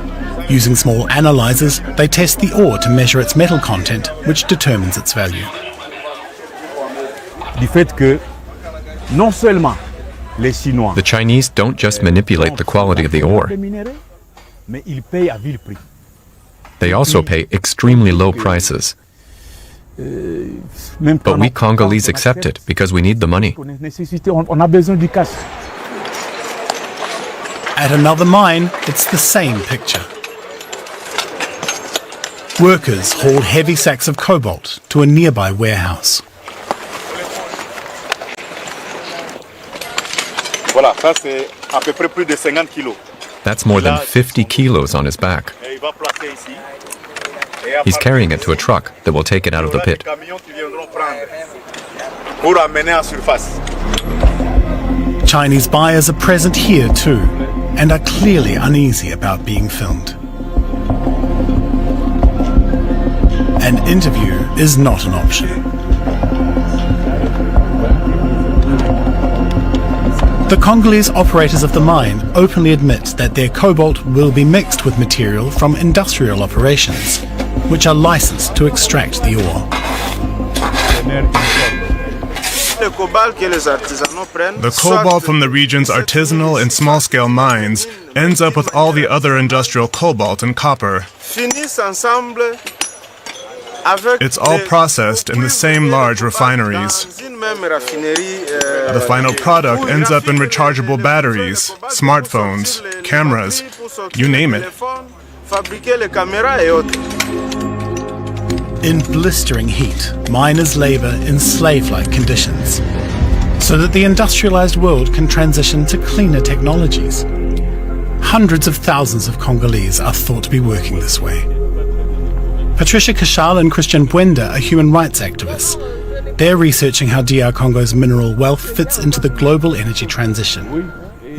Using small analyzers, they test the ore to measure its metal content, which determines its value. The Chinese don't just manipulate the quality of the ore. They also pay extremely low prices. But we Congolese accept it because we need the money. At another mine, it's the same picture. Workers haul heavy sacks of cobalt to a nearby warehouse. That's more than 50 kilos on his back. He's carrying it to a truck that will take it out of the pit. Chinese buyers are present here too, and are clearly uneasy about being filmed. An interview is not an option. The Congolese operators of the mine openly admit that their cobalt will be mixed with material from industrial operations, which are licensed to extract the ore. The cobalt from the region's artisanal and small-scale mines ends up with all the other industrial cobalt and copper. It's all processed in the same large refineries. The final product ends up in rechargeable batteries, smartphones, cameras, you name it. In blistering heat, miners labor in slave-like conditions, so that the industrialized world can transition to cleaner technologies. Hundreds of thousands of Congolese are thought to be working this way. Patricia Kashal and Christian Bwenda are human rights activists. They're researching how DR Congo's mineral wealth fits into the global energy transition.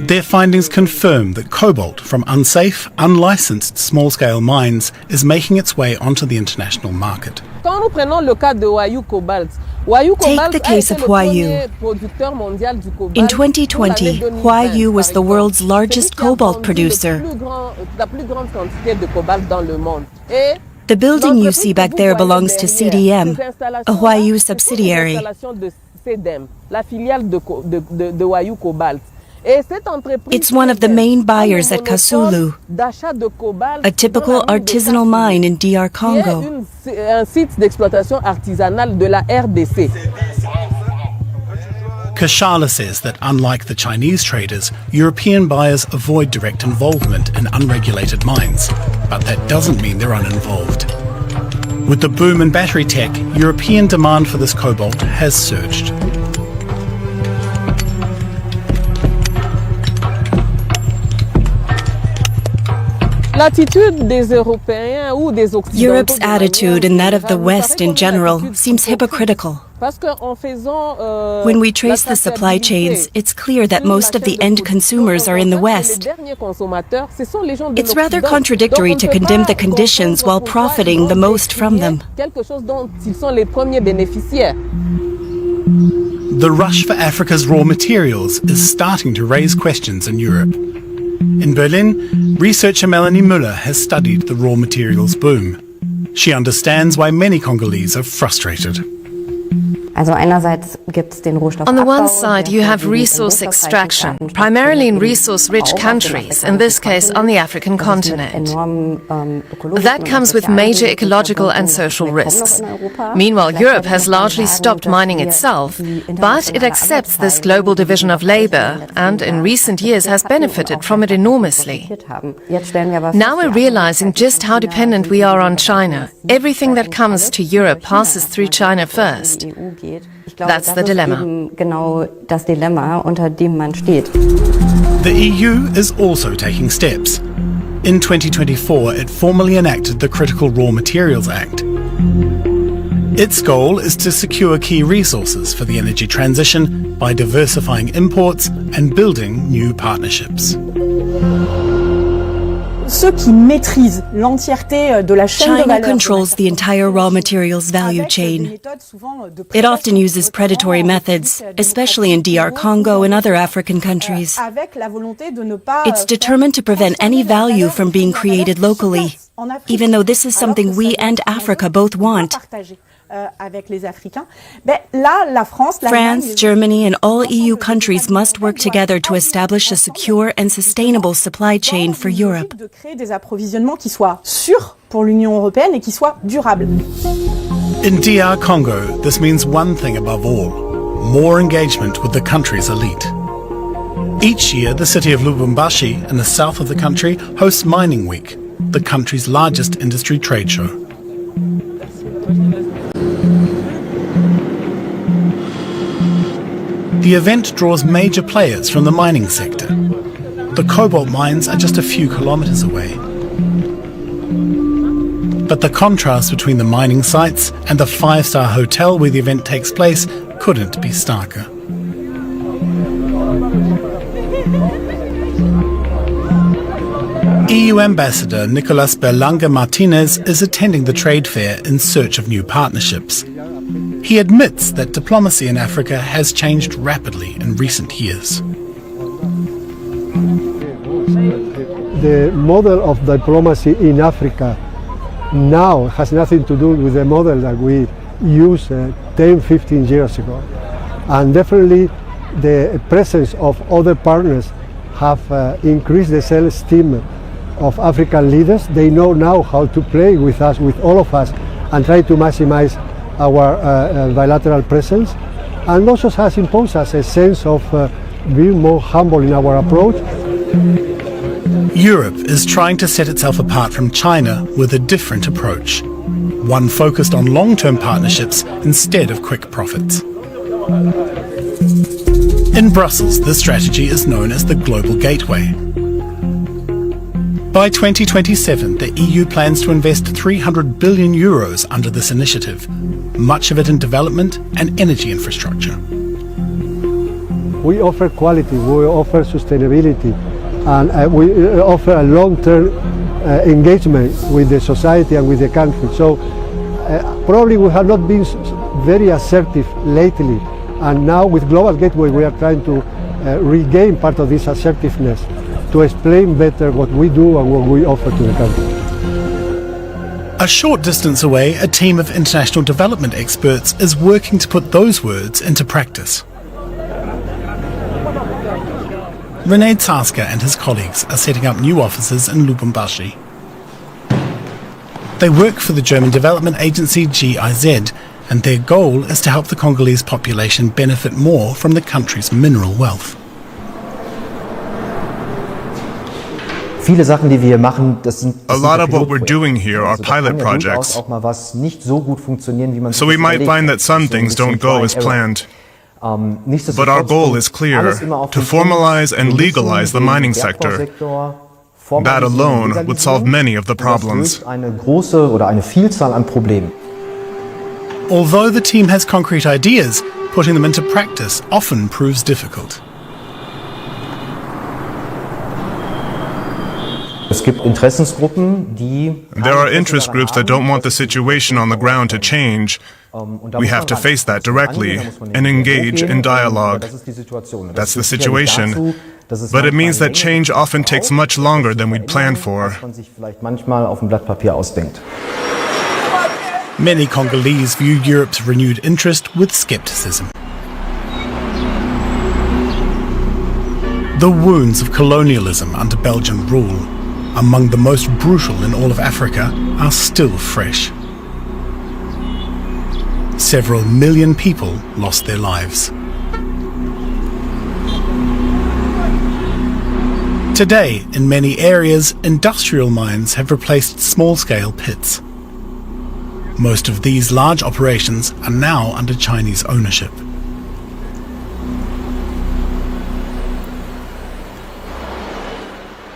Their findings confirm that cobalt from unsafe, unlicensed small-scale mines is making its way onto the international market. Take the case of Huayu. In 2020, Huayu was the world's largest cobalt producer. The building you see back there belongs to CDM, a Huayu subsidiary. It's one of the main buyers at Kasulu, a typical artisanal mine in DR Congo. Kashala says that unlike the Chinese traders, European buyers avoid direct involvement in unregulated mines, but that doesn't mean they're uninvolved. With the boom in battery tech, European demand for this cobalt has surged. Europe's attitude and that of the West in general seems hypocritical. When we trace the supply chains, it's clear that most of the end consumers are in the West. It's rather contradictory to condemn the conditions while profiting the most from them. The rush for Africa's raw materials is starting to raise questions in Europe. In Berlin, researcher Melanie Müller has studied the raw materials boom. She understands why many Congolese are frustrated. On the one side, you have resource extraction, primarily in resource-rich countries, in this case on the African continent. That comes with major ecological and social risks. Meanwhile, Europe has largely stopped mining itself, but it accepts this global division of labor and in recent years has benefited from it enormously. Now we're realizing just how dependent we are on China. Everything that comes to Europe passes through China first. That's the dilemma. The EU is also taking steps. In 2024, it formally enacted the Critical Raw Materials Act. Its goal is to secure key resources for the energy transition by diversifying imports and building new partnerships. China controls the entire raw materials value chain. It often uses predatory methods, especially in DR Congo and other African countries. It's determined to prevent any value from being created locally, even though this is something we and Africa both want. France, Germany, and all EU countries must work together to establish a secure and sustainable supply chain for Europe. In DR Congo, this means one thing above all: more engagement with the country's elite. Each year, the city of Lubumbashi, in the south of the country, hosts Mining Week, the country's largest industry trade show. The event draws major players from the mining sector. The cobalt mines are just a few kilometers away. But the contrast between the mining sites and the five-star hotel where the event takes place couldn't be starker. EU Ambassador Nicolas Berlanga Martinez is attending the trade fair in search of new partnerships. He admits that diplomacy in Africa has changed rapidly in recent years. The model of diplomacy in Africa now has nothing to do with the model that we used 10, 15 years ago. And definitely the presence of other partners have increased the self-esteem of African leaders. They know now how to play with us, with all of us, and try to maximize our bilateral presence, and also has imposed us a sense of being more humble in our approach. Europe is trying to set itself apart from China with a different approach, one focused on long-term partnerships instead of quick profits. In Brussels, this strategy is known as the Global Gateway. By 2027, the EU plans to invest 300 billion euros under this initiative, much of it in development and energy infrastructure. We offer quality, we offer sustainability, and we offer a long-term engagement with the society and with the country. So probably we have not been very assertive lately, and now with Global Gateway we are trying to regain part of this assertiveness, to explain better what we do and what we offer to the country. A short distance away, a team of international development experts is working to put those words into practice. René Zaska and his colleagues are setting up new offices in Lubumbashi. They work for the German development agency GIZ, and their goal is to help the Congolese population benefit more from the country's mineral wealth. Viele Sachen, die wir hier machen, das sind A lot of what we're doing here are pilot projects. So we might find that some things don't go as planned. But our goal is clear, to formalize and legalize the mining sector. That alone would solve many of the problems. Although the team has concrete ideas, putting them into practice often proves difficult. There are interest groups that don't want the situation on the ground to change. We have to face that directly and engage in dialogue. That's the situation. But it means that change often takes much longer than we'd planned for. Many Congolese view Europe's renewed interest with skepticism. The wounds of colonialism under Belgian rule, among the most brutal in all of Africa, are still fresh. Several million people lost their lives. Today, in many areas, industrial mines have replaced small-scale pits. Most of these large operations are now under Chinese ownership.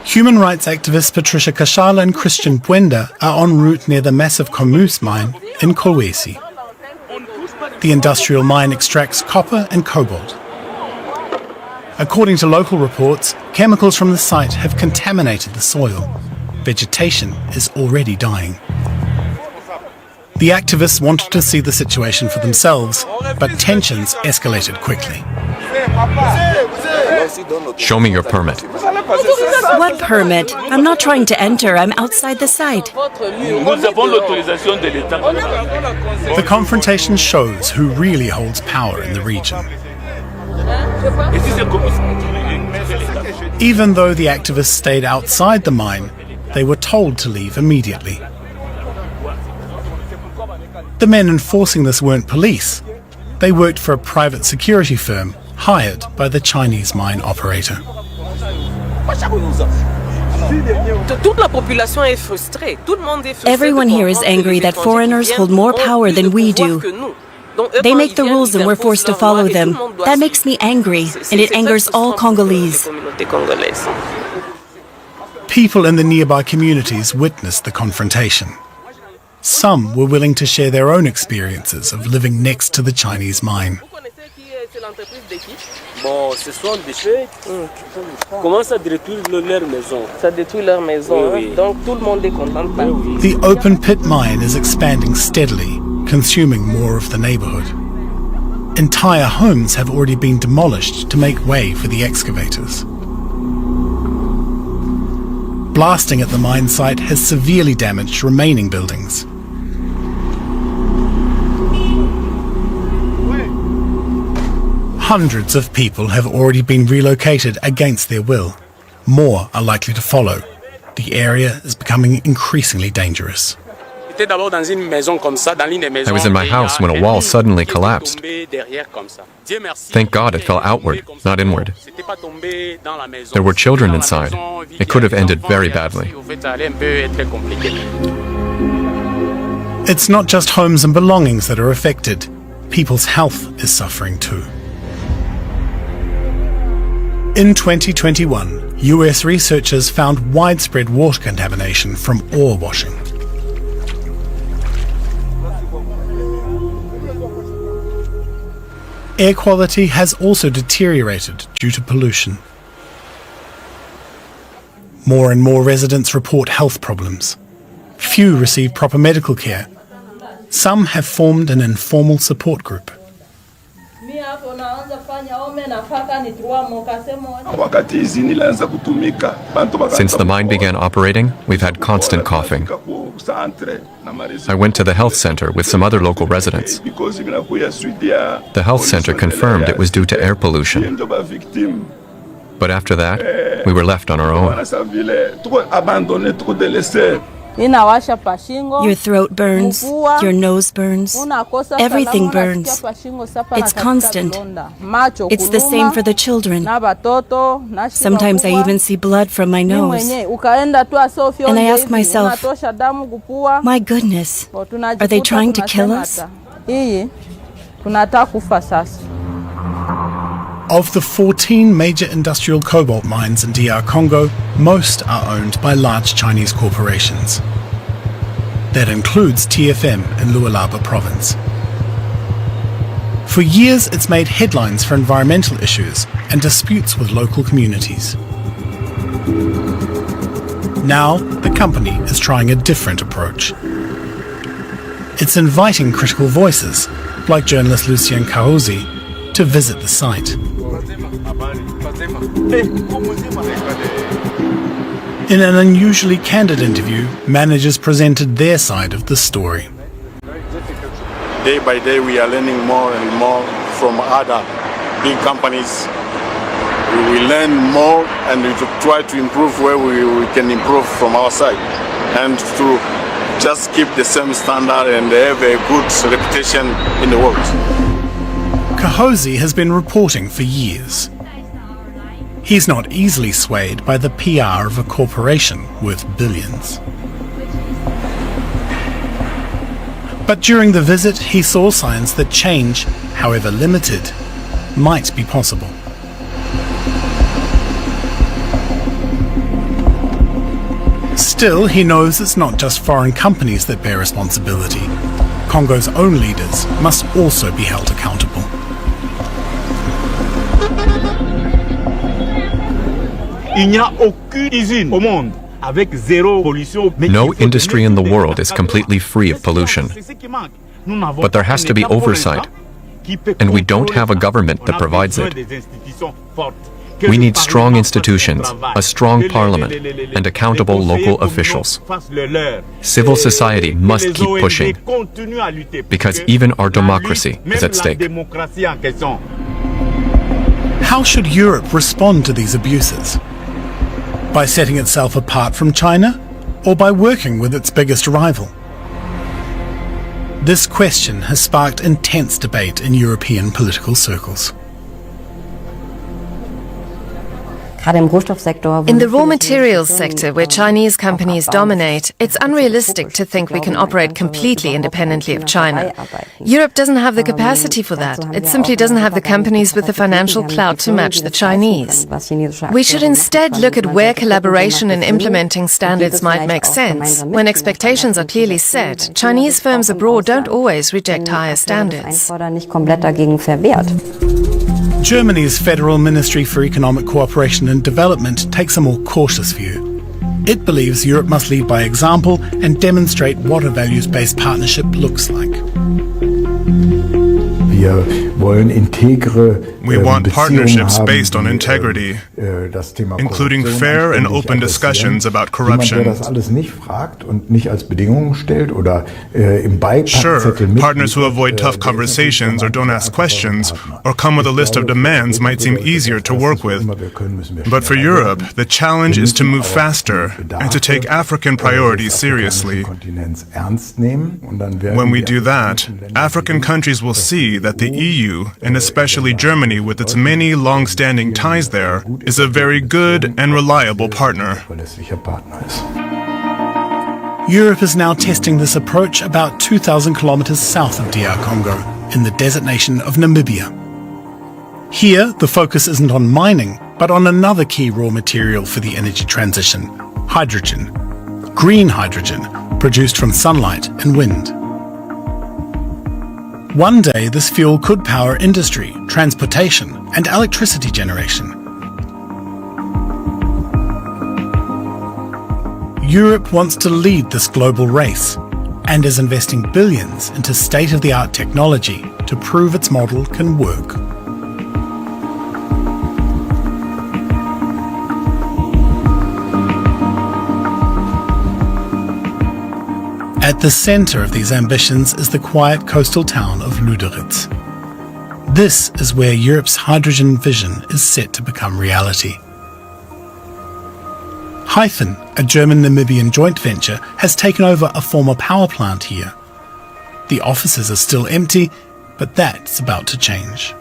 Human rights activists Patricia Kashala and Christian Bwenda are en route near the massive Comus mine in Kolwezi. The industrial mine extracts copper and cobalt. According to local reports, Chemicals from the site have contaminated the soil. Vegetation is already dying. The activists wanted to see the situation for themselves, but tensions escalated quickly. Show me your permit. What permit? I'm not trying to enter. I'm outside the site. The confrontation shows who really holds power in the region. Even though the activists stayed outside the mine, they were told to leave immediately. The men enforcing this weren't police. They worked for a private security firm hired by the Chinese mine operator. Everyone here is angry that foreigners hold more power than we do. They make the rules and we're forced to follow them. That makes me angry, and it angers all Congolese. People in the nearby communities witnessed the confrontation. Some were willing to share their own experiences of living next to the Chinese mine. The open pit mine is expanding steadily, consuming more of the neighborhood. Entire homes have already been demolished to make way for the excavators. Blasting at the mine site has severely damaged remaining buildings. Hundreds of people have already been relocated against their will. More are likely to follow. The area is becoming increasingly dangerous. I was in my house when a wall suddenly collapsed. Thank God it fell outward, not inward. There were children inside. It could have ended very badly. It's not just homes and belongings that are affected. People's health is suffering too. In 2021, US researchers found widespread water contamination from ore washing. Air quality has also deteriorated due to pollution. More and more residents report health problems. Few receive proper medical care. Some have formed an informal support group. Since the mine began operating, we've had constant coughing. I went to the health center with some other local residents. The health center confirmed it was due to air pollution. But after that, we were left on our own. Your throat burns, your nose burns, everything burns. It's constant. It's the same for the children. Sometimes I even see blood from my nose. And I ask myself, my goodness, are they trying to kill us? Of the 14 major industrial cobalt mines in DR Congo, most are owned by large Chinese corporations. That includes TFM in Lualaba province. For years, it's made headlines for environmental issues and disputes with local communities. Now, the company is trying a different approach. It's inviting critical voices, like journalist Lucien Kahozi, to visit the site. In an unusually candid interview, managers presented their side of the story. Day by day, we are learning more and more from other big companies. We will learn more and we try to improve where we can improve from our side, and to just keep the same standard and have a good reputation in the world. Kahozi has been reporting for years. He's not easily swayed by the PR of a corporation worth billions. But during the visit, he saw signs that change, however limited, might be possible. Still, he knows it's not just foreign companies that bear responsibility. Congo's own leaders must also be held accountable. No industry in the world is completely free of pollution. But there has to be oversight, and we don't have a government that provides it. We need strong institutions, a strong parliament, and accountable local officials. Civil society must keep pushing, because even our democracy is at stake. How should Europe respond to these abuses? By setting itself apart from China, or by working with its biggest rival? This question has sparked intense debate in European political circles. In the raw materials sector, where Chinese companies dominate, it's unrealistic to think we can operate completely independently of China. Europe doesn't have the capacity for that. It simply doesn't have the companies with the financial clout to match the Chinese. We should instead look at where collaboration in implementing standards might make sense. When expectations are clearly set, Chinese firms abroad don't always reject higher standards. Germany's Federal Ministry for Economic Cooperation and Development takes a more cautious view. It believes Europe must lead by example and demonstrate what a values-based partnership looks like. We want partnerships based on integrity, including fair and open discussions about corruption. Sure, partners who avoid tough conversations or don't ask questions or come with a list of demands might seem easier to work with. But for Europe, the challenge is to move faster and to take African priorities seriously. When we do that, African countries will see that the EU, and especially Germany with its many long-standing ties there, is a very good and reliable partner. Europe is now testing this approach about 2,000 kilometers south of DR Congo, in the desert nation of Namibia. Here, the focus isn't on mining, but on another key raw material for the energy transition: hydrogen. Green hydrogen, produced from sunlight and wind. One day, this fuel could power industry, transportation, and electricity generation. Europe wants to lead this global race and is investing billions into state-of-the-art technology to prove its model can work. At the center of these ambitions is the quiet coastal town of Lüderitz. This is where Europe's hydrogen vision is set to become reality. Hythen, a German-Namibian joint venture, has taken over a former power plant here. The offices are still empty, but that's about to change.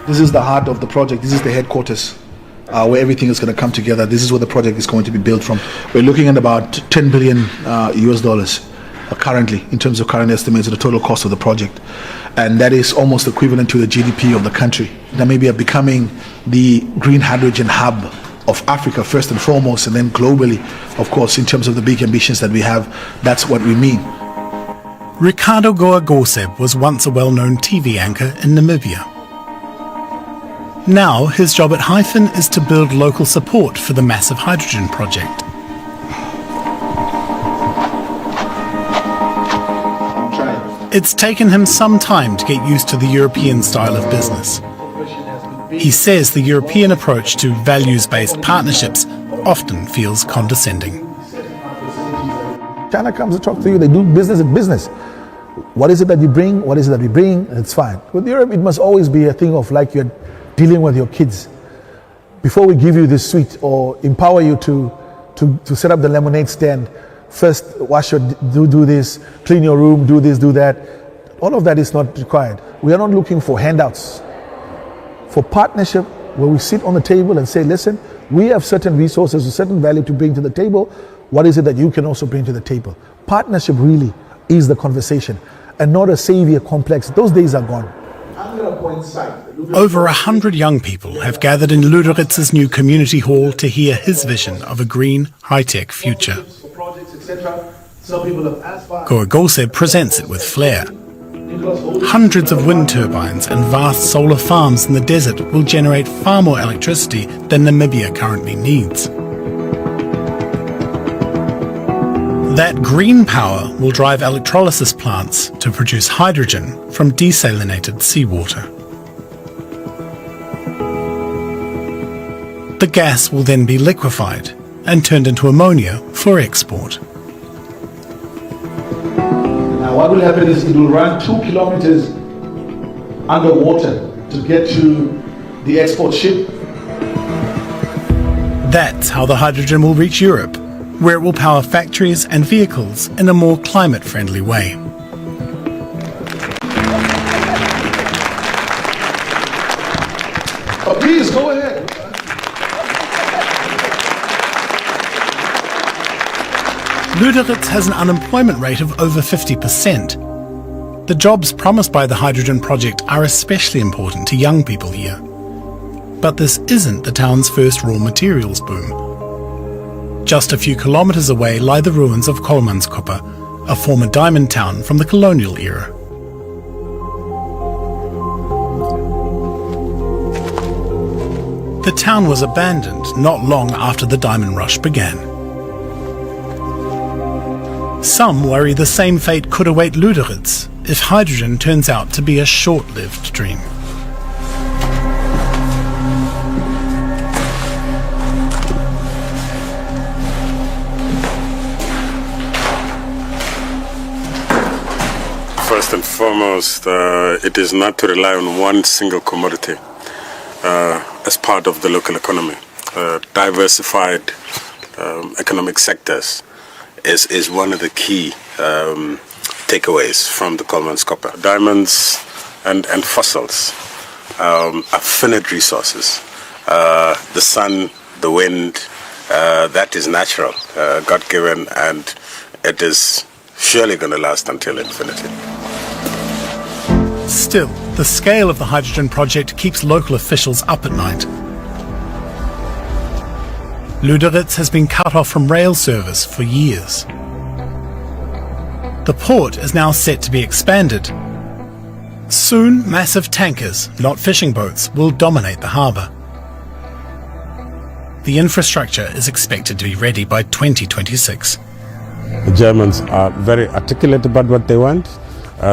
This is the heart of the project. This is the headquarters. Where everything is going to come together. This is where the project is going to be built from. We're looking at about $10 billion US dollars currently, in terms of current estimates of the total cost of the project. And that is almost equivalent to the GDP of the country. Namibia becoming the green hydrogen hub of Africa first and foremost, and then globally, of course, in terms of the big ambitions that we have. That's what we mean. Ricardo Goa-Goseb was once a well-known TV anchor in Namibia. Now, his job at Hythen is to build local support for the massive hydrogen project. It's taken him some time to get used to the European style of business. He says the European approach to values-based partnerships often feels condescending. China comes to talk to you, they do business as business. What is it that you bring? What is it that we bring? It's fine. With Europe, it must always be a thing of like you're dealing with your kids. Before we give you this sweet or empower you to set up the lemonade stand, first wash your, do this, clean your room, do this, do that. All of that is not required. We are not looking for handouts. For partnership, where we sit on the table and say, listen, we have certain resources, a certain value to bring to the table. What is it that you can also bring to the table? Partnership really is the conversation and not a savior complex. Those days are gone. Over 100 young people have gathered in Lüderitz's new community hall to hear his vision of a green, high-tech future. Goa-Goseb presents it with flair. Hundreds of wind turbines and vast solar farms in the desert will generate far more electricity than Namibia currently needs. That green power will drive electrolysis plants to produce hydrogen from desalinated seawater. The gas will then be liquefied and turned into ammonia for export. Now what will happen is it will run 2 kilometers underwater to get to the export ship. That's how the hydrogen will reach Europe, where it will power factories and vehicles in a more climate-friendly way. Oh, please, go ahead. Lüderitz has an unemployment rate of over 50%. The jobs promised by the hydrogen project are especially important to young people here. But this isn't the town's first raw materials boom. Just a few kilometers away lie the ruins of Kolmanskopper, a former diamond town from the colonial era. The town was abandoned not long after the diamond rush began. Some worry the same fate could await Lüderitz if hydrogen turns out to be a short-lived dream. First and foremost, it is not to rely on one single commodity as part of the local economy. Diversified economic sectors is one of the key takeaways from the Kolmanskopper. Diamonds and fossils are finite resources. The sun, the wind, that is natural, God-given, and it is surely going to last until infinity. Still, the scale of the hydrogen project keeps local officials up at night. Lüderitz has been cut off from rail service for years. The port is now set to be expanded. Soon, massive tankers, not fishing boats, will dominate the harbour. The infrastructure is expected to be ready by 2026. The Germans are very articulate about what they want.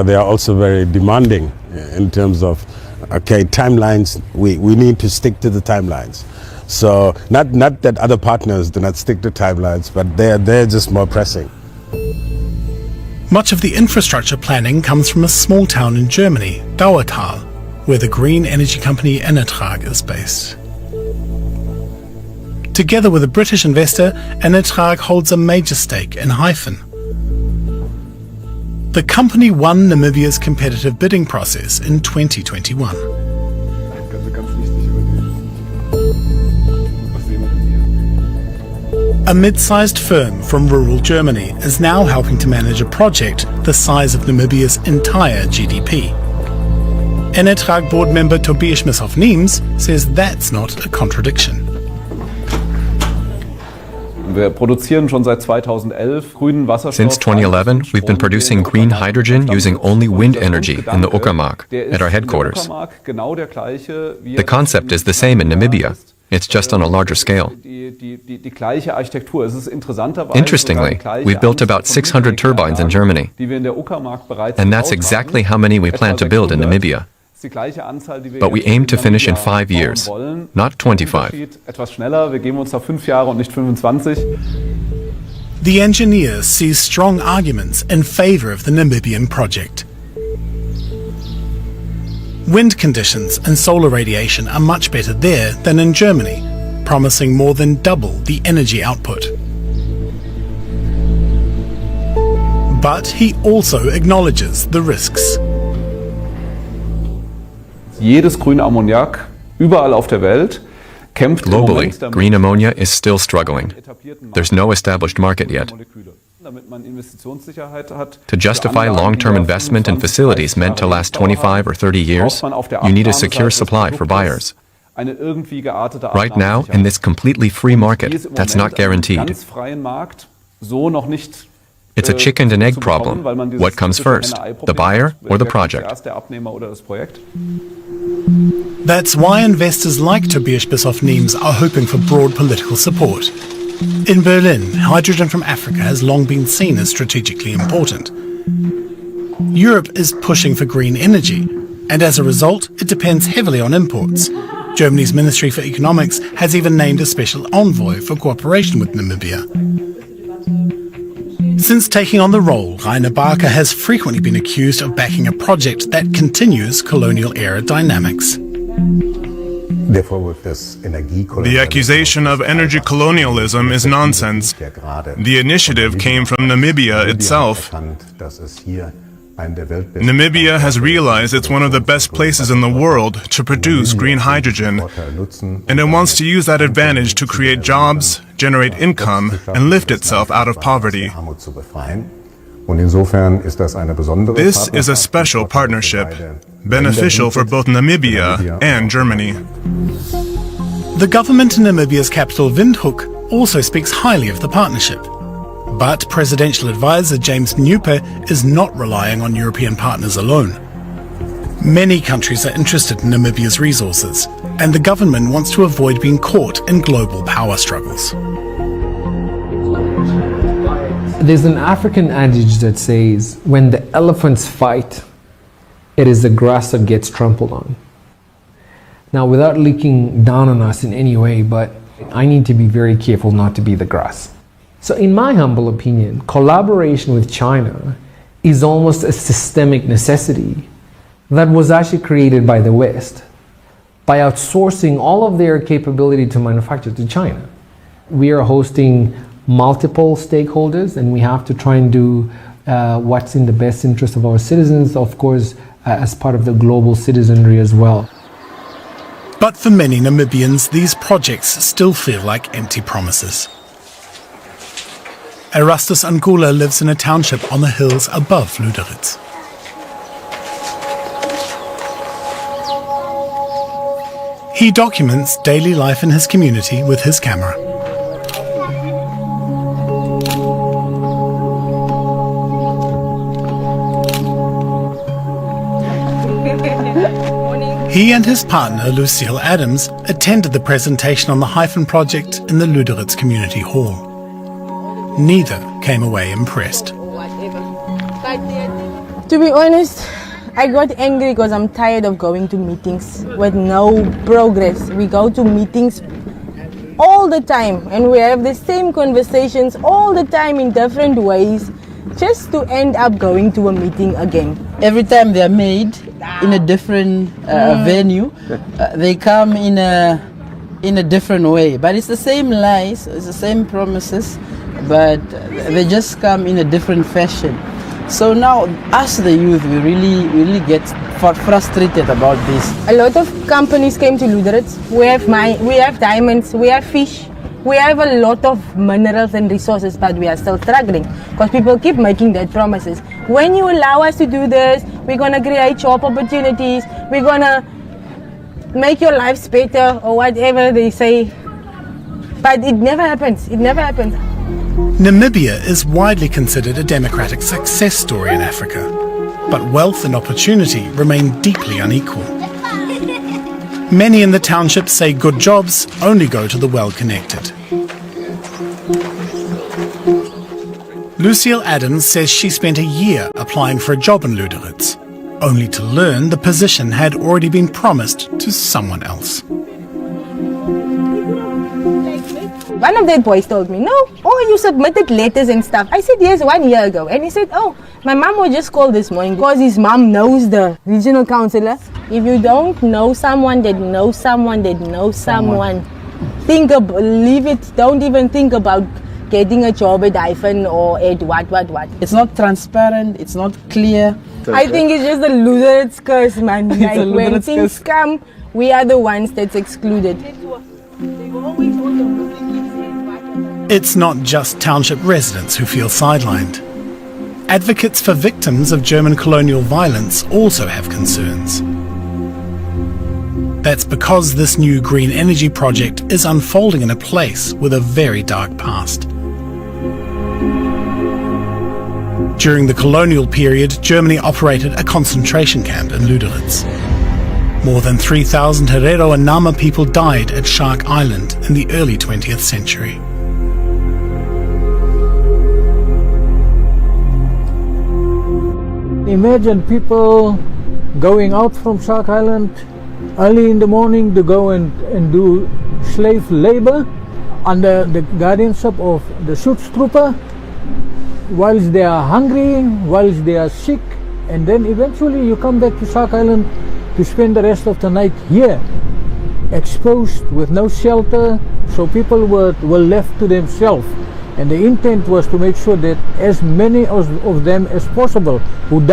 They are also very demanding in terms of, okay, timelines. We need to stick to the timelines. So not that other partners do not stick to timelines, but they're just more pressing. Much of the infrastructure planning comes from a small town in Germany, Dauertal, where the green energy company Enetrag is based. Together with a British investor, Enetrag holds a major stake in Hyphen. The company won Namibia's competitive bidding process in 2021. A mid-sized firm from rural Germany is now helping to manage a project the size of Namibia's entire GDP. Enetrag board member Tobias Mishoff-Niems says that's not a contradiction. Since 2011, we've been producing green hydrogen using only wind energy in the Uckermark at our headquarters. The concept is the same in Namibia. It's just on a larger scale. Interestingly, we've built about 600 turbines in Germany. And that's exactly how many we plan to build in Namibia. But we aim to finish in 5 years, not 25. The engineer sees strong arguments in favour of the Namibian project. Wind conditions and solar radiation are much better there than in Germany, promising more than double the energy output. But he also acknowledges the risks. Globally, green ammonia is still struggling. There's no established market yet. To justify long-term investment in facilities meant to last 25 or 30 years, you need a secure supply for buyers. Right now, in this completely free market, that's not guaranteed. It's a chicken and egg problem. What comes first, the buyer or the project? That's why investors like Tobias Bischoff-Niems are hoping for broad political support. In Berlin, hydrogen from Africa has long been seen as strategically important. Europe is pushing for green energy, and as a result, it depends heavily on imports. Germany's Ministry for Economics has even named a special envoy for cooperation with Namibia. Since taking on the role, Rainer Barker has frequently been accused of backing a project that continues colonial-era dynamics. The accusation of energy colonialism is nonsense. The initiative came from Namibia itself. Namibia has realized it's one of the best places in the world to produce green hydrogen, and it wants to use that advantage to create jobs, generate income, and lift itself out of poverty. This is a special partnership, beneficial for both Namibia and Germany. The government in Namibia's capital, Windhoek, also speaks highly of the partnership. But presidential advisor James Mnyepe is not relying on European partners alone. Many countries are interested in Namibia's resources, and the government wants to avoid being caught in global power struggles. There's an African adage that says, when the elephants fight, it is the grass that gets trampled on. Now, without looking down on us in any way, but I need to be very careful not to be the grass. So in my humble opinion, collaboration with China is almost a systemic necessity that was actually created by the West by outsourcing all of their capability to manufacture to China. We are hosting multiple stakeholders, and we have to try and do what's in the best interest of our citizens, of course, as part of the global citizenry as well. But for many Namibians, these projects still feel like empty promises. Erastus Angula lives in a township on the hills above Lüderitz. He documents daily life in his community with his camera. He and his partner, Lucille Adams, attended the presentation on the Hyphen project in the Lüderitz Community Hall. Neither came away impressed. To be honest, I got angry because I'm tired of going to meetings with no progress. We go to meetings all the time and we have the same conversations all the time in different ways, just to end up going to a meeting again. Every time they're made in a different venue, they come in a different way. But it's the same lies, it's the same promises, but they just come in a different fashion. So now, us the youth, we really get frustrated about this. A lot of companies came to Lüderitz. We have diamonds, we have fish, we have a lot of minerals and resources, but we are still struggling because people keep making that promises. When you allow us to do this, we're going to create job opportunities, we're going to make your lives better, or whatever they say. But it never happens. It never happens. Namibia is widely considered a democratic success story in Africa, but wealth and opportunity remain deeply unequal. Many in the township say good jobs only go to the well-connected. Lucille Adams says she spent a year applying for a job in Lüderitz, only to learn the position had already been promised to someone else. One of their boys told me, no, you submitted letters and stuff. I said, yes, 1 year ago. And he said, my mom was just called this morning because his mom knows the regional councillor. If you don't know someone that knows someone that knows someone, leave it. Don't even think about getting a job at Hyphen or at what. It's not transparent, it's not clear. I think it's just the Lüderitz curse, man. Like when things come, we are the ones that's excluded. It's not just township residents who feel sidelined. Advocates for victims of German colonial violence also have concerns. That's because this new green energy project is unfolding in a place with a very dark past. During the colonial period, Germany operated a concentration camp in Lüderitz. More than 3,000 Herero and Nama people died at Shark Island in the early 20th century. Imagine people going out from Shark Island early in the morning to go and do slave labor under the guardianship of the Schutztruppe, whilst they are hungry, whilst they are sick, and then eventually you come back to Shark Island to spend the rest of the night here, exposed with no shelter, so people were left to themselves. And the intent was to make sure that as many of them as possible who died